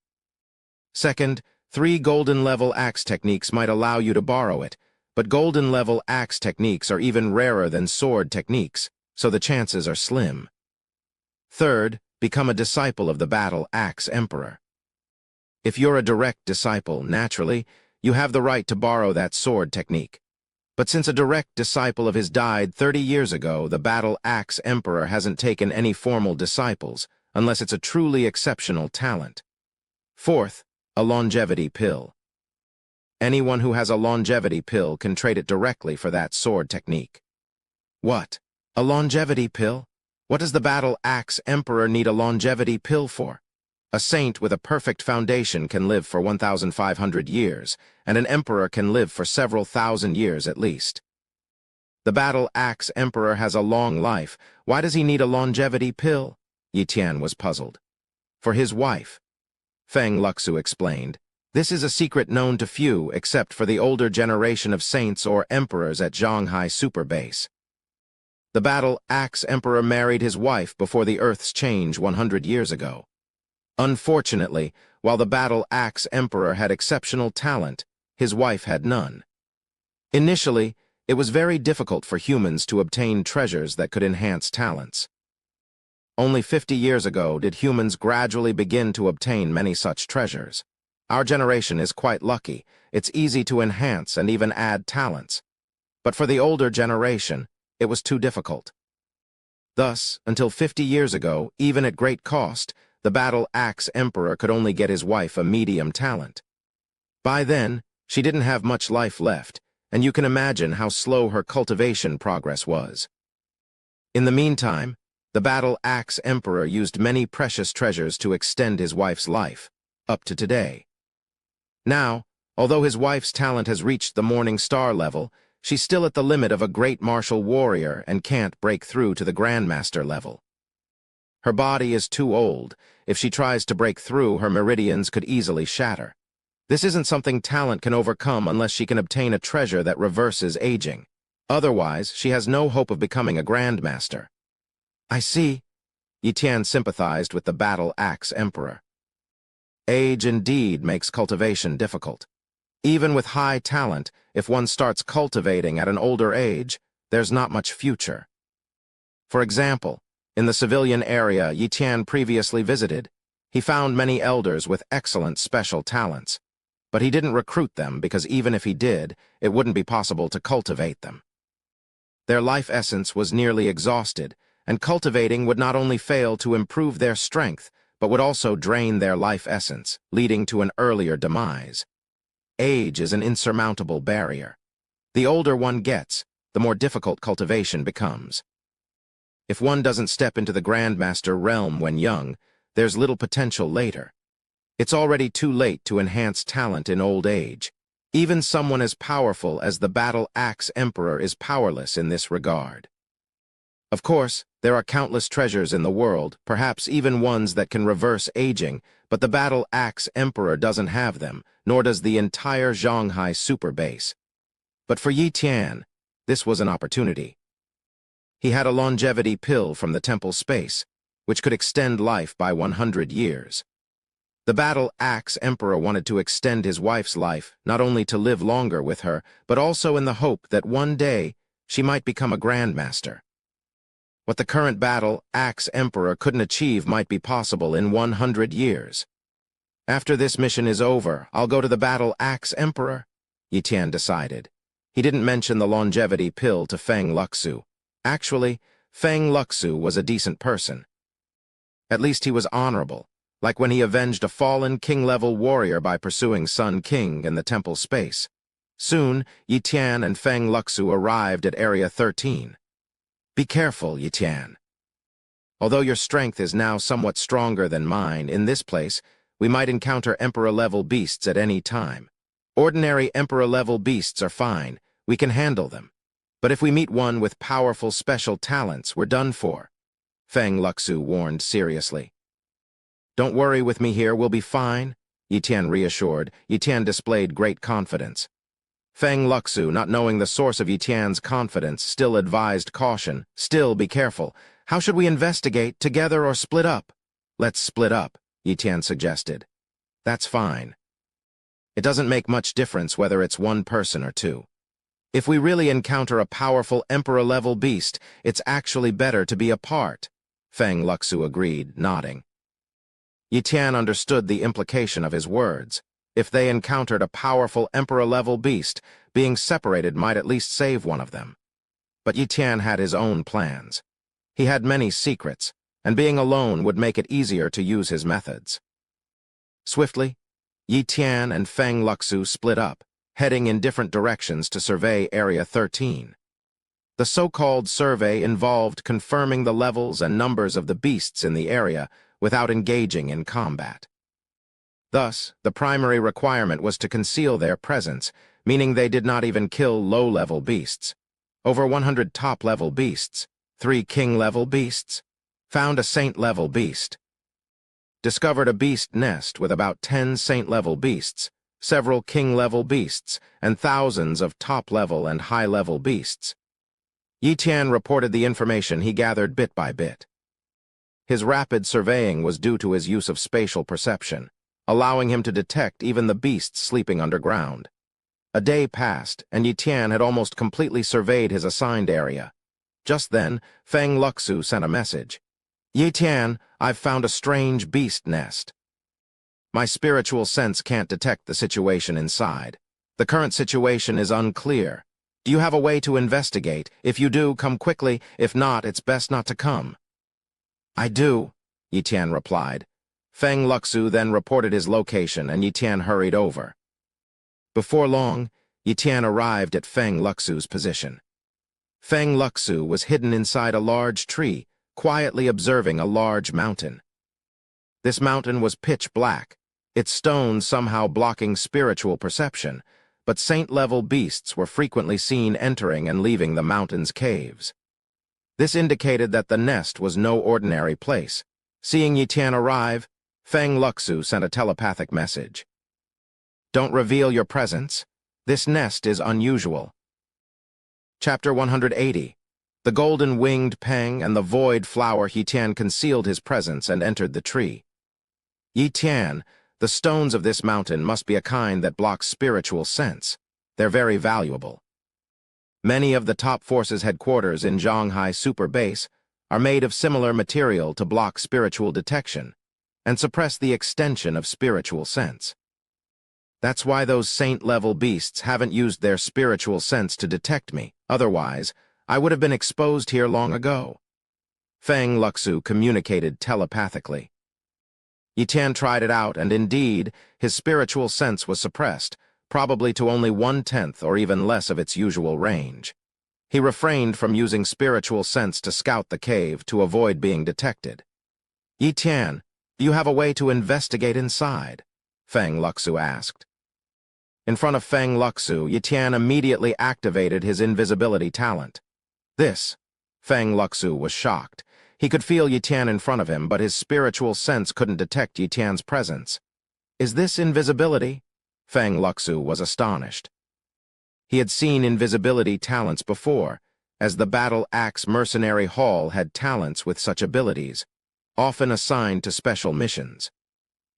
Speaker 1: Second, 3 golden-level axe techniques might allow you to borrow it, but golden-level axe techniques are even rarer than sword techniques, so the chances are slim. Third, become a disciple of the Battle Axe Emperor. If you're a direct disciple, naturally, you have the right to borrow that sword technique. But since a direct disciple of his died 30 years ago, the Battle Axe Emperor hasn't taken any formal disciples, unless it's a truly exceptional talent. Fourth, a longevity pill. Anyone who has a longevity pill can trade it directly for that sword technique. What? A longevity pill? What does the Battle Axe Emperor need a longevity pill for? A saint with a perfect foundation can live for 1,500 years, and an emperor can live for several thousand years at least. The Battle Axe Emperor has a long life. Why does he need a longevity pill? Yi Tian was puzzled. For his wife. Feng Luxu explained. This is a secret known to few except for the older generation of saints or emperors at Zhanghai Super Base. The Battle Axe Emperor married his wife before the Earth's change 100 years ago. Unfortunately, while the Battle Axe Emperor had exceptional talent, his wife had none. Initially, it was very difficult for humans to obtain treasures that could enhance talents. Only 50 years ago did humans gradually begin to obtain many such treasures. Our generation is quite lucky. It's easy to enhance and even add talents. But for the older generation, it was too difficult. Thus, until 50 years ago, even at great cost, the Battle Axe Emperor could only get his wife a medium talent. By then, she didn't have much life left, and you can imagine how slow her cultivation progress was. In the meantime, the Battle Axe Emperor used many precious treasures to extend his wife's life, up to today. Now, although his wife's talent has reached the Morning Star level, she's still at the limit of a great martial warrior and can't break through to the Grandmaster level. Her body is too old. If she tries to break through, her meridians could easily shatter. This isn't something talent can overcome unless she can obtain a treasure that reverses aging. Otherwise, she has no hope of becoming a Grandmaster. I see. Yi Tian sympathized with the Battle Axe Emperor. Age indeed makes cultivation difficult. Even with high talent, if one starts cultivating at an older age, there's not much future. For example, in the civilian area Yi Tian previously visited, he found many elders with excellent special talents. But he didn't recruit them because even if he did, it wouldn't be possible to cultivate them. Their life essence was nearly exhausted, and cultivating would not only fail to improve their strength, but would also drain their life essence, leading to an earlier demise. Age is an insurmountable barrier. The older one gets, the more difficult cultivation becomes. If one doesn't step into the Grandmaster realm when young, there's little potential later. It's already too late to enhance talent in old age. Even someone as powerful as the Battle Axe Emperor is powerless in this regard. Of course, there are countless treasures in the world, perhaps even ones that can reverse aging, but the Battle Axe Emperor doesn't have them, nor does the entire Zhanghai Super Base. But for Yi Tian, this was an opportunity. He had a longevity pill from the temple space, which could extend life by 100 years. The Battle Axe Emperor wanted to extend his wife's life, not only to live longer with her, but also in the hope that one day she might become a Grandmaster. What the current Battle Axe Emperor couldn't achieve might be possible in 100 years. After this mission is over, I'll go to the Battle Axe Emperor, Yi Tian decided. He didn't mention the longevity pill to Feng Luxu. Actually, Feng Luxu was a decent person. At least he was honorable, like when he avenged a fallen king-level warrior by pursuing Sun King in the temple space. Soon, Yi Tian and Feng Luxu arrived at Area 13. Be careful, Yi Tian. Although your strength is now somewhat stronger than mine, in this place, we might encounter Emperor-level beasts at any time. Ordinary Emperor-level beasts are fine. We can handle them. But if we meet one with powerful special talents, we're done for. Feng Luxu warned seriously. Don't worry with me here, we'll be fine, Yi Tian reassured. Yi Tian displayed great confidence. Feng Luxu, not knowing the source of Yi Tian's confidence, still advised caution. Still, be careful. How should we investigate, together or split up? Let's split up, Yi Tian suggested. That's fine. It doesn't make much difference whether it's one person or two. If we really encounter a powerful Emperor-level beast, it's actually better to be apart, Feng Luxu agreed, nodding. Yi Tian understood the implication of his words. If they encountered a powerful Emperor-level beast, being separated might at least save one of them. But Yi Tian had his own plans. He had many secrets, and being alone would make it easier to use his methods. Swiftly, Yi Tian and Feng Luxu split up, heading in different directions to survey Area 13. The so-called survey involved confirming the levels and numbers of the beasts in the area without engaging in combat. Thus, the primary requirement was to conceal their presence, meaning they did not even kill low-level beasts. Over 100 top-level beasts, 3 king-level beasts, found a saint-level beast. Discovered a beast nest with about 10 saint-level beasts, several king-level beasts, and thousands of top-level and high-level beasts. Yi Tian reported the information he gathered bit by bit. His rapid surveying was due to his use of spatial perception, allowing him to detect even the beasts sleeping underground. A day passed, and Yi Tian had almost completely surveyed his assigned area. Just then, Feng Luxu sent a message. Yi Tian, I've found a strange beast nest. My spiritual sense can't detect the situation inside. The current situation is unclear. Do you have a way to investigate? If you do, come quickly. If not, it's best not to come. I do, Yi Tian replied. Feng Luxu then reported his location, and Yi Tian hurried over. Before long, Yi Tian arrived at Feng Luxu's position. Feng Luxu was hidden inside a large tree, quietly observing a large mountain. This mountain was pitch black, its stones somehow blocking spiritual perception, but saint-level beasts were frequently seen entering and leaving the mountain's caves. This indicated that the nest was no ordinary place. Seeing Yi Tian arrive, Feng Luxu sent a telepathic message. Don't reveal your presence. This nest is unusual. Chapter 180. The golden-winged Peng and the void flower. Yi Tian concealed his presence and entered the tree. Yi Tian, the stones of this mountain must be a kind that blocks spiritual sense. They're very valuable. Many of the top forces' headquarters in Zhanghai Super Base are made of similar material to block spiritual detection and suppress the extension of spiritual sense. That's why those saint-level beasts haven't used their spiritual sense to detect me. Otherwise, I would have been exposed here long ago. Feng Luxu communicated telepathically. Yi Tian tried it out, and indeed, his spiritual sense was suppressed, probably to only 1/10 or even less of its usual range. He refrained from using spiritual sense to scout the cave to avoid being detected. Yi Tian, do you have a way to investigate inside? Feng Luxu asked. In front of Feng Luxu, Yi Tian immediately activated his invisibility talent. Feng Luxu was shocked. He could feel Yi Tian in front of him, but his spiritual sense couldn't detect Yi Tian's presence. Is this invisibility? Feng Luxu was astonished. He had seen invisibility talents before, as the Battle Axe Mercenary Hall had talents with such abilities, often assigned to special missions.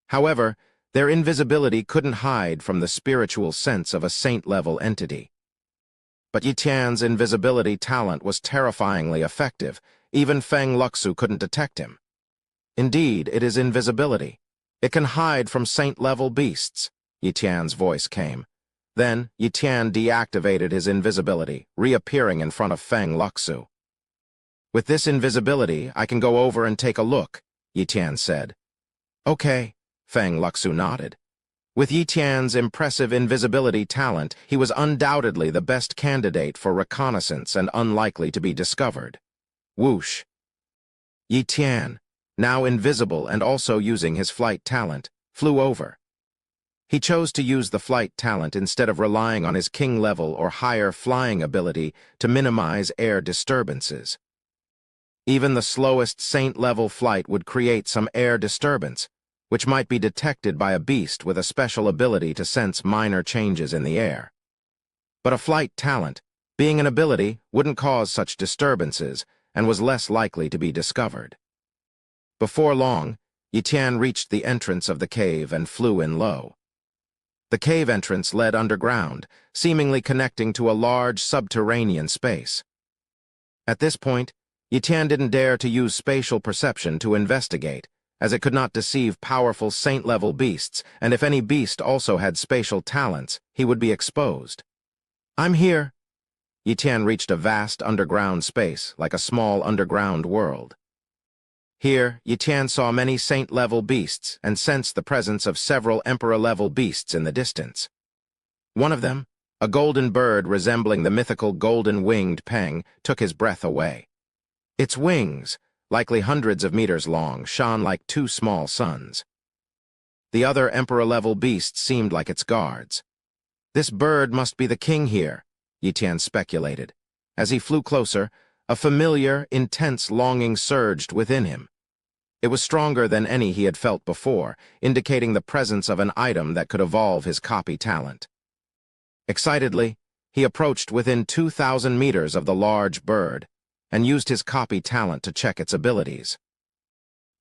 Speaker 1: However, their invisibility couldn't hide from the spiritual sense of a saint-level entity. But Yi Tian's invisibility talent was terrifyingly effective. Even Feng Luxu couldn't detect him. Indeed, it is invisibility. It can hide from saint-level beasts, Yi Tian's voice came. Then, Yi Tian deactivated his invisibility, reappearing in front of Feng Luxu. With this invisibility, I can go over and take a look, Yi Tian said. Okay, Feng Luxu nodded. With Yi Tian's impressive invisibility talent, he was undoubtedly the best candidate for reconnaissance and unlikely to be discovered. Whoosh! Yi Tian, now invisible and also using his flight talent, flew over. He chose to use the flight talent instead of relying on his king-level or higher flying ability to minimize air disturbances. Even the slowest saint-level flight would create some air disturbance, which might be detected by a beast with a special ability to sense minor changes in the air. But a flight talent, being an ability, wouldn't cause such disturbances and was less likely to be discovered. Before long, Yi reached the entrance of the cave and flew in low. The cave entrance led underground, seemingly connecting to a large subterranean space. At this point, Yi didn't dare to use spatial perception to investigate, as it could not deceive powerful saint-level beasts, and if any beast also had spatial talents, he would be exposed. "I'm here." Yi reached a vast underground space, like a small underground world. Here, Yi saw many saint-level beasts and sensed the presence of several emperor-level beasts in the distance. One of them, a golden bird resembling the mythical golden-winged peng, took his breath away. Its wings, likely hundreds of meters long, shone like two small suns. The other emperor-level beasts seemed like its guards. This bird must be the king here, Yi speculated. As he flew closer, a familiar, intense longing surged within him. It was stronger than any he had felt before, indicating the presence of an item that could evolve his copy talent. Excitedly, he approached within 2,000 meters of the large bird and used his copy talent to check its abilities.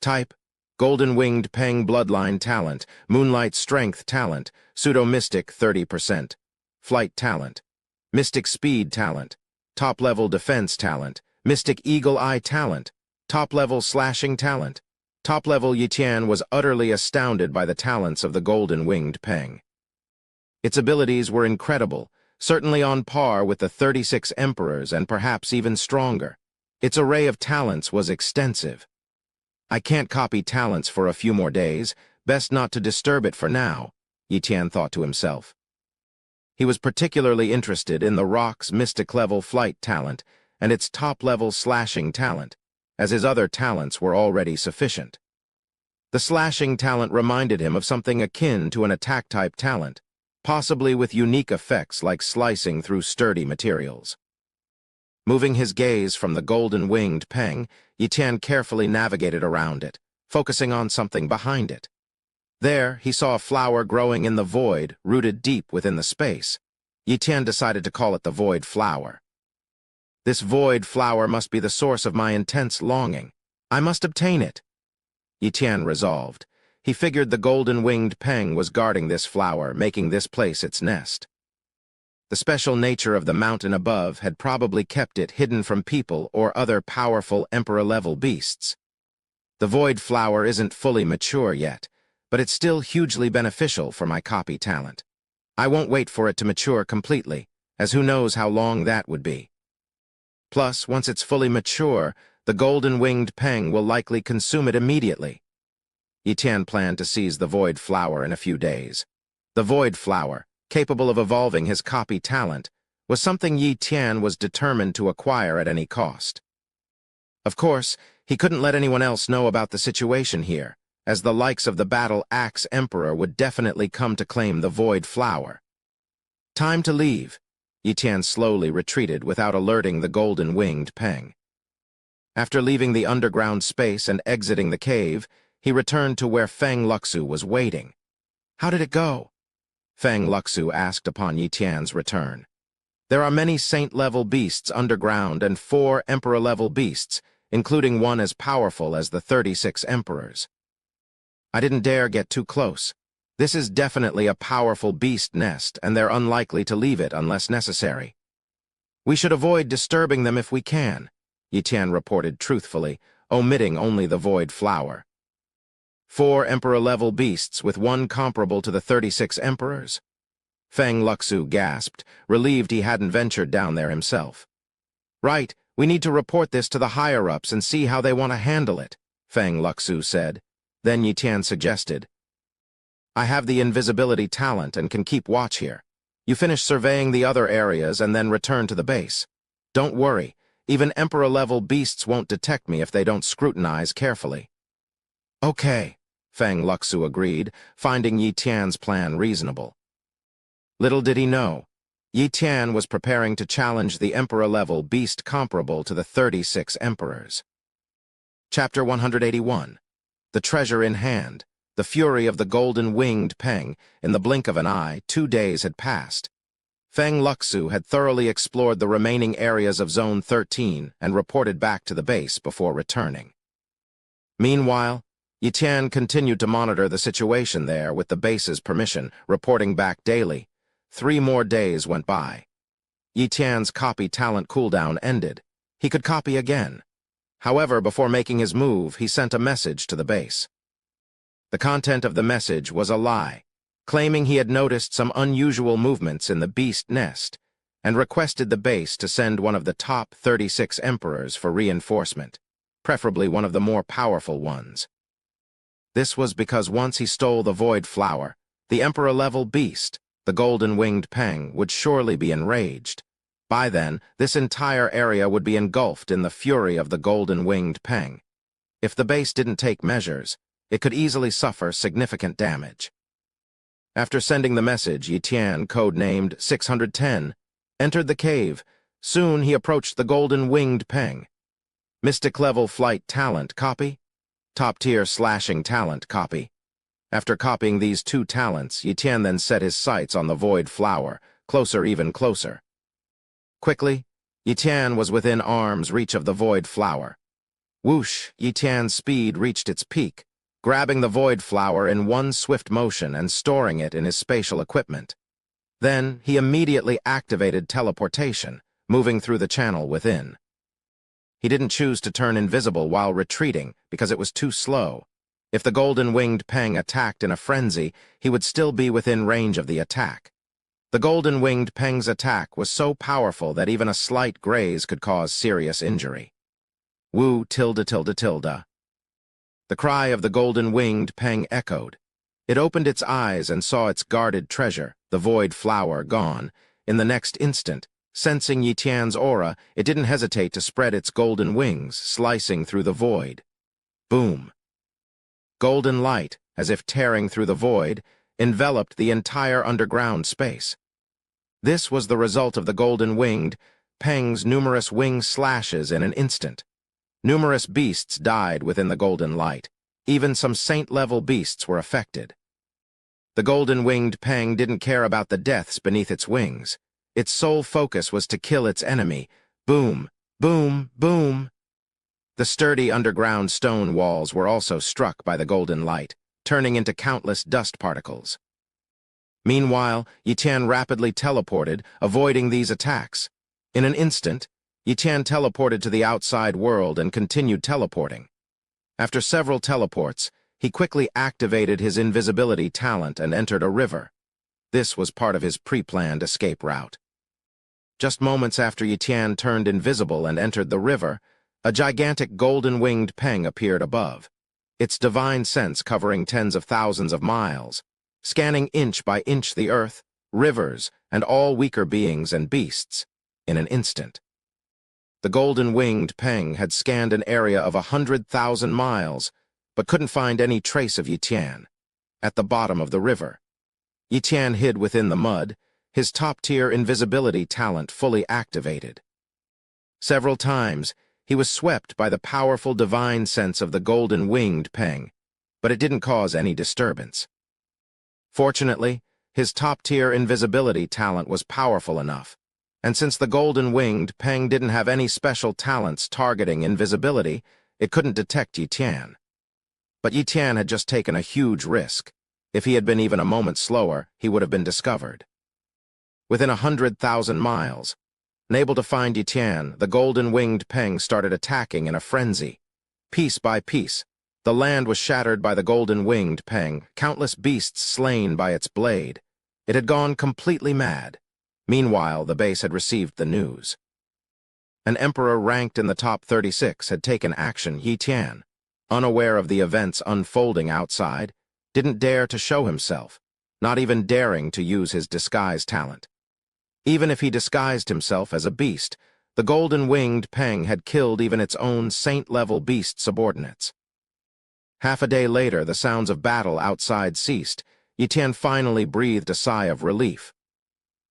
Speaker 1: Type: Golden-Winged Peng Bloodline Talent, Moonlight Strength Talent, Pseudo-Mystic 30%, Flight Talent, Mystic Speed Talent, Top-Level Defense Talent, Mystic Eagle Eye Talent, Top-Level Slashing Talent. Top-level Yi was utterly astounded by the talents of the Golden-Winged Peng. Its abilities were incredible, certainly on par with the 36 emperors and perhaps even stronger. Its array of talents was extensive. "I can't copy talents for a few more days, best not to disturb it for now," Yi thought to himself. He was particularly interested in the Rock's mystic-level flight talent and its top-level slashing talent, as his other talents were already sufficient. The slashing talent reminded him of something akin to an attack-type talent, possibly with unique effects like slicing through sturdy materials. Moving his gaze from the golden-winged peng, Yi carefully navigated around it, focusing on something behind it. There, he saw a flower growing in the void, rooted deep within the space. Yi decided to call it the Void Flower. "This void flower must be the source of my intense longing. I must obtain it." Yi resolved. He figured the golden-winged peng was guarding this flower, making this place its nest. The special nature of the mountain above had probably kept it hidden from people or other powerful emperor-level beasts. The void flower isn't fully mature yet, but it's still hugely beneficial for my copy talent. I won't wait for it to mature completely, as who knows how long that would be. Plus, once it's fully mature, the golden-winged peng will likely consume it immediately. Yi planned to seize the void flower in a few days. The void flower, capable of evolving his copy talent, was something Yi was determined to acquire at any cost. Of course, he couldn't let anyone else know about the situation here, as the likes of the Battle Axe Emperor would definitely come to claim the void flower. Time to leave. Yi slowly retreated without alerting the golden-winged peng. After leaving the underground space and exiting the cave, he returned to where Feng Luxu was waiting. "How did it go?" Feng Luxu asked upon Yi return. "There are many saint-level beasts underground and 4 emperor-level beasts, including one as powerful as the 36 emperors. I didn't dare get too close. This is definitely a powerful beast nest, and they're unlikely to leave it unless necessary. We should avoid disturbing them if we can," Yi reported truthfully, omitting only the void flower. 4 emperor-level beasts with one comparable to the 36 emperors? Feng Luxu gasped, relieved he hadn't ventured down there himself. "Right, we need to report this to the higher-ups and see how they want to handle it," Feng Luxu said. Then Yi suggested, "I have the invisibility talent and can keep watch here. You finish surveying the other areas and then return to the base. Don't worry, even Emperor-level beasts won't detect me if they don't scrutinize carefully." "Okay," Feng Luxu agreed, finding Yi Tian's plan reasonable. Little did he know, Yi Tian was preparing to challenge the emperor-level beast comparable to the 36 emperors. Chapter 181. The Treasure in Hand. The fury of the golden-winged Peng. In the blink of an eye, 2 days had passed. Feng Luxu had thoroughly explored the remaining areas of Zone 13 and reported back to the base before returning. Meanwhile, Yi Tian continued to monitor the situation there with the base's permission, reporting back daily. 3 more days went by. Yi Tian's copy talent cooldown ended. He could copy again. However, before making his move, he sent a message to the base. The content of the message was a lie, claiming he had noticed some unusual movements in the beast nest, and requested the base to send one of the top 36 emperors for reinforcement, preferably one of the more powerful ones. This was because once he stole the Void Flower, the emperor-level beast, the golden-winged Peng, would surely be enraged. By then, this entire area would be engulfed in the fury of the golden-winged Peng. If the base didn't take measures, it could easily suffer significant damage. After sending the message, Yi Tian, code-named 610, entered the cave. Soon he approached the golden-winged Peng. Mystic-level flight talent copy. Top-tier slashing talent copy. After copying these 2 talents, Yi Tian then set his sights on the Void Flower, closer, even closer. Quickly, Yi Tian was within arm's reach of the Void Flower. Whoosh, Yi Tian's speed reached its peak, grabbing the Void Flower in one swift motion and storing it in his spatial equipment. Then, he immediately activated teleportation, moving through the channel within. He didn't choose to turn invisible while retreating because it was too slow. If the golden-winged Peng attacked in a frenzy, he would still be within range of the attack. The golden-winged Peng's attack was so powerful that even a slight graze could cause serious injury. Wu tilde tilde tilde. The cry of the golden-winged Peng echoed. It opened its eyes and saw its guarded treasure, the Void Flower, gone. In the next instant, sensing Yi Tian's aura, it didn't hesitate to spread its golden wings, slicing through the void. Boom! Golden light, as if tearing through the void, enveloped the entire underground space. This was the result of the golden-winged Peng's numerous wing slashes in an instant. Numerous beasts died within the golden light. Even some saint-level beasts were affected. The golden-winged Peng didn't care about the deaths beneath its wings. Its sole focus was to kill its enemy. Boom, boom, boom. The sturdy underground stone walls were also struck by the golden light, turning into countless dust particles. Meanwhile, Yi Tian rapidly teleported, avoiding these attacks. In an instant, Yi Tian teleported to the outside world and continued teleporting. After several teleports, he quickly activated his invisibility talent and entered a river. This was part of his pre-planned escape route. Just moments after Yi Tian turned invisible and entered the river, a gigantic golden-winged Peng appeared above, its divine sense covering tens of thousands of miles, scanning inch by inch the earth, rivers, and all weaker beings and beasts, in an instant. The golden-winged Peng had scanned an area of 100,000 miles, but couldn't find any trace of Yi Tian. At the bottom of the river, Yi Tian hid within the mud, his top-tier invisibility talent fully activated. Several times, he was swept by the powerful divine sense of the golden-winged Peng, but it didn't cause any disturbance. Fortunately, his top-tier invisibility talent was powerful enough, and since the golden-winged Peng didn't have any special talents targeting invisibility, it couldn't detect Yi Tian. But Yi Tian had just taken a huge risk. If he had been even a moment slower, he would have been discovered. Within 100,000 miles, unable to find Yi Tian, the golden-winged Peng started attacking in a frenzy. Piece by piece, the land was shattered by the golden-winged Peng, countless beasts slain by its blade. It had gone completely mad. Meanwhile, the base had received the news. An emperor ranked in the top 36 had taken action. Yi Tian, unaware of the events unfolding outside, didn't dare to show himself, not even daring to use his disguise talent. Even if he disguised himself as a beast, the golden-winged Peng had killed even its own saint-level beast subordinates. Half a day later, the sounds of battle outside ceased. Yi Tian finally breathed a sigh of relief.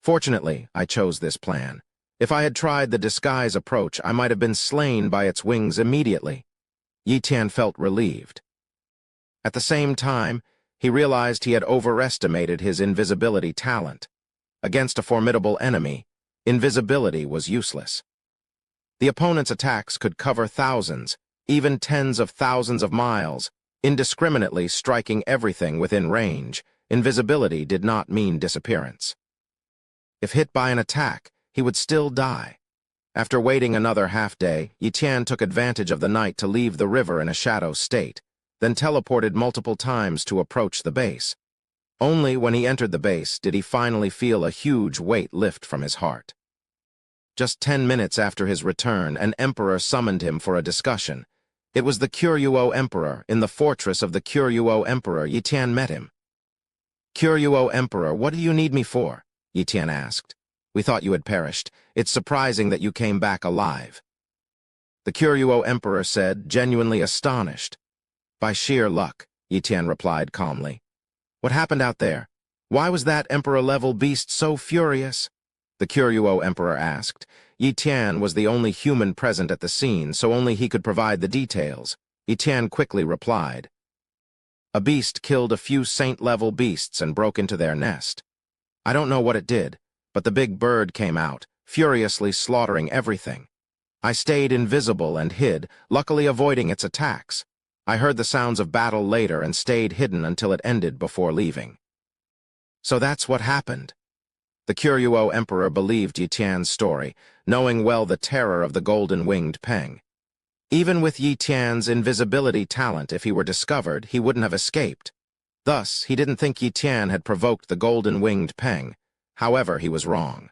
Speaker 1: Fortunately, I chose this plan. If I had tried the disguise approach, I might have been slain by its wings immediately. Yi Tian felt relieved. At the same time, he realized he had overestimated his invisibility talent. Against a formidable enemy, invisibility was useless. The opponent's attacks could cover thousands, even tens of thousands of miles, indiscriminately striking everything within range. Invisibility did not mean disappearance. If hit by an attack, he would still die. After waiting another half-day, Yi Tian took advantage of the night to leave the river in a shadow state, then teleported multiple times to approach the base. Only when he entered the base did he finally feel a huge weight lift from his heart. Just 10 minutes after his return, an emperor summoned him for a discussion. It was the Kuryuo Emperor. In the fortress of the Kuryuo Emperor, Yi Tian met him. "Kuryuo Emperor, what do you need me for?" Yi Tian asked. "We thought you had perished. It's surprising that you came back alive." The Kuryuo Emperor said, genuinely astonished. "By sheer luck," Yi Tian replied calmly. "What happened out there? Why was that Emperor-level beast so furious?" The Kuryuo Emperor asked. Yi Tian was the only human present at the scene, so only he could provide the details. Yi Tian quickly replied. "A beast killed a few saint-level beasts and broke into their nest. I don't know what it did, but the big bird came out, furiously slaughtering everything. I stayed invisible and hid, luckily avoiding its attacks. I heard the sounds of battle later and stayed hidden until it ended before leaving." So that's what happened. The Kuryuo Emperor believed Yi Tian's story, knowing well the terror of the golden-winged Peng. Even with Yi Tian's invisibility talent, if he were discovered, he wouldn't have escaped. Thus, he didn't think Yi Tian had provoked the golden-winged Peng. However, he was wrong.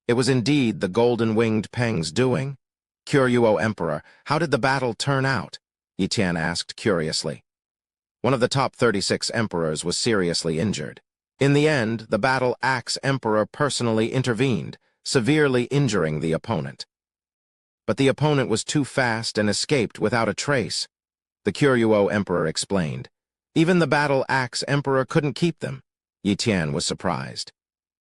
Speaker 1: It was indeed the golden-winged Peng's doing. "Kuryuo Emperor, how did the battle turn out?" Yi Tian asked curiously. One of the top 36 emperors was seriously injured. In the end, the Battle Axe Emperor personally intervened, severely injuring the opponent. But the opponent was too fast and escaped without a trace. The Kuryuo Emperor explained. Even the Battle Axe Emperor couldn't keep them. Yi Tian was surprised.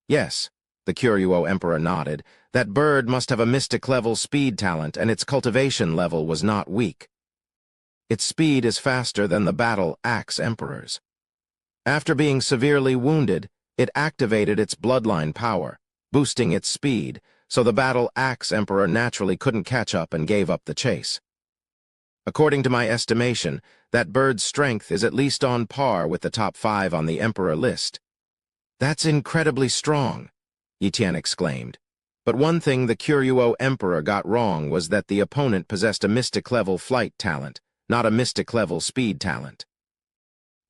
Speaker 1: "Yes," the Kuryuo Emperor nodded, "that bird must have a mystic-level speed talent, and its cultivation level was not weak. Its speed is faster than the Battle Axe Emperor's. After being severely wounded, it activated its bloodline power, boosting its speed, so the Battle Axe Emperor naturally couldn't catch up and gave up the chase. According to my estimation, that bird's strength is at least on par with the top 5 on the Emperor list." "That's incredibly strong," Yi Tian exclaimed. But one thing the Kuryuo Emperor got wrong was that the opponent possessed a mystic-level flight talent, not a mystic-level speed talent.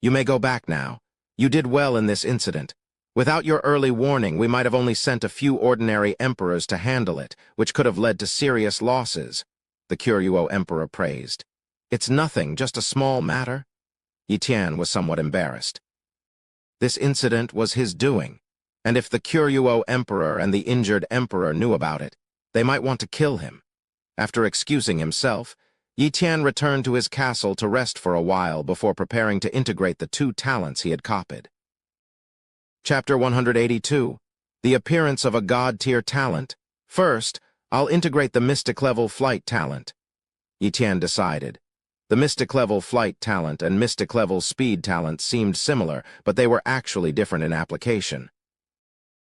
Speaker 1: "You may go back now. You did well in this incident. Without your early warning, we might have only sent a few ordinary emperors to handle it, which could have led to serious losses," the Kuryuo Emperor praised. "It's nothing, just a small matter." Yi Tian was somewhat embarrassed. This incident was his doing, and if the Kuryuo Emperor and the injured emperor knew about it, they might want to kill him. After excusing himself, Yi Tian returned to his castle to rest for a while before preparing to integrate the 2 talents he had copied. Chapter 182. The Appearance of a God-tier Talent. First, I'll integrate the mystic-level flight talent, Yi Tian decided. The mystic-level flight talent and mystic-level speed talent seemed similar, but they were actually different in application.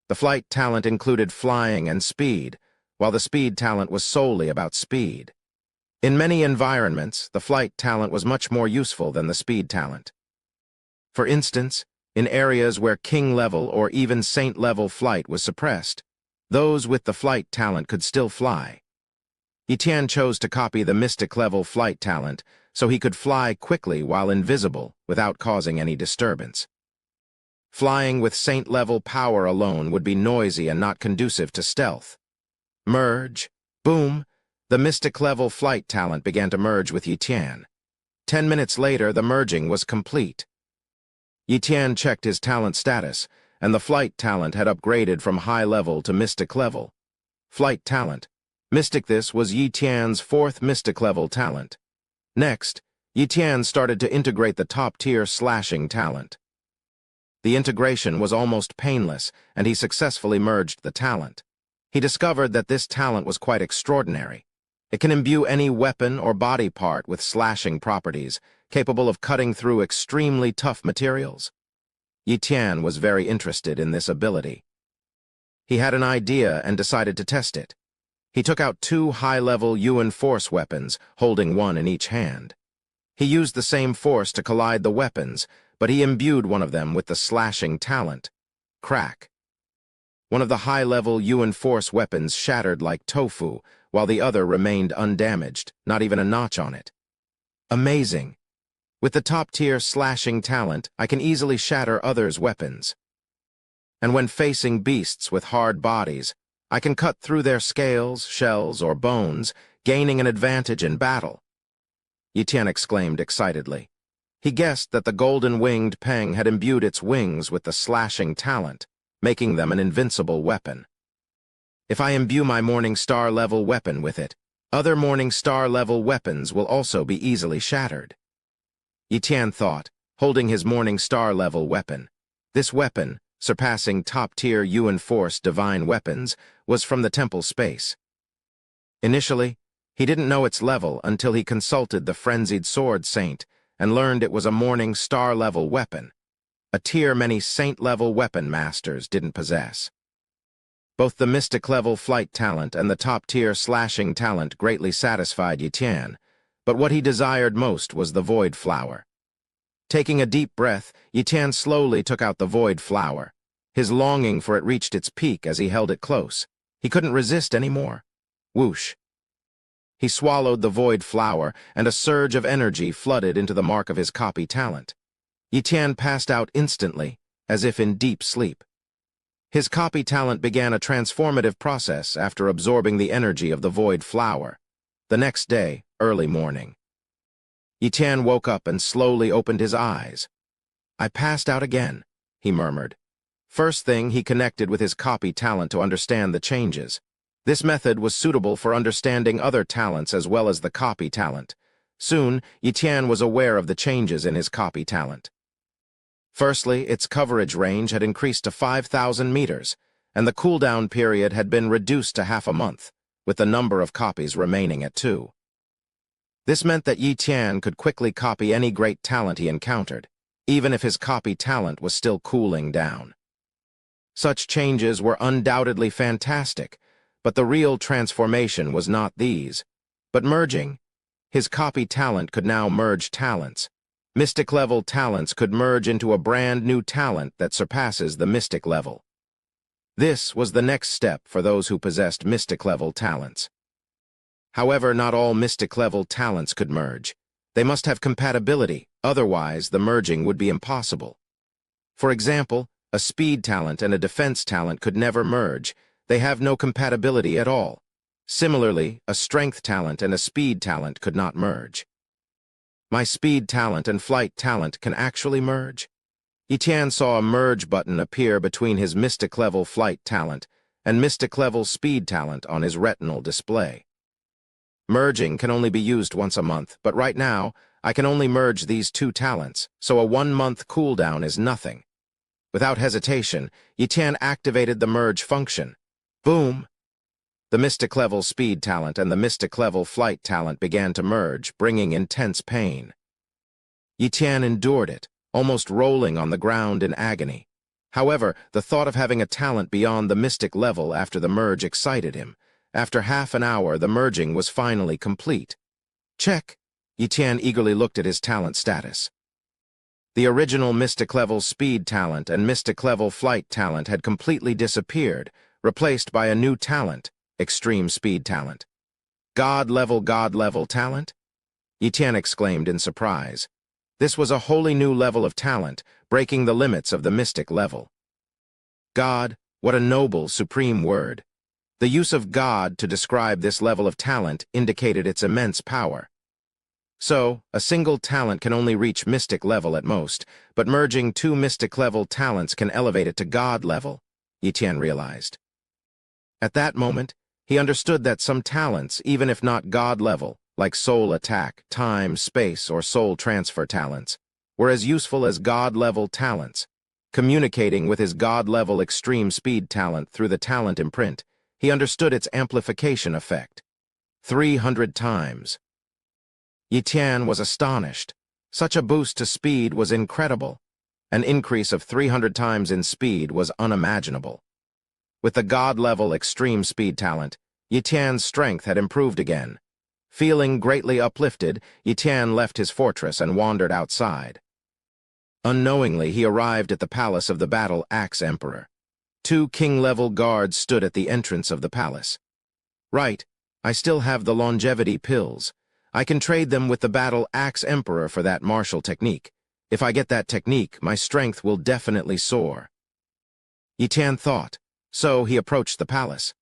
Speaker 1: The flight talent included flying and speed, while the speed talent was solely about speed. In many environments, the flight talent was much more useful than the speed talent. For instance, in areas where king-level or even saint-level flight was suppressed, those with the flight talent could still fly. Yi Tian chose to copy the mystic-level flight talent so he could fly quickly while invisible without causing any disturbance. Flying with saint-level power alone would be noisy and not conducive to stealth. Merge. Boom. The mystic-level flight talent began to merge with Yi Tian. 10 minutes later, the merging was complete. Yi Tian checked his talent status, and the flight talent had upgraded from high level to mystic level. Flight talent. Mystic. This was Yi Tian's 4th mystic level talent. Next, Yi Tian started to integrate the top-tier slashing talent. The integration was almost painless, and he successfully merged the talent. He discovered that this talent was quite extraordinary. It can imbue any weapon or body part with slashing properties, capable of cutting through extremely tough materials. Yi Tian was very interested in this ability. He had an idea and decided to test it. He took out 2 high-level Yuan force weapons, holding one in each hand. He used the same force to collide the weapons, but he imbued one of them with the slashing talent. Crack. One of the high-level Yuan force weapons shattered like tofu, while the other remained undamaged, not even a notch on it. Amazing. With the top-tier slashing talent, I can easily shatter others' weapons. And when facing beasts with hard bodies, I can cut through their scales, shells, or bones, gaining an advantage in battle. Yi Tian exclaimed excitedly. He guessed that the golden-winged Peng had imbued its wings with the slashing talent, making them an invincible weapon. If I imbue my Morning Star-level weapon with it, other Morning Star-level weapons will also be easily shattered. Yi Tian thought, holding his Morning Star-level weapon. This weapon, surpassing top-tier Yuan Force divine weapons, was from the temple space. Initially, he didn't know its level until he consulted the Frenzied Sword Saint and learned it was a Morning Star-level weapon, a tier many Saint-level weapon masters didn't possess. Both the Mystic-level flight talent and the top-tier slashing talent greatly satisfied Yi Tian, but what he desired most was the Void Flower. Taking a deep breath, Yi Tian slowly took out the Void Flower. His longing for it reached its peak as he held it close. He couldn't resist anymore. Whoosh. He swallowed the Void Flower, and a surge of energy flooded into the mark of his copy talent. Yi Tian passed out instantly, as if in deep sleep. His copy talent began a transformative process after absorbing the energy of the Void Flower. The next day, early morning, Yi Tian woke up and slowly opened his eyes. "I passed out again," he murmured. First thing, he connected with his copy talent to understand the changes. This method was suitable for understanding other talents as well as the copy talent. Soon, Yi Tian was aware of the changes in his copy talent. Firstly, its coverage range had increased to 5,000 meters, and the cooldown period had been reduced to half a month, with the number of copies remaining at 2. This meant that Yi Tian could quickly copy any great talent he encountered, even if his copy talent was still cooling down. Such changes were undoubtedly fantastic, but the real transformation was not these, but merging. His copy talent could now merge talents. Mystic-level talents could merge into a brand new talent that surpasses the Mystic level. This was the next step for those who possessed Mystic-level talents. However, not all Mystic-level talents could merge. They must have compatibility, otherwise the merging would be impossible. For example, a speed talent and a defense talent could never merge. They have no compatibility at all. Similarly, a strength talent and a speed talent could not merge. My speed talent and flight talent can actually merge? Yi Tian saw a merge button appear between his Mystic-level flight talent and Mystic-level speed talent on his retinal display. Merging can only be used once a month, but right now, I can only merge these 2 talents, so a 1-month cooldown is nothing. Without hesitation, Yi Tian activated the merge function. Boom! The Mystic-level speed talent and the Mystic-level flight talent began to merge, bringing intense pain. Yi Tian endured it, almost rolling on the ground in agony. However, the thought of having a talent beyond the Mystic level after the merge excited him. After half an hour, the merging was finally complete. Check! Yi Tian eagerly looked at his talent status. The original Mystic-level speed talent and Mystic-level flight talent had completely disappeared, replaced by a new talent, extreme speed talent. God-level talent? Yi Tian exclaimed in surprise. This was a wholly new level of talent, breaking the limits of the Mystic level. God, what a noble, supreme word. The use of God to describe this level of talent indicated its immense power. So, a single talent can only reach Mystic level at most, but merging 2 Mystic level talents can elevate it to God level, Yi Tian realized. At that moment, he understood that some talents, even if not God level, like soul attack, time, space, or soul transfer talents, were as useful as God-level talents. Communicating with his God-level extreme speed talent through the talent imprint, he understood its amplification effect. 300 times. Yi Tian was astonished. Such a boost to speed was incredible. An increase of 300 times in speed was unimaginable. With the God-level extreme speed talent, Yi Tian's strength had improved again. Feeling greatly uplifted, Yi Tian left his fortress and wandered outside. Unknowingly, he arrived at the palace of the Battle Axe Emperor. 2 king-level guards stood at the entrance of the palace. Right, I still have the longevity pills. I can trade them with the Battle Axe Emperor for that martial technique. If I get that technique, my strength will definitely soar. Yi Tian thought, so he approached the palace.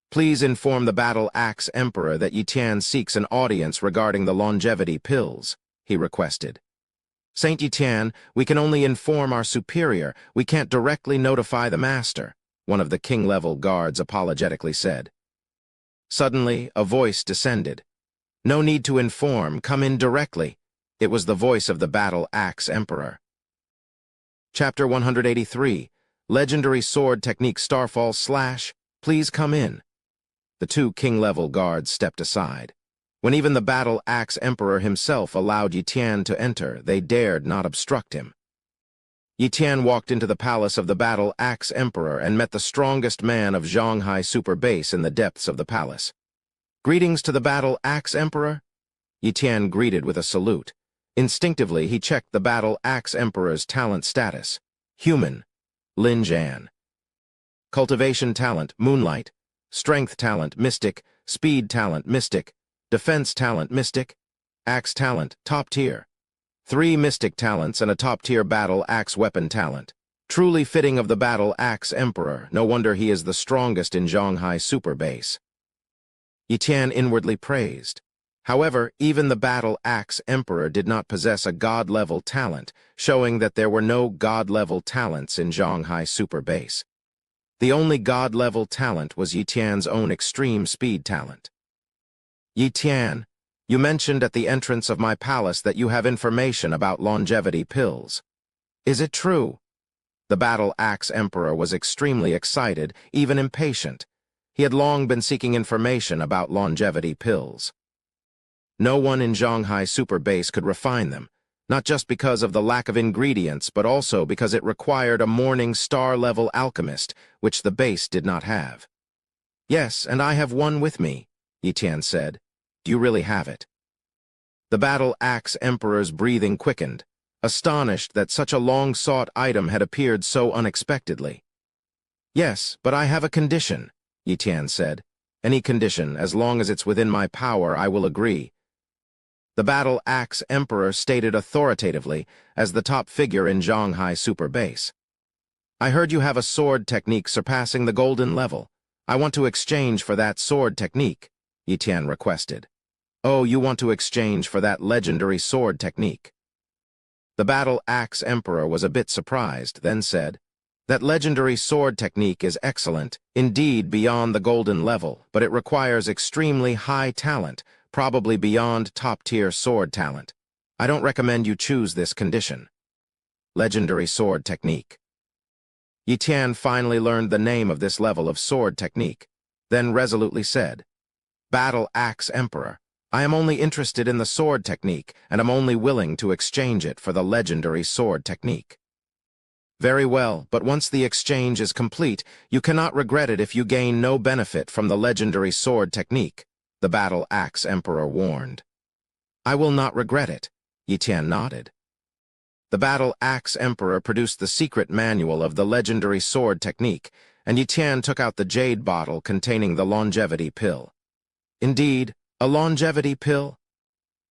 Speaker 1: Please inform the Battle Axe Emperor that Yi Tian seeks an audience regarding the longevity pills, he requested. Saint Yi Tian, we can only inform our superior. We can't directly notify the master, one of the king-level guards apologetically said. Suddenly, a voice descended. No need to inform, come in directly. It was the voice of the Battle Axe Emperor. Chapter 183, Legendary Sword Technique Starfall / Please come in. The 2 king-level guards stepped aside. When even the Battle Axe Emperor himself allowed Yi Tian to enter, they dared not obstruct him. Yi Tian walked into the palace of the Battle Axe Emperor and met the strongest man of Zhanghai Super Base in the depths of the palace. Greetings to the Battle Axe Emperor? Yi Tian greeted with a salute. Instinctively, he checked the Battle Axe Emperor's talent status. Human, Lin Zhan. Cultivation talent, Moonlight. Strength talent, Mystic. Speed talent, Mystic. Defense talent, Mystic. Axe talent, top tier. 3 Mystic talents and a top-tier Battle Axe weapon talent. Truly fitting of the Battle Axe Emperor, no wonder he is the strongest in Zhanghai Super Base. Yi Tian inwardly praised. However, even the Battle Axe Emperor did not possess a God-level talent, showing that there were no God-level talents in Zhanghai Super Base. The only God-level talent was Yi Tian's own extreme speed talent. Yi Tian, you mentioned at the entrance of my palace that you have information about longevity pills. Is it true? The Battle Axe Emperor was extremely excited, even impatient. He had long been seeking information about longevity pills. No one in Zhanghai Super Base could refine them, not just because of the lack of ingredients, but also because it required a Morning Star-level alchemist, which the base did not have. Yes, and I have one with me, Yi Tian said. Do you really have it? The Battle Axe Emperor's breathing quickened, astonished that such a long-sought item had appeared so unexpectedly. Yes, but I have a condition, Yi Tian said. Any condition, as long as it's within my power, I will agree. The Battle Axe Emperor stated authoritatively as the top figure in Zhanghai Super Base. I heard you have a sword technique surpassing the golden level. I want to exchange for that sword technique, Yi Tian requested. Oh, you want to exchange for that legendary sword technique. The Battle Axe Emperor was a bit surprised, then said, that legendary sword technique is excellent, indeed beyond the golden level, but it requires extremely high talent, probably beyond top-tier sword talent. I don't recommend you choose this condition. Legendary sword technique. Yi Tian finally learned the name of this level of sword technique, then resolutely said, Battle Axe Emperor, I am only interested in the sword technique, and am only willing to exchange it for the legendary sword technique. Very well, but once the exchange is complete, you cannot regret it if you gain no benefit from the legendary sword technique, the Battle Axe Emperor warned. I will not regret it, Yi Tian nodded. The Battle Axe Emperor produced the secret manual of the legendary sword technique, and Yi Tian took out the jade bottle containing the longevity pill. Indeed, a longevity pill?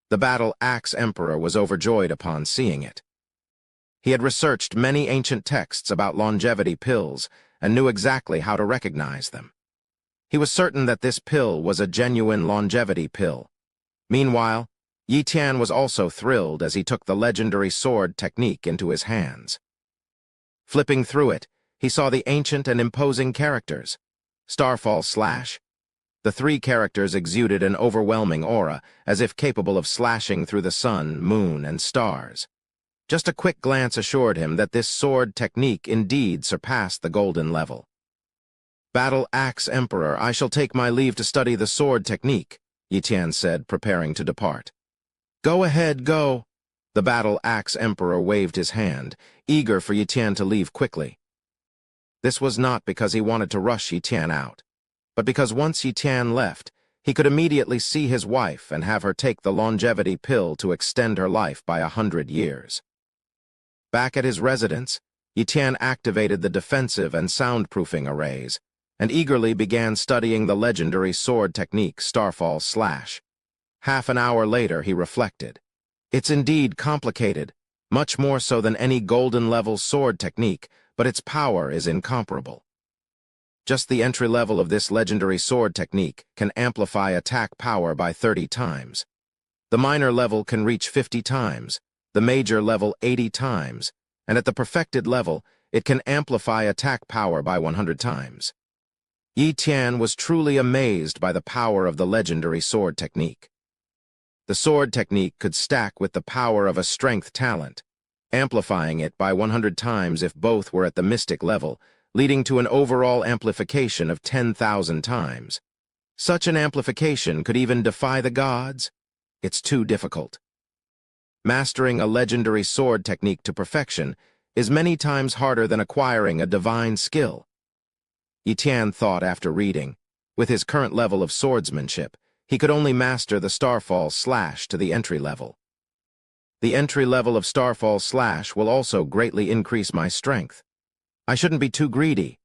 Speaker 1: The Battle Axe Emperor was overjoyed upon seeing it. He had researched many ancient texts about longevity pills and knew exactly how to recognize them. He was certain that this pill was a genuine longevity pill. Meanwhile, Yi Tian was also thrilled as he took the legendary sword technique into his hands. Flipping through it, he saw the ancient and imposing characters. Starfall /. The three characters exuded an overwhelming aura, as if capable of slashing through the sun, moon, and stars. Just a quick glance assured him that this sword technique indeed surpassed the golden level. "Battle Axe Emperor, I shall take my leave to study the sword technique," Yi Tian said, preparing to depart. "Go ahead, go." The Battle Axe Emperor waved his hand, eager for Yi Tian to leave quickly. This was not because he wanted to rush Yi Tian out, but because once Yi Tian left, he could immediately see his wife and have her take the longevity pill to extend her life by 100 years. Back at his residence, Yi Tian activated the defensive and soundproofing arrays, and eagerly began studying the legendary sword technique Starfall Slash. Half an hour later, he reflected. It's indeed complicated, much more so than any golden-level sword technique, but its power is incomparable. Just the entry level of this legendary sword technique can amplify attack power by 30 times. The minor level can reach 50 times, the major level 80 times, and at the perfected level, it can amplify attack power by 100 times. Yi Tian was truly amazed by the power of the legendary sword technique. The sword technique could stack with the power of a strength talent, amplifying it by 100 times if both were at the mystic level, leading to an overall amplification of 10,000 times. Such an amplification could even defy the gods? It's too difficult. Mastering a legendary sword technique to perfection is many times harder than acquiring a divine skill. Yi Tian thought after reading. With his current level of swordsmanship, he could only master the Starfall Slash to the entry level. The entry level of Starfall Slash will also greatly increase my strength. I shouldn't be too greedy.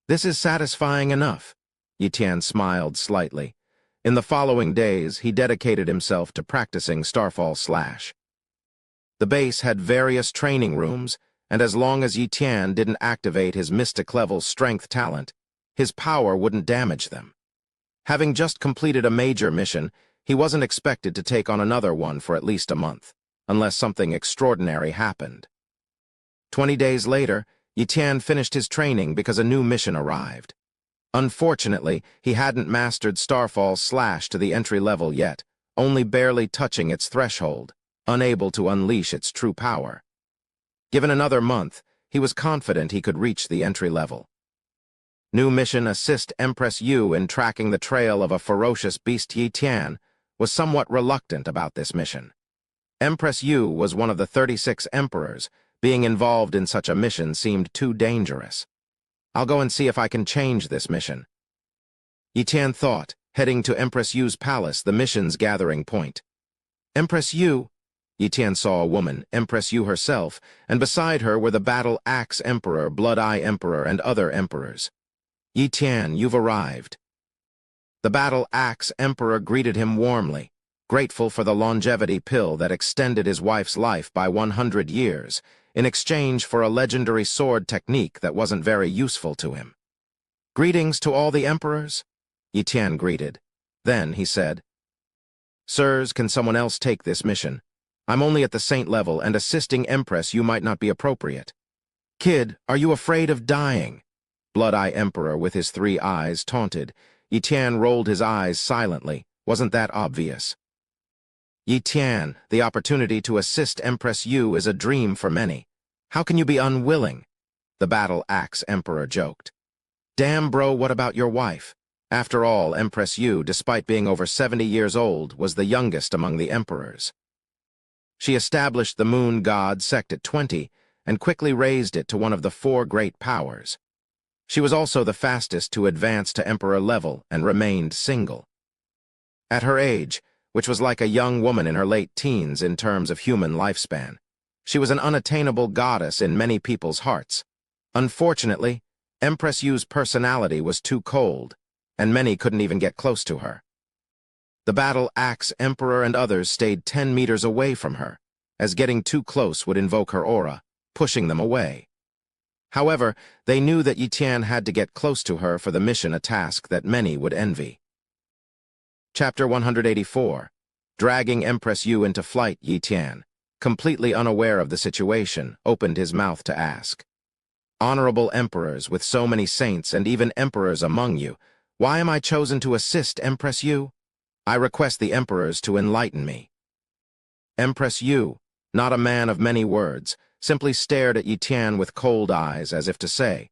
Speaker 1: This is satisfying enough. Yi Tian smiled slightly. In the following days, he dedicated himself to practicing Starfall Slash. The base had various training rooms, and as long as Yi Tian didn't activate his mystic-level strength talent, his power wouldn't damage them. Having just completed a major mission, he wasn't expected to take on another one for at least a month, unless something extraordinary happened. 20 days later, Yi Tian finished his training because a new mission arrived. Unfortunately, he hadn't mastered Starfall Slash to the entry level yet, only barely touching its threshold, unable to unleash its true power. Given another month, he was confident he could reach the entry level. New mission: assist Empress Yu in tracking the trail of a ferocious beast. Yi Tian was somewhat reluctant about this mission. Empress Yu was one of the 36 emperors. Being involved in such a mission seemed too dangerous. I'll go and see if I can change this mission. Yi Tian thought, heading to Empress Yu's palace, the mission's gathering point. Empress Yu? Yi Tian saw a woman, Empress Yu herself, and beside her were the Battle Axe Emperor, Blood Eye Emperor, and other emperors. Yi Tian, you've arrived. The Battle Axe Emperor greeted him warmly, grateful for the longevity pill that extended his wife's life by 100 years, in exchange for a legendary sword technique that wasn't very useful to him. Greetings to all the emperors? Yi Tian greeted. Then he said, Sirs, can someone else take this mission? I'm only at the saint level, and assisting Empress Yu might not be appropriate. Kid, are you afraid of dying? Blood Eye Emperor, with his 3 eyes, taunted. Yi Tian rolled his eyes silently. Wasn't that obvious? Yi Tian, the opportunity to assist Empress Yu is a dream for many. How can you be unwilling? The Battle Axe Emperor joked. Damn, bro, what about your wife? After all, Empress Yu, despite being over 70 years old, was the youngest among the emperors. She established the Moon God sect at 20 and quickly raised it to one of the 4 great powers. She was also the fastest to advance to emperor level and remained single. At her age, which was like a young woman in her late teens in terms of human lifespan, she was an unattainable goddess in many people's hearts. Unfortunately, Empress Yu's personality was too cold, and many couldn't even get close to her. The Battle Axe Emperor and others stayed 10 meters away from her, as getting too close would invoke her aura, pushing them away. However, they knew that Yi Tian had to get close to her for the mission, a task that many would envy. Chapter 184. Dragging Empress Yu into flight. Yi Tian, completely unaware of the situation, opened his mouth to ask. Honorable emperors, with so many saints and even emperors among you, Why am I chosen to assist Empress Yu? I request the emperors to enlighten me. Empress Yu, not a man of many words, simply stared at Yi Tian with cold eyes as if to say,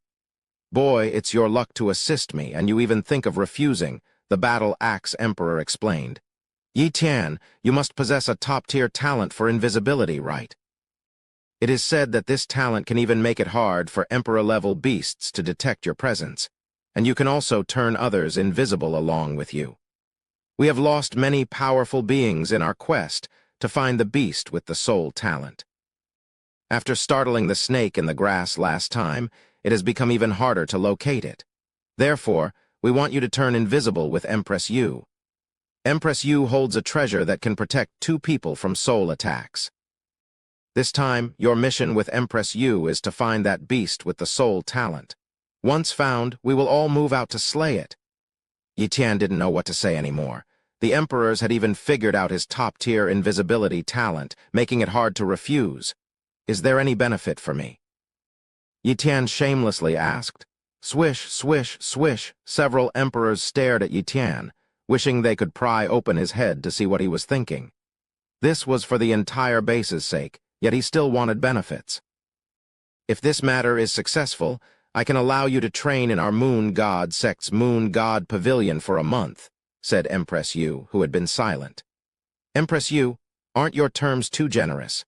Speaker 1: "Boy, it's your luck to assist me, and you even think of refusing," the battle-axe emperor explained. "Yi Tian, you must possess a top-tier talent for invisibility, right? It is said that this talent can even make it hard for emperor-level beasts to detect your presence, and you can also turn others invisible along with you. We have lost many powerful beings in our quest to find the beast with the soul talent. After startling the snake in the grass last time, it has become even harder to locate it. Therefore, we want you to turn invisible with Empress Yu. Empress Yu holds a treasure that can protect 2 people from soul attacks. This time, your mission with Empress Yu is to find that beast with the soul talent. Once found, we will all move out to slay it." Yi Tian didn't know what to say anymore. The emperors had even figured out his top-tier invisibility talent, making it hard to refuse. "Is there any benefit for me?" Yi Tian shamelessly asked. Swish, swish, swish, several emperors stared at Yi Tian, wishing they could pry open his head to see what he was thinking. This was for the entire base's sake, yet he still wanted benefits. "If this matter is successful, I can allow you to train in our Moon God sect's Moon God Pavilion for a month," said Empress Yu, who had been silent. "Empress Yu, aren't your terms too generous?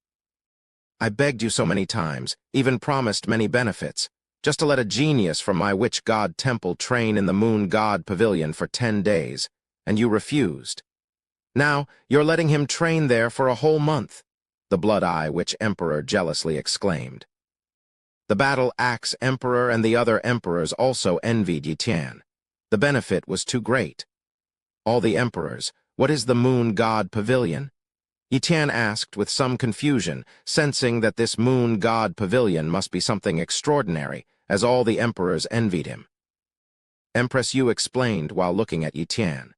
Speaker 1: I begged you so many times, even promised many benefits, just to let a genius from my witch god temple train in the Moon God Pavilion for 10 days, and you refused. Now, you're letting him train there for a whole month," the Blood-Eye Witch Emperor jealously exclaimed. The Battle-Axe Emperor and the other emperors also envied Yi Tian. The benefit was too great. All the emperors, "What is the Moon God Pavilion?" Yi Tian asked with some confusion, sensing that this Moon God Pavilion must be something extraordinary, as all the emperors envied him. Empress Yu explained while looking at Yi Tian.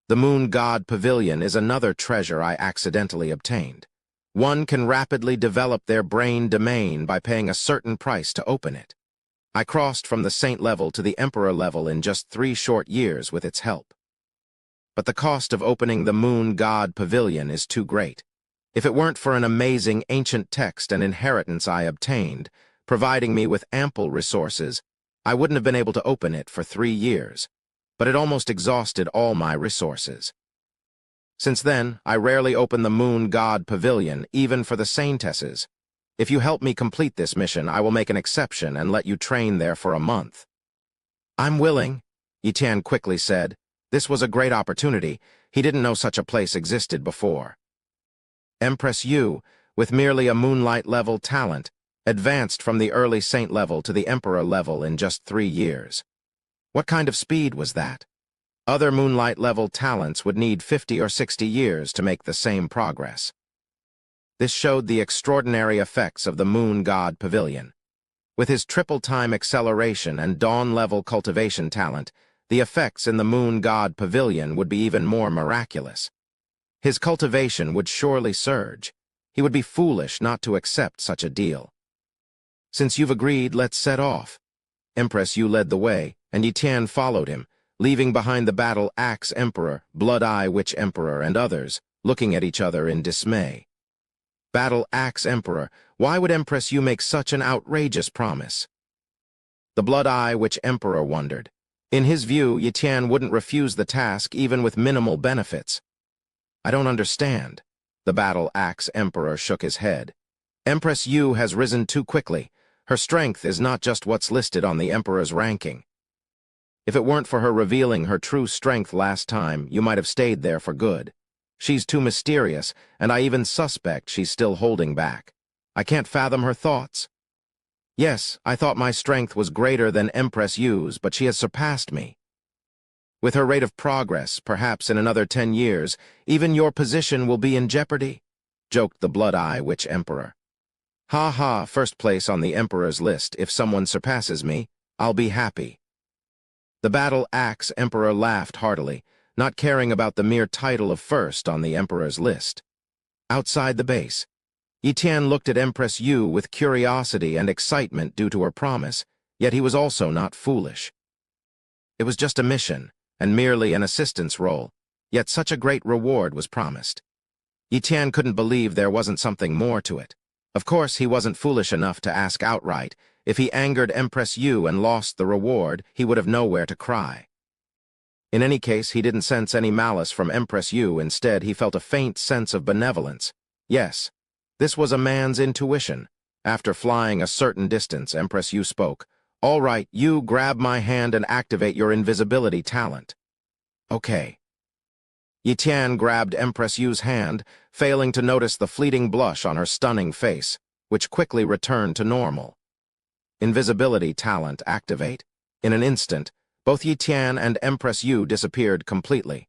Speaker 1: "The Moon God Pavilion is another treasure I accidentally obtained. One can rapidly develop their brain domain by paying a certain price to open it. I crossed from the Saint level to the Emperor level in just 3 short years with its help. But the cost of opening the Moon God Pavilion is too great. If it weren't for an amazing ancient text and inheritance I obtained, providing me with ample resources, I wouldn't have been able to open it for 3 years. But it almost exhausted all my resources. Since then, I rarely open the Moon God Pavilion, even for the Saintesses. If you help me complete this mission, I will make an exception and let you train there for a month." "I'm willing," Yi Tian quickly said. This was a great opportunity. He didn't know such a place existed before. Empress Yu, with merely a Moonlight-level talent, advanced from the early Saint level to the Emperor level in just 3 years. What kind of speed was that? Other Moonlight-level talents would need 50 or 60 years to make the same progress. This showed the extraordinary effects of the Moon God Pavilion. With his triple-time acceleration and dawn-level cultivation talent, the effects in the Moon God Pavilion would be even more miraculous. His cultivation would surely surge. He would be foolish not to accept such a deal. "Since you've agreed, let's set off." Empress Yu led the way, and Yi Tian followed him, leaving behind the Battle-Axe Emperor, Blood-Eye Witch Emperor, and others, looking at each other in dismay. Battle-Axe Emperor, why would Empress Yu make such an outrageous promise? The Blood-Eye Witch Emperor wondered. In his view, Yi Tian wouldn't refuse the task even with minimal benefits. "I don't understand." The Battle-Axe Emperor shook his head. "Empress Yu has risen too quickly. Her strength is not just what's listed on the Emperor's ranking. If it weren't for her revealing her true strength last time, you might have stayed there for good. She's too mysterious, and I even suspect she's still holding back. I can't fathom her thoughts. Yes, I thought my strength was greater than Empress Yu's, but she has surpassed me. With her rate of progress, perhaps in another 10 years, even your position will be in jeopardy," joked the Blood-Eye Witch Emperor. "Ha ha, first place on the Emperor's list. If someone surpasses me, I'll be happy." The Battle-Axe Emperor laughed heartily, not caring about the mere title of first on the Emperor's list. Outside the base, Yi Tian looked at Empress Yu with curiosity and excitement due to her promise, yet he was also not foolish. It was just a mission, and merely an assistance role, yet such a great reward was promised. Yi Tian couldn't believe there wasn't something more to it. Of course, he wasn't foolish enough to ask outright. If he angered Empress Yu and lost the reward, he would have nowhere to cry. In any case, he didn't sense any malice from Empress Yu. Instead, he felt a faint sense of benevolence. Yes, this was a man's intuition. After flying a certain distance, Empress Yu spoke. "All right, you grab my hand and activate your invisibility talent." "Okay." Yi Tian grabbed Empress Yu's hand, failing to notice the fleeting blush on her stunning face, which quickly returned to normal. Invisibility talent activate. In an instant, both Yi Tian and Empress Yu disappeared completely.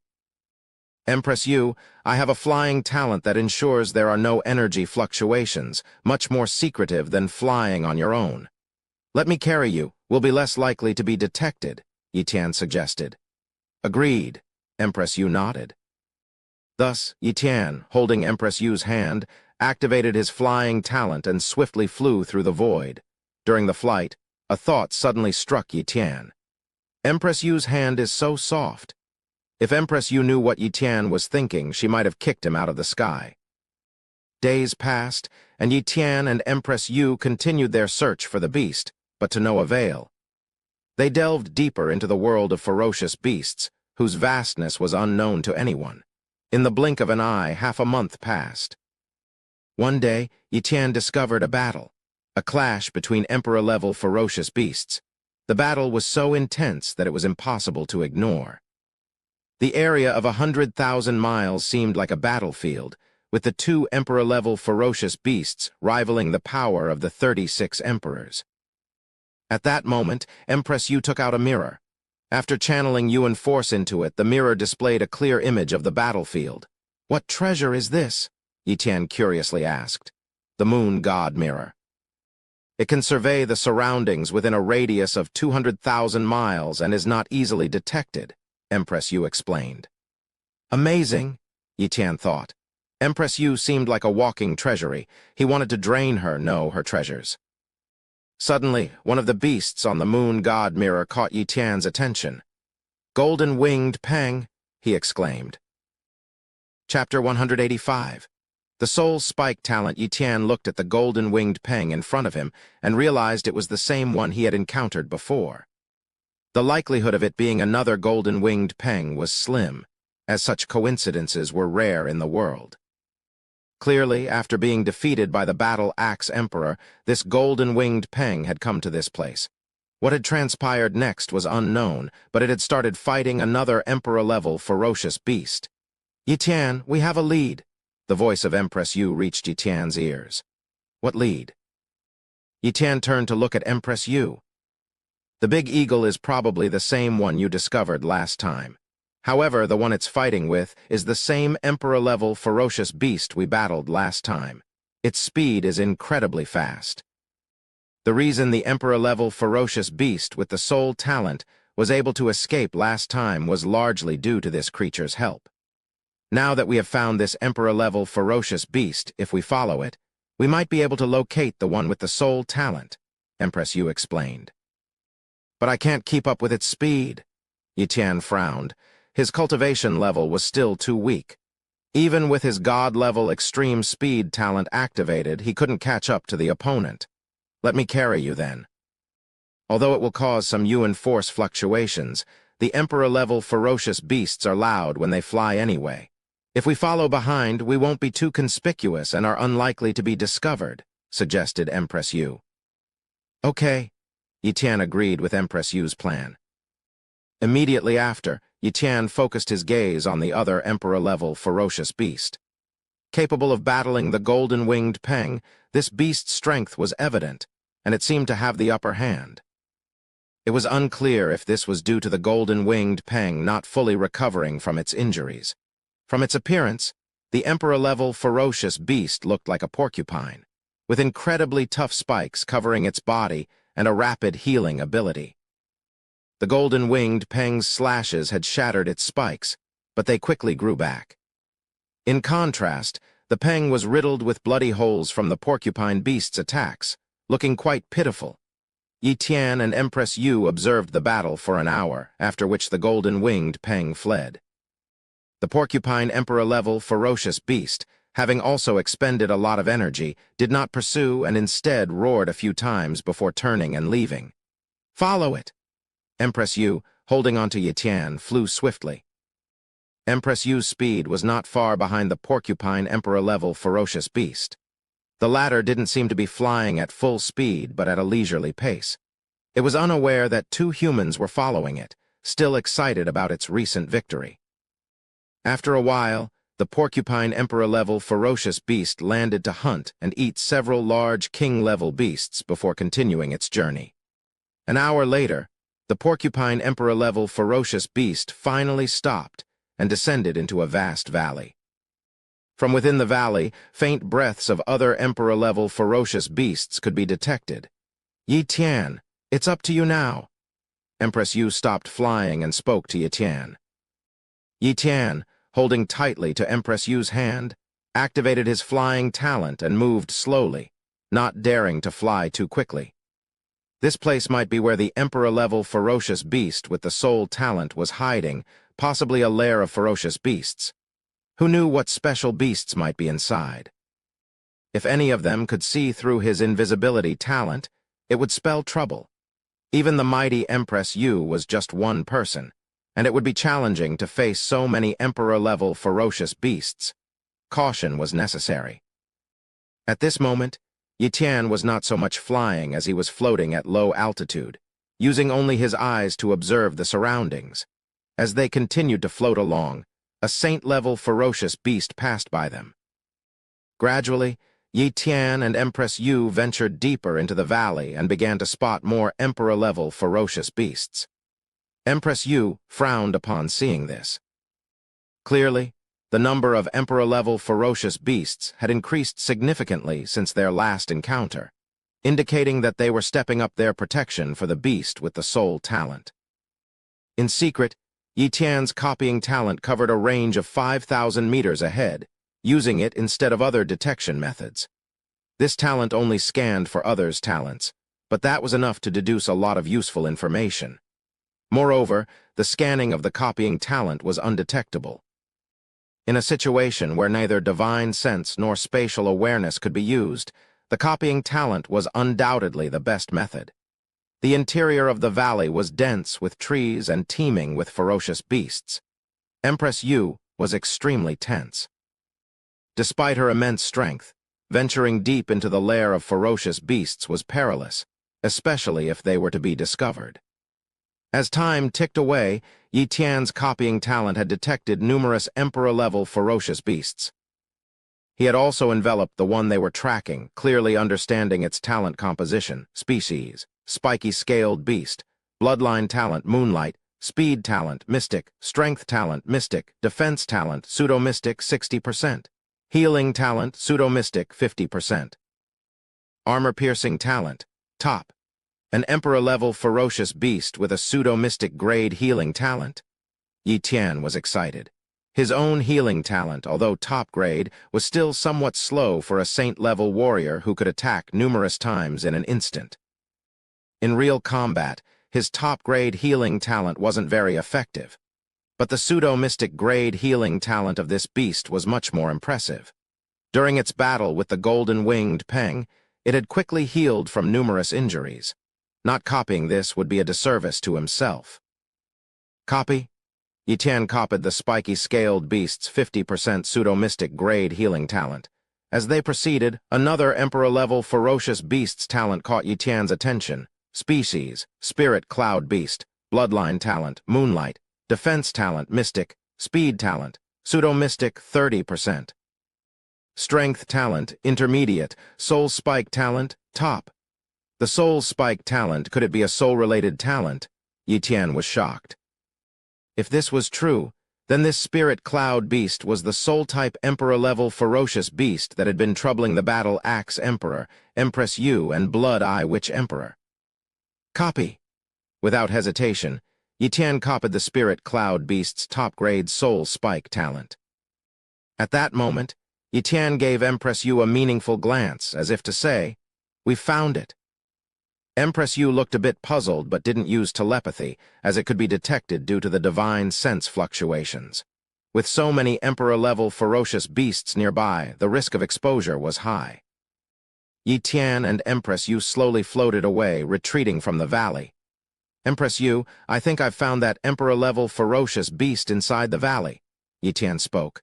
Speaker 1: "Empress Yu, I have a flying talent that ensures there are no energy fluctuations, much more secretive than flying on your own. Let me carry you, we'll be less likely to be detected," Yi Tian suggested. "Agreed," Empress Yu nodded. Thus, Yi Tian, holding Empress Yu's hand, activated his flying talent and swiftly flew through the void. During the flight, a thought suddenly struck Yi Tian. Empress Yu's hand is so soft. If Empress Yu knew what Yi Tian was thinking, she might have kicked him out of the sky. Days passed, and Yi Tian and Empress Yu continued their search for the beast, but to no avail. They delved deeper into the world of ferocious beasts, whose vastness was unknown to anyone. In the blink of an eye, half a month passed. One day, Yi Tian discovered a battle, a clash between emperor-level ferocious beasts. The battle was so intense that it was impossible to ignore. The area of 100,000 miles seemed like a battlefield, with the two emperor-level ferocious beasts rivaling the power of the 36 emperors. At that moment, Empress Yu took out a mirror. After channeling Yuan force into it, the mirror displayed a clear image of the battlefield. "What treasure is this?" Yi Tian curiously asked. "The moon god mirror. It can survey the surroundings within a radius of 200,000 miles and is not easily detected," Empress Yu explained. Amazing, Yi Tian thought. Empress Yu seemed like a walking treasury. He wanted to drain her, her treasures. Suddenly, one of the beasts on the moon god mirror caught Yi Tian's attention. "Golden-winged Peng," he exclaimed. Chapter 185. The soul spike talent. Yi Tian looked at the golden-winged Peng in front of him and realized it was the same one he had encountered before. The likelihood of it being another golden-winged Peng was slim, as such coincidences were rare in the world. Clearly, after being defeated by the battle-axe emperor, this golden-winged Peng had come to this place. What had transpired next was unknown, but it had started fighting another emperor-level ferocious beast. "Yi Tian, we have a lead." The voice of Empress Yu reached Yi Tian's ears. "What lead?" Yi Tian turned to look at Empress Yu. "The big eagle is probably the same one you discovered last time. However, the one it's fighting with is the same emperor-level ferocious beast we battled last time. Its speed is incredibly fast. The reason the emperor-level ferocious beast with the soul talent was able to escape last time was largely due to this creature's help. Now that we have found this emperor-level ferocious beast, if we follow it, we might be able to locate the one with the soul talent," Empress Yu explained. "But I can't keep up with its speed." Yi Tian frowned. His cultivation level was still too weak. Even with his god-level extreme speed talent activated, he couldn't catch up to the opponent. "Let me carry you, then." Although it will cause some Yuan force fluctuations, the emperor-level ferocious beasts are loud when they fly anyway. If we follow behind, we won't be too conspicuous and are unlikely to be discovered, suggested Empress Yu. Okay, Yi Tian agreed with Empress Yu's plan. Immediately after, Yi Tian focused his gaze on the other emperor-level ferocious beast. Capable of battling the golden-winged Peng, this beast's strength was evident, and it seemed to have the upper hand. It was unclear if this was due to the golden-winged Peng not fully recovering from its injuries. From its appearance, the emperor-level ferocious beast looked like a porcupine, with incredibly tough spikes covering its body and a rapid healing ability. The golden-winged Peng's slashes had shattered its spikes, but they quickly grew back. In contrast, the Peng was riddled with bloody holes from the porcupine beast's attacks, looking quite pitiful. Yi Tian and Empress Yu observed the battle for an hour, after which the golden-winged Peng fled. The porcupine emperor-level ferocious beast, having also expended a lot of energy, did not pursue and instead roared a few times before turning and leaving. "Follow it!" Empress Yu, holding onto Yi Tian, flew swiftly. Empress Yu's speed was not far behind the porcupine emperor-level ferocious beast. The latter didn't seem to be flying at full speed, but at a leisurely pace. It was unaware that two humans were following it, still excited about its recent victory. After a while, the porcupine emperor-level ferocious beast landed to hunt and eat several large king-level beasts before continuing its journey. An hour later, the porcupine emperor-level ferocious beast finally stopped and descended into a vast valley. From within the valley, faint breaths of other emperor-level ferocious beasts could be detected. "Yi Tian, it's up to you now." Empress Yu stopped flying and spoke to Yi Tian. Yi Tian, holding tightly to Empress Yu's hand, activated his flying talent and moved slowly, not daring to fly too quickly. This place might be where the emperor-level ferocious beast with the soul talent was hiding, possibly a lair of ferocious beasts. Who knew what special beasts might be inside? If any of them could see through his invisibility talent, it would spell trouble. Even the mighty Empress Yu was just one person, and it would be challenging to face so many emperor-level ferocious beasts. Caution was necessary. At this moment, Yi Tian was not so much flying as he was floating at low altitude, using only his eyes to observe the surroundings. As they continued to float along, a saint-level ferocious beast passed by them. Gradually, Yi Tian and Empress Yu ventured deeper into the valley and began to spot more emperor-level ferocious beasts. Empress Yu frowned upon seeing this. Clearly, the number of emperor-level ferocious beasts had increased significantly since their last encounter, indicating that they were stepping up their protection for the beast with the soul talent. In secret, Yi Tian's copying talent covered a range of 5,000 meters ahead, using it instead of other detection methods. This talent only scanned for others' talents, but that was enough to deduce a lot of useful information. Moreover, the scanning of the copying talent was undetectable. In a situation where neither divine sense nor spatial awareness could be used, the copying talent was undoubtedly the best method. The interior of the valley was dense with trees and teeming with ferocious beasts. Empress Yu was extremely tense. Despite her immense strength, venturing deep into the lair of ferocious beasts was perilous, especially if they were to be discovered. As time ticked away, Yi Tian's copying talent had detected numerous emperor-level ferocious beasts. He had also enveloped the one they were tracking, clearly understanding its talent composition, species, spiky scaled beast, bloodline talent moonlight, speed talent mystic, strength talent mystic, defense talent pseudo-mystic 60%, healing talent pseudo-mystic 50%. Armor-piercing talent, top. An emperor-level ferocious beast with a pseudo-mystic grade healing talent. Yi Tian was excited. His own healing talent, although top grade, was still somewhat slow for a saint-level warrior who could attack numerous times in an instant. In real combat, his top-grade healing talent wasn't very effective, but the pseudo-mystic grade healing talent of this beast was much more impressive. During its battle with the golden-winged Peng, it had quickly healed from numerous injuries. Not copying this would be a disservice to himself. Copy? Yi Tian copied the spiky scaled beast's 50% pseudo-mystic grade healing talent. As they proceeded, another emperor-level ferocious beast's talent caught Yi Tian's attention. Species, spirit cloud beast, bloodline talent, moonlight, defense talent, mystic, speed talent, pseudo-mystic 30%. Strength talent, intermediate, soul spike talent, top. The soul spike talent, could it be a soul-related talent? Yi Tian was shocked. If this was true, then this spirit cloud beast was the soul-type emperor-level ferocious beast that had been troubling the battle axe emperor, Empress Yu, and blood eye witch emperor. Copy. Without hesitation, Yi Tian copied the spirit cloud beast's top-grade soul spike talent. At that moment, Yi Tian gave Empress Yu a meaningful glance, as if to say, "We've found it." Empress Yu looked a bit puzzled but didn't use telepathy, as it could be detected due to the divine sense fluctuations. With so many Emperor-level ferocious beasts nearby, the risk of exposure was high. Yi Tian and Empress Yu slowly floated away, retreating from the valley. Empress Yu, I think I've found that Emperor-level ferocious beast inside the valley, Yi Tian spoke.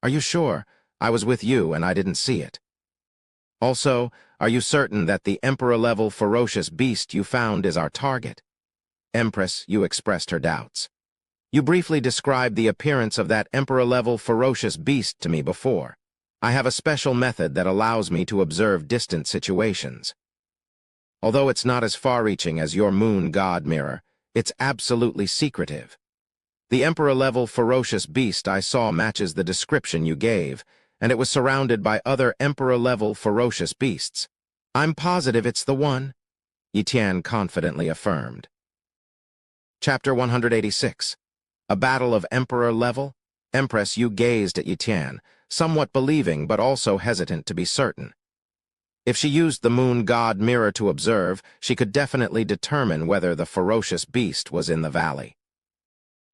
Speaker 1: Are you sure? I was with you and I didn't see it. Also, are you certain that the Emperor-level ferocious beast you found is our target? Empress Yu expressed her doubts. You briefly described the appearance of that Emperor-level ferocious beast to me before. I have a special method that allows me to observe distant situations. Although it's not as far-reaching as your moon god mirror, it's absolutely secretive. The Emperor-level ferocious beast I saw matches the description you gave, and it was surrounded by other Emperor-level ferocious beasts. I'm positive it's the one, Yi Tian confidently affirmed. Chapter 186. A Battle of Emperor-Level? Empress Yu gazed at Yi Tian, somewhat believing but also hesitant to be certain. If she used the moon god mirror to observe, she could definitely determine whether the ferocious beast was in the valley.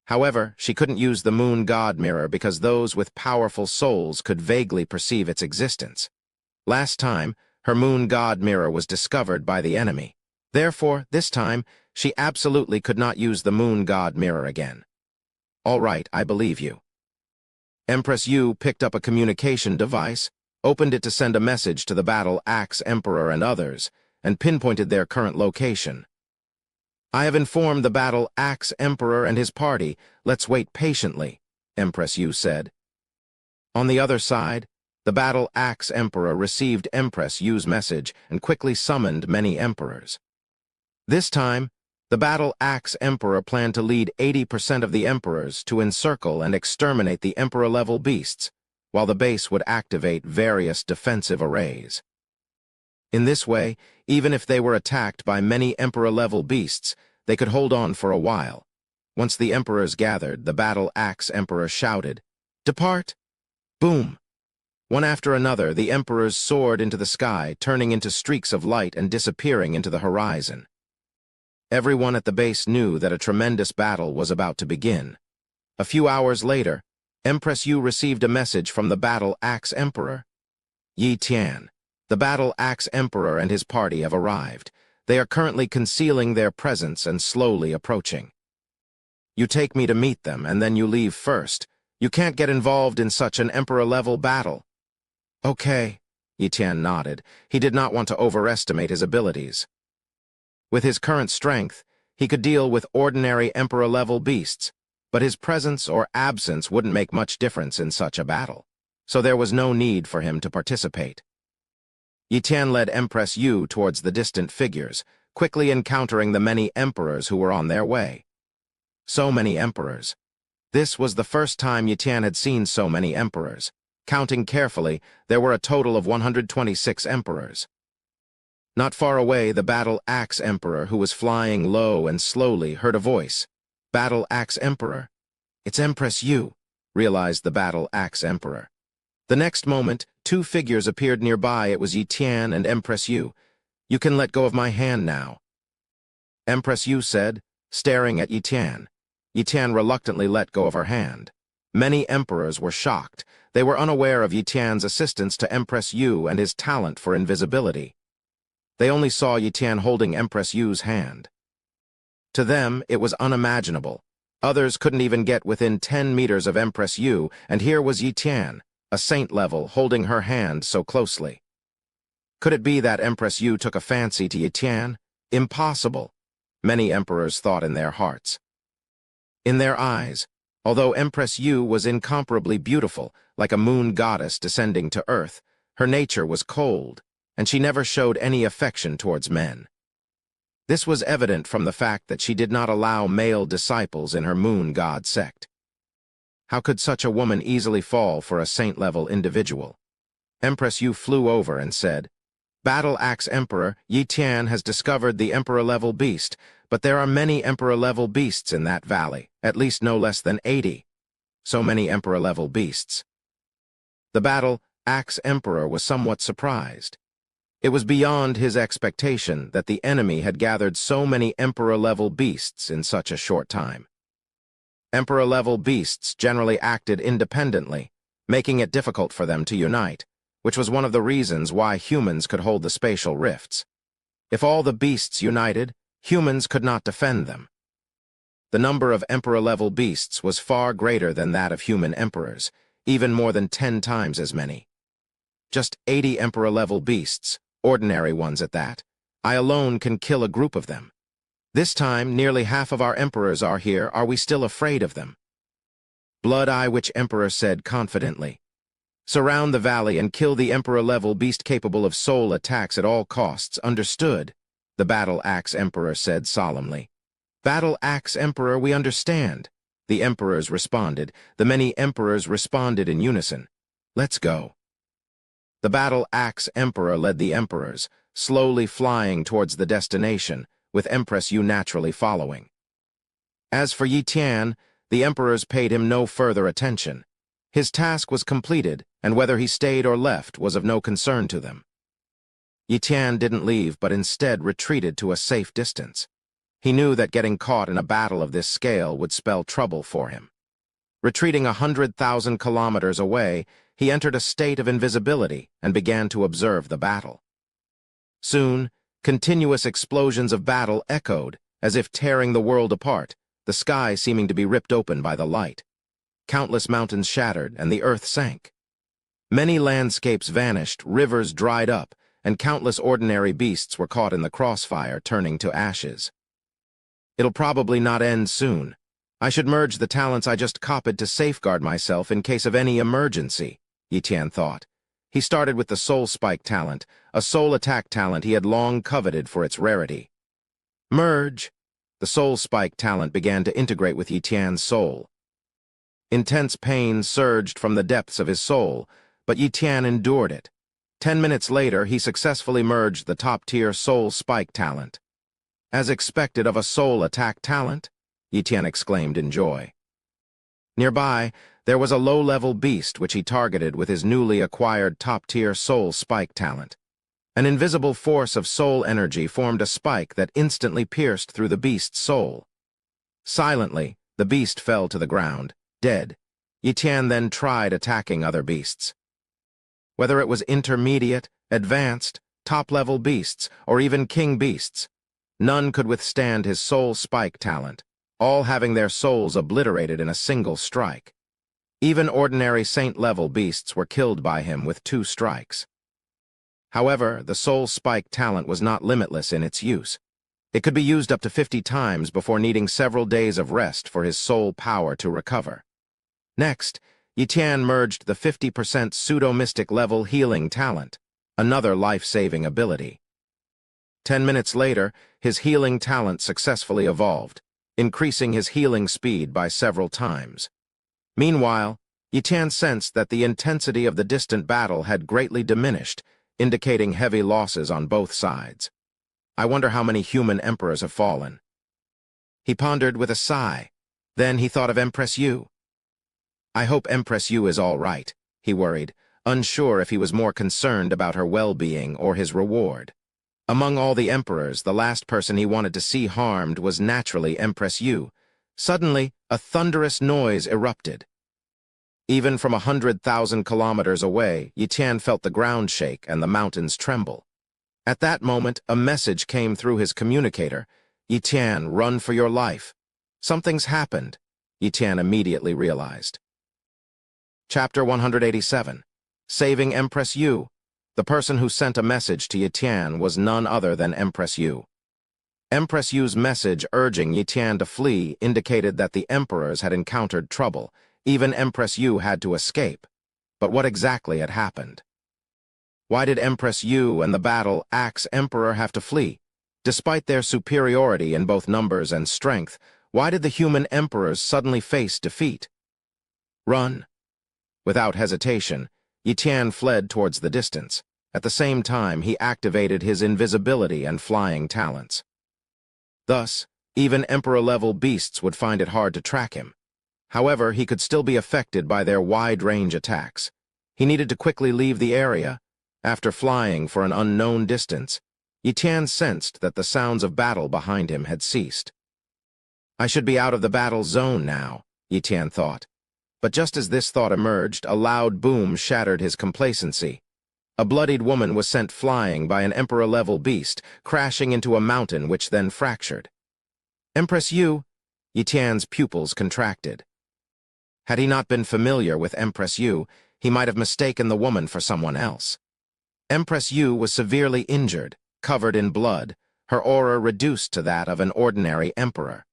Speaker 1: However, she couldn't use the moon god mirror because those with powerful souls could vaguely perceive its existence. Last time, her moon god mirror was discovered by the enemy. Therefore, this time, she absolutely could not use the moon god mirror again. All right, I believe you. Empress Yu picked up a communication device, opened it to send a message to the Battle Axe Emperor and others, and pinpointed their current location. I have informed the Battle Axe Emperor and his party. Let's wait patiently, Empress Yu said. On the other side, the Battle Axe Emperor received Empress Yu's message and quickly summoned many emperors. This time, the Battle Axe Emperor planned to lead 80% of the emperors to encircle and exterminate the Emperor-level beasts, while the base would activate various defensive arrays. In this way, even if they were attacked by many Emperor-level beasts, they could hold on for a while. Once the emperors gathered, the Battle Axe Emperor shouted, "Depart!" Boom! One after another, the emperors soared into the sky, turning into streaks of light and disappearing into the horizon. Everyone at the base knew that a tremendous battle was about to begin. A few hours later, Empress Yu received a message from the Battle Axe Emperor. Yi Tian, the Battle Axe Emperor and his party have arrived. They are currently concealing their presence and slowly approaching. You take me to meet them, and then you leave first. You can't get involved in such an Emperor-level battle. Okay, Yi Tian nodded. He did not want to overestimate his abilities. With his current strength, he could deal with ordinary Emperor-level beasts, but his presence or absence wouldn't make much difference in such a battle, so there was no need for him to participate. Yi Tian led Empress Yu towards the distant figures, quickly encountering the many emperors who were on their way. So many emperors. This was the first time Yi Tian had seen so many emperors. Counting carefully, there were a total of 126 emperors. Not far away, the Battle Axe Emperor, who was flying low and slowly, heard a voice. Battle Axe Emperor. It's Empress Yu, realized the Battle Axe Emperor. The next moment, two figures appeared nearby. It was Yi Tian and Empress Yu. You can let go of my hand now, Empress Yu said, staring at Yi Tian. Yi Tian reluctantly let go of her hand. Many emperors were shocked. They were unaware of Yi Tian's assistance to Empress Yu and his talent for invisibility. They only saw Yi Tian holding Empress Yu's hand. To them, it was unimaginable. Others couldn't even get within 10 meters of Empress Yu, and here was Yi Tian, a saint level, holding her hand so closely. Could it be that Empress Yu took a fancy to Yi Tian? Impossible, many emperors thought in their hearts. In their eyes, although Empress Yu was incomparably beautiful, like a moon goddess descending to earth, her nature was cold, and she never showed any affection towards men. This was evident from the fact that she did not allow male disciples in her moon god sect. How could such a woman easily fall for a saint-level individual? Empress Yu flew over and said, Battle Axe Emperor, Yi Tian has discovered the Emperor-level beast, but there are many Emperor-level beasts in that valley, at least no less than 80. So many Emperor-level beasts. The Battle Axe Emperor was somewhat surprised. It was beyond his expectation that the enemy had gathered so many Emperor-level beasts in such a short time. Emperor-level beasts generally acted independently, making it difficult for them to unite, which was one of the reasons why humans could hold the spatial rifts. If all the beasts united, humans could not defend them. The number of Emperor-level beasts was far greater than that of human emperors, even more than 10 times as many. Just 80 Emperor-level beasts, ordinary ones at that. I alone can kill a group of them. This time, nearly half of our emperors are here. Are we still afraid of them? Blood-Eye Witch Emperor said confidently. Surround the valley and kill the Emperor-level beast capable of soul attacks at all costs. Understood, the Battle Axe Emperor said solemnly. Battle Axe Emperor, we understand. The emperors responded. The many emperors responded in unison. Let's go. The Battle Axe Emperor led the emperors, slowly flying towards the destination, with Empress Yu naturally following. As for Yi Tian, the emperors paid him no further attention. His task was completed, and whether he stayed or left was of no concern to them. Yi Tian didn't leave, but instead retreated to a safe distance. He knew that getting caught in a battle of this scale would spell trouble for him. Retreating 100,000 kilometers away, he entered a state of invisibility and began to observe the battle. Soon, continuous explosions of battle echoed, as if tearing the world apart, the sky seeming to be ripped open by the light. Countless mountains shattered, and the earth sank. Many landscapes vanished, rivers dried up, and countless ordinary beasts were caught in the crossfire, turning to ashes. It'll probably not end soon. I should merge the talents I just copied to safeguard myself in case of any emergency, Yi Tian thought. He started with the Soul Spike talent, a soul attack talent he had long coveted for its rarity. Merge! The Soul Spike talent began to integrate with Yi Tian's soul. Intense pain surged from the depths of his soul, but Yi Tian endured it. 10 minutes later, he successfully merged the top-tier Soul Spike talent. As expected of a soul attack talent, Yi Tian exclaimed in joy. Nearby, there was a low-level beast which he targeted with his newly acquired top-tier Soul Spike talent. An invisible force of soul energy formed a spike that instantly pierced through the beast's soul. Silently, the beast fell to the ground, dead. Yi Tian then tried attacking other beasts. Whether it was intermediate, advanced, top-level beasts, or even king beasts, none could withstand his Soul Spike talent, all having their souls obliterated in a single strike. Even ordinary saint-level beasts were killed by him with 2 strikes. However, the Soul Spike talent was not limitless in its use. It could be used up to 50 times before needing several days of rest for his soul power to recover. Next, Yi Tian merged the 50% pseudo-mystic level healing talent, another life-saving ability. 10 minutes later, his healing talent successfully evolved, increasing his healing speed by several times. Meanwhile, Yi Tian sensed that the intensity of the distant battle had greatly diminished, indicating heavy losses on both sides. I wonder how many human emperors have fallen. He pondered with a sigh. Then he thought of Empress Yu. I hope Empress Yu is all right, he worried, unsure if he was more concerned about her well-being or his reward. Among all the emperors, the last person he wanted to see harmed was naturally Empress Yu. Suddenly, a thunderous noise erupted. Even from 100,000 kilometers away, Yi Tian felt the ground shake and the mountains tremble. At that moment, a message came through his communicator. Yi Tian, run for your life. Something's happened, Yi Tian immediately realized. Chapter 187. Saving Empress Yu. The person who sent a message to Yi Tian was none other than Empress Yu. Empress Yu's message urging Yi Tian to flee indicated that the emperors had encountered trouble. Even Empress Yu had to escape. But what exactly had happened? Why did Empress Yu and the Battle Axe Emperor have to flee? Despite their superiority in both numbers and strength, why did the human emperors suddenly face defeat? Run. Without hesitation, Yi Tian fled towards the distance. At the same time, he activated his invisibility and flying talents. Thus, even emperor-level beasts would find it hard to track him. However, he could still be affected by their wide-range attacks. He needed to quickly leave the area. After flying for an unknown distance, Yi Tian sensed that the sounds of battle behind him had ceased. I should be out of the battle zone now, Yi Tian thought. But just as this thought emerged, a loud boom shattered his complacency. A bloodied woman was sent flying by an emperor-level beast, crashing into a mountain which then fractured. Empress Yu? Yi Tian's pupils contracted. Had he not been familiar with Empress Yu, he might have mistaken the woman for someone else. Empress Yu was severely injured, covered in blood, her aura reduced to that of an ordinary emperor.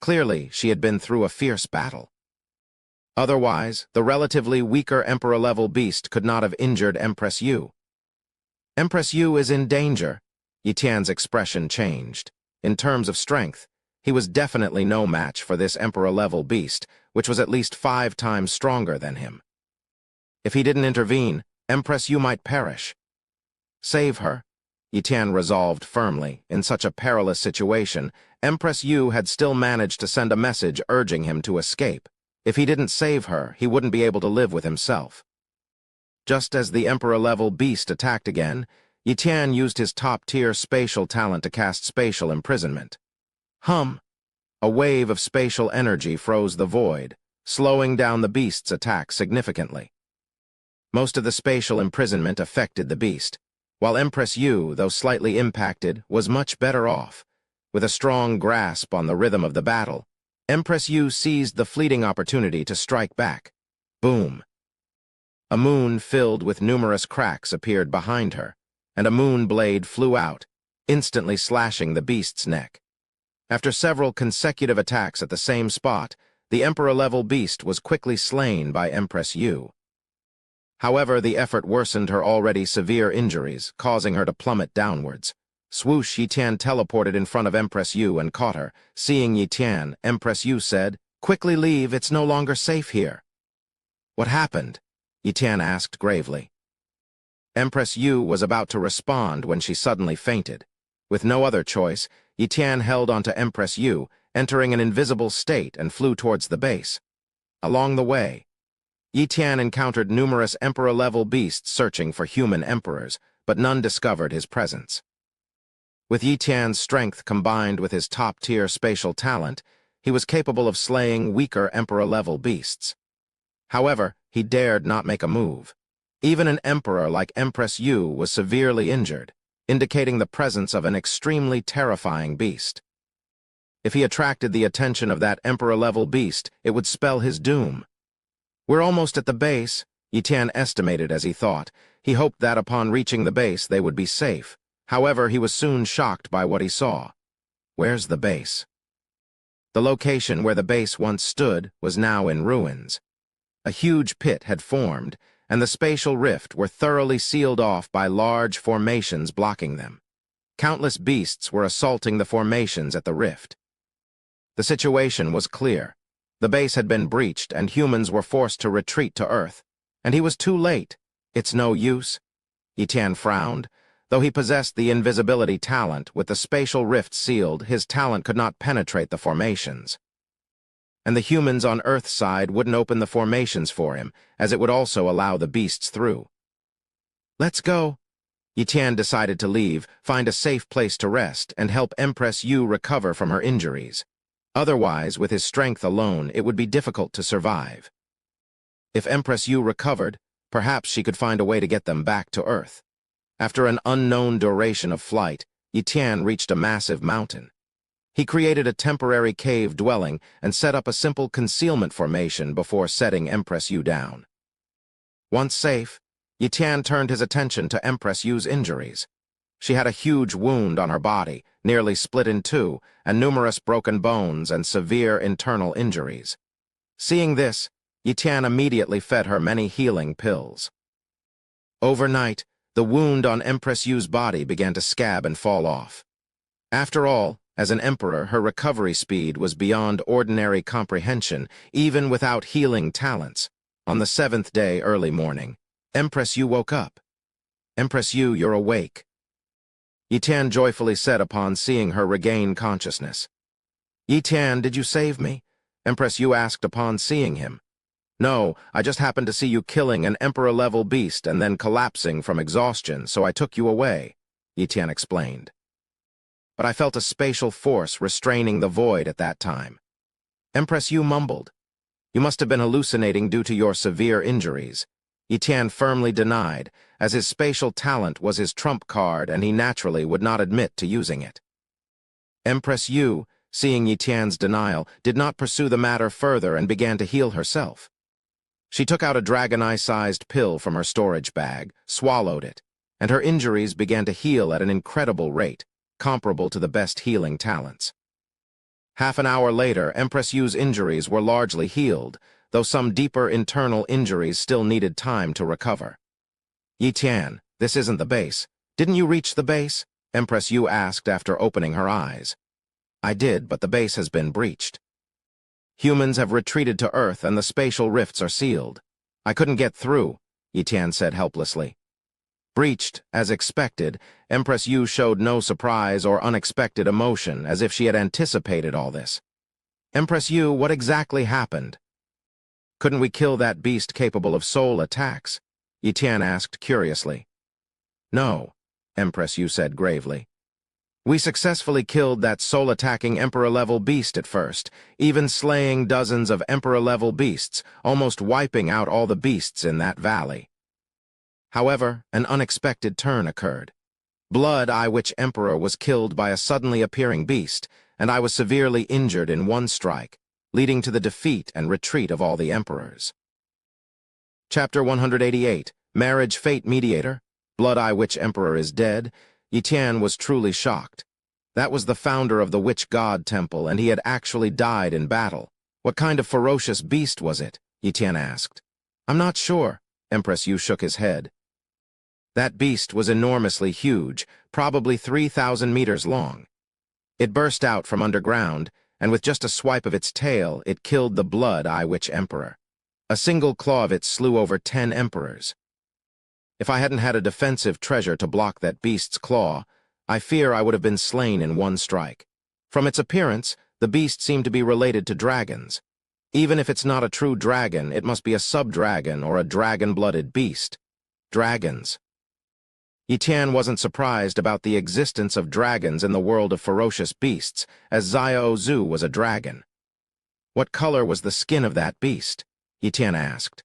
Speaker 1: Clearly, she had been through a fierce battle. Otherwise, the relatively weaker emperor-level beast could not have injured Empress Yu. Empress Yu is in danger. Yi Tian's expression changed. In terms of strength, he was definitely no match for this emperor-level beast, which was at least 5 times stronger than him. If he didn't intervene, Empress Yu might perish. Save her, Yi Tian resolved firmly. In such a perilous situation, Empress Yu had still managed to send a message urging him to escape. If he didn't save her, he wouldn't be able to live with himself. Just as the emperor-level beast attacked again, Yi Tian used his top-tier spatial talent to cast spatial imprisonment. Hum! A wave of spatial energy froze the void, slowing down the beast's attack significantly. Most of the spatial imprisonment affected the beast, while Empress Yu, though slightly impacted, was much better off. With a strong grasp on the rhythm of the battle, Empress Yu seized the fleeting opportunity to strike back. Boom! A moon filled with numerous cracks appeared behind her, and a moon blade flew out, instantly slashing the beast's neck. After several consecutive attacks at the same spot, the emperor-level beast was quickly slain by Empress Yu. However, the effort worsened her already severe injuries, causing her to plummet downwards. Swoosh, Yi Tian teleported in front of Empress Yu and caught her. Seeing Yi Tian, Empress Yu said, "Quickly leave, it's no longer safe here." What happened? Yi Tian asked gravely. Empress Yu was about to respond when she suddenly fainted. With no other choice, Yi Tian held onto Empress Yu, entering an invisible state, and flew towards the base. Along the way, Yi Tian encountered numerous emperor-level beasts searching for human emperors, but none discovered his presence. With Yi Tian's strength combined with his top-tier spatial talent, he was capable of slaying weaker emperor-level beasts. However, he dared not make a move. Even an emperor like Empress Yu was severely injured, indicating the presence of an extremely terrifying beast. If he attracted the attention of that emperor-level beast, it would spell his doom. We're almost at the base, Yi Tian estimated as he thought. He hoped that upon reaching the base they would be safe. However, he was soon shocked by what he saw. Where's the base? The location where the base once stood was now in ruins. A huge pit had formed, and the spatial rift were thoroughly sealed off by large formations blocking them. Countless beasts were assaulting the formations at the rift. The situation was clear. The base had been breached, and humans were forced to retreat to Earth. And he was too late. It's no use. Yi Tian frowned. Though he possessed the invisibility talent, with the spatial rift sealed, his talent could not penetrate the formations. And the humans on Earth's side wouldn't open the formations for him, as it would also allow the beasts through. Let's go. Yi Tian decided to leave, find a safe place to rest, and help Empress Yu recover from her injuries. Otherwise, with his strength alone, it would be difficult to survive. If Empress Yu recovered, perhaps she could find a way to get them back to Earth. After an unknown duration of flight, Yi Tian reached a massive mountain. He created a temporary cave dwelling and set up a simple concealment formation before setting Empress Yu down. Once safe, Yi Tian turned his attention to Empress Yu's injuries. She had a huge wound on her body, nearly split in two, and numerous broken bones and severe internal injuries. Seeing this, Yi Tian immediately fed her many healing pills. Overnight, the wound on Empress Yu's body began to scab and fall off. After all, as an emperor, her recovery speed was beyond ordinary comprehension, even without healing talents. On the 7th day early morning, Empress Yu woke up. "Empress Yu, you're awake," Yi Tian joyfully said upon seeing her regain consciousness. "Yi Tian, did you save me?" Empress Yu asked upon seeing him. No, I just happened to see you killing an Emperor-level beast and then collapsing from exhaustion, so I took you away, Yi Tian explained. But I felt a spatial force restraining the void at that time. Empress Yu mumbled. You must have been hallucinating due to your severe injuries. Yi Tian firmly denied, as his spatial talent was his trump card and he naturally would not admit to using it. Empress Yu, seeing Yi Tian's denial, did not pursue the matter further and began to heal herself. She took out a dragon eye-sized pill from her storage bag, swallowed it, and her injuries began to heal at an incredible rate, comparable to the best healing talents. Half an hour later, Empress Yu's injuries were largely healed, though some deeper internal injuries still needed time to recover. Yi Tian, this isn't the base. Didn't you reach the base? Empress Yu asked after opening her eyes. I did, but the base has been breached. Humans have retreated to Earth and the spatial rifts are sealed. I couldn't get through, Yi Tian said helplessly. Breached, as expected, Empress Yu showed no surprise or unexpected emotion, as if she had anticipated all this. Empress Yu, what exactly happened? Couldn't we kill that beast capable of soul attacks? Yi Tian asked curiously. No, Empress Yu said gravely. We successfully killed that soul-attacking Emperor-level beast at first, even slaying dozens of Emperor-level beasts, almost wiping out all the beasts in that valley. However, an unexpected turn occurred. Blood Eye Witch Emperor was killed by a suddenly appearing beast, and I was severely injured in one strike, leading to the defeat and retreat of all the emperors. Chapter 188, Marriage Fate Mediator, Blood Eye Witch Emperor is dead. Yi Tian was truly shocked. That was the founder of the Witch God Temple, and he had actually died in battle. What kind of ferocious beast was it? Yi Tian asked. I'm not sure, Empress Yu shook his head. That beast was enormously huge, probably 3,000 meters long. It burst out from underground, and with just a swipe of its tail, it killed the Blood Eye Witch Emperor. A single claw of it slew over 10 emperors. If I hadn't had a defensive treasure to block that beast's claw, I fear I would have been slain in one strike. From its appearance, the beast seemed to be related to dragons. Even if it's not a true dragon, it must be a sub-dragon or a dragon-blooded beast. Dragons. Yi Tian wasn't surprised about the existence of dragons in the world of ferocious beasts, as Xiao Zhu was a dragon. What color was the skin of that beast? Yi Tian asked.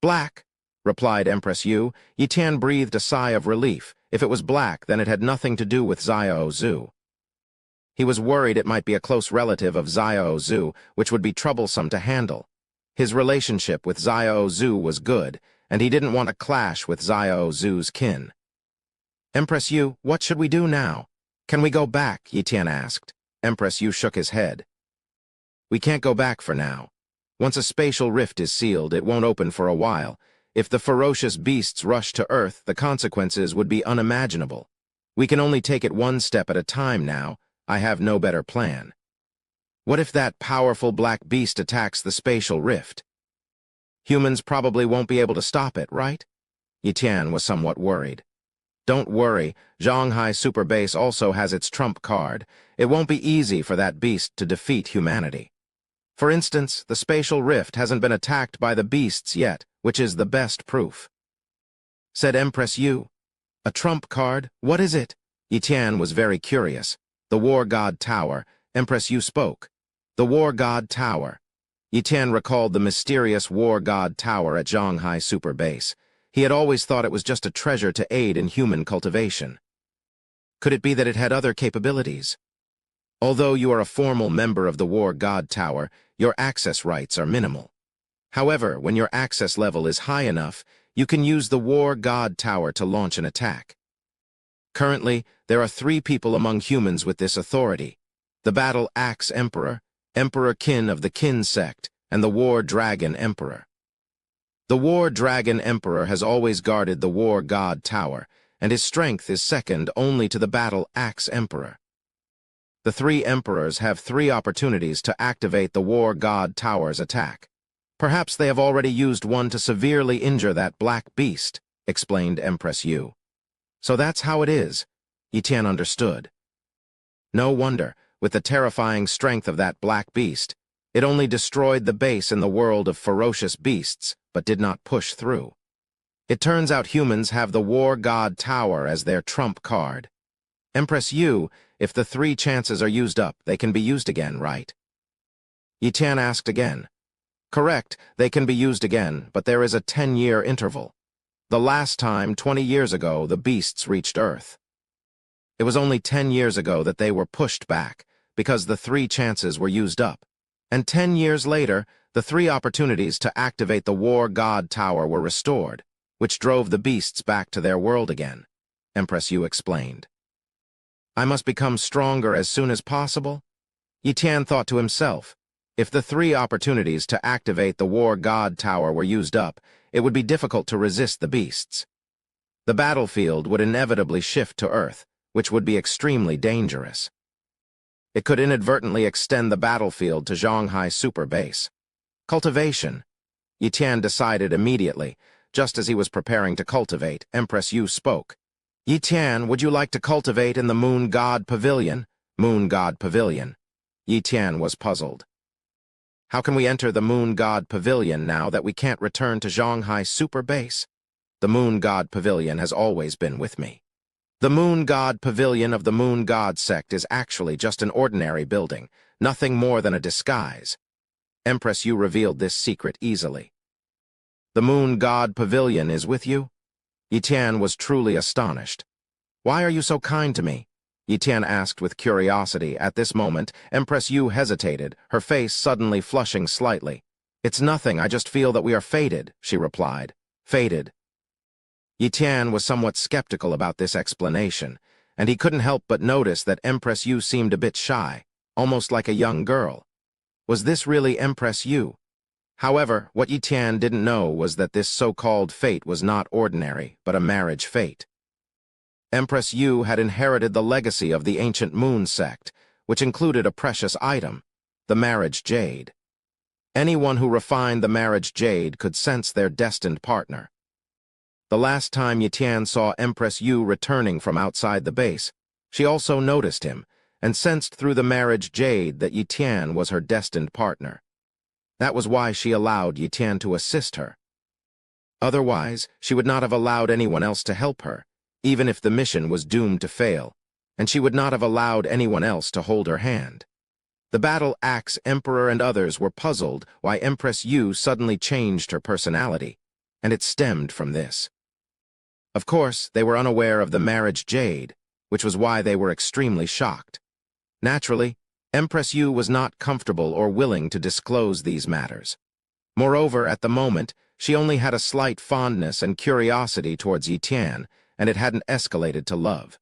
Speaker 1: Black, replied Empress Yu. Yi Tian breathed a sigh of relief. If it was black, then it had nothing to do with Xiao Zhu. He was worried it might be a close relative of Xiao Zhu, which would be troublesome to handle. His relationship with Xiao Zhu was good, and he didn't want a clash with Xiao Zhu's kin. Empress Yu, what should we do now? Can we go back? Yi Tian asked. Empress Yu shook his head. We can't go back for now. Once a spatial rift is sealed, it won't open for a while. If the ferocious beasts rush to Earth, the consequences would be unimaginable. We can only take it one step at a time now. I have no better plan. What if that powerful black beast attacks the spatial rift? Humans probably won't be able to stop it, right? Yi Tian was somewhat worried. Don't worry, Zhanghai Super Base also has its trump card. It won't be easy for that beast to defeat humanity. For instance, the spatial rift hasn't been attacked by the beasts yet, which is the best proof. Said Empress Yu. A trump card? What is it? Yi Tian was very curious. The War God Tower. Empress Yu spoke. The War God Tower. Yi Tian recalled the mysterious War God Tower at Zhanghai Super Base. He had always thought it was just a treasure to aid in human cultivation. Could it be that it had other capabilities? Although you are a formal member of the War God Tower, your access rights are minimal. However, when your access level is high enough, you can use the War God Tower to launch an attack. Currently, there are 3 people among humans with this authority: the Battle Axe Emperor, Emperor Qin of the Qin sect, and the War Dragon Emperor. The War Dragon Emperor has always guarded the War God Tower, and his strength is second only to the Battle Axe Emperor. The 3 emperors have 3 opportunities to activate the War God Tower's attack. Perhaps they have already used one to severely injure that black beast, explained Empress Yu. So that's how it is. Yi Tian understood. No wonder, with the terrifying strength of that black beast. It only destroyed the base in the world of ferocious beasts, but did not push through. It turns out humans have the War God Tower as their trump card. Empress Yu, if the 3 chances are used up, they can be used again, right? Yi Tian asked again. Correct, they can be used again, but there is a 10-year interval. The last time, 20 years ago, the beasts reached Earth. It was only 10 years ago that they were pushed back, because the 3 chances were used up. And 10 years later, the 3 opportunities to activate the War God Tower were restored, which drove the beasts back to their world again, Empress Yu explained. I must become stronger as soon as possible? Yi Tian thought to himself. If the 3 opportunities to activate the War God Tower were used up, it would be difficult to resist the beasts. The battlefield would inevitably shift to Earth, which would be extremely dangerous. It could inadvertently extend the battlefield to Zhonghai Super Base. Cultivation. Yi Tian decided immediately. Just as he was preparing to cultivate, Empress Yu spoke. Yi Tian, would you like to cultivate in the Moon God Pavilion? Moon God Pavilion. Yi Tian was puzzled. How can we enter the Moon God Pavilion now that we can't return to Zhonghai Super Base? The Moon God Pavilion has always been with me. The Moon God Pavilion of the Moon God sect is actually just an ordinary building, nothing more than a disguise. Empress Yu revealed this secret easily. The Moon God Pavilion is with you? Yi Tian was truly astonished. Why are you so kind to me? Yi Tian asked with curiosity. At this moment, Empress Yu hesitated, her face suddenly flushing slightly. It's nothing, I just feel that we are fated, she replied. Fated. Yi Tian was somewhat skeptical about this explanation, and he couldn't help but notice that Empress Yu seemed a bit shy, almost like a young girl. Was this really Empress Yu? However, what Yi Tian didn't know was that this so-called fate was not ordinary, but a marriage fate. Empress Yu had inherited the legacy of the ancient Moon sect, which included a precious item, the marriage jade. Anyone who refined the marriage jade could sense their destined partner. The last time Yi Tian saw Empress Yu returning from outside the base, she also noticed him, and sensed through the marriage jade that Yi Tian was her destined partner. That was why she allowed Yi Tian to assist her. Otherwise, she would not have allowed anyone else to help her, even if the mission was doomed to fail, and she would not have allowed anyone else to hold her hand. The Battle Axe Emperor and others were puzzled why Empress Yu suddenly changed her personality, and it stemmed from this. Of course, they were unaware of the marriage jade, which was why they were extremely shocked. Naturally, Empress Yu was not comfortable or willing to disclose these matters. Moreover, at the moment, she only had a slight fondness and curiosity towards Yi Tian, and it hadn't escalated to love.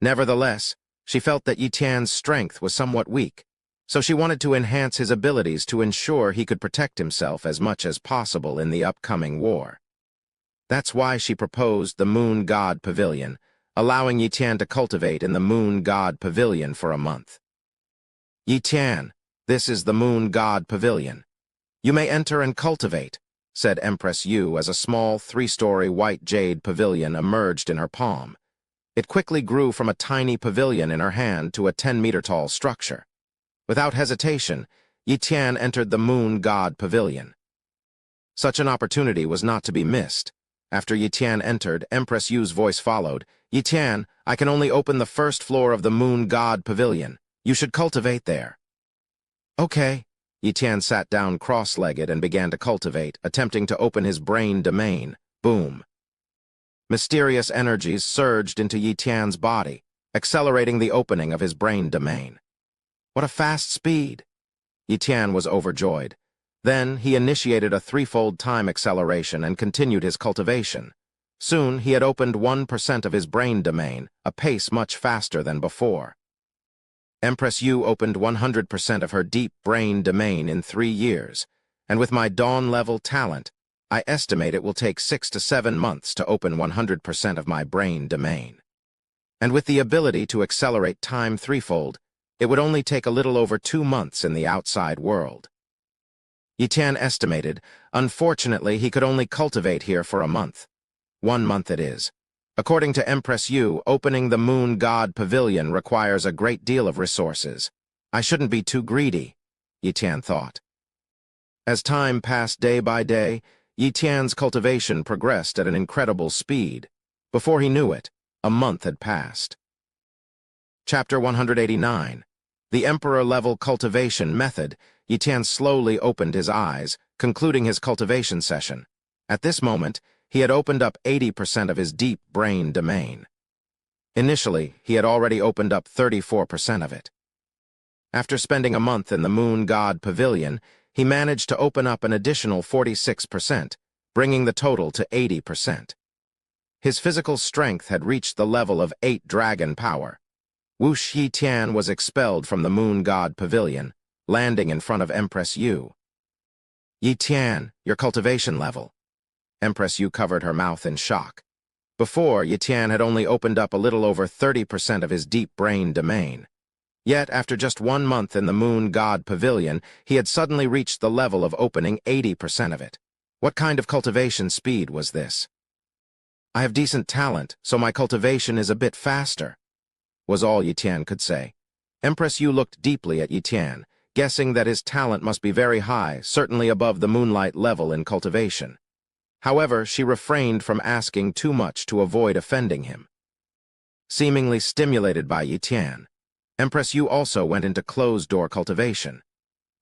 Speaker 1: Nevertheless, she felt that Yi Tian's strength was somewhat weak, so she wanted to enhance his abilities to ensure he could protect himself as much as possible in the upcoming war. That's why she proposed the Moon God Pavilion, allowing Yi Tian to cultivate in the Moon God Pavilion for a month. Yi Tian, this is the Moon God Pavilion. You may enter and cultivate, said Empress Yu as a small 3-story white jade pavilion emerged in her palm. It quickly grew from a tiny pavilion in her hand to a 10-meter-tall structure. Without hesitation, Yi Tian entered the Moon God Pavilion. Such an opportunity was not to be missed. After Yi Tian entered, Empress Yu's voice followed. Yi Tian, I can only open the first floor of the Moon God Pavilion. You should cultivate there. Okay. Yi Tian sat down cross-legged and began to cultivate, attempting to open his brain domain. Boom. Mysterious energies surged into Yi Tian's body, accelerating the opening of his brain domain. What a fast speed! Yi Tian was overjoyed. Then he initiated a 3-fold time acceleration and continued his cultivation. Soon he had opened 1% of his brain domain, a pace much faster than before. Empress Yu opened 100% of her deep brain domain in 3 years, and with my dawn-level talent, I estimate it will take 6 to 7 months to open 100% of my brain domain. And with the ability to accelerate time 3-fold, it would only take a little over 2 months in the outside world. Yi Tian estimated, unfortunately, he could only cultivate here for a month. 1 month it is. According to Empress Yu, opening the Moon God Pavilion requires a great deal of resources. I shouldn't be too greedy. Yi Tian thought. As time passed day by day, Yi Tian's cultivation progressed at an incredible speed. Before he knew it, a month had passed. Chapter 189. The Emperor-Level Cultivation Method. Yi Tian slowly opened his eyes, concluding his cultivation session. At this moment, he had opened up 80% of his deep brain domain. Initially, he had already opened up 34% of it. After spending a month in the Moon God Pavilion, he managed to open up an additional 46%, bringing the total to 80%. His physical strength had reached the level of 8 dragon power. Wush Yi Tian was expelled from the Moon God Pavilion, landing in front of Empress Yu. Yi Tian, your cultivation level. Empress Yu covered her mouth in shock. Before, Yi Tian had only opened up a little over 30% of his deep brain domain. Yet, after just 1 month in the Moon God Pavilion, he had suddenly reached the level of opening 80% of it. What kind of cultivation speed was this? I have decent talent, so my cultivation is a bit faster, was all Yi Tian could say. Empress Yu looked deeply at Yi Tian, guessing that his talent must be very high, certainly above the moonlight level in cultivation. However, she refrained from asking too much to avoid offending him. Seemingly stimulated by Yi Tian, Empress Yu also went into closed-door cultivation.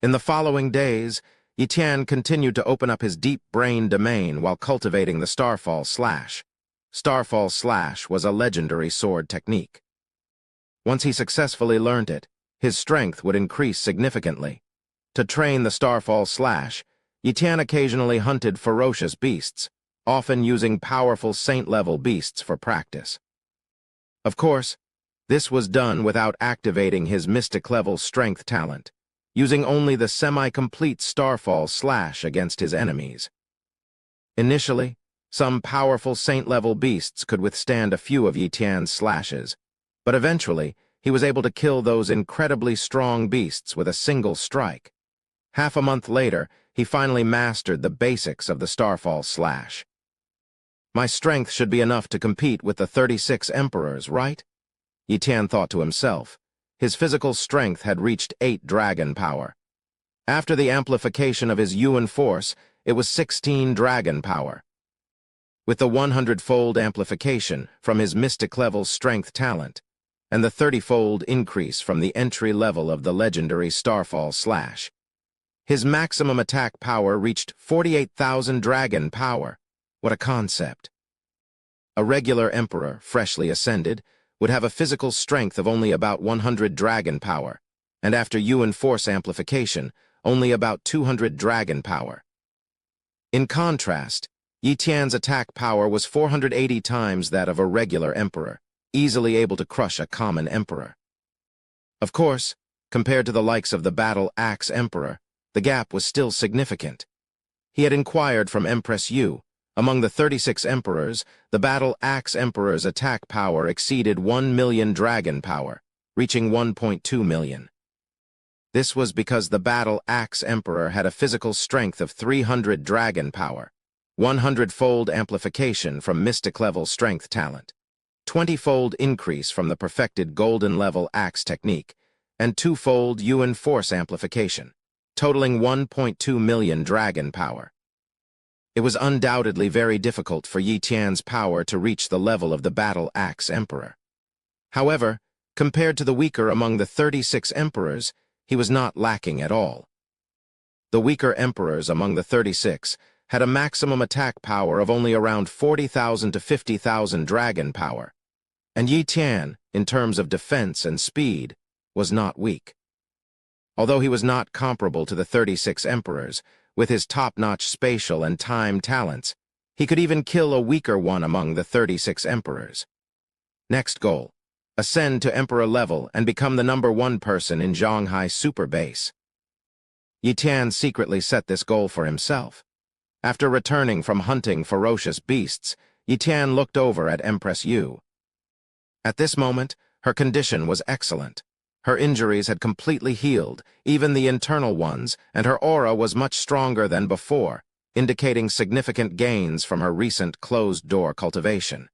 Speaker 1: In the following days, Yi Tian continued to open up his deep brain domain while cultivating the Starfall Slash. Starfall Slash was a legendary sword technique. Once he successfully learned it, his strength would increase significantly. To train the Starfall Slash, Yi Tian occasionally hunted ferocious beasts, often using powerful saint-level beasts for practice. Of course, this was done without activating his mystic-level strength talent, using only the semi-complete Starfall Slash against his enemies. Initially, some powerful saint-level beasts could withstand a few of Yi Tian's slashes, but eventually he was able to kill those incredibly strong beasts with a single strike. Half a month later, he finally mastered the basics of the Starfall Slash. My strength should be enough to compete with the 36 emperors, right? Yi Tian thought to himself. His physical strength had reached 8 dragon power. After the amplification of his Yuan force, it was 16 dragon power. With the 100-fold amplification from his mystic-level strength talent, and the 30-fold increase from the entry level of the legendary Starfall Slash, his maximum attack power reached 48,000 dragon power. What a concept. A regular emperor, freshly ascended, would have a physical strength of only about 100 dragon power, and after Yuan force amplification, only about 200 dragon power. In contrast, Yi Tian's attack power was 480 times that of a regular emperor, easily able to crush a common emperor. Of course, compared to the likes of the Battle Axe Emperor, the gap was still significant. He had inquired from Empress Yu. Among the 36 emperors, the Battle Axe Emperor's attack power exceeded 1 million dragon power, reaching 1.2 million. This was because the Battle Axe Emperor had a physical strength of 300 dragon power, 100-fold amplification from mystic-level strength talent, 20-fold increase from the perfected golden-level axe technique, and 2-fold Yuan force amplification, totaling 1.2 million dragon power. It was undoubtedly very difficult for Yi Tian's power to reach the level of the Battle Axe Emperor. However, compared to the weaker among the 36 emperors, he was not lacking at all. The weaker emperors among the 36 had a maximum attack power of only around 40,000 to 50,000 dragon power, and Yi Tian, in terms of defense and speed, was not weak. Although he was not comparable to the 36 emperors, with his top-notch spatial and time talents, he could even kill a weaker one among the 36 emperors. Next goal: ascend to emperor level and become the #1 person in Zhonghai Super Base. Yi Tian secretly set this goal for himself. After returning from hunting ferocious beasts, Yi Tian looked over at Empress Yu. At this moment, her condition was excellent. Her injuries had completely healed, even the internal ones, and her aura was much stronger than before, indicating significant gains from her recent closed-door cultivation.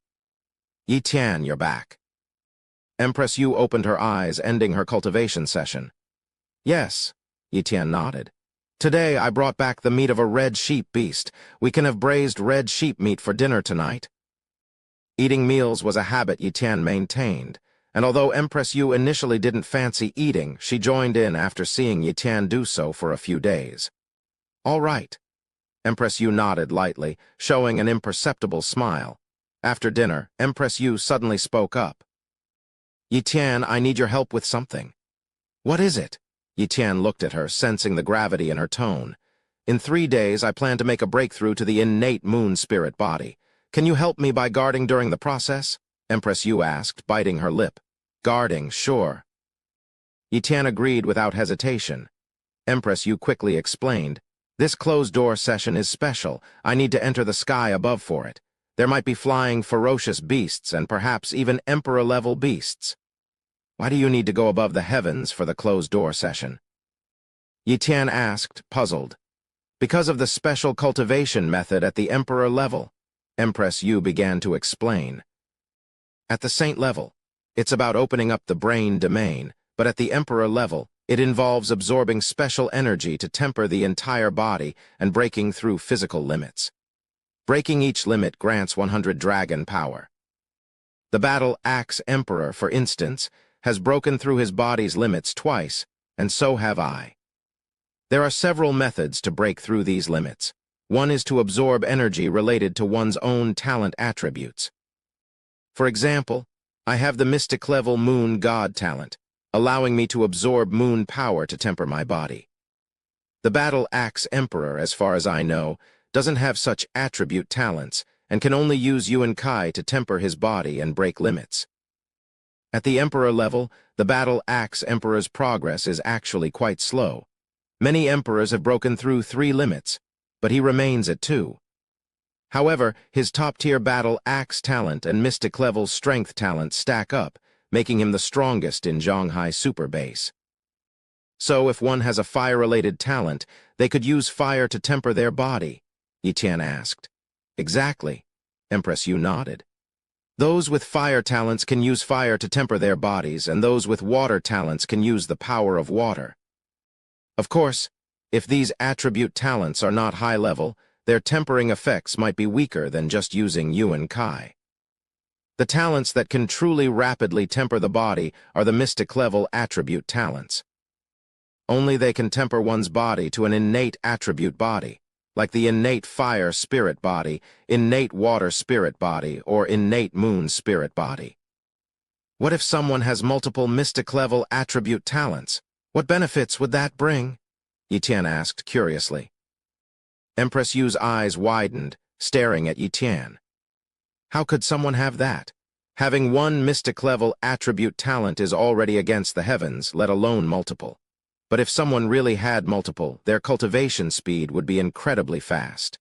Speaker 1: Yi Tian, you're back. Empress Yu opened her eyes, ending her cultivation session. Yes, Yi nodded. Today I brought back the meat of a red sheep beast. We can have braised red sheep meat for dinner tonight. Eating meals was a habit Yi maintained, and although Empress Yu initially didn't fancy eating, she joined in after seeing Yi do so for a few days. All right. Empress Yu nodded lightly, showing an imperceptible smile. After dinner, Empress Yu suddenly spoke up. Yi, I need your help with something. What is it? Yi looked at her, sensing the gravity in her tone. In 3 days, I plan to make a breakthrough to the innate moon spirit body. Can you help me by guarding during the process? Empress Yu asked, biting her lip. Guarding, sure. Yi agreed without hesitation. Empress Yu quickly explained, this closed-door session is special. I need to enter the sky above for it. There might be flying ferocious beasts and perhaps even emperor-level beasts. Why do you need to go above the heavens for the closed-door session? Yi asked, puzzled. Because of the special cultivation method at the emperor level. Empress Yu began to explain. At the saint level, it's about opening up the brain domain, but at the emperor level, it involves absorbing special energy to temper the entire body and breaking through physical limits. Breaking each limit grants 100 dragon power. The battle axe emperor, for instance, has broken through his body's limits twice, and so have I. There are several methods to break through these limits. One is to absorb energy related to one's own talent attributes. For example, I have the mystic level moon god talent, allowing me to absorb moon power to temper my body. The battle axe emperor, as far as I know, doesn't have such attribute talents and can only use Yuan Kai to temper his body and break limits. At the emperor level, the battle axe emperor's progress is actually quite slow. Many emperors have broken through 3 limits, but he remains at 2. However, his top-tier battle axe talent and mystic level strength talent stack up, making him the strongest in Zhonghai Super Base. So if one has a fire-related talent, they could use fire to temper their body, Yi asked. Exactly. Empress Yu nodded. Those with fire talents can use fire to temper their bodies, and those with water talents can use the power of water. Of course, if these attribute talents are not high-level, their tempering effects might be weaker than just using Yuan Kai. The talents that can truly rapidly temper the body are the mystic-level attribute talents. Only they can temper one's body to an innate attribute body, like the innate fire spirit body, innate water spirit body, or innate moon spirit body. What if someone has multiple mystic-level attribute talents? What benefits would that bring? Yi asked curiously. Empress Yu's eyes widened, staring at Yi. How could someone have that? Having one mystic-level attribute talent is already against the heavens, let alone multiple. But if someone really had multiple, their cultivation speed would be incredibly fast.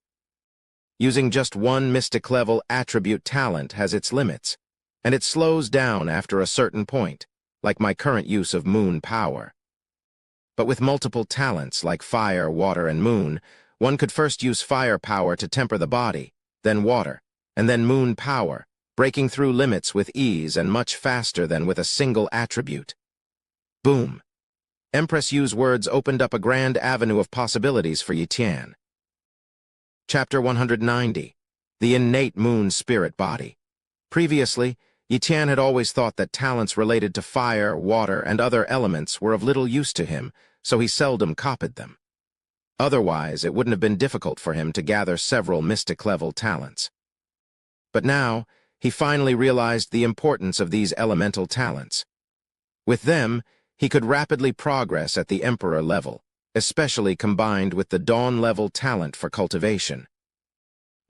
Speaker 1: Using just one mystic-level attribute talent has its limits, and it slows down after a certain point, like my current use of moon power. But with multiple talents, like fire, water, and moon, one could first use fire power to temper the body, then water, and then moon power, breaking through limits with ease and much faster than with a single attribute. Boom! Empress Yu's words opened up a grand avenue of possibilities for Yi. Chapter 190. The Innate Moon Spirit Body. Previously, Yi had always thought that talents related to fire, water, and other elements were of little use to him, so he seldom copied them. Otherwise, it wouldn't have been difficult for him to gather several mystic-level talents. But now, he finally realized the importance of these elemental talents. With them, he could rapidly progress at the Emperor level, especially combined with the Dawn-level talent for cultivation.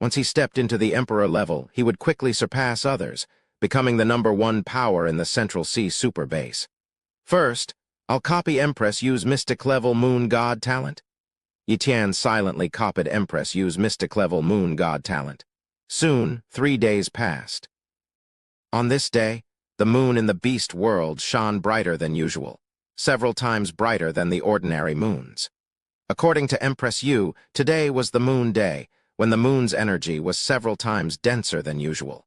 Speaker 1: Once he stepped into the Emperor level, he would quickly surpass others, becoming the #1 power in the Central Sea Super Base. First, I'll copy Empress Yu's mystic-level Moon God talent. Yi silently copied Empress Yu's mystic-level Moon God talent. Soon, 3 days passed. On this day, the moon in the beast world shone brighter than usual, several times brighter than the ordinary moons. According to Empress Yu, today was the moon day, when the moon's energy was several times denser than usual.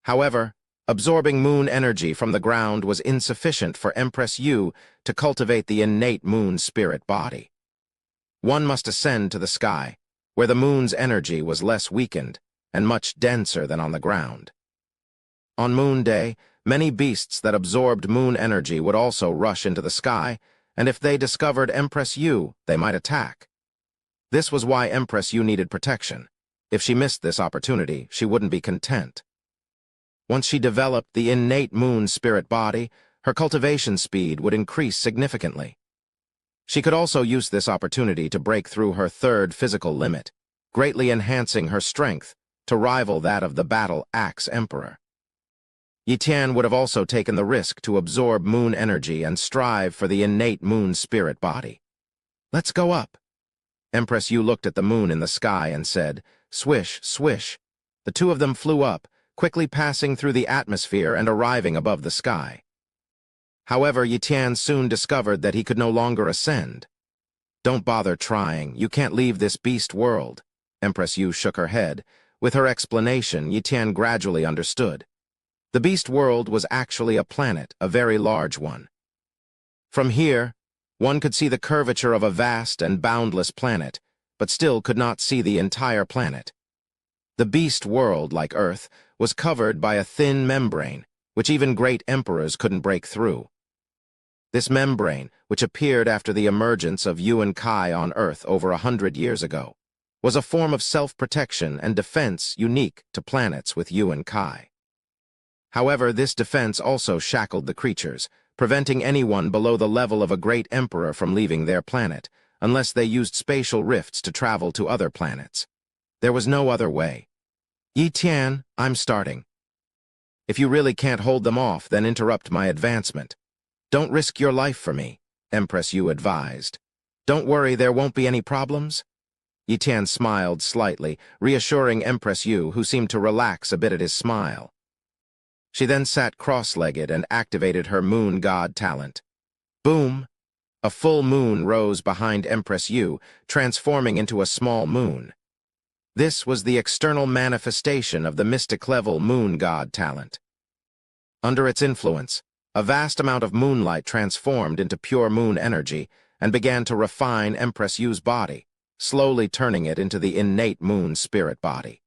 Speaker 1: However, Absorbing moon energy from the ground was insufficient for Empress Yu to cultivate the innate moon spirit body. One must ascend to the sky, where the moon's energy was less weakened and much denser than on the ground. On Moon Day, many beasts that absorbed moon energy would also rush into the sky, and if they discovered Empress Yu, they might attack. This was why Empress Yu needed protection. If she missed this opportunity, she wouldn't be content. Once she developed the innate moon spirit body, her cultivation speed would increase significantly. She could also use this opportunity to break through her third physical limit, greatly enhancing her strength to rival that of the Battle Axe Emperor. Yi Tian would have also taken the risk to absorb moon energy and strive for the innate moon spirit body. "Let's go up." Empress Yu looked at the moon in the sky and said, "Swish, swish." The two of them flew up, quickly passing through the atmosphere and arriving above the sky. However, Yi Tian soon discovered that he could no longer ascend. "Don't bother trying. You can't leave this beast world." Empress Yu shook her head. With her explanation, Yi Tian gradually understood. The beast world was actually a planet, a very large one. From here, one could see the curvature of a vast and boundless planet, but still could not see the entire planet. The beast world, like Earth, was covered by a thin membrane, which even great emperors couldn't break through. This membrane, which appeared after the emergence of Yuan Kai on Earth over 100 years ago, was a form of self-protection and defense unique to planets with Yuan Kai. However, this defense also shackled the creatures, preventing anyone below the level of a great emperor from leaving their planet, unless they used spatial rifts to travel to other planets. There was no other way. "Yi Tian, I'm starting. If you really can't hold them off, then interrupt my advancement. Don't risk your life for me," Empress Yu advised. "Don't worry, there won't be any problems." Yi Tian smiled slightly, reassuring Empress Yu, who seemed to relax a bit at his smile. She then sat cross-legged and activated her moon god talent. Boom! A full moon rose behind Empress Yu, transforming into a small moon. This was the external manifestation of the mystic-level moon god talent. Under its influence, a vast amount of moonlight transformed into pure moon energy and began to refine Empress Yu's body, slowly turning it into the innate moon spirit body.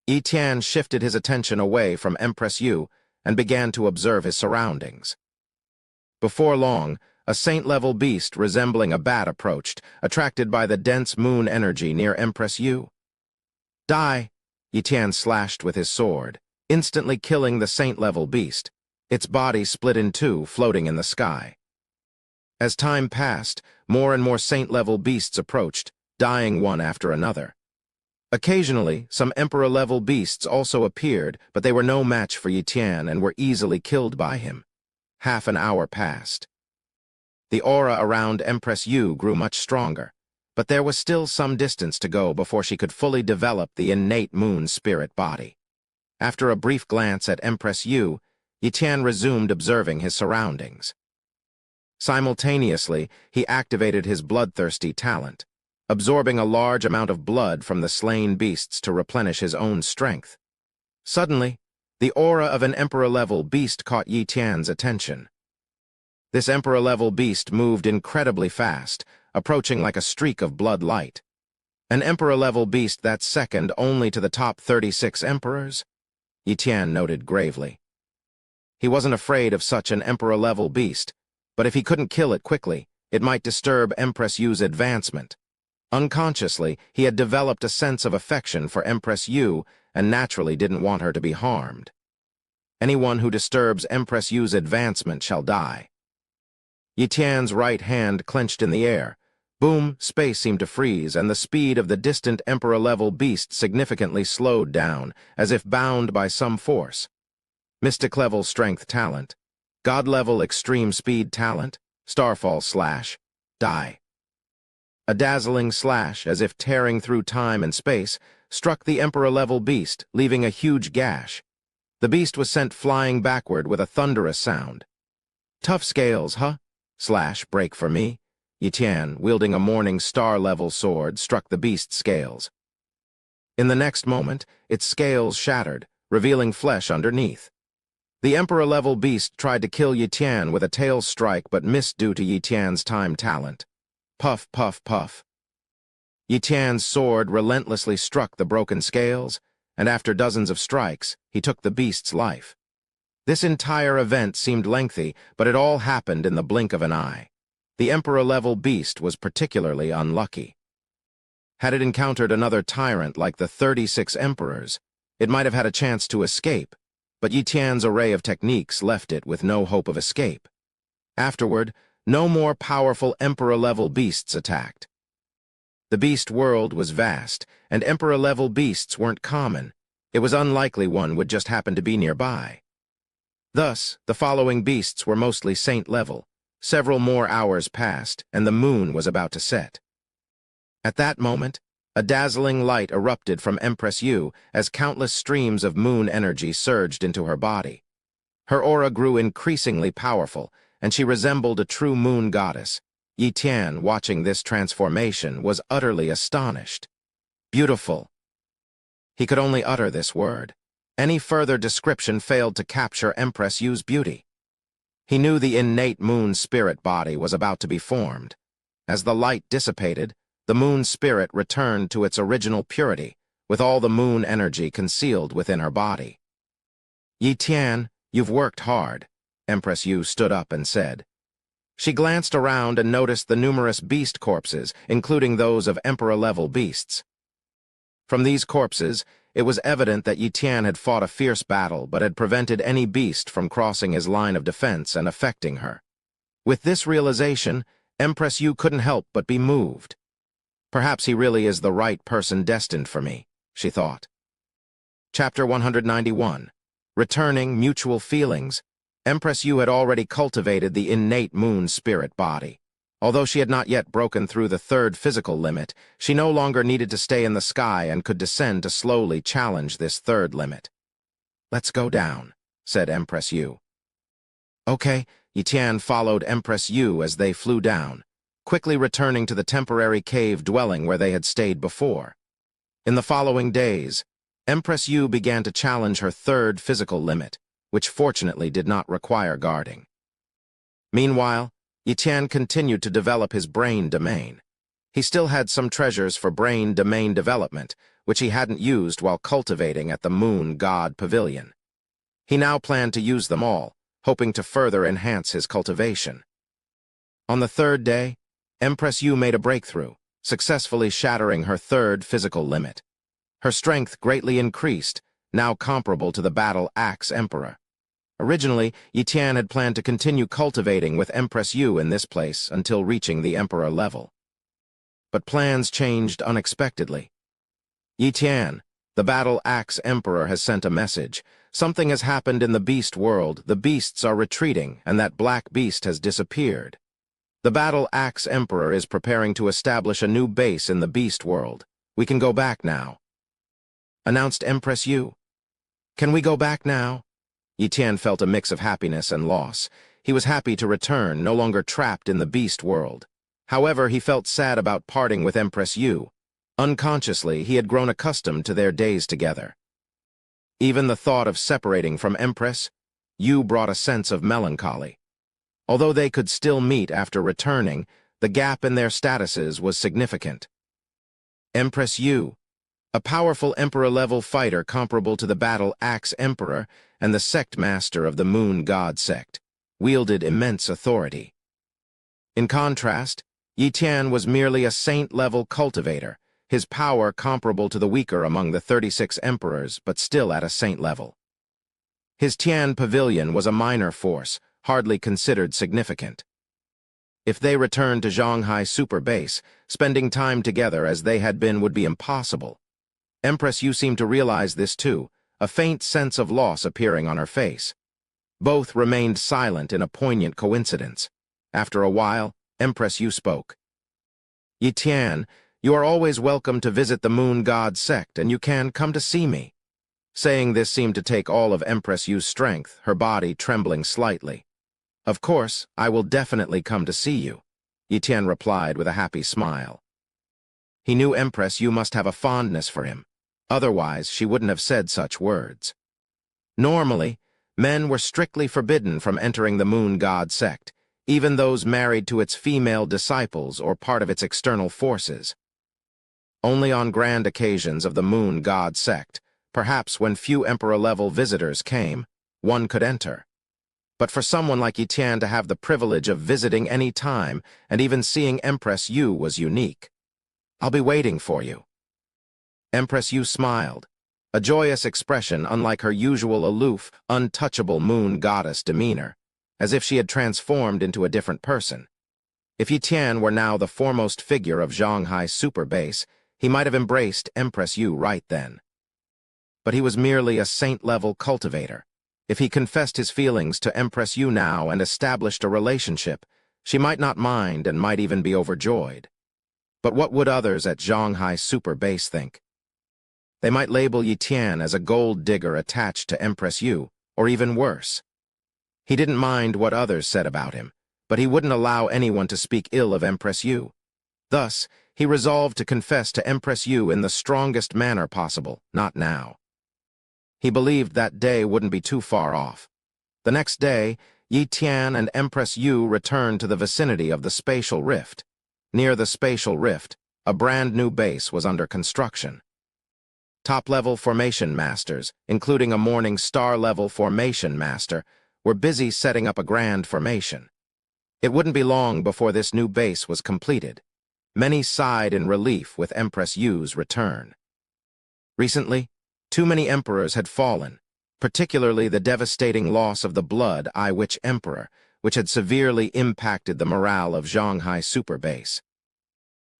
Speaker 1: Yi Tian shifted his attention away from Empress Yu and began to observe his surroundings. Before long, a saint-level beast resembling a bat approached, attracted by the dense moon energy near Empress Yu. "Die!" Yi Tian slashed with his sword, instantly killing the saint-level beast. Its body split in two, floating in the sky. As time passed, more and more saint-level beasts approached, dying one after another. Occasionally, some emperor-level beasts also appeared, but they were no match for Yi Tian and were easily killed by him. Half an hour passed. The aura around Empress Yu grew much stronger, but there was still some distance to go before she could fully develop the innate moon spirit body. After a brief glance at Empress Yu, Yi Tian resumed observing his surroundings. Simultaneously, he activated his bloodthirsty talent, absorbing a large amount of blood from the slain beasts to replenish his own strength. Suddenly, the aura of an emperor-level beast caught Yi Tian's attention. This emperor-level beast moved incredibly fast, approaching like a streak of blood light. An emperor-level beast that's second only to the top 36 emperors? Yi Tian noted gravely. He wasn't afraid of such an emperor-level beast, but if he couldn't kill it quickly, it might disturb Empress Yu's advancement. Unconsciously, he had developed a sense of affection for Empress Yu and naturally didn't want her to be harmed. Anyone who disturbs Empress Yu's advancement shall die. Yi Tian's right hand clenched in the air. Boom, space seemed to freeze, and the speed of the distant emperor-level beast significantly slowed down, as if bound by some force. Mystic-level strength talent. God-level extreme speed talent. Starfall slash. Die. A dazzling slash, as if tearing through time and space, struck the emperor-level beast, leaving a huge gash. The beast was sent flying backward with a thunderous sound. "Tough scales, huh? Slash, break for me." Yi Tian, wielding a morning star-level sword, struck the beast's scales. In the next moment, its scales shattered, revealing flesh underneath. The Emperor-level beast tried to kill Yi Tian with a tail strike but missed due to Yi Tian's time talent. Puff, puff, puff. Yi Tian's sword relentlessly struck the broken scales, and after dozens of strikes, he took the beast's life. This entire event seemed lengthy, but it all happened in the blink of an eye. The Emperor-level beast was particularly unlucky. Had it encountered another tyrant like the 36 emperors, it might have had a chance to escape, but Yi Tian's array of techniques left it with no hope of escape. Afterward, no more powerful Emperor-level beasts attacked. The beast world was vast, and Emperor-level beasts weren't common. It was unlikely one would just happen to be nearby. Thus, the following beasts were mostly saint-level. Several more hours passed, and the moon was about to set. At that moment, a dazzling light erupted from Empress Yu as countless streams of moon energy surged into her body. Her aura grew increasingly powerful, and she resembled a true moon goddess. Yi Tian, watching this transformation, was utterly astonished. Beautiful. He could only utter this word. Any further description failed to capture Empress Yu's beauty. He knew the innate moon spirit body was about to be formed. As the light dissipated, the moon spirit returned to its original purity, with all the moon energy concealed within her body. Yi Tian, you've worked hard, Empress Yu stood up and said. She glanced around and noticed the numerous beast corpses, including those of Emperor-level beasts. From these corpses, it was evident that Yi Tian had fought a fierce battle but had prevented any beast from crossing his line of defense and affecting her. With this realization, Empress Yu couldn't help but be moved. Perhaps he really is the right person destined for me, she thought. Chapter 191. Returning Mutual Feelings. Empress Yu had already cultivated the innate moon spirit body. Although she had not yet broken through the third physical limit, she no longer needed to stay in the sky and could descend to slowly challenge this third limit. Let's go down, said Empress Yu. Okay, Yi Tian followed Empress Yu as they flew down, quickly returning to the temporary cave dwelling where they had stayed before. In the following days, Empress Yu began to challenge her third physical limit, which fortunately did not require guarding. Meanwhile, Yi Tian continued to develop his brain domain. He still had some treasures for brain domain development, which he hadn't used while cultivating at the Moon God Pavilion. He now planned to use them all, hoping to further enhance his cultivation. On the third day, Empress Yu made a breakthrough, successfully shattering her third physical limit. Her strength greatly increased, now comparable to the Battle Axe Emperor. Originally, Yi Tian had planned to continue cultivating with Empress Yu in this place until reaching the Emperor level. But plans changed unexpectedly. Yi Tian, the Battle Axe Emperor, has sent a message. Something has happened in the beast world. The beasts are retreating, and that black beast has disappeared. The Battle Axe Emperor is preparing to establish a new base in the beast world. We can go back now, announced Empress Yu. Can we go back now? Yi Tian felt a mix of happiness and loss. He was happy to return, no longer trapped in the beast world. However, he felt sad about parting with Empress Yu. Unconsciously, he had grown accustomed to their days together. Even the thought of separating from Empress Yu brought a sense of melancholy. Although they could still meet after returning, the gap in their statuses was significant. Empress Yu, a powerful Emperor-level fighter comparable to the Battle Axe Emperor and the sect master of the Moon God sect, wielded immense authority. In contrast, Yi Tian was merely a saint-level cultivator, his power comparable to the weaker among the 36 emperors, but still at a saint level. His Tian Pavilion was a minor force, hardly considered significant. If they returned to Shanghai Super Base, spending time together as they had been would be impossible. Empress Yu seemed to realize this too, a faint sense of loss appearing on her face. Both remained silent in a poignant coincidence. After a while, Empress Yu spoke. Yi Tian, you are always welcome to visit the Moon God sect, and you can come to see me. Saying this seemed to take all of Empress Yu's strength, her body trembling slightly. Of course, I will definitely come to see you, Yi Tian replied with a happy smile. He knew Empress Yu must have a fondness for him. Otherwise, she wouldn't have said such words. Normally, Men were strictly forbidden from entering the moon god sect, even those married to its female disciples or part of its external forces. Only on grand occasions of the moon god sect, perhaps when few emperor-level visitors came, one could enter. But for someone like Yi Tian to have the privilege of visiting any time and even seeing Empress Yu was unique. "I'll be waiting for you." Empress Yu smiled, a joyous expression unlike her usual aloof, untouchable moon goddess demeanor, as if she had transformed into a different person. If Yi Tian were now the foremost figure of Zhanghai's super base, he might have embraced Empress Yu right then. But he was merely a saint-level cultivator. If he confessed his feelings to Empress Yu now and established a relationship, she might not mind and might even be overjoyed. But what would others at Zhanghai's super base think? They might label Yi Tian as a gold digger attached to Empress Yu, or even worse. He didn't mind what others said about him, but he wouldn't allow anyone to speak ill of Empress Yu. Thus, he resolved to confess to Empress Yu in the strongest manner possible, not now. He believed that day wouldn't be too far off. The next day, Yi Tian and Empress Yu returned to the vicinity of the spatial rift. Near the spatial rift, a brand new base was under construction. Top-level formation masters, including a Morning Star-level formation master, were busy setting up a grand formation. It wouldn't be long before this new base was completed. Many sighed in relief with Empress Yu's return. Recently, too many emperors had fallen, particularly the devastating loss of the Blood Eye Witch Emperor, which had severely impacted the morale of Zhanghai Super Base.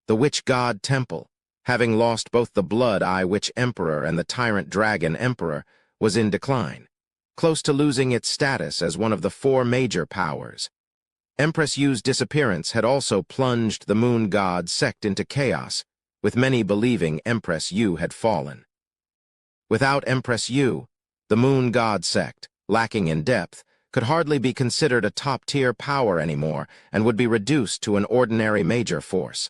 Speaker 1: The Witch God Temple, having lost both the Blood Eye Witch Emperor and the Tyrant Dragon Emperor, was in decline, close to losing its status as one of the four major powers. Empress Yu's disappearance had also plunged the Moon God sect into chaos, with many believing Empress Yu had fallen. Without Empress Yu, the Moon God sect, lacking in depth, could hardly be considered a top-tier power anymore and would be reduced to an ordinary major force.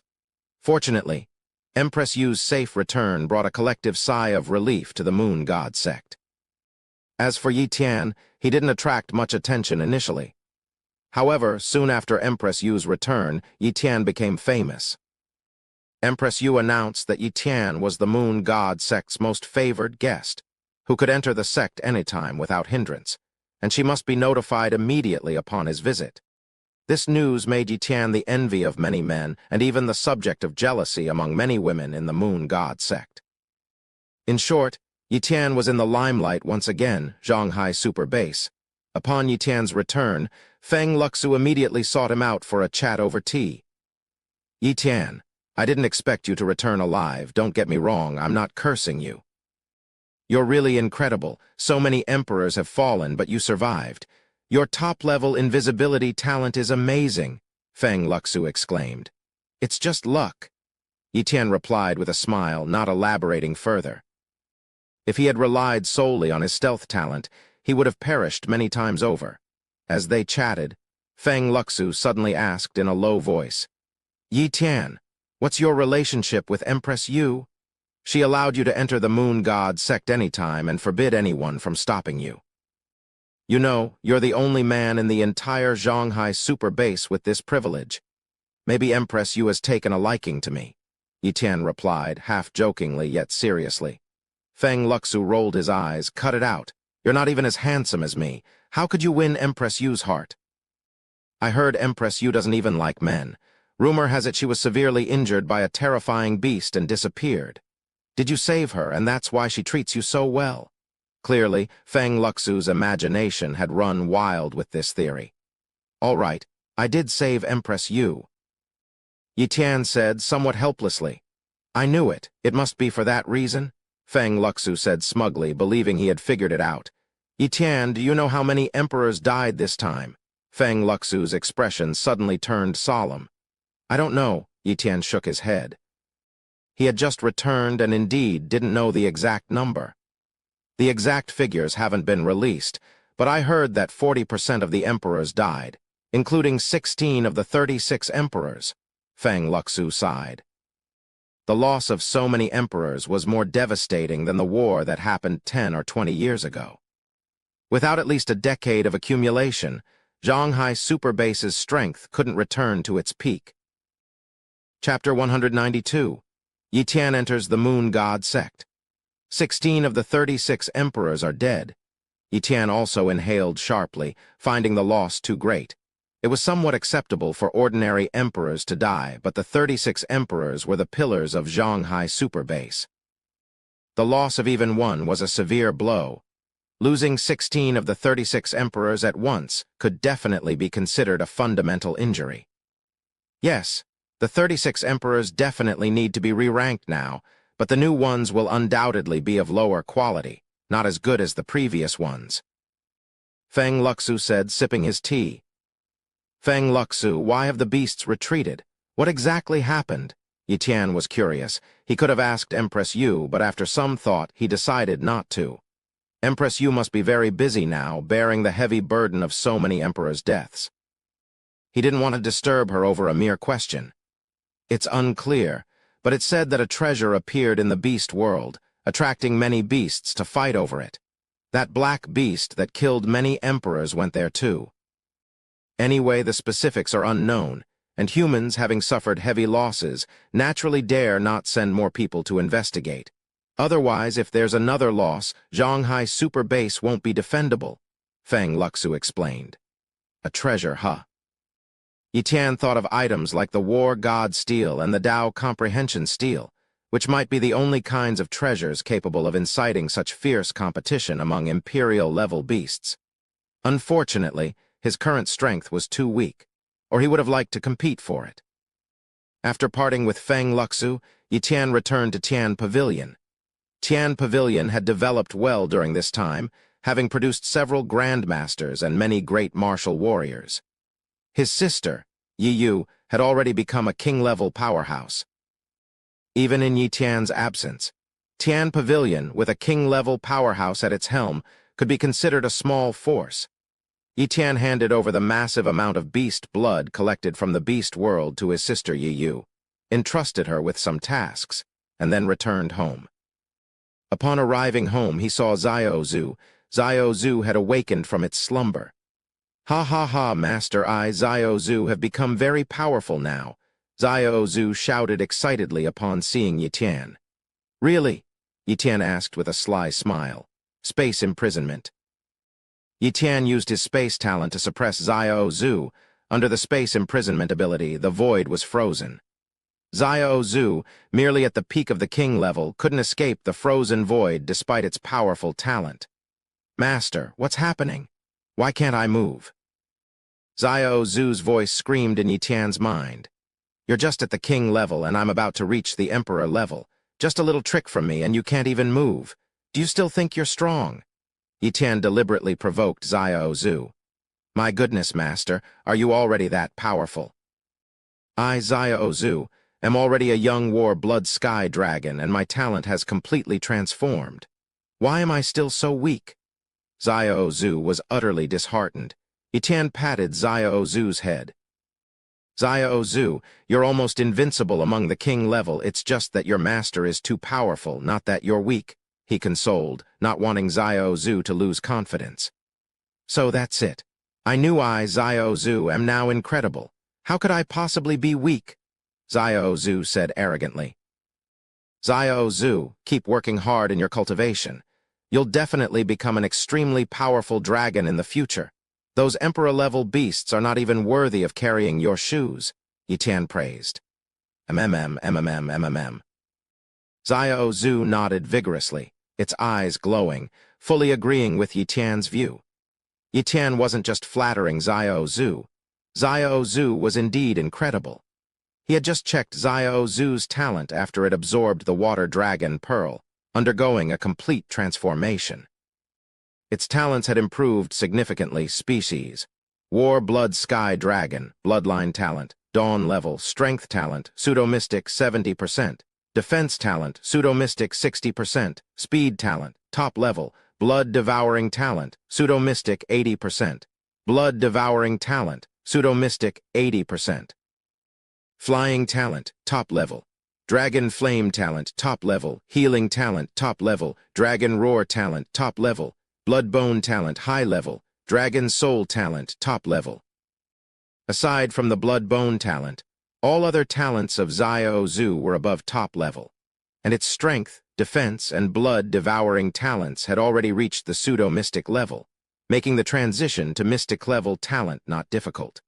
Speaker 1: Fortunately, Empress Yu's safe return brought a collective sigh of relief to the Moon God sect. As for Yi Tian, he didn't attract much attention initially. However, soon after Empress Yu's return, Yi Tian became famous. Empress Yu announced that Yi Tian was the Moon God sect's most favored guest, who could enter the sect anytime without hindrance, and she must be notified immediately upon his visit. This news made Yi Tian the envy of many men and even the subject of jealousy among many women in the Moon God sect. In short, Yi Tian was in the limelight once again, Zhanghai Super Base. Upon Yi Tian's return, Feng Luxu immediately sought him out for a chat over tea. "Yi Tian, I didn't expect you to return alive. Don't get me wrong, I'm not cursing you. You're really incredible. So many emperors have fallen, but you survived. Your top-level invisibility talent is amazing," Feng Luxu exclaimed. "It's just luck," Yi Tian replied with a smile, not elaborating further. If he had relied solely on his stealth talent, he would have perished many times over. As they chatted, Feng Luxu suddenly asked in a low voice, "Yi Tian, what's your relationship with Empress Yu? She allowed you to enter the Moon God sect anytime and forbid anyone from stopping you. You know, you're the only man in the entire Zhanghai Super Base with this privilege. Maybe Empress Yu has taken a liking to me," Yi Tian replied, half jokingly yet seriously. Feng Luxu rolled his eyes. "Cut it out. You're not even as handsome as me. How could you win Empress Yu's heart?" "I heard Empress Yu doesn't even like men. Rumor has it she was severely injured by a terrifying beast and disappeared. Did you save her, and that's why she treats you so well?" Clearly, Feng Luxu's imagination had run wild with this theory. "All right, I did save Empress Yu," Yi Tian said somewhat helplessly. "I knew it. It must be for that reason," Feng Luxu said smugly, believing he had figured it out. "Yi Tian, do you know how many emperors died this time?" Feng Luxu's expression suddenly turned solemn. "I don't know," Yi Tian shook his head. He had just returned and indeed didn't know the exact number. "The exact figures haven't been released, but I heard that 40% of the emperors died, including 16 of the 36 emperors," Feng Luxu sighed. The loss of so many emperors was more devastating than the war that happened 10 or 20 years ago. Without at least a decade of accumulation, Zhonghai Super Base's strength couldn't return to its peak. Chapter 192. Yi Tian enters the Moon God sect. 16 of the 36 emperors are dead. Yi Tian also inhaled sharply, finding the loss too great. It was somewhat acceptable for ordinary emperors to die, but the 36 emperors were the pillars of Zhonghai Super Base. The loss of even one was a severe blow. Losing 16 of the 36 emperors at once could definitely be considered a fundamental injury. Yes, the 36 emperors definitely need to be re-ranked now, but the new ones will undoubtedly be of lower quality, not as good as the previous ones. Feng Luxu said, sipping his tea. Feng Luxu, why have the beasts retreated? What exactly happened? Yi Tian was curious. He could have asked Empress Yu, but after some thought, he decided not to. Empress Yu must be very busy now, bearing the heavy burden of so many emperors' deaths. He didn't want to disturb her over a mere question. It's unclear, but it said that a treasure appeared in the beast world, attracting many beasts to fight over it. That black beast that killed many emperors went there too. Anyway, the specifics are unknown, and humans, having suffered heavy losses, naturally dare not send more people to investigate. Otherwise, if there's another loss, Zhonghai Super Base won't be defendable, Feng Luxu explained. A treasure, huh? Yi Tian thought of items like the War God Steel and the Tao Comprehension Steel, which might be the only kinds of treasures capable of inciting such fierce competition among imperial-level beasts. Unfortunately, his current strength was too weak, or he would have liked to compete for it. After parting with Feng Luxu, Yi Tian returned to Tian Pavilion. Tian Pavilion had developed well during this time, having produced several grandmasters and many great martial warriors. His sister, Yi Yu, had already become a king-level powerhouse. Even in Yi Tian's absence, Tian Pavilion, with a king-level powerhouse at its helm, could be considered a small force. Yi Tian handed over the massive amount of beast blood collected from the beast world to his sister Yi Yu, entrusted her with some tasks, and then returned home. Upon arriving home, he saw Xiao Zhu. Xiao Zhu had awakened from its slumber. Ha ha ha, Master, I, Xiao Zhu, have become very powerful now, Xiao Zhu shouted excitedly upon seeing Yi Tian. Really? Yi Tian asked with a sly smile. Space imprisonment. Yi Tian used his space talent to suppress Xiao Zhu. Under the space imprisonment ability, the void was frozen. Xiao Zhu, merely at the peak of the king level, couldn't escape the frozen void despite its powerful talent. Master, what's happening? Why can't I move? Xiao Zhu's voice screamed in Yi Tian's mind. You're just at the king level, and I'm about to reach the emperor level. Just a little trick from me, and you can't even move. Do you still think you're strong? Yi Tian deliberately provoked Xiao Zhu. My goodness, Master, are you already that powerful? I, Xiao Zhu, am already a young war blood sky dragon, and my talent has completely transformed. Why am I still so weak? Xiao Zhu was utterly disheartened. Yi Tian patted Xiao Zhu's head. Xiao Zhu, you're almost invincible among the king level. It's just that your master is too powerful, not that you're weak, he consoled, not wanting Xiao Zhu to lose confidence. So that's it. I knew I, Xiao Zhu, am now incredible. How could I possibly be weak? Xiao Zhu said arrogantly. Xiao Zhu, keep working hard in your cultivation. You'll definitely become an extremely powerful dragon in the future. Those emperor-level beasts are not even worthy of carrying your shoes, Yi Tian praised. Xiao Zhu nodded vigorously, its eyes glowing, fully agreeing with Yi Tian's view. Yi Tian wasn't just flattering Xiao Zhu. Xiao Zhu was indeed incredible. He had just checked Xiao Zhu's talent after it absorbed the water dragon pearl, undergoing a complete transformation. Its talents had improved significantly. Species: War Blood Sky Dragon, Bloodline Talent, Dawn Level, Strength Talent, Pseudo-Mystic 70%, Defense Talent, Pseudo-Mystic 60%, Speed Talent, Top Level, Blood Devouring Talent, Pseudo-Mystic 80%, Blood Devouring Talent, Pseudo-Mystic 80%. Flying Talent, Top Level, Dragon Flame Talent, Top Level, Healing Talent, Top Level, Dragon Roar Talent, Top Level, Blood Bone talent, high level. Dragon Soul talent, top level. Aside from the Blood Bone talent, all other talents of Xiao Zhu were above top level, and its strength, defense, and blood-devouring talents had already reached the pseudo-mystic level, making the transition to mystic-level talent not difficult.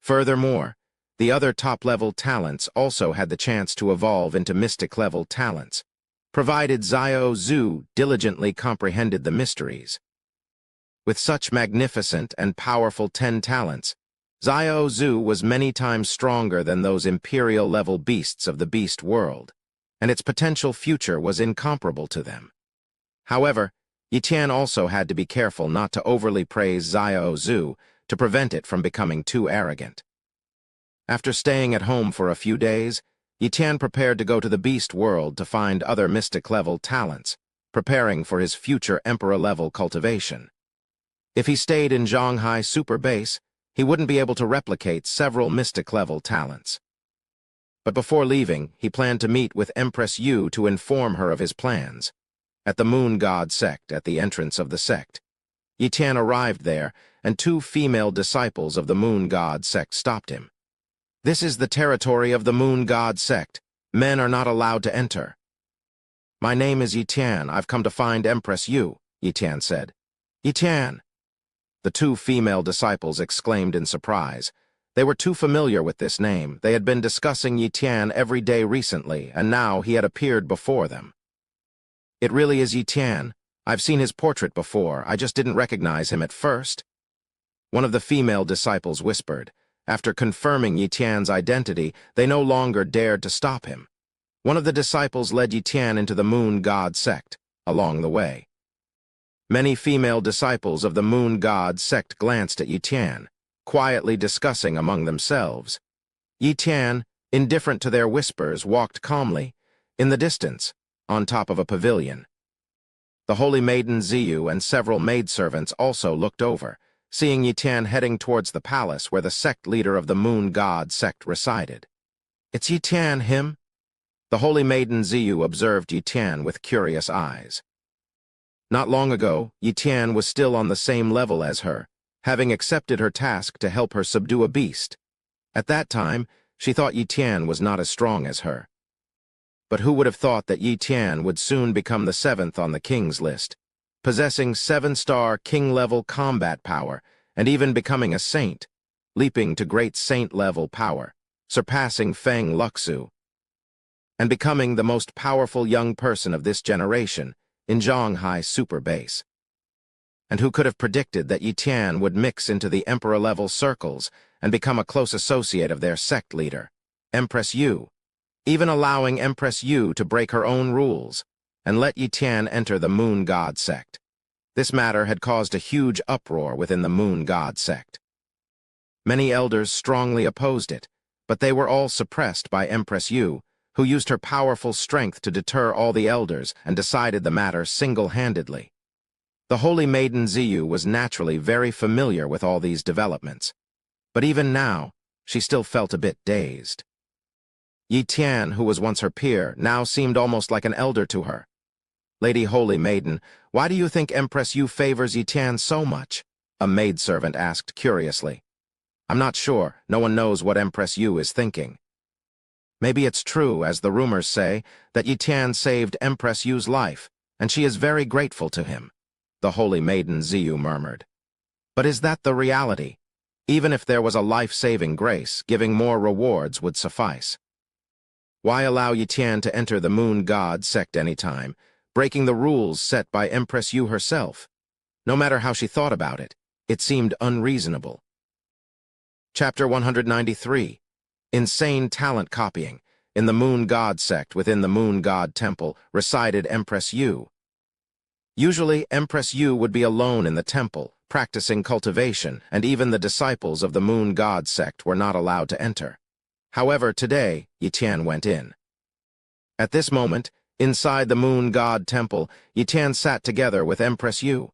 Speaker 1: Furthermore, the other top-level talents also had the chance to evolve into mystic-level talents, provided Xiao Zhu diligently comprehended the mysteries. With such magnificent and powerful 10 talents, Xiao Zhu was many times stronger than those imperial-level beasts of the beast world, and its potential future was incomparable to them. However, Yi Tian also had to be careful not to overly praise Xiao Zhu to prevent it from becoming too arrogant. After staying at home for a few days, Yi Tian prepared to go to the beast world to find other mystic-level talents, preparing for his future emperor-level cultivation. If he stayed in Zhanghai Super Base, he wouldn't be able to replicate several mystic-level talents. But before leaving, he planned to meet with Empress Yu to inform her of his plans. At the Moon God sect, at the entrance of the sect, Yi Tian arrived there, and 2 female disciples of the Moon God sect stopped him. "This is the territory of the Moon God sect. Men are not allowed to enter." "My name is Yi Tian. I've come to find Empress Yu," Yi Tian said. "Yi Tian!" The 2 female disciples exclaimed in surprise. They were too familiar with this name. They had been discussing Yi Tian every day recently, and now he had appeared before them. "It really is Yi Tian. I've seen his portrait before. I just didn't recognize him at first," one of the female disciples whispered. After confirming Yi Tian's identity, they no longer dared to stop him. One of the disciples led Yi Tian into the Moon God sect, along the way. Many female disciples of the Moon God sect glanced at Yi Tian, quietly discussing among themselves. Yi Tian, indifferent to their whispers, walked calmly, in the distance, on top of a pavilion. The holy maiden Ziyu and several maidservants also looked over, seeing Yi Tian heading towards the palace where the sect leader of the Moon God sect resided. "It's Yi Tian, him?" The holy maiden Ziyu observed Yi Tian with curious eyes. Not long ago, Yi Tian was still on the same level as her, having accepted her task to help her subdue a beast. At that time, she thought Yi Tian was not as strong as her. But who would have thought that Yi Tian would soon become the 7th on the king's list, possessing 7-star king-level combat power, and even becoming a saint, leaping to great saint-level power, surpassing Feng Luxu, and becoming the most powerful young person of this generation in Zhanghai Super Base. And who could have predicted that Yi Tian would mix into the emperor-level circles and become a close associate of their sect leader, Empress Yu, even allowing Empress Yu to break her own rules and let Yi Tian enter the Moon God sect. This matter had caused a huge uproar within the Moon God sect. Many elders strongly opposed it, but they were all suppressed by Empress Yu, who used her powerful strength to deter all the elders and decided the matter single-handedly. The holy maiden Ziyu was naturally very familiar with all these developments, but even now, she still felt a bit dazed. Yi Tian, who was once her peer, now seemed almost like an elder to her. "Lady Holy Maiden, why do you think Empress Yu favors Yi Tian so much?" a maidservant asked curiously. "I'm not sure. No one knows what Empress Yu is thinking." "Maybe it's true, as the rumors say, that Yi Tian saved Empress Yu's life, and she is very grateful to him," the holy maiden Ziyu murmured. "But is that the reality? Even if there was a life-saving grace, giving more rewards would suffice. Why allow Yi Tian to enter the Moon God sect anytime, breaking the rules set by Empress Yu herself? No matter how she thought about it, it seemed unreasonable." Chapter 193. Insane Talent Copying. In the Moon God sect within the Moon God temple resided Empress Yu. Usually, Empress Yu would be alone in the temple, practicing cultivation, and even the disciples of the Moon God sect were not allowed to enter. However, today, Yi Tian went in. At this moment, inside the Moon God temple, Yi Tian sat together with Empress Yu.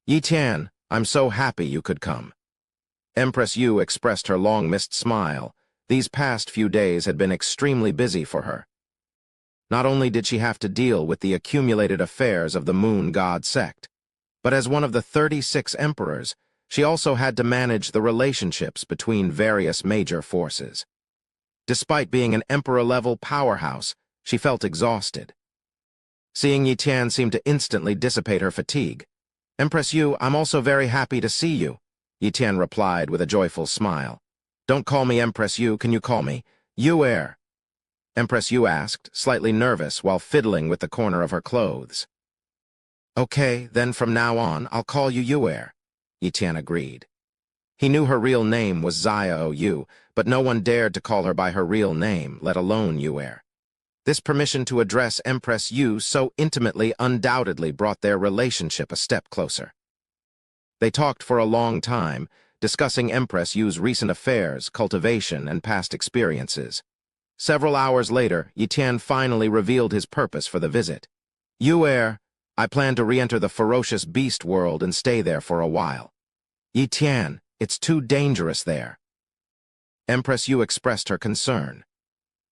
Speaker 1: "Yi Tian, I'm so happy you could come." Empress Yu expressed her long-missed smile. These past few days had been extremely busy for her. Not only did she have to deal with the accumulated affairs of the Moon God sect, But as one of the 36 emperors, she also had to manage the relationships between various major forces. Despite being an emperor-level powerhouse, she felt exhausted. Seeing Yi Tian seemed to instantly dissipate her fatigue. "Empress Yu, I'm also very happy to see you," Yi Tian replied with a joyful smile. "Don't call me Empress Yu, can you call me Yu Heir?" Empress Yu asked, slightly nervous while fiddling with the corner of her clothes. "Okay, then from now on, I'll call you Yu Heir," Yi Tian agreed. He knew her real name was Xiao Yu, but no one dared to call her by her real name, let alone Yu Heir. This permission to address Empress Yu so intimately undoubtedly brought their relationship a step closer. They talked for a long time, discussing Empress Yu's recent affairs, cultivation, and past experiences. Several hours later, Yi Tian finally revealed his purpose for the visit. "Yu Heir, I plan to re-enter the ferocious beast world and stay there for a while." "Yi Tian, it's too dangerous there." Empress Yu expressed her concern.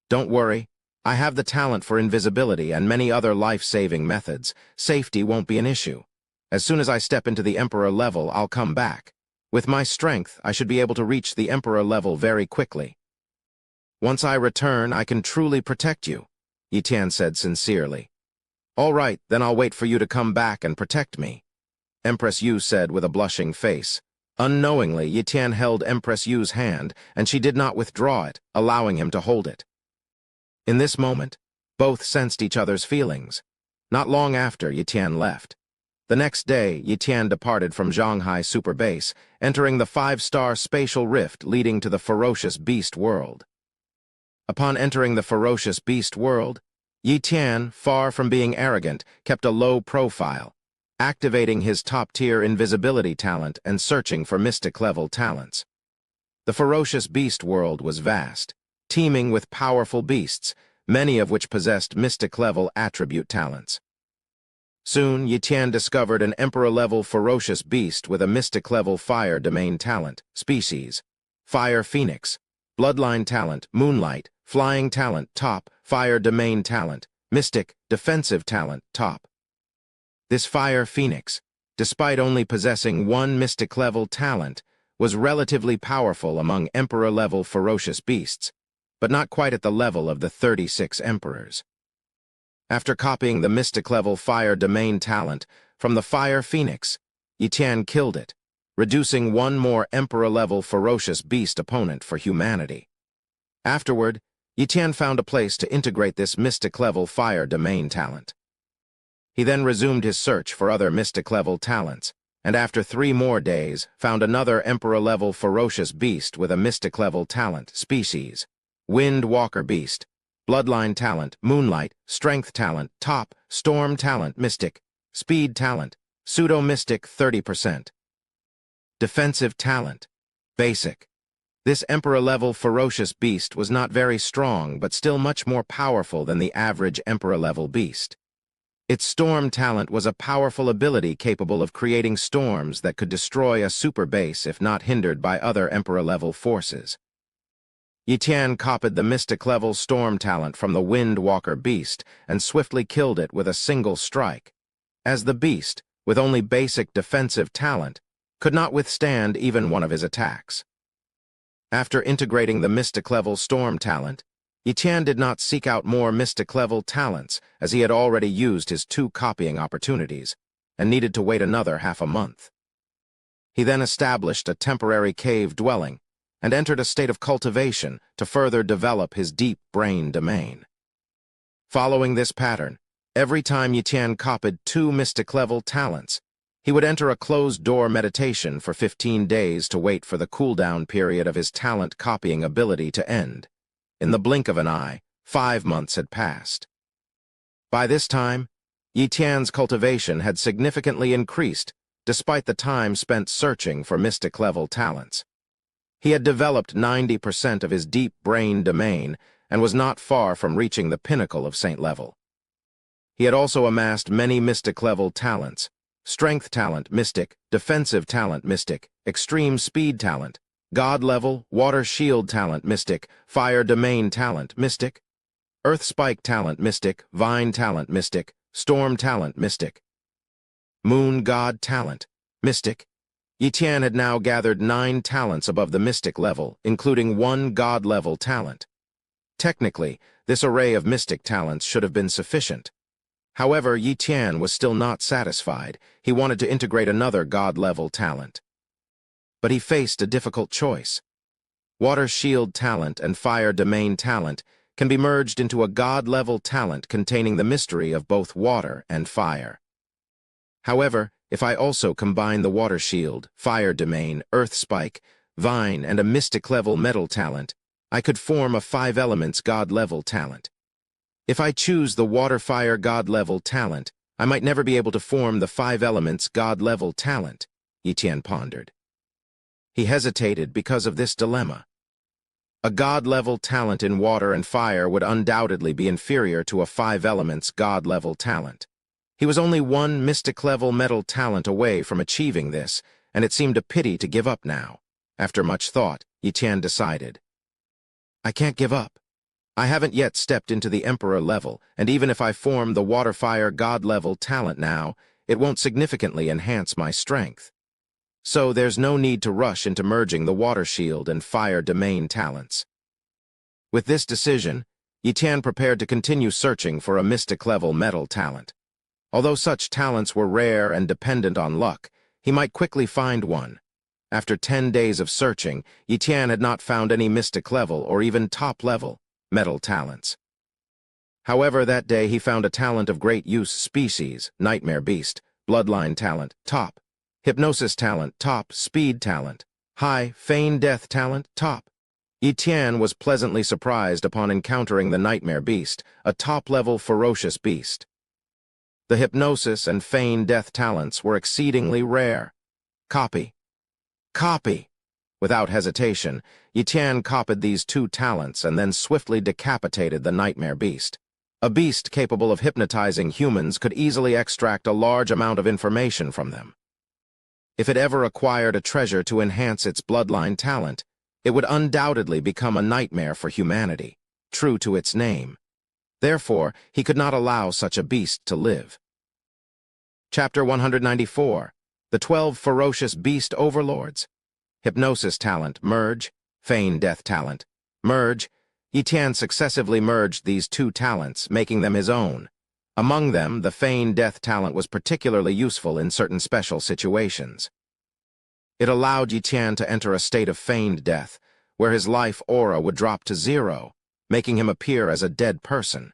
Speaker 1: "Don't worry. I have the talent for invisibility and many other life-saving methods. Safety won't be an issue. As soon as I step into the Emperor level, I'll come back. With my strength, I should be able to reach the Emperor level very quickly. Once I return, I can truly protect you," Yi Tian said sincerely. "All right, then I'll wait for you to come back and protect me," Empress Yu said with a blushing face. Unknowingly, Yi Tian held Empress Yu's hand, and she did not withdraw it, allowing him to hold it. In this moment, both sensed each other's feelings. Not long after, Yi Tian left. The next day, Yi Tian departed from Zhanghai Super Base, entering the 5-star spatial rift leading to the ferocious beast world. Upon entering the ferocious beast world, Yi Tian, far from being arrogant, kept a low profile, activating his top-tier invisibility talent and searching for mystic-level talents. The ferocious beast world was vast, teeming with powerful beasts, many of which possessed mystic-level attribute talents. Soon, Yi Tian discovered an emperor-level ferocious beast with a mystic-level fire domain talent, species, Fire Phoenix, bloodline talent, Moonlight, flying talent, top, fire domain talent, mystic, defensive talent, top. This Fire Phoenix, despite only possessing one mystic-level talent, was relatively powerful among emperor-level ferocious beasts, but not quite at the level of the 36 emperors. After copying the mystic-level fire domain talent from the Fire Phoenix, Yi Tian killed it, reducing one more emperor-level ferocious beast opponent for humanity. Afterward, Yi Tian found a place to integrate this mystic-level fire domain talent. He then resumed his search for other mystic-level talents, and after 3 more days, found another emperor-level ferocious beast with a mystic-level talent, species, Wind Walker Beast, bloodline talent, Moonlight, strength talent, top, storm talent, mystic, speed talent, pseudo-mystic 30%. Defensive talent, basic. This emperor-level ferocious beast was not very strong, but still much more powerful than the average emperor-level beast. Its storm talent was a powerful ability capable of creating storms that could destroy a super base if not hindered by other emperor-level forces. Yi Tian copied the mystic-level storm talent from the Wind Walker beast and swiftly killed it with a single strike, as the beast, with only basic defensive talent, could not withstand even one of his attacks. After integrating the mystic-level storm talent, Yi Tian did not seek out more mystic-level talents, as he had already used his 2 copying opportunities, and needed to wait another half a month. He then established a temporary cave dwelling, and entered a state of cultivation to further develop his deep brain domain. Following this pattern, every time Yi Tian copied 2 mystic-level talents, he would enter a closed-door meditation for 15 days to wait for the cooldown period of his talent copying ability to end. In the blink of an eye, 5 months had passed. By this time, Yi Tian's cultivation had significantly increased, despite the time spent searching for mystic-level talents. He had developed 90% of his deep brain domain and was not far from reaching the pinnacle of Saint level. He had also amassed many mystic-level talents: strength talent, mystic; defensive talent, mystic; extreme speed talent; god level, water shield talent, mystic; fire domain talent, mystic; earth spike talent, mystic; vine talent, mystic; storm talent, mystic. Moon God Talent, Mystic. Yi Tian had now gathered 9 talents above the mystic level, including 1 god-level talent. Technically, this array of mystic talents should have been sufficient. However, Yi Tian was still not satisfied. He wanted to integrate another god-level talent. But he faced a difficult choice. Water Shield Talent and Fire Domain Talent can be merged into a god-level talent containing the mystery of both water and fire. However, if I also combine the Water Shield, Fire Domain, Earth Spike, Vine, and a mystic-level metal talent, I could form a 5 elements god-level talent. If I choose the Water-Fire god-level talent, I might never be able to form the 5 elements god-level talent, Yi Tian pondered. He hesitated because of this dilemma. A god-level talent in water and fire would undoubtedly be inferior to a 5 elements god-level talent. He was only 1 mystic-level metal talent away from achieving this, and it seemed a pity to give up now. After much thought, Yi Tian decided. I can't give up. I haven't yet stepped into the Emperor level, and even if I form the Water-Fire God-level talent now, it won't significantly enhance my strength. So there's no need to rush into merging the Water Shield and Fire Domain talents. With this decision, Yi Tian prepared to continue searching for a mystic-level metal talent. Although such talents were rare and dependent on luck, he might quickly find one. After 10 days of searching, Yi Tian had not found any mystic-level or even top-level metal talents. However, that day he found a talent of great use species, Nightmare Beast, Bloodline Talent, top, Hypnosis Talent, top, Speed Talent, high, Feign Death Talent, top. Yi Tian was pleasantly surprised upon encountering the Nightmare Beast, a top-level ferocious beast. The Hypnosis and Feign Death talents were exceedingly rare. Copy. Copy! Without hesitation, Yi Tian copied these 2 talents and then swiftly decapitated the Nightmare Beast. A beast capable of hypnotizing humans could easily extract a large amount of information from them. If it ever acquired a treasure to enhance its bloodline talent, it would undoubtedly become a nightmare for humanity, true to its name. Therefore, he could not allow such a beast to live. Chapter 194. The 12 Ferocious Beast Overlords. Hypnosis Talent, merge. Feign Death Talent, merge. Yi Tian successively merged these 2 talents, making them his own. Among them, the Feign Death Talent was particularly useful in certain special situations. It allowed Yi Tian to enter a state of feigned death, where his life aura would drop to 0, making him appear as a dead person.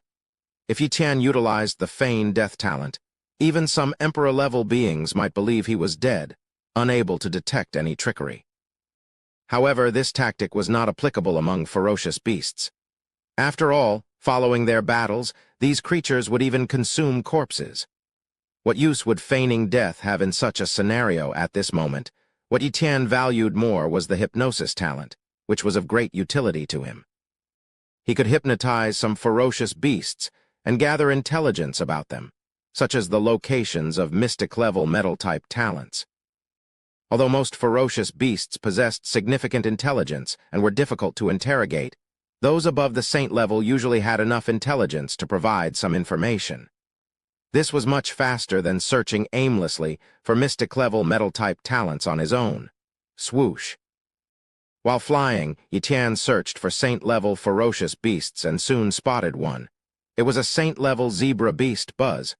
Speaker 1: If Yi Tian utilized the Feign Death Talent, even some Emperor-level beings might believe he was dead, unable to detect any trickery. However, this tactic was not applicable among ferocious beasts. After all, following their battles, these creatures would even consume corpses. What use would feigning death have in such a scenario at this moment? What Yi Tian valued more was the Hypnosis Talent, which was of great utility to him. He could hypnotize some ferocious beasts and gather intelligence about them, such as the locations of mystic-level metal-type talents. Although most ferocious beasts possessed significant intelligence and were difficult to interrogate, those above the saint level usually had enough intelligence to provide some information. This was much faster than searching aimlessly for mystic-level metal-type talents on his own. Swoosh. While flying, Yi Tian searched for saint-level ferocious beasts and soon spotted one. It was a saint-level zebra beast, Buzz.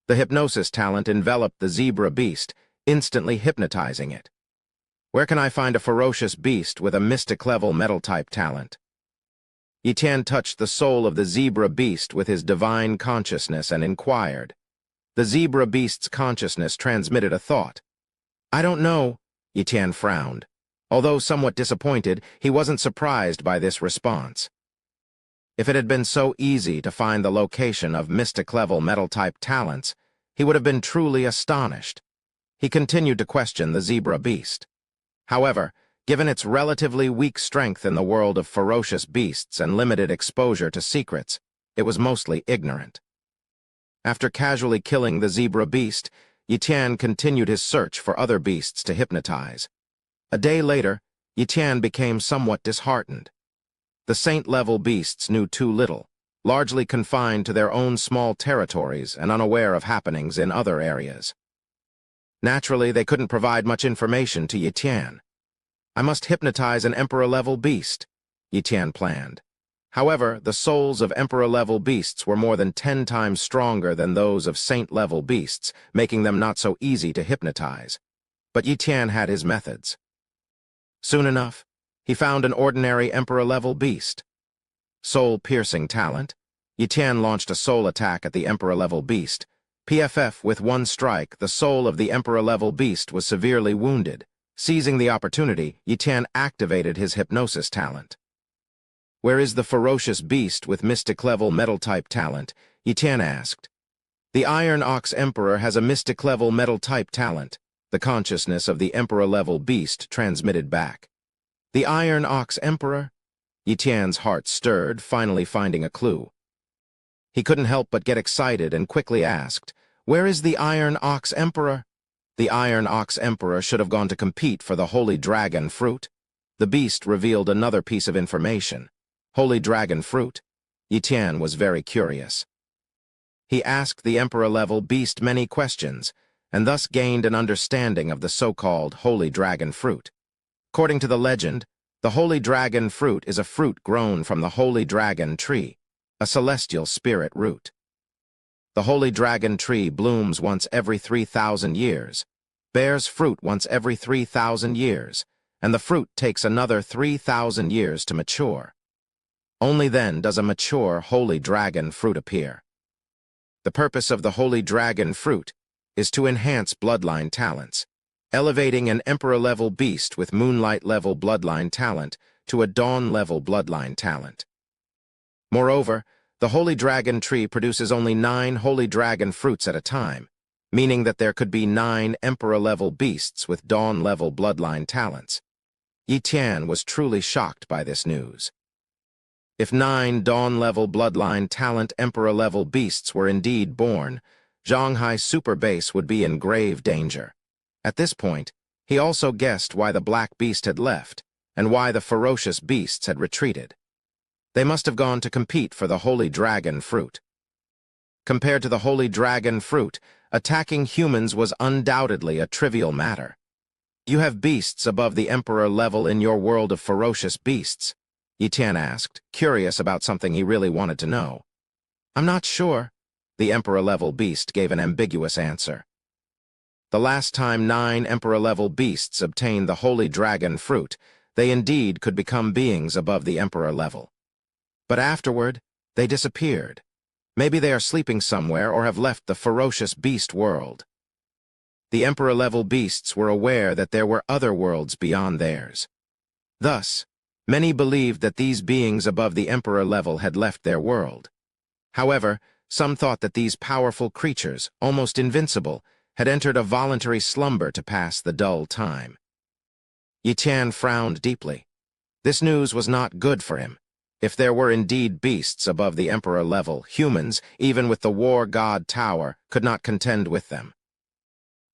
Speaker 1: The Hypnosis Talent enveloped the zebra beast, instantly hypnotizing it. Where can I find a ferocious beast with a mystic-level metal-type talent? Yi Tian touched the soul of the zebra beast with his divine consciousness and inquired. The zebra beast's consciousness transmitted a thought. I don't know, Yi Tian frowned. Although somewhat disappointed, he wasn't surprised by this response. If it had been so easy to find the location of mystic-level metal-type talents, he would have been truly astonished. He continued to question the zebra beast. However, given its relatively weak strength in the world of ferocious beasts and limited exposure to secrets, it was mostly ignorant. After casually killing the zebra beast, Yi Tian continued his search for other beasts to hypnotize. A day later, Yi Tian became somewhat disheartened. The saint-level beasts knew too little, largely confined to their own small territories and unaware of happenings in other areas. Naturally, they couldn't provide much information to Yi Tian. I must hypnotize an Emperor-level beast, Yi Tian planned. However, the souls of Emperor-level beasts were more than 10 times stronger than those of Saint-level beasts, making them not so easy to hypnotize. But Yi Tian had his methods. Soon enough, he found an ordinary Emperor-level beast. Soul-piercing talent, Yi Tian launched a soul attack at the Emperor-level beast. PFF, with one strike, the soul of the Emperor-level beast was severely wounded. Seizing the opportunity, Yi Tian activated his hypnosis talent. Where is the ferocious beast with mystic-level metal-type talent? Yi Tian asked. The Iron Ox Emperor has a mystic-level metal-type talent, the consciousness of the Emperor-level beast transmitted back. The Iron Ox Emperor? Yi Tian's heart stirred, finally finding a clue. He couldn't help but get excited and quickly asked, Where is the Iron Ox Emperor? The Iron Ox Emperor should have gone to compete for the Holy Dragon Fruit. The beast revealed another piece of information. Holy Dragon Fruit? Yi Tian was very curious. He asked the Emperor-level beast many questions, and thus gained an understanding of the so-called Holy Dragon Fruit. According to the legend, the Holy Dragon Fruit is a fruit grown from the Holy Dragon Tree, a celestial spirit root. The Holy Dragon Tree blooms once every 3,000 years, bears fruit once every 3,000 years, and the fruit takes another 3,000 years to mature. Only then does a mature Holy Dragon Fruit appear. The purpose of the Holy Dragon Fruit is to enhance bloodline talents, elevating an Emperor-level beast with Moonlight-level bloodline talent to a Dawn-level bloodline talent. Moreover, the Holy Dragon Tree produces only 9 Holy Dragon Fruits at a time, meaning that there could be 9 Emperor-level beasts with Dawn-level bloodline talents. Yi Tian was truly shocked by this news. If 9 Dawn-level bloodline talent Emperor-level beasts were indeed born, Zhanghai's super base would be in grave danger. At this point, he also guessed why the Black Beast had left, and why the ferocious beasts had retreated. They must have gone to compete for the Holy Dragon Fruit. Compared to the Holy Dragon Fruit, attacking humans was undoubtedly a trivial matter. You have beasts above the Emperor level in your world of ferocious beasts? Yi Tian asked, curious about something he really wanted to know. I'm not sure. The Emperor-level beast gave an ambiguous answer. The last time 9 Emperor-level beasts obtained the Holy Dragon Fruit, they indeed could become beings above the Emperor level. But afterward, they disappeared. Maybe they are sleeping somewhere or have left the ferocious beast world. The Emperor-level beasts were aware that there were other worlds beyond theirs. Thus, many believed that these beings above the Emperor level had left their world. However, some thought that these powerful creatures, almost invincible, had entered a voluntary slumber to pass the dull time. Yi Tian frowned deeply. This news was not good for him. If there were indeed beasts above the Emperor level, humans, even with the War God Tower, could not contend with them.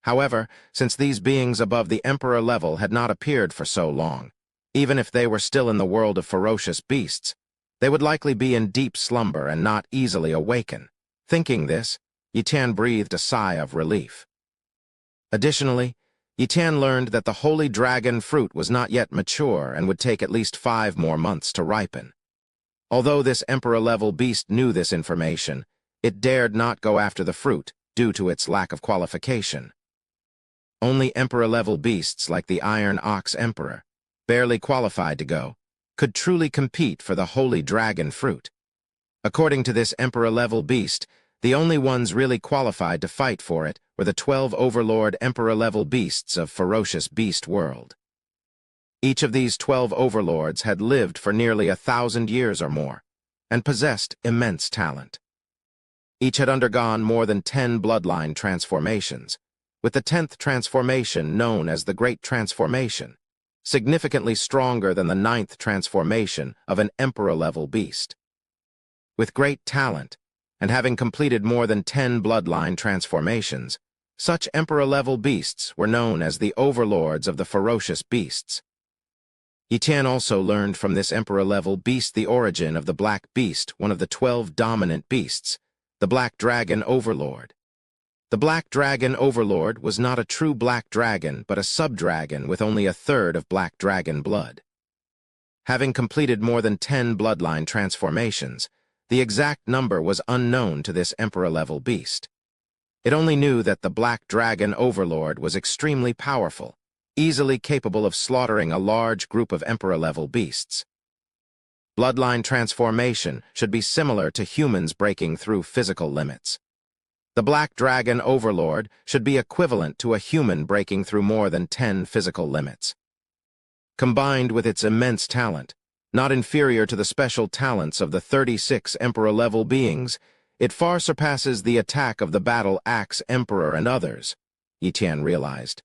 Speaker 1: However, since these beings above the Emperor level had not appeared for so long, even if they were still in the world of ferocious beasts, they would likely be in deep slumber and not easily awaken. Thinking this, Yi Tian breathed a sigh of relief. Additionally, Yi Tian learned that the Holy Dragon Fruit was not yet mature and would take at least 5 more months to ripen. Although this Emperor-level beast knew this information, it dared not go after the fruit due to its lack of qualification. Only Emperor-level beasts like the Iron Ox Emperor, barely qualified to go, could truly compete for the Holy Dragon Fruit. According to this Emperor-level beast, the only ones really qualified to fight for it were the 12 Overlord Emperor-level beasts of ferocious beast world. Each of these 12 overlords had lived for nearly 1,000 years or more, and possessed immense talent. Each had undergone more than 10 bloodline transformations, with the 10th transformation known as the Great Transformation, significantly stronger than the 9th transformation of an Emperor-level beast. With great talent, and having completed more than 10 bloodline transformations, such Emperor-level beasts were known as the Overlords of the Ferocious Beasts. Yi Tian also learned from this Emperor-level beast the origin of the Black Beast, one of the 12 dominant beasts, the Black Dragon Overlord. The Black Dragon Overlord was not a true Black Dragon, but a sub-dragon with only a third of Black Dragon blood. Having completed more than 10 bloodline transformations, the exact number was unknown to this Emperor-level beast. It only knew that the Black Dragon Overlord was extremely powerful, easily capable of slaughtering a large group of Emperor-level beasts. Bloodline transformation should be similar to humans breaking through physical limits. The Black Dragon Overlord should be equivalent to a human breaking through more than 10 physical limits. Combined with its immense talent, not inferior to the special talents of the 36 Emperor-level beings, it far surpasses the attack of the Battle Axe Emperor and others, Yi Tian realized.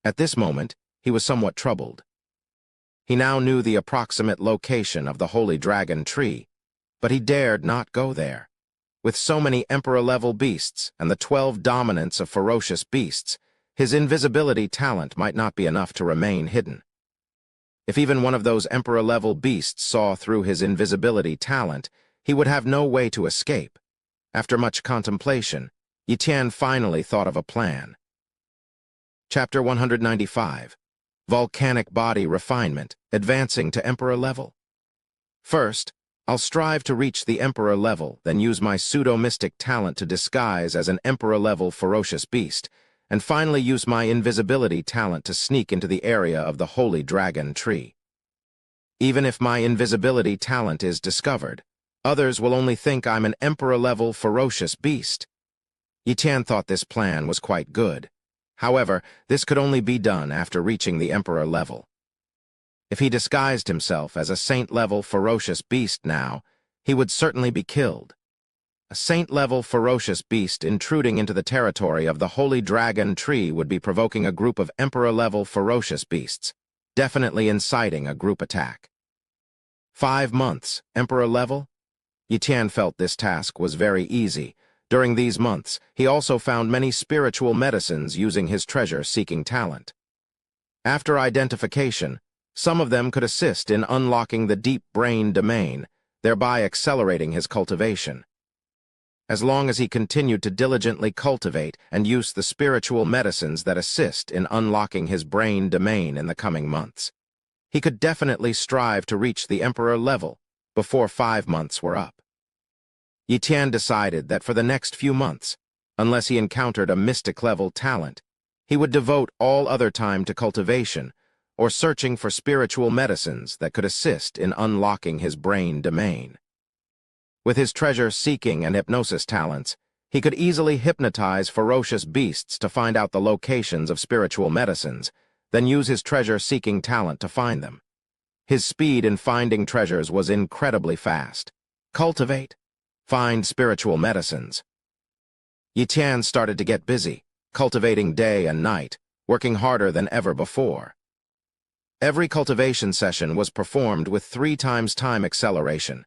Speaker 1: At this moment, he was somewhat troubled. He now knew the approximate location of the Holy Dragon Tree, but he dared not go there. With so many Emperor-level beasts and the 12 dominants of ferocious beasts, his invisibility talent might not be enough to remain hidden. If even one of those Emperor-level beasts saw through his invisibility talent, he would have no way to escape. After much contemplation, Yi Tian finally thought of a plan. Chapter 195. Volcanic Body Refinement, Advancing to Emperor Level. First, I'll strive to reach the Emperor level, then use my pseudo-mystic talent to disguise as an Emperor-level ferocious beast, and finally use my invisibility talent to sneak into the area of the Holy Dragon Tree. Even if my invisibility talent is discovered, others will only think I'm an Emperor-level ferocious beast. Yi Tian thought this plan was quite good. However, this could only be done after reaching the Emperor level. If he disguised himself as a Saint-level ferocious beast now, he would certainly be killed. A Saint-level ferocious beast intruding into the territory of the Holy Dragon Tree would be provoking a group of Emperor-level ferocious beasts, definitely inciting a group attack. 5 months, Emperor level? Yi Tian felt this task was very easy. During these months, he also found many spiritual medicines using his treasure-seeking talent. After identification, some of them could assist in unlocking the deep brain domain, thereby accelerating his cultivation. As long as he continued to diligently cultivate and use the spiritual medicines that assist in unlocking his brain domain in the coming months, he could definitely strive to reach the Emperor level before 5 months were up. Yi Tian decided that for the next few months, unless he encountered a mystic-level talent, he would devote all other time to cultivation or searching for spiritual medicines that could assist in unlocking his brain domain. With his treasure-seeking and hypnosis talents, he could easily hypnotize ferocious beasts to find out the locations of spiritual medicines, then use his treasure-seeking talent to find them. His speed in finding treasures was incredibly fast. Cultivate. Find spiritual medicines. Yi Tian started to get busy, cultivating day and night, working harder than ever before. Every cultivation session was performed with 3 times time acceleration.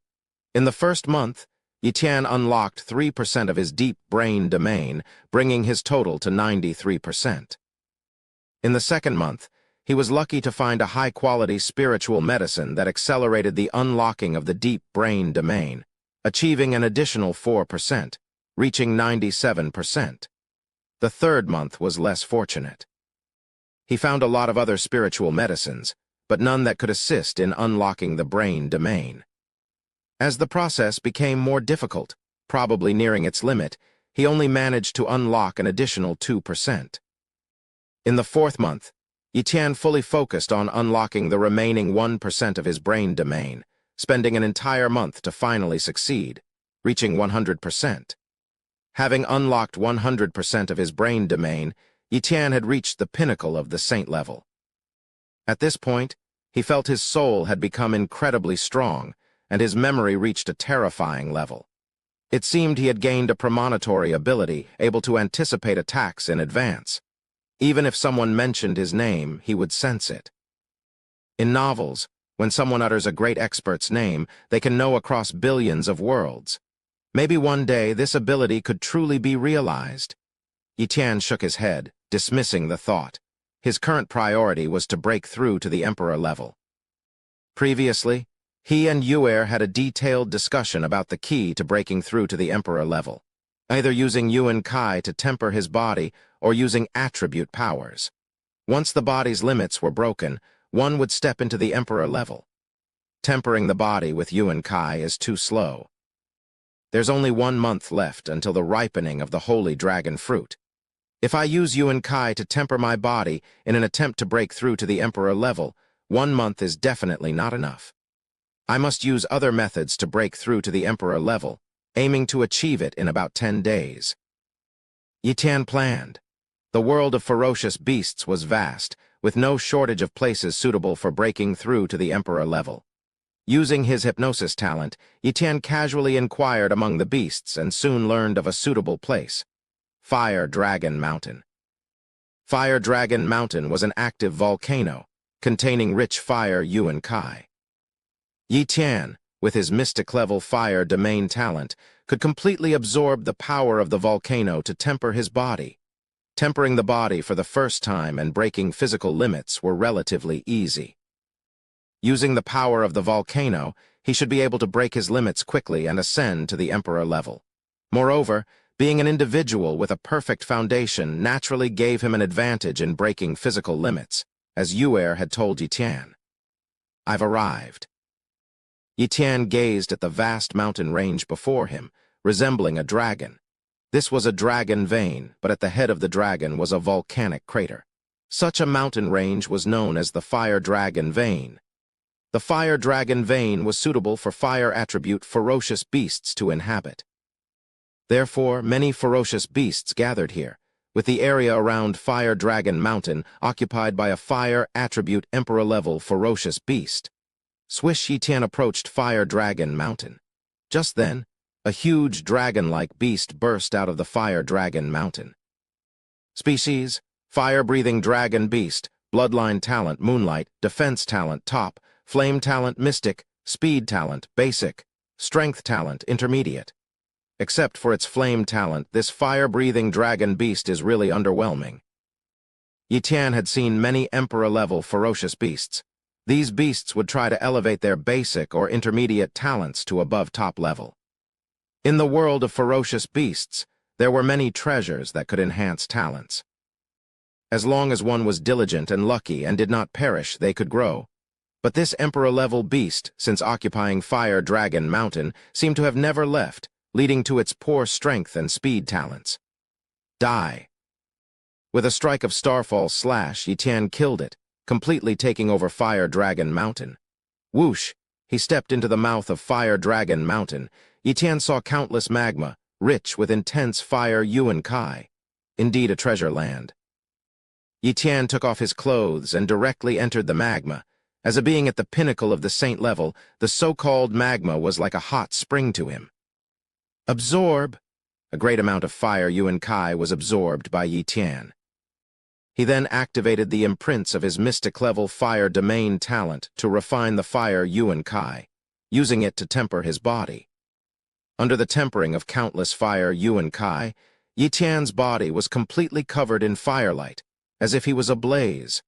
Speaker 1: In the first month, Yi Tian unlocked 3% of his deep brain domain, bringing his total to 93%. In the second month, he was lucky to find a high-quality spiritual medicine that accelerated the unlocking of the deep brain domain, achieving an additional 4%, reaching 97%. The third month was less fortunate. He found a lot of other spiritual medicines, but none that could assist in unlocking the brain domain. As the process became more difficult, probably nearing its limit, he only managed to unlock an additional 2%. In the fourth month, Yi Tian fully focused on unlocking the remaining 1% of his brain domain, spending an entire month to finally succeed, reaching 100%. Having unlocked 100% of his brain domain, Yi Tian had reached the pinnacle of the saint level. At this point, he felt his soul had become incredibly strong, and his memory reached a terrifying level. It seemed he had gained a premonitory ability, able to anticipate attacks in advance. Even if someone mentioned his name, he would sense it. In novels, when someone utters a great expert's name, they can know across billions of worlds. Maybe one day this ability could truly be realized. Yi Tian shook his head, dismissing the thought. His current priority was to break through to the Emperor level. Previously, he and Yuer had a detailed discussion about the key to breaking through to the Emperor level. either using Yuan Kai to temper his body or using attribute powers. Once the body's limits were broken, one would step into the Emperor level. Tempering the body with Yuan Kai is too slow. There's only 1 month left until the ripening of the holy dragon fruit. If I use Yuan Kai to temper my body in an attempt to break through to the Emperor level, 1 month is definitely not enough. I must use other methods to break through to the Emperor level, aiming to achieve it in about 10 days. Yi Tian planned. The world of ferocious beasts was vast, with no shortage of places suitable for breaking through to the Emperor level. Using his hypnosis talent, Yi Tian casually inquired among the beasts and soon learned of a suitable place. Fire Dragon Mountain. Fire Dragon Mountain was an active volcano, containing rich fire Yuan Kai. Yi Tian, with his mystic-level fire domain talent, could completely absorb the power of the volcano to temper his body. Tempering the body for the first time and breaking physical limits were relatively easy. Using the power of the volcano, he should be able to break his limits quickly and ascend to the Emperor level. Moreover, being an individual with a perfect foundation naturally gave him an advantage in breaking physical limits, as Yue had told Yi Tian. I've arrived. Yi Tian gazed at the vast mountain range before him, resembling a dragon. This was a dragon vein, but at the head of the dragon was a volcanic crater. Such a mountain range was known as the Fire Dragon Vein. The Fire Dragon Vein was suitable for fire attribute ferocious beasts to inhabit. Therefore, many ferocious beasts gathered here, with the area around Fire Dragon Mountain occupied by a fire attribute Emperor-level ferocious beast. Swish Yi Tian approached Fire Dragon Mountain. Just then, a huge dragon-like beast burst out of the Fire Dragon Mountain. Species: Fire-breathing dragon beast, bloodline talent Moonlight, defense talent Top, flame talent Mystic, speed talent Basic, strength talent Intermediate. Except for its flame talent, this fire-breathing dragon beast is really underwhelming. Yi Tian had seen many Emperor-level ferocious beasts. These beasts would try to elevate their basic or intermediate talents to above top level. In the world of ferocious beasts, there were many treasures that could enhance talents. As long as one was diligent and lucky and did not perish, they could grow. But this Emperor-level beast, since occupying Fire Dragon Mountain, seemed to have never left, leading to its poor strength and speed talents. Die. With a strike of Starfall Slash, Yi Tian killed it, completely taking over Fire Dragon Mountain. Whoosh! He stepped into the mouth of Fire Dragon Mountain. Yi Tian saw countless magma, rich with intense fire Yuan Kai. Indeed a treasure land. Yi Tian took off his clothes and directly entered the magma. As a being at the pinnacle of the saint level, the so-called magma was like a hot spring to him. Absorb! A great amount of fire Yuan Kai was absorbed by Yi Tian. He then activated the imprints of his mystic-level fire domain talent to refine the fire Yuan Kai, using it to temper his body. Under the tempering of countless fire Yuan Kai, Yi Tian's body was completely covered in firelight, as if he was ablaze,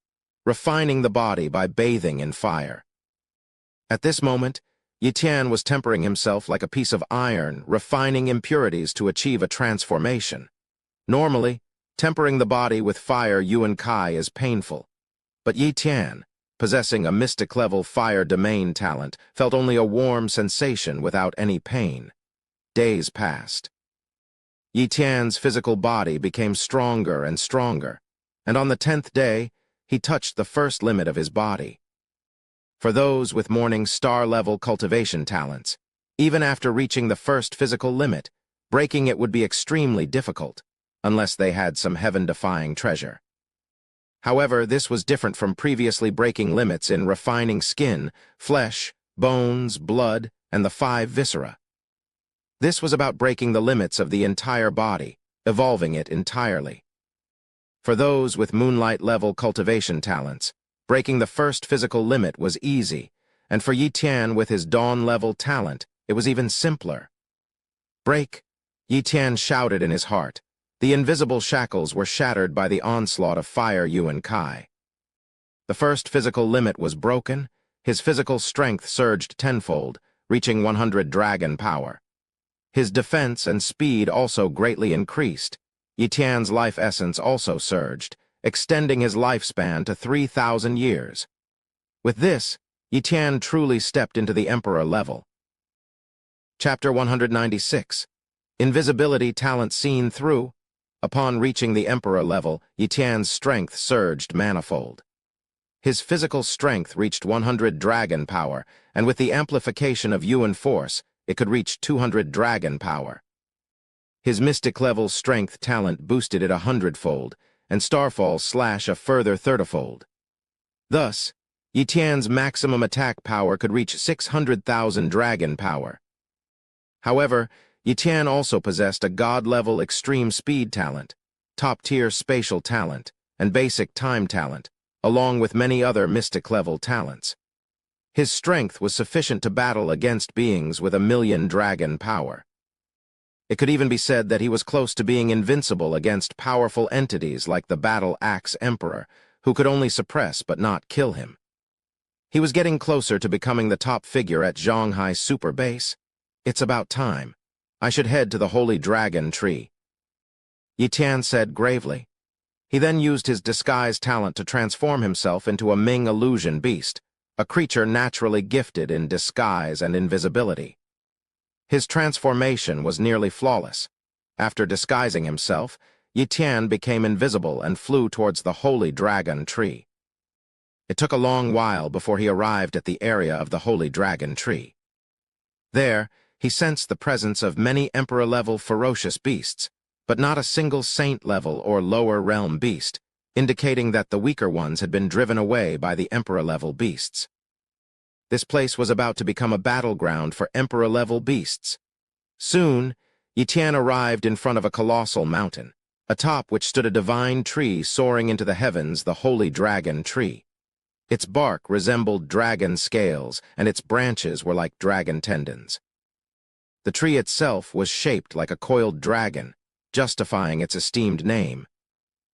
Speaker 1: refining the body by bathing in fire. At this moment, Yi Tian was tempering himself like a piece of iron, refining impurities to achieve a transformation. Normally, tempering the body with fire Yuan Kai is painful, but Yi Tian, possessing a mystic-level fire domain talent, felt only a warm sensation without any pain. Days passed. Yi Tian's physical body became stronger and stronger, and on the 10th day, he touched the first limit of his body. For those with morning star-level cultivation talents, even after reaching the first physical limit, breaking it would be extremely difficult, unless they had some heaven-defying treasure. However, this was different from previously breaking limits in refining skin, flesh, bones, blood, and the 5 viscera. This was about breaking the limits of the entire body, evolving it entirely. For those with moonlight-level cultivation talents, breaking the first physical limit was easy, and for Yi Tian with his dawn-level talent, it was even simpler. Break! Yi Tian shouted in his heart. The invisible shackles were shattered by the onslaught of fire Yuan Kai. The first physical limit was broken, his physical strength surged tenfold, reaching 100 dragon power. His defense and speed also greatly increased. Yi Tian's life essence also surged, extending his lifespan to 3,000 years. With this, Yi Tian truly stepped into the Emperor level. Chapter 196. Invisibility talent seen through. Upon reaching the Emperor level, Yi Tian's strength surged manifold. His physical strength reached 100 dragon power, and with the amplification of Yuan force, it could reach 200 dragon power. His mystic level strength talent boosted it 100-fold, and Starfall slash a further 30-fold. Thus, Yi Tian's maximum attack power could reach 600,000 dragon power. However, Yi Tian also possessed a god-level extreme speed talent, top-tier spatial talent, and basic time talent, along with many other mystic-level talents. His strength was sufficient to battle against beings with 1,000,000 dragon power. It could even be said that he was close to being invincible against powerful entities like the Battle Axe Emperor, who could only suppress but not kill him. He was getting closer to becoming the top figure at Zhonghai Super Base. It's about time. I should head to the Holy Dragon Tree, Yi Tian said gravely. He then used his disguise talent to transform himself into a Ming illusion beast, a creature naturally gifted in disguise and invisibility. His transformation was nearly flawless. After disguising himself, Yi Tian became invisible and flew towards the Holy Dragon Tree. It took a long while before he arrived at the area of the Holy Dragon Tree. There, he sensed the presence of many Emperor-level ferocious beasts, but not a single Saint-level or lower realm beast, indicating that the weaker ones had been driven away by the Emperor-level beasts. This place was about to become a battleground for Emperor-level beasts. Soon, Yi Tian arrived in front of a colossal mountain, atop which stood a divine tree soaring into the heavens, the Holy Dragon Tree. Its bark resembled dragon scales, and its branches were like dragon tendons. The tree itself was shaped like a coiled dragon, justifying its esteemed name.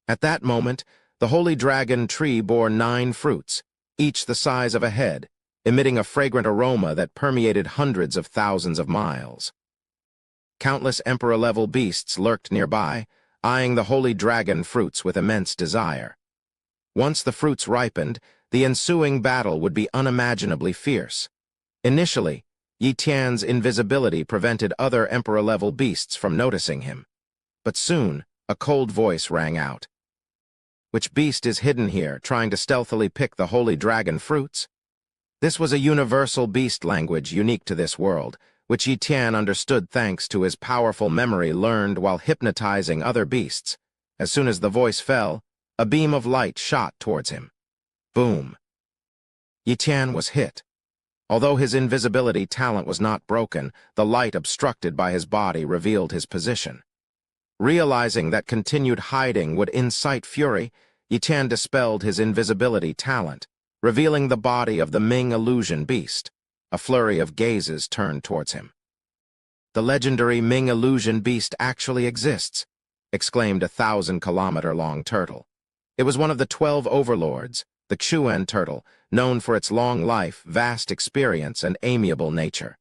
Speaker 1: At that moment, the Holy Dragon Tree bore 9 fruits, each the size of a head, emitting a fragrant aroma that permeated hundreds of thousands of miles. Countless Emperor-level beasts lurked nearby, eyeing the Holy Dragon fruits with immense desire. Once the fruits ripened, the ensuing battle would be unimaginably fierce. Initially, Yi Tian's invisibility prevented other Emperor-level beasts from noticing him. But soon, a cold voice rang out. Which beast is hidden here, trying to stealthily pick the Holy Dragon fruits? This was a universal beast language unique to this world, which Yi Tian understood thanks to his powerful memory learned while hypnotizing other beasts. As soon as the voice fell, a beam of light shot towards him. Boom! Yi Tian was hit. Although his invisibility talent was not broken, the light obstructed by his body revealed his position. Realizing that continued hiding would incite fury, Yi Tian dispelled his invisibility talent, revealing the body of the Ming illusion beast. A flurry of gazes turned towards him. "The legendary Ming illusion beast actually exists," exclaimed a 1,000-kilometer-long turtle. It was one of the 12 overlords, the Xuan turtle, known for its long life, vast experience, and amiable nature.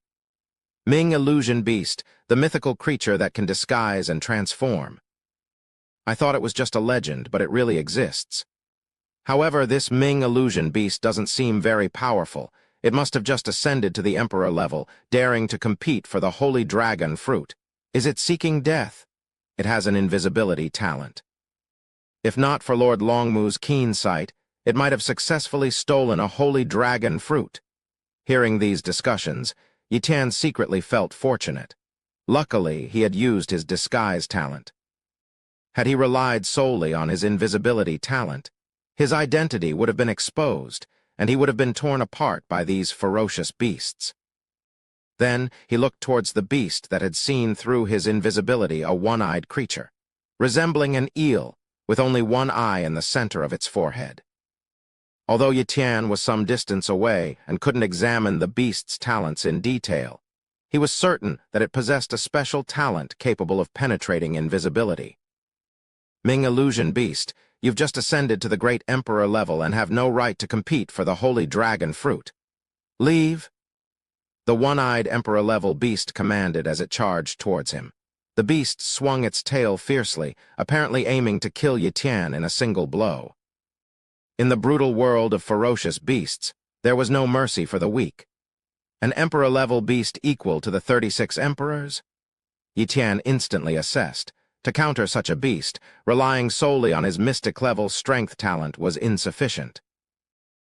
Speaker 1: Ming illusion beast, the mythical creature that can disguise and transform. I thought it was just a legend, but it really exists. However, this Ming illusion beast doesn't seem very powerful. It must have just ascended to the Emperor level, daring to compete for the Holy Dragon fruit. Is it seeking death? It has an invisibility talent. If not for Lord Longmu's keen sight, it might have successfully stolen a Holy Dragon fruit. Hearing these discussions, Yi Tian secretly felt fortunate. Luckily, he had used his disguise talent. Had he relied solely on his invisibility talent, his identity would have been exposed, and he would have been torn apart by these ferocious beasts. Then he looked towards the beast that had seen through his invisibility, a one-eyed creature, resembling an eel, with only one eye in the center of its forehead. Although Yi Tian was some distance away and couldn't examine the beast's talents in detail, he was certain that it possessed a special talent capable of penetrating invisibility. Ming illusion beast, you've just ascended to the great Emperor level and have no right to compete for the Holy Dragon fruit. Leave. The one-eyed Emperor-level beast commanded as it charged towards him. The beast swung its tail fiercely, apparently aiming to kill Yi Tian in a single blow. In the brutal world of ferocious beasts, there was no mercy for the weak. An Emperor-level beast equal to the 36 emperors? Yi Tian instantly assessed. To counter such a beast, relying solely on his mystic-level strength talent was insufficient.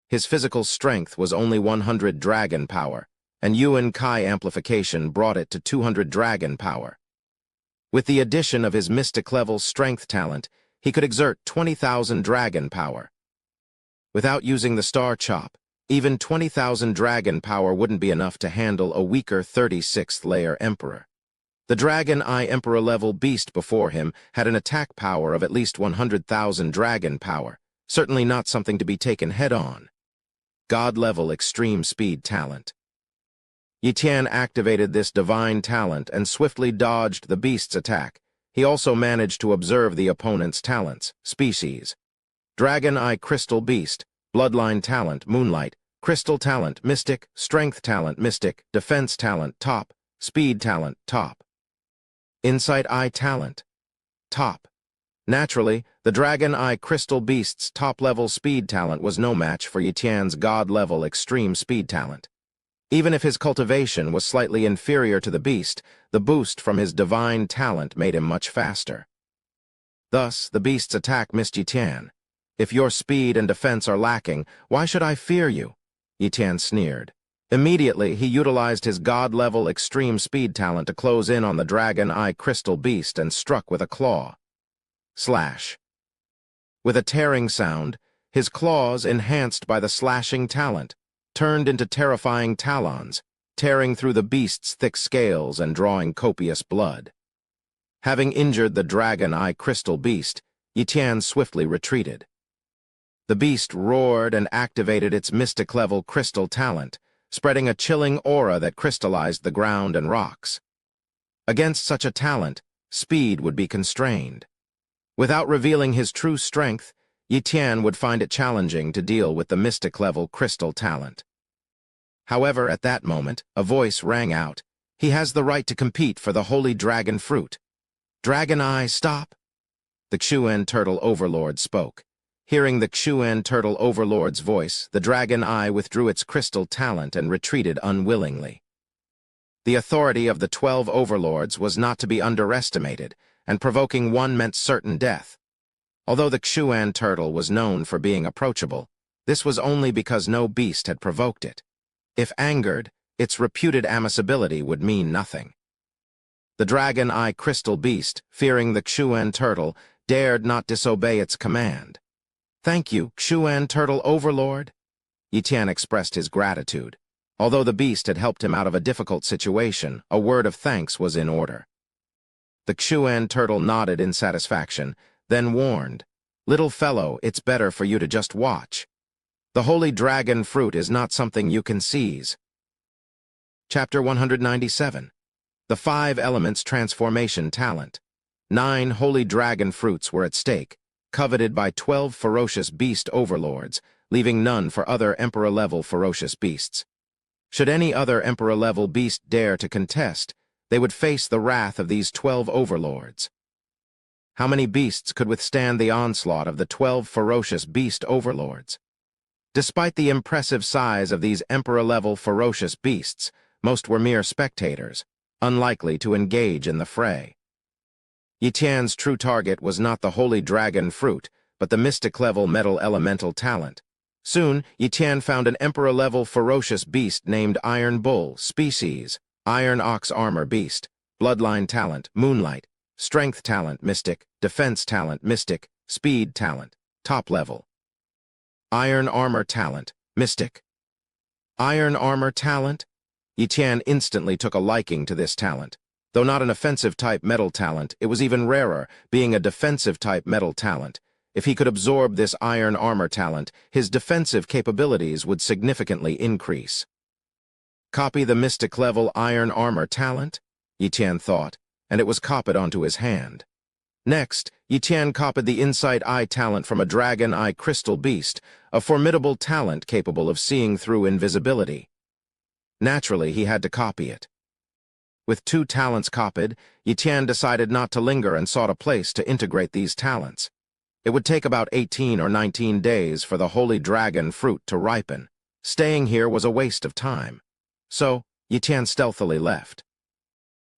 Speaker 1: His physical strength was only 100 dragon power, and Yuan Kai amplification brought it to 200 dragon power. With the addition of his mystic-level strength talent, he could exert 20,000 dragon power. Without using the star chop, even 20,000 dragon power wouldn't be enough to handle a weaker 36th layer emperor. The Dragon Eye Emperor-level beast before him had an attack power of at least 100,000 dragon power, certainly not something to be taken head-on. God-level extreme speed talent. Yi Tian activated this divine talent and swiftly dodged the beast's attack. He also managed to observe the opponent's talents, species. Dragon Eye Crystal Beast, Bloodline Talent, Moonlight, Crystal Talent, Mystic, Strength Talent, Mystic, Defense Talent, Top, Speed Talent, Top. Insight Eye Talent, Top. Naturally, the Dragon Eye Crystal Beast's top-level speed talent was no match for Yi Tian's God-level extreme speed talent. Even if his cultivation was slightly inferior to the beast, the boost from his divine talent made him much faster. Thus, the beast's attack missed Yi Tian. If your speed and defense are lacking, why should I fear you? Yi Tian sneered. Immediately, he utilized his God-level extreme speed talent to close in on the Dragon Eye Crystal Beast and struck with a claw. Slash. With a tearing sound, his claws, enhanced by the slashing talent, turned into terrifying talons, tearing through the beast's thick scales and drawing copious blood. Having injured the Dragon Eye Crystal Beast, Yi Tian swiftly retreated. The beast roared and activated its mystic-level crystal talent, spreading a chilling aura that crystallized the ground and rocks. Against such a talent, speed would be constrained. Without revealing his true strength, Yi Tian would find it challenging to deal with the mystic-level crystal talent. However, at that moment, a voice rang out. He has the right to compete for the holy dragon fruit. Dragon Eye, stop! The Xuan Turtle Overlord spoke. Hearing the Xuan Turtle Overlord's voice, the Dragon Eye withdrew its crystal talent and retreated unwillingly. The authority of the 12 Overlords was not to be underestimated, and provoking one meant certain death. Although the Xuan Turtle was known for being approachable, this was only because no beast had provoked it. If angered, its reputed amicability would mean nothing. The Dragon Eye Crystal Beast, fearing the Xuan Turtle, dared not disobey its command. Thank you, Xuan Turtle Overlord. Yi Tian expressed his gratitude. Although the beast had helped him out of a difficult situation, a word of thanks was in order. The Xuan Turtle nodded in satisfaction, then warned, "Little fellow, it's better for you to just watch. The holy dragon fruit is not something you can seize." Chapter 197. The 5 Elements Transformation Talent. 9 holy dragon fruits were at stake, coveted by 12 ferocious beast overlords, leaving none for other emperor-level ferocious beasts. Should any other emperor-level beast dare to contest, they would face the wrath of these 12 overlords. How many beasts could withstand the onslaught of the 12 ferocious beast overlords? Despite the impressive size of these emperor-level ferocious beasts, most were mere spectators, unlikely to engage in the fray. Yi Tian's true target was not the holy dragon fruit, but the mystic-level metal elemental talent. Soon, Yi Tian found an emperor-level ferocious beast named Iron Bull, species, Iron Ox Armor Beast, Bloodline Talent, Moonlight, Strength Talent, Mystic, Defense Talent, Mystic, Speed Talent, Top Level. Iron Armor Talent, Mystic. Iron Armor Talent? Yi Tian instantly took a liking to this talent. Though not an offensive-type metal talent, it was even rarer, being a defensive-type metal talent. If he could absorb this Iron Armor talent, his defensive capabilities would significantly increase. Copy the mystic-level Iron Armor talent? Yi Tian thought, and it was copied onto his hand. Next, Yi Tian copied the Insight Eye talent from a Dragon Eye Crystal Beast, a formidable talent capable of seeing through invisibility. Naturally, he had to copy it. With 2 talents copied, Yi decided not to linger and sought a place to integrate these talents. It would take about 18 or 19 days for the holy dragon fruit to ripen. Staying here was a waste of time. So, Yi stealthily left.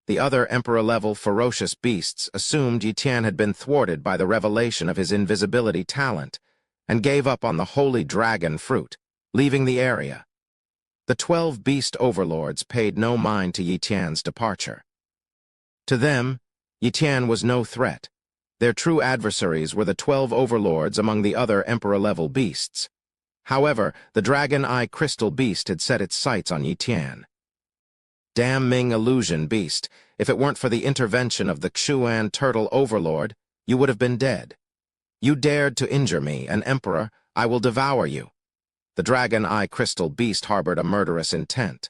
Speaker 1: The other Emperor-level ferocious beasts assumed Yi had been thwarted by the revelation of his invisibility talent and gave up on the holy dragon fruit, leaving the area. The 12 beast overlords paid no mind to Yi departure. To them, Yi was no threat. Their true adversaries were the 12 overlords among the other Emperor-level beasts. However, the Dragon Eye Crystal Beast had set its sights on Yi. Damn Ming Illusion Beast, if it weren't for the intervention of the Xuan Turtle Overlord, you would have been dead. You dared to injure me, an emperor, I will devour you. The Dragon Eye Crystal Beast harbored a murderous intent.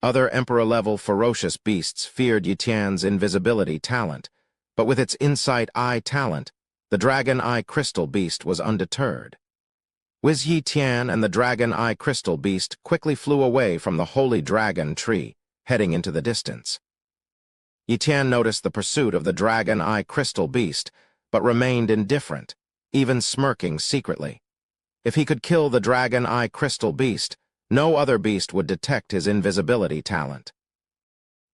Speaker 1: Other Emperor-level ferocious beasts feared Yi invisibility talent, but with its Insight Eye talent, the Dragon Eye Crystal Beast was undeterred. Wiz Yi and the Dragon Eye Crystal Beast quickly flew away from the Holy Dragon Tree, heading into the distance. Yi noticed the pursuit of the Dragon Eye Crystal Beast, but remained indifferent, even smirking secretly. If he could kill the Dragon Eye Crystal Beast, no other beast would detect his invisibility talent.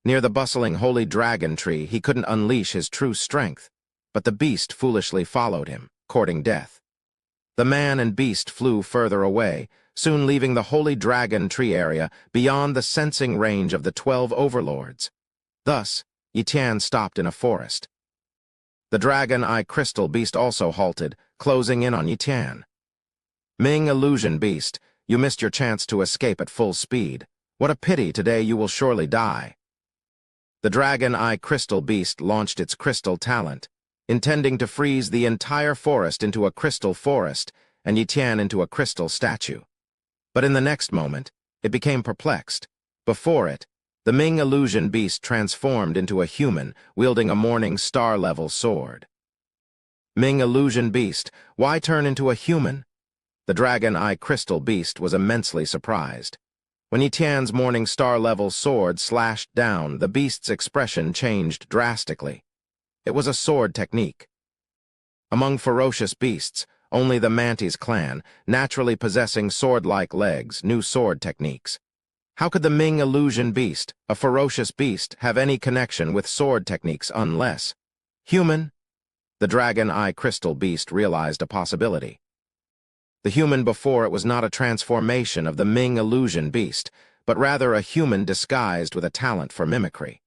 Speaker 1: Near the bustling Holy Dragon Tree, he couldn't unleash his true strength, but the beast foolishly followed him, courting death. The man and beast flew further away, soon leaving the Holy Dragon Tree area beyond the sensing range of the 12 overlords. Thus, Yi stopped in a forest. The Dragon Eye Crystal Beast also halted, closing in on Yi. Ming Illusion Beast, you missed your chance to escape at full speed. What a pity, today you will surely die. The Dragon Eye Crystal Beast launched its crystal talent, intending to freeze the entire forest into a crystal forest and Yi into a crystal statue. But in the next moment, it became perplexed. Before it, the Ming Illusion Beast transformed into a human, wielding a morning star-level sword. Ming Illusion Beast, why turn into a human? The Dragon Eye Crystal Beast was immensely surprised. When Yi morning star-level sword slashed down, the beast's expression changed drastically. It was a sword technique. Among ferocious beasts, only the Mantis clan, naturally possessing sword-like legs, knew sword techniques. How could the Ming Illusion Beast, a ferocious beast, have any connection with sword techniques unless human? The Dragon Eye Crystal Beast realized a possibility. The human before it was not a transformation of the Ming Illusion Beast, but rather a human disguised with a talent for mimicry.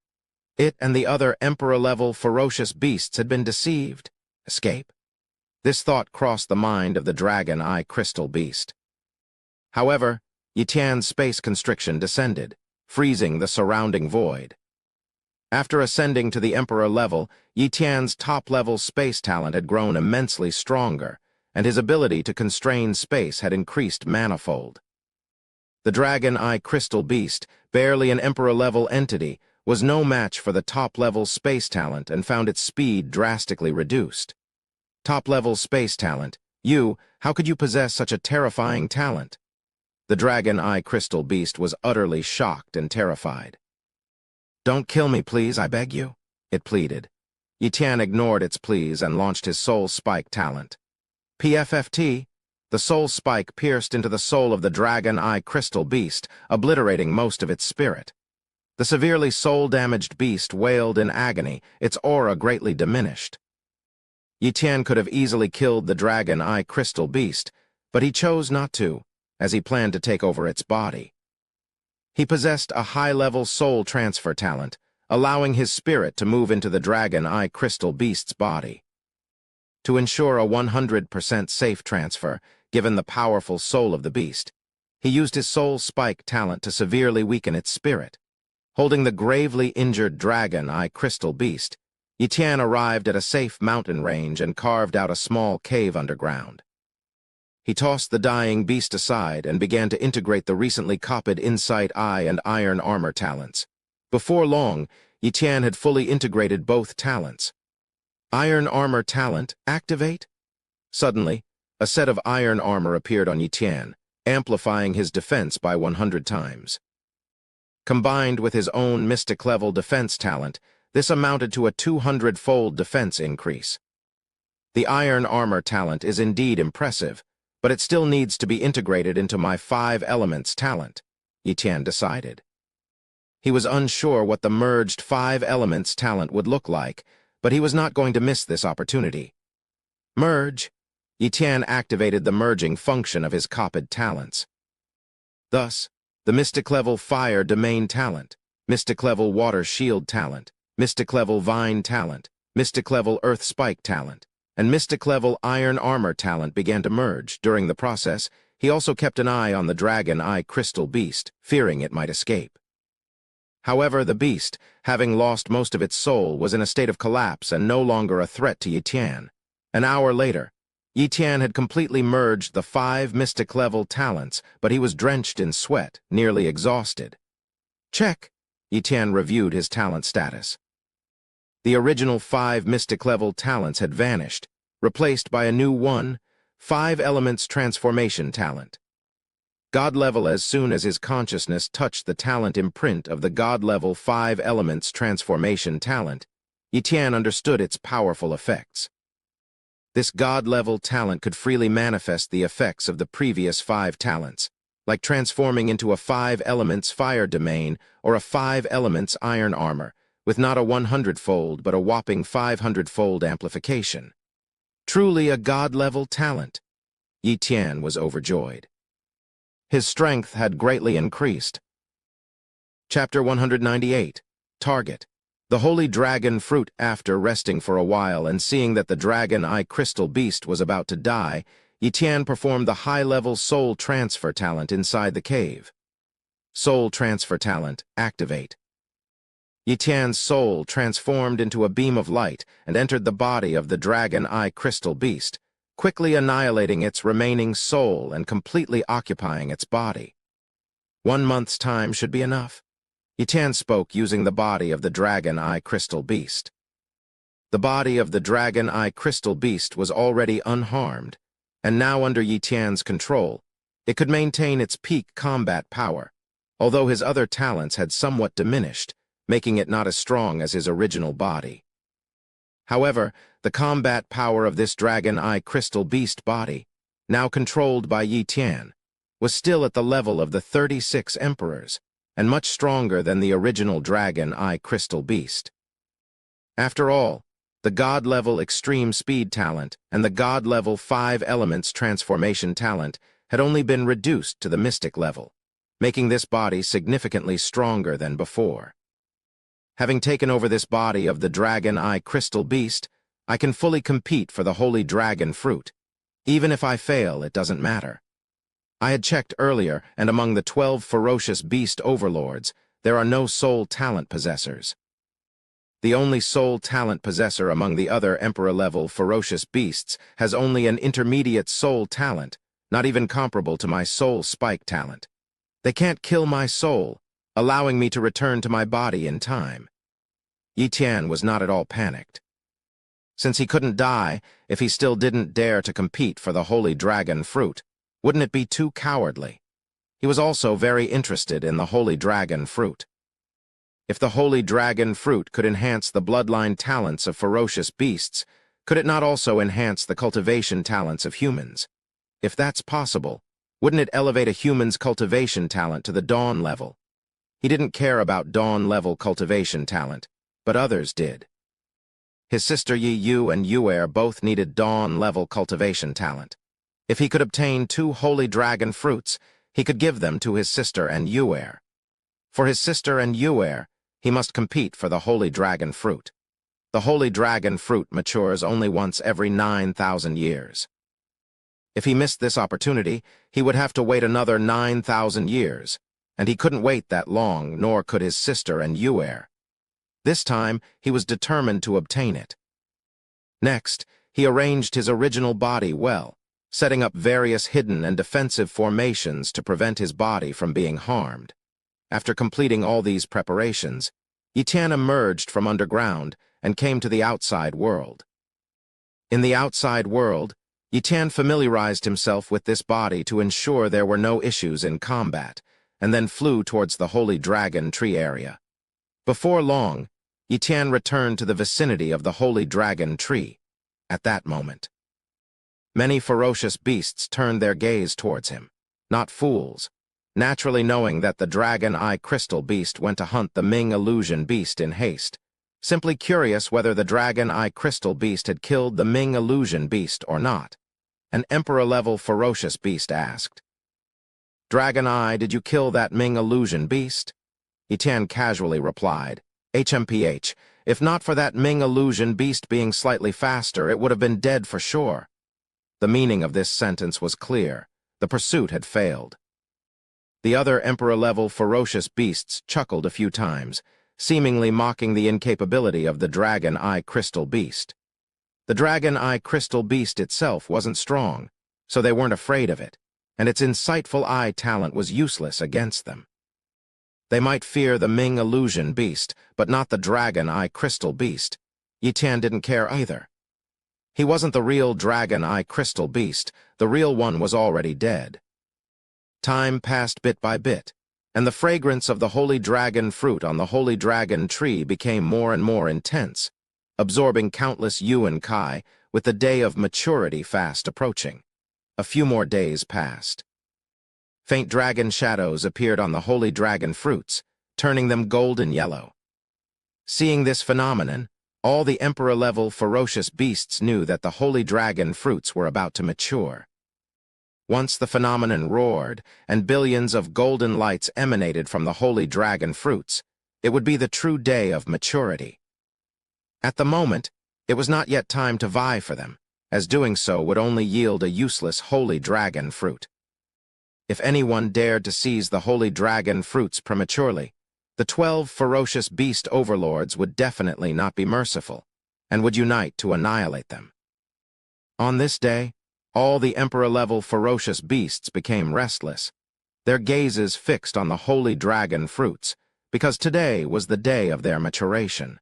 Speaker 1: It and the other Emperor-level ferocious beasts had been deceived. Escape? This thought crossed the mind of the Dragon Eye Crystal Beast. However, Yi space constriction descended, freezing the surrounding void. After ascending to the Emperor level, Yi top-level space talent had grown immensely stronger, and his ability to constrain space had increased manifold. The Dragon Eye Crystal Beast, barely an Emperor-level entity, was no match for the top-level space talent and found its speed drastically reduced. Top-level space talent, how could you possess such a terrifying talent? The Dragon Eye Crystal Beast was utterly shocked and terrified. Don't kill me, please, I beg you, it pleaded. Yi ignored its pleas and launched his Soul Spike talent. PFFT, the Soul Spike pierced into the soul of the Dragon Eye Crystal Beast, obliterating most of its spirit. The severely soul-damaged beast wailed in agony, its aura greatly diminished. Yi could have easily killed the Dragon Eye Crystal Beast, but he chose not to, as he planned to take over its body. He possessed a high-level soul transfer talent, allowing his spirit to move into the Dragon Eye Crystal Beast's body. To ensure a 100% safe transfer, given the powerful soul of the beast, he used his Soul Spike talent to severely weaken its spirit. Holding the gravely injured Dragon Eye Crystal Beast, Yi arrived at a safe mountain range and carved out a small cave underground. He tossed the dying beast aside and began to integrate the recently copied Insight Eye and Iron Armor talents. Before long, Yi had fully integrated both talents. Iron Armor talent, activate? Suddenly, a set of iron armor appeared on Yi, amplifying his defense by 100 times. Combined with his own mystic-level defense talent, this amounted to a 200-fold defense increase. The iron armor talent is indeed impressive, but it still needs to be integrated into my 5 elements talent, Yi Tian decided. He was unsure what the merged 5 elements talent would look like, but he was not going to miss this opportunity. Merge. Yi Tian activated the merging function of his copied talents. Thus, the mystic-level fire domain talent, mystic-level water shield talent, mystic-level vine talent, mystic-level earth spike talent, and mystic-level iron armor talent began to merge. During the process, he also kept an eye on the dragon eye crystal beast, fearing it might escape. However, the beast, having lost most of its soul, was in a state of collapse and no longer a threat to Yi Tian. An hour later, Yi Tian had completely merged the 5 mystic-level talents, but he was drenched in sweat, nearly exhausted. Check. Yi Tian reviewed his talent status. The original 5 mystic-level talents had vanished, replaced by a new 5 elements transformation talent. God level. As soon as his consciousness touched the talent imprint of the God level 5 elements transformation talent, Yi Tian understood its powerful effects. This God level talent could freely manifest the effects of the previous 5 talents, like transforming into a 5 elements fire domain or a 5 elements iron armor, with not a 100-fold but a whopping 500-fold amplification. Truly a God-level talent. Yi Tian was overjoyed. His strength had greatly increased. Chapter 198. Target. The Holy Dragon Fruit. After resting for a while and seeing that the Dragon Eye Crystal Beast was about to die, Yi Tian performed the high-level Soul Transfer talent inside the cave. Soul Transfer talent. Activate. Yi Tian's soul transformed into a beam of light and entered the body of the Dragon Eye Crystal Beast, quickly annihilating its remaining soul and completely occupying its body. 1 month's time should be enough. Yi Tian spoke using the body of the Dragon Eye Crystal Beast. The body of the Dragon Eye Crystal Beast was already unharmed, and now under Yi Tian's control, it could maintain its peak combat power, although his other talents had somewhat diminished, making it not as strong as his original body. However, the combat power of this Dragon Eye Crystal Beast body, now controlled by Yi Tian, was still at the level of the 36 Emperors, and much stronger than the original Dragon Eye Crystal Beast. After all, the God-level Extreme Speed talent and the God-level 5 Elements Transformation talent had only been reduced to the Mystic level, making this body significantly stronger than before. Having taken over this body of the Dragon Eye Crystal Beast, I can fully compete for the Holy Dragon Fruit. Even if I fail, it doesn't matter. I had checked earlier, and among the 12 ferocious beast overlords, there are no soul talent possessors. The only soul talent possessor among the other Emperor-level ferocious beasts has only an intermediate soul talent, not even comparable to my soul spike talent. They can't kill my soul, allowing me to return to my body in time. Yi Tian was not at all panicked. Since he couldn't die if he still didn't dare to compete for the Holy Dragon Fruit, wouldn't it be too cowardly? He was also very interested in the Holy Dragon Fruit. If the Holy Dragon Fruit could enhance the bloodline talents of ferocious beasts, could it not also enhance the cultivation talents of humans? If that's possible, wouldn't it elevate a human's cultivation talent to the Dawn level? He didn't care about Dawn-level cultivation talent, but others did. His sister Yi Yu and Yuer both needed Dawn-level cultivation talent. If he could obtain 2 Holy Dragon Fruits, he could give them to his sister and Yuer. For his sister and Yuer, he must compete for the Holy Dragon Fruit. The Holy Dragon Fruit matures only once every 9,000 years. If he missed this opportunity, he would have to wait another 9,000 years, and he couldn't wait that long, nor could his sister and Yuer. This time, he was determined to obtain it. Next, he arranged his original body well, setting up various hidden and defensive formations to prevent his body from being harmed. After completing all these preparations, Yi Tian emerged from underground and came to the outside world. In the outside world, Yi Tian familiarized himself with this body to ensure there were no issues in combat, and then flew towards the holy dragon tree area. Before long, Yi returned to the vicinity of the holy dragon tree. At that moment, many ferocious beasts turned their gaze towards him. Not fools, naturally knowing that the Dragon Eye Crystal Beast went to hunt the Ming Illusion Beast in haste, simply curious whether the Dragon Eye Crystal Beast had killed the Ming Illusion Beast or not. An Emperor-level ferocious beast asked, "Dragon Eye, did you kill that Ming Illusion Beast?" Yi casually replied, "HMPH, if not for that Ming Illusion Beast being slightly faster, it would have been dead for sure." The meaning of this sentence was clear. The pursuit had failed. The other Emperor-level ferocious beasts chuckled a few times, seemingly mocking the incapability of the Dragon Eye Crystal Beast. The Dragon Eye Crystal Beast itself wasn't strong, so they weren't afraid of it, and its insightful eye talent was useless against them. They might fear the Ming Illusion Beast, but not the Dragon Eye Crystal Beast. Yi didn't care either. He wasn't the real Dragon Eye Crystal Beast. The real one was already dead. Time passed bit by bit, and the fragrance of the holy dragon fruit on the holy dragon tree became more and more intense, absorbing countless yuan kai, with the day of maturity fast approaching. A few more days passed. Faint dragon shadows appeared on the holy dragon fruits, turning them golden yellow. Seeing this phenomenon, all the Emperor-level ferocious beasts knew that the holy dragon fruits were about to mature. Once the phenomenon roared, and billions of golden lights emanated from the holy dragon fruits, it would be the true day of maturity. At the moment, it was not yet time to vie for them, as doing so would only yield a useless holy dragon fruit. If anyone dared to seize the holy dragon fruits prematurely, the 12 ferocious beast overlords would definitely not be merciful, and would unite to annihilate them. On this day, all the Emperor-level ferocious beasts became restless, their gazes fixed on the holy dragon fruits, because today was the day of their maturation.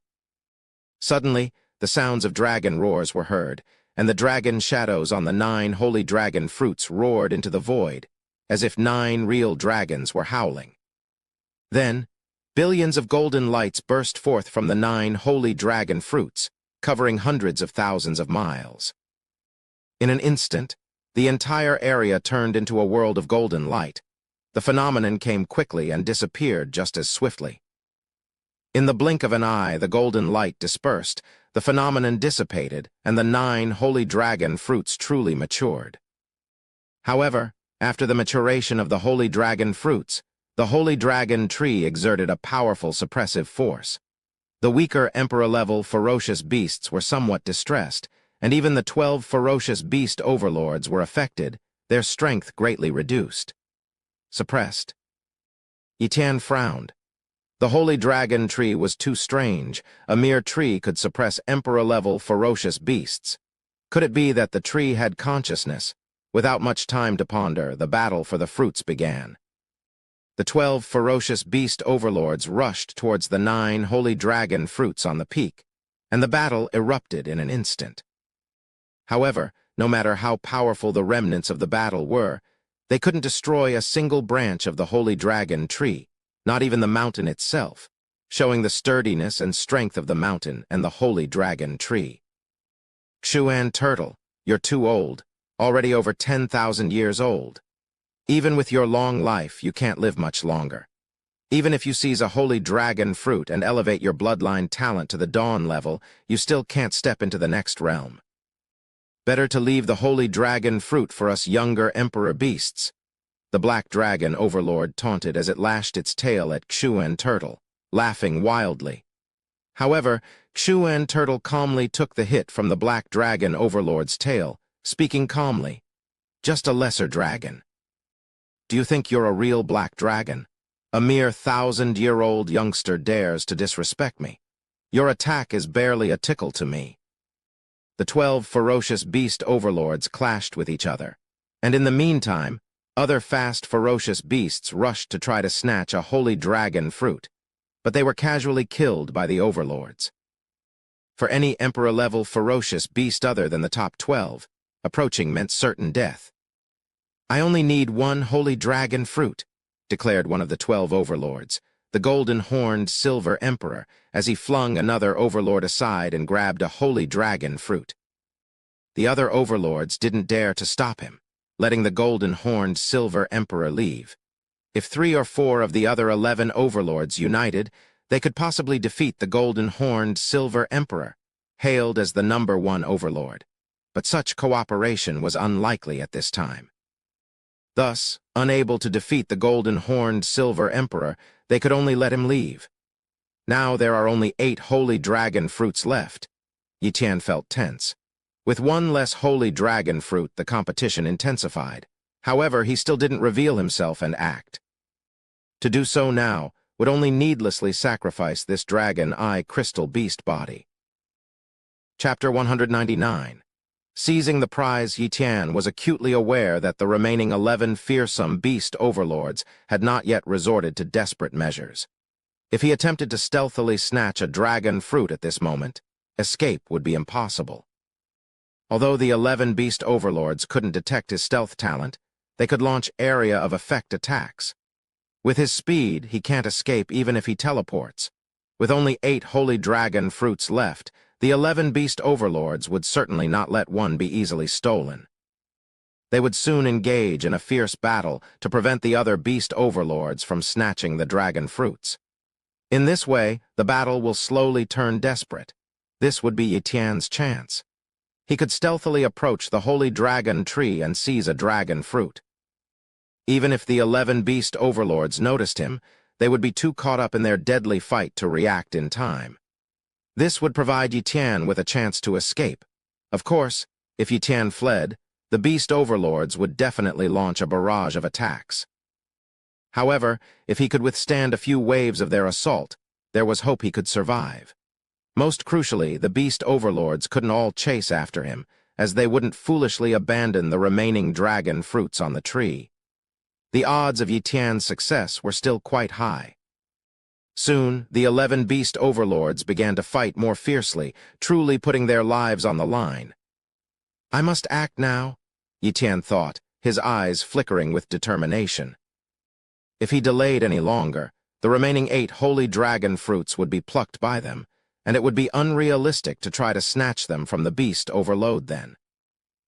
Speaker 1: Suddenly, the sounds of dragon roars were heard, and the dragon shadows on the 9 holy dragon fruits roared into the void, as if 9 real dragons were howling. Then, billions of golden lights burst forth from the 9 holy dragon fruits, covering hundreds of thousands of miles. In an instant, the entire area turned into a world of golden light. The phenomenon came quickly and disappeared just as swiftly. In the blink of an eye, the golden light dispersed, the phenomenon dissipated, and the 9 holy dragon fruits truly matured. However, after the maturation of the holy dragon fruits, the holy dragon tree exerted a powerful suppressive force. The weaker Emperor-level ferocious beasts were somewhat distressed, and even the 12 ferocious beast overlords were affected, their strength greatly reduced. Suppressed. Yi frowned. The holy dragon tree was too strange. A mere tree could suppress Emperor-level ferocious beasts. Could it be that the tree had consciousness? Without much time to ponder, the battle for the fruits began. The 12 ferocious beast overlords rushed towards the 9 holy dragon fruits on the peak, and the battle erupted in an instant. However, no matter how powerful the remnants of the battle were, they couldn't destroy a single branch of the holy dragon tree, not even the mountain itself, showing the sturdiness and strength of the mountain and the holy dragon tree. Xuan Turtle, you're too old, already over 10,000 years old. Even with your long life, you can't live much longer. Even if you seize a holy dragon fruit and elevate your bloodline talent to the dawn level, you still can't step into the next realm. Better to leave the holy dragon fruit for us younger emperor beasts. The black dragon overlord taunted as it lashed its tail at Xuan Turtle, laughing wildly. However, Xuan Turtle calmly took the hit from the black dragon overlord's tail, speaking calmly, "Just a lesser dragon. Do you think you're a real black dragon? A mere 1,000-year-old youngster dares to disrespect me. Your attack is barely a tickle to me." The 12 ferocious beast overlords clashed with each other, and in the meantime, other fast ferocious beasts rushed to try to snatch a holy dragon fruit, but they were casually killed by the overlords. For any emperor-level ferocious beast other than the top 12, approaching meant certain death. "I only need 1 holy dragon fruit. declared one of the 12 overlords, the golden-horned silver emperor, as he flung another overlord aside and grabbed a holy dragon fruit. The other overlords didn't dare to stop him, letting the golden-horned silver emperor leave. If 3 or 4 of the other 11 overlords united, they could possibly defeat the golden-horned silver emperor, hailed as the #1 overlord. But such cooperation was unlikely at this time. Thus, unable to defeat the golden-horned silver emperor, they could only let him leave. Now there are only 8 holy dragon fruits left. Yi Tian felt tense. With 1 less holy dragon fruit, the competition intensified. However, he still didn't reveal himself and act. To do so now would only needlessly sacrifice this dragon eye crystal beast body. Chapter 199. Seizing the prize, Yi Tian was acutely aware that the remaining 11 fearsome beast overlords had not yet resorted to desperate measures. If he attempted to stealthily snatch a dragon fruit at this moment, escape would be impossible. Although the 11 beast overlords couldn't detect his stealth talent, they could launch area of effect attacks. With his speed, he can't escape even if he teleports. With only 8 holy dragon fruits left, the 11 beast overlords would certainly not let one be easily stolen. They would soon engage in a fierce battle to prevent the other beast overlords from snatching the dragon fruits. In this way, the battle will slowly turn desperate. This would be Yi Tian's chance. He could stealthily approach the holy dragon tree and seize a dragon fruit. Even if the 11 beast overlords noticed him, they would be too caught up in their deadly fight to react in time. This would provide Yi Tian with a chance to escape. Of course, if Yi Tian fled, the beast overlords would definitely launch a barrage of attacks. However, if he could withstand a few waves of their assault, there was hope he could survive. Most crucially, the beast overlords couldn't all chase after him, as they wouldn't foolishly abandon the remaining dragon fruits on the tree. The odds of Yi Tian's success were still quite high. Soon, the 11 beast overlords began to fight more fiercely, truly putting their lives on the line. I must act now, Yi Tian thought, his eyes flickering with determination. If he delayed any longer, the remaining 8 holy dragon fruits would be plucked by them, and it would be unrealistic to try to snatch them from the beast overload then.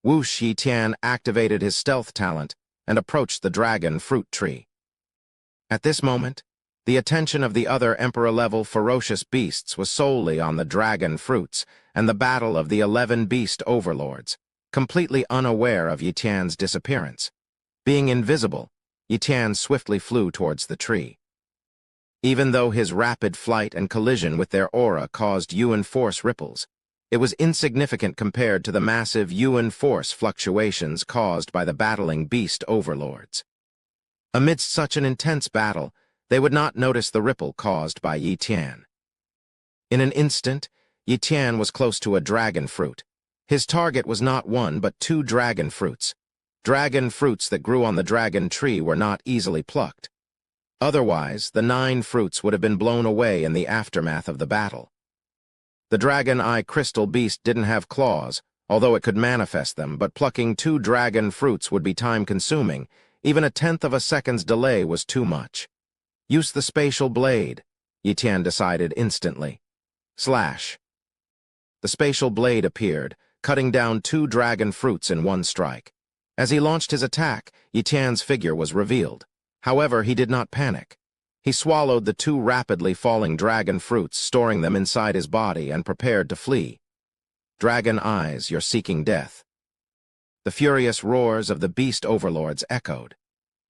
Speaker 1: Whoosh, Yi Tian activated his stealth talent and approached the dragon fruit tree. At this moment, the attention of the other emperor-level ferocious beasts was solely on the dragon fruits and the battle of the 11 beast overlords, completely unaware of Yi Tian's disappearance. Being invisible, Yi Tian swiftly flew towards the tree. Even though his rapid flight and collision with their aura caused Yuan force ripples, it was insignificant compared to the massive Yuan force fluctuations caused by the battling beast overlords. Amidst such an intense battle, they would not notice the ripple caused by Yi Tian. In an instant, Yi Tian was close to a dragon fruit. His target was not 1 but 2 dragon fruits. Dragon fruits that grew on the dragon tree were not easily plucked. Otherwise, the 9 fruits would have been blown away in the aftermath of the battle. The dragon eye crystal beast didn't have claws, although it could manifest them, but plucking 2 dragon fruits would be time-consuming. Even a 1/10 of a second's delay was too much. Use the spatial blade, Yi Tian decided instantly. Slash. The spatial blade appeared, cutting down 2 dragon fruits in one strike. As he launched his attack, Yi Tian's figure was revealed. However, he did not panic. He swallowed the 2 rapidly falling dragon fruits, storing them inside his body, and prepared to flee. Dragon eyes, you're seeking death. The furious roars of the beast overlords echoed.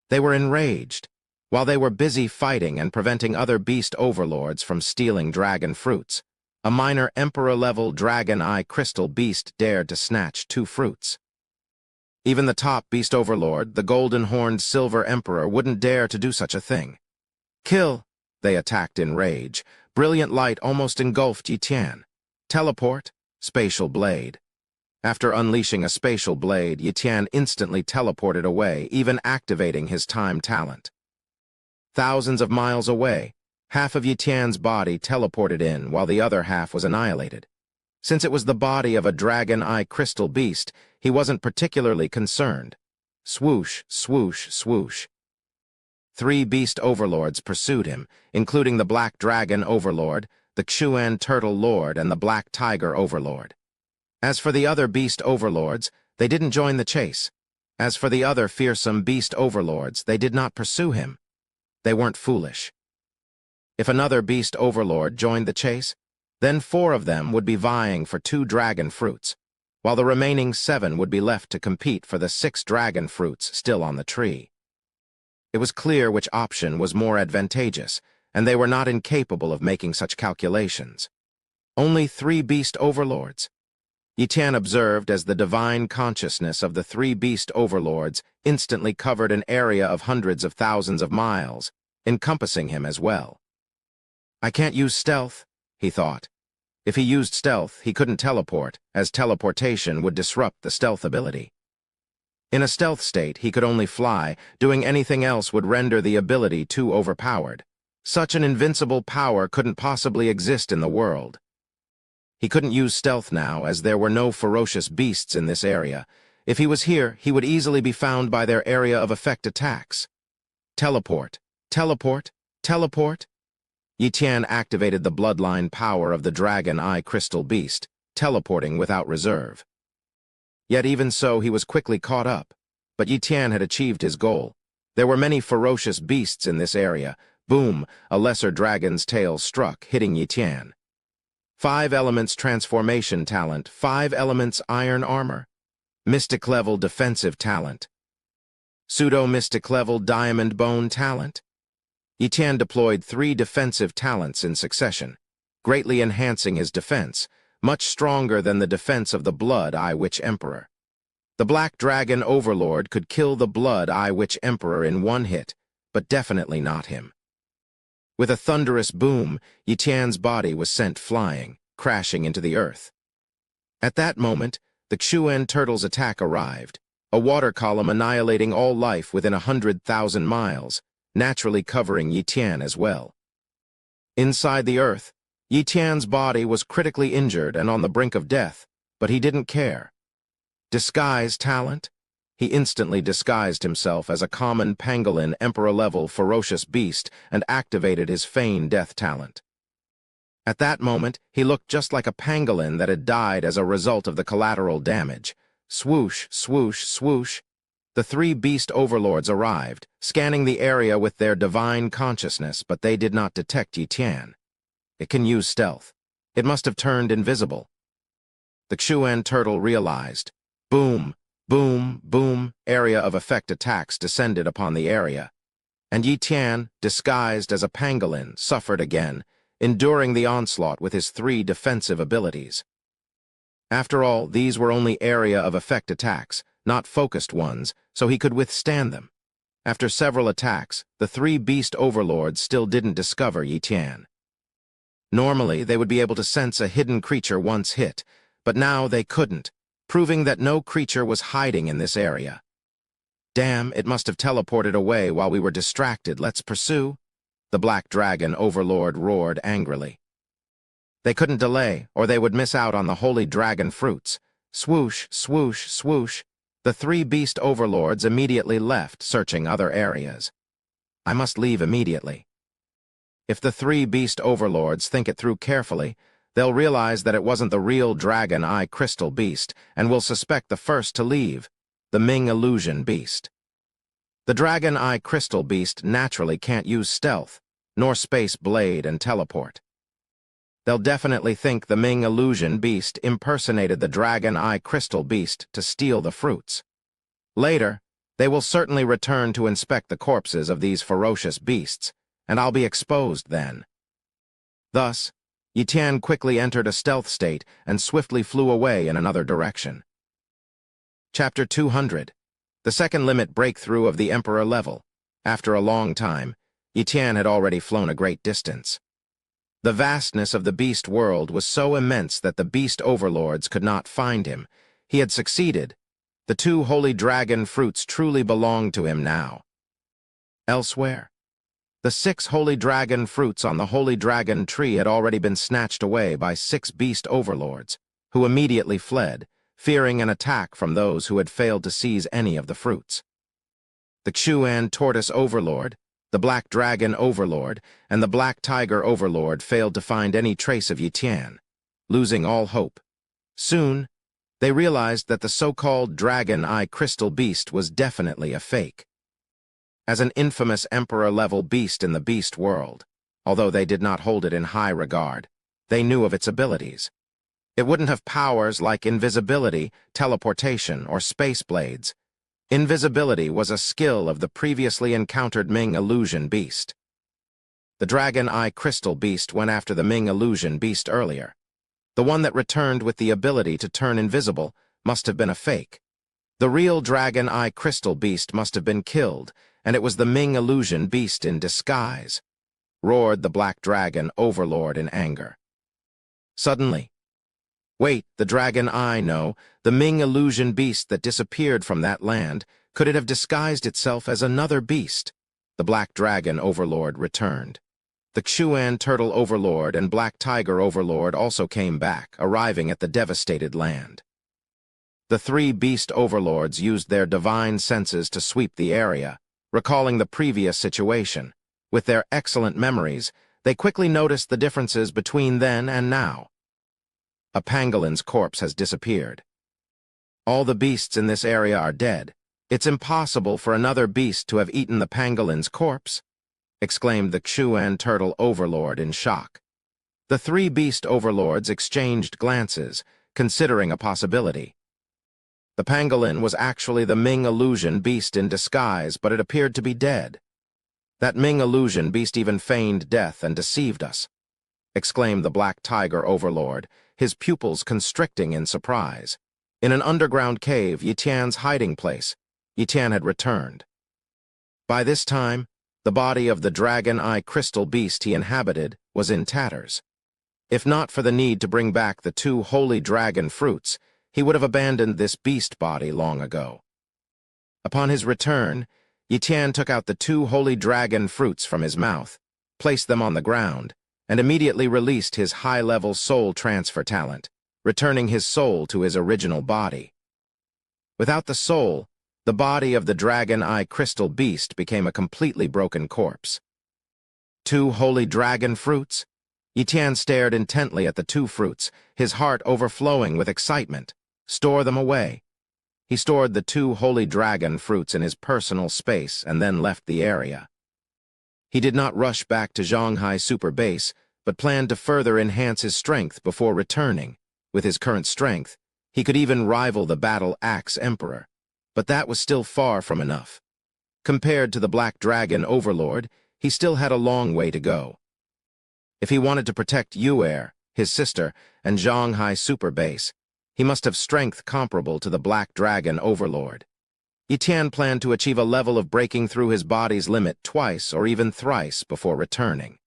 Speaker 1: They were enraged. While they were busy fighting and preventing other beast overlords from stealing dragon fruits, a minor emperor-level dragon eye crystal beast dared to snatch 2 fruits. Even the top beast overlord, the golden-horned silver emperor, wouldn't dare to do such a thing. Kill, they attacked in rage. Brilliant light almost engulfed Yi Tian. Teleport, spatial blade. After unleashing a spatial blade, Yi Tian instantly teleported away, even activating his time talent. Thousands of miles away, half of Yi Tian's body teleported in while the other half was annihilated. Since it was the body of a dragon eye crystal beast, he wasn't particularly concerned. Swoosh, swoosh, swoosh. 3 beast overlords pursued him, including the Black Dragon Overlord, the Xuan Turtle Lord, and the Black Tiger Overlord. As for the other beast overlords, they didn't join the chase. As for the other fearsome beast overlords, they did not pursue him. They weren't foolish. If another beast overlord joined the chase, then 4 of them would be vying for 2 dragon fruits, while the remaining 7 would be left to compete for the 6 dragon fruits still on the tree. It was clear which option was more advantageous, and they were not incapable of making such calculations. Only 3 beast overlords. Yi Tian observed as the divine consciousness of the 3 beast overlords instantly covered an area of hundreds of thousands of miles, encompassing him as well. I can't use stealth, he thought. If he used stealth, he couldn't teleport, as teleportation would disrupt the stealth ability. In a stealth state, he could only fly. Doing anything else would render the ability too overpowered. Such an invincible power couldn't possibly exist in the world. He couldn't use stealth now, as there were no ferocious beasts in this area. If he was here, he would easily be found by their area of effect attacks. Teleport, teleport, teleport. Yi Tian activated the bloodline power of the Dragon Eye Crystal Beast, teleporting without reserve. Yet even so, he was quickly caught up. But Yi Tian had achieved his goal. There were many ferocious beasts in this area. Boom, a lesser dragon's tail struck, hitting Yi Tian. 5 elements transformation talent, 5 elements iron armor. Mystic level defensive talent. Pseudo-mystic level diamond bone talent. Yi Tian deployed 3 defensive talents in succession, greatly enhancing his defense, much stronger than the defense of the Blood Eye Witch Emperor. The Black Dragon Overlord could kill the Blood Eye Witch Emperor in 1 hit, but definitely not him. With a thunderous boom, Yi Tian's body was sent flying, crashing into the earth. At that moment, the Xuan Turtle's attack arrived, a water column annihilating all life within 100,000 miles, naturally covering Yi Tian as well. Inside the earth, Yi Tian's body was critically injured and on the brink of death, but he didn't care. Disguise talent? He instantly disguised himself as a common pangolin emperor-level ferocious beast and activated his feign death talent. At that moment, he looked just like a pangolin that had died as a result of the collateral damage. Swoosh, swoosh, swoosh. The 3 beast overlords arrived, scanning the area with their divine consciousness, but they did not detect Yi Tian. It can use stealth. It must have turned invisible. The Xuan Turtle realized. Boom, boom, boom, area of effect attacks descended upon the area. And Yi Tian, disguised as a pangolin, suffered again, enduring the onslaught with his 3 defensive abilities. After all, these were only area of effect attacks, not focused ones, so he could withstand them. After several attacks, the 3 beast overlords still didn't discover Yi Tian. Normally, they would be able to sense a hidden creature once hit, but now they couldn't, proving that no creature was hiding in this area. Damn, it must have teleported away while we were distracted. Let's pursue. The Black Dragon Overlord roared angrily. They couldn't delay, or they would miss out on the holy dragon fruits. Swoosh, swoosh, swoosh. The 3 beast overlords immediately left, searching other areas. I must leave immediately. If the 3 beast overlords think it through carefully, they'll realize that it wasn't the real Dragon Eye Crystal Beast, and will suspect the first to leave, the Ming Illusion Beast. The Dragon Eye Crystal Beast naturally can't use stealth, nor space blade and teleport. They'll definitely think the Ming Illusion Beast impersonated the Dragon Eye Crystal Beast to steal the fruits. Later, they will certainly return to inspect the corpses of these ferocious beasts, and I'll be exposed then. Thus, Yi Tian quickly entered a stealth state and swiftly flew away in another direction. Chapter 200. The second limit breakthrough of the Emperor level. After a long time, Yi Tian had already flown a great distance. The vastness of the beast world was so immense that the beast overlords could not find him. He had succeeded. The 2 holy dragon fruits truly belonged to him now. Elsewhere, the 6 holy dragon fruits on the holy dragon tree had already been snatched away by 6 beast overlords, who immediately fled, fearing an attack from those who had failed to seize any of the fruits. The Xuan tortoise overlord, the Black Dragon Overlord, and the Black Tiger Overlord failed to find any trace of Yi Tian, losing all hope. Soon, they realized that the so-called Dragon Eye Crystal Beast was definitely a fake. As an infamous Emperor-level beast in the beast world, although they did not hold it in high regard, they knew of its abilities. It wouldn't have powers like invisibility, teleportation, or space blades. Invisibility was a skill of the previously encountered Ming Illusion Beast. The Dragon Eye Crystal Beast went after the Ming Illusion Beast earlier. The one that returned with the ability to turn invisible must have been a fake. The real Dragon Eye Crystal Beast must have been killed, and it was the Ming Illusion Beast in disguise, roared the Black Dragon Overlord in anger. Suddenly, wait, the Dragon Eye, no, the Ming Illusion Beast that disappeared from that land, could it have disguised itself as another beast? The Black Dragon Overlord returned. The Xuan Turtle Overlord and Black Tiger Overlord also came back, arriving at the devastated land. The three beast overlords used their divine senses to sweep the area, recalling the previous situation. With their excellent memories, they quickly noticed the differences between then and now. A pangolin's corpse has disappeared. All the beasts in this area are dead. It's impossible for another beast to have eaten the pangolin's corpse, exclaimed the Xuan Turtle Overlord in shock. The three beast overlords exchanged glances, considering a possibility. The pangolin was actually the Ming Illusion Beast in disguise, but it appeared to be dead. That Ming Illusion Beast even feigned death and deceived us, exclaimed the Black Tiger Overlord, his pupils constricting in surprise. In an underground cave, Yi Tian's hiding place, Yi Tian had returned. By this time, the body of the Dragon Eye Crystal Beast he inhabited was in tatters. If not for the need to bring back the two holy dragon fruits, he would have abandoned this beast body long ago. Upon his return, Yi Tian took out the two holy dragon fruits from his mouth, placed them on the ground, and immediately released his high-level soul transfer talent, returning his soul to his original body. Without the soul, the body of the Dragon Eye Crystal Beast became a completely broken corpse. Two holy dragon fruits? Yi Tian stared intently at the two fruits, his heart overflowing with excitement. Store them away. He stored the two holy dragon fruits in his personal space and then left the area. He did not rush back to Zhonghai Super Base, but planned to further enhance his strength before returning. With his current strength, he could even rival the Battle Axe Emperor. But that was still far from enough. Compared to the Black Dragon Overlord, he still had a long way to go. If he wanted to protect Yuer, his sister, and Zhonghai Super Base, he must have strength comparable to the Black Dragon Overlord. Yi Tian planned to achieve a level of breaking through his body's limit twice or even thrice before returning.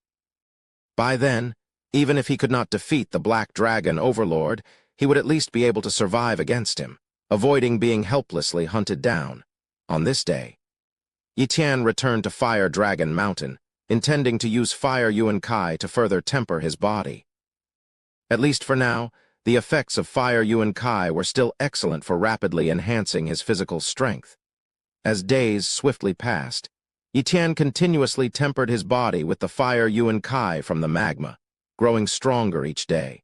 Speaker 1: By then, even if he could not defeat the Black Dragon Overlord, he would at least be able to survive against him, avoiding being helplessly hunted down. On this day, Yi Tian returned to Fire Dragon Mountain, intending to use Fire Yuan Kai to further temper his body. At least for now, the effects of Fire Yuan Kai were still excellent for rapidly enhancing his physical strength. As days swiftly passed, Yi Tian continuously tempered his body with the Fire Yuan Kai from the magma, growing stronger each day.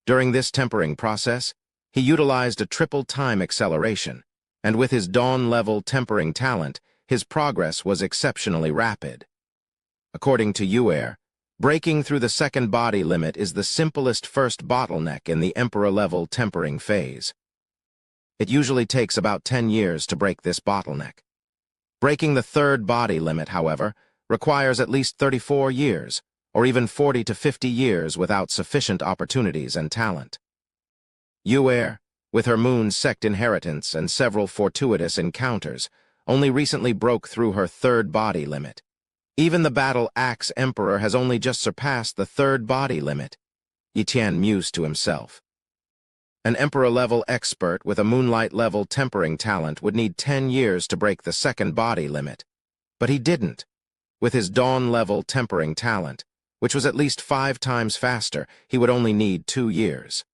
Speaker 1: During this tempering process, he utilized a triple time acceleration, and with his dawn-level tempering talent, his progress was exceptionally rapid. According to Yuer, breaking through the second body limit is the simplest first bottleneck in the Emperor-level tempering phase. It usually takes about 10 years to break this bottleneck. Breaking the third body limit, however, requires at least 34 years, or even 40 to 50 years without sufficient opportunities and talent. Yuer, with her moon sect inheritance and several fortuitous encounters, only recently broke through her third body limit. Even the Battle Axe Emperor has only just surpassed the third body limit, Yi Tian mused to himself. An Emperor-level expert with a Moonlight-level tempering talent would need 10 years to break the second body limit. But he didn't. With his Dawn-level tempering talent, which was at least 5 times faster, he would only need 2 years.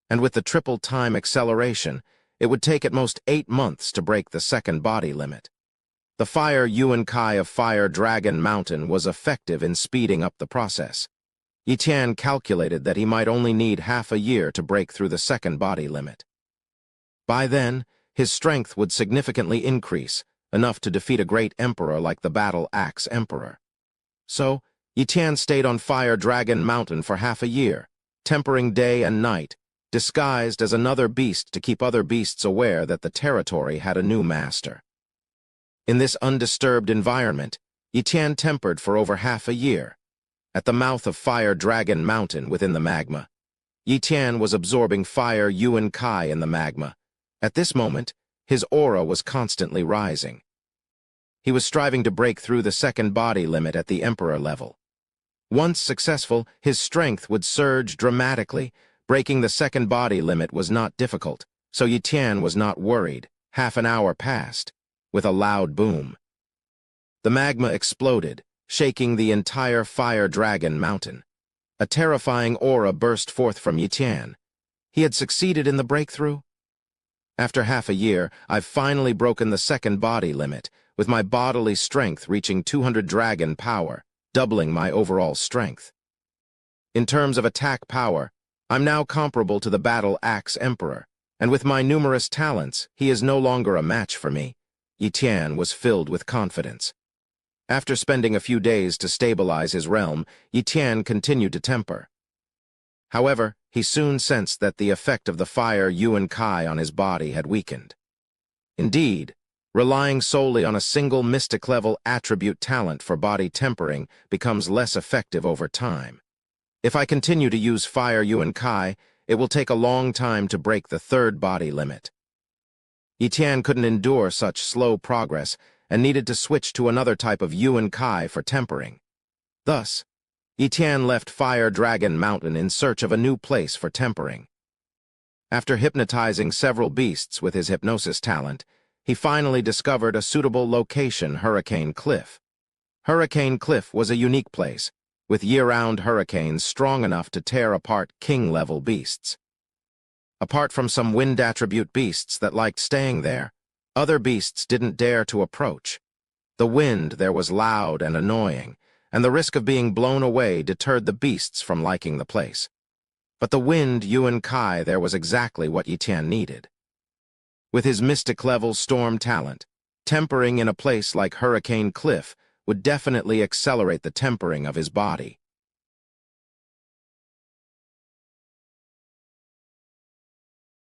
Speaker 1: And with the triple time acceleration, it would take at most 8 months to break the second body limit. The fire Yuan Kai of Fire Dragon Mountain was effective in speeding up the process. Yi Tian calculated that he might only need half a year to break through the second body limit. By then, his strength would significantly increase, enough to defeat a great emperor like the Battle Axe Emperor. So, Yi Tian stayed on Fire Dragon Mountain for half a year, tempering day and night, disguised as another beast to keep other beasts aware that the territory had a new master. In this undisturbed environment, Yi Tian tempered for over half a year. At the mouth of Fire Dragon Mountain within the magma, Yi Tian was absorbing fire Yuan Kai in the magma. At this moment, his aura was constantly rising. He was striving to break through the second body limit at the Emperor level. Once successful, his strength would surge dramatically. Breaking the second body limit was not difficult, so Yi Tian was not worried. Half an hour passed, with a loud boom. The magma exploded, shaking the entire Fire Dragon Mountain. A terrifying aura burst forth from Yi Tian. He had succeeded in the breakthrough. After half a year, I've finally broken the second body limit, with my bodily strength reaching 200 dragon power, doubling my overall strength. In terms of attack power, I'm now comparable to the Battle Axe Emperor, and with my numerous talents, he is no longer a match for me. Yi Tian was filled with confidence. After spending a few days to stabilize his realm, Yi Tian continued to temper. However, he soon sensed that the effect of the fire Yuan Kai on his body had weakened. Indeed, relying solely on a single mystic-level attribute talent for body tempering becomes less effective over time. If I continue to use fire Yuan Kai, it will take a long time to break the third body limit. Yi Tian couldn't endure such slow progress and needed to switch to another type of Yuan Kai for tempering. Thus, Yi Tian left Fire Dragon Mountain in search of a new place for tempering. After hypnotizing several beasts with his hypnosis talent, he finally discovered a suitable location, Hurricane Cliff. Hurricane Cliff was a unique place, with year-round hurricanes strong enough to tear apart king-level beasts. Apart from some wind attribute beasts that liked staying there, other beasts didn't dare to approach. The wind there was loud and annoying, and the risk of being blown away deterred the beasts from liking the place. But the wind Yuan Kai there was exactly what Yi Tian needed. With his mystic-level storm talent, tempering in a place like Hurricane Cliff would definitely accelerate the tempering of his body.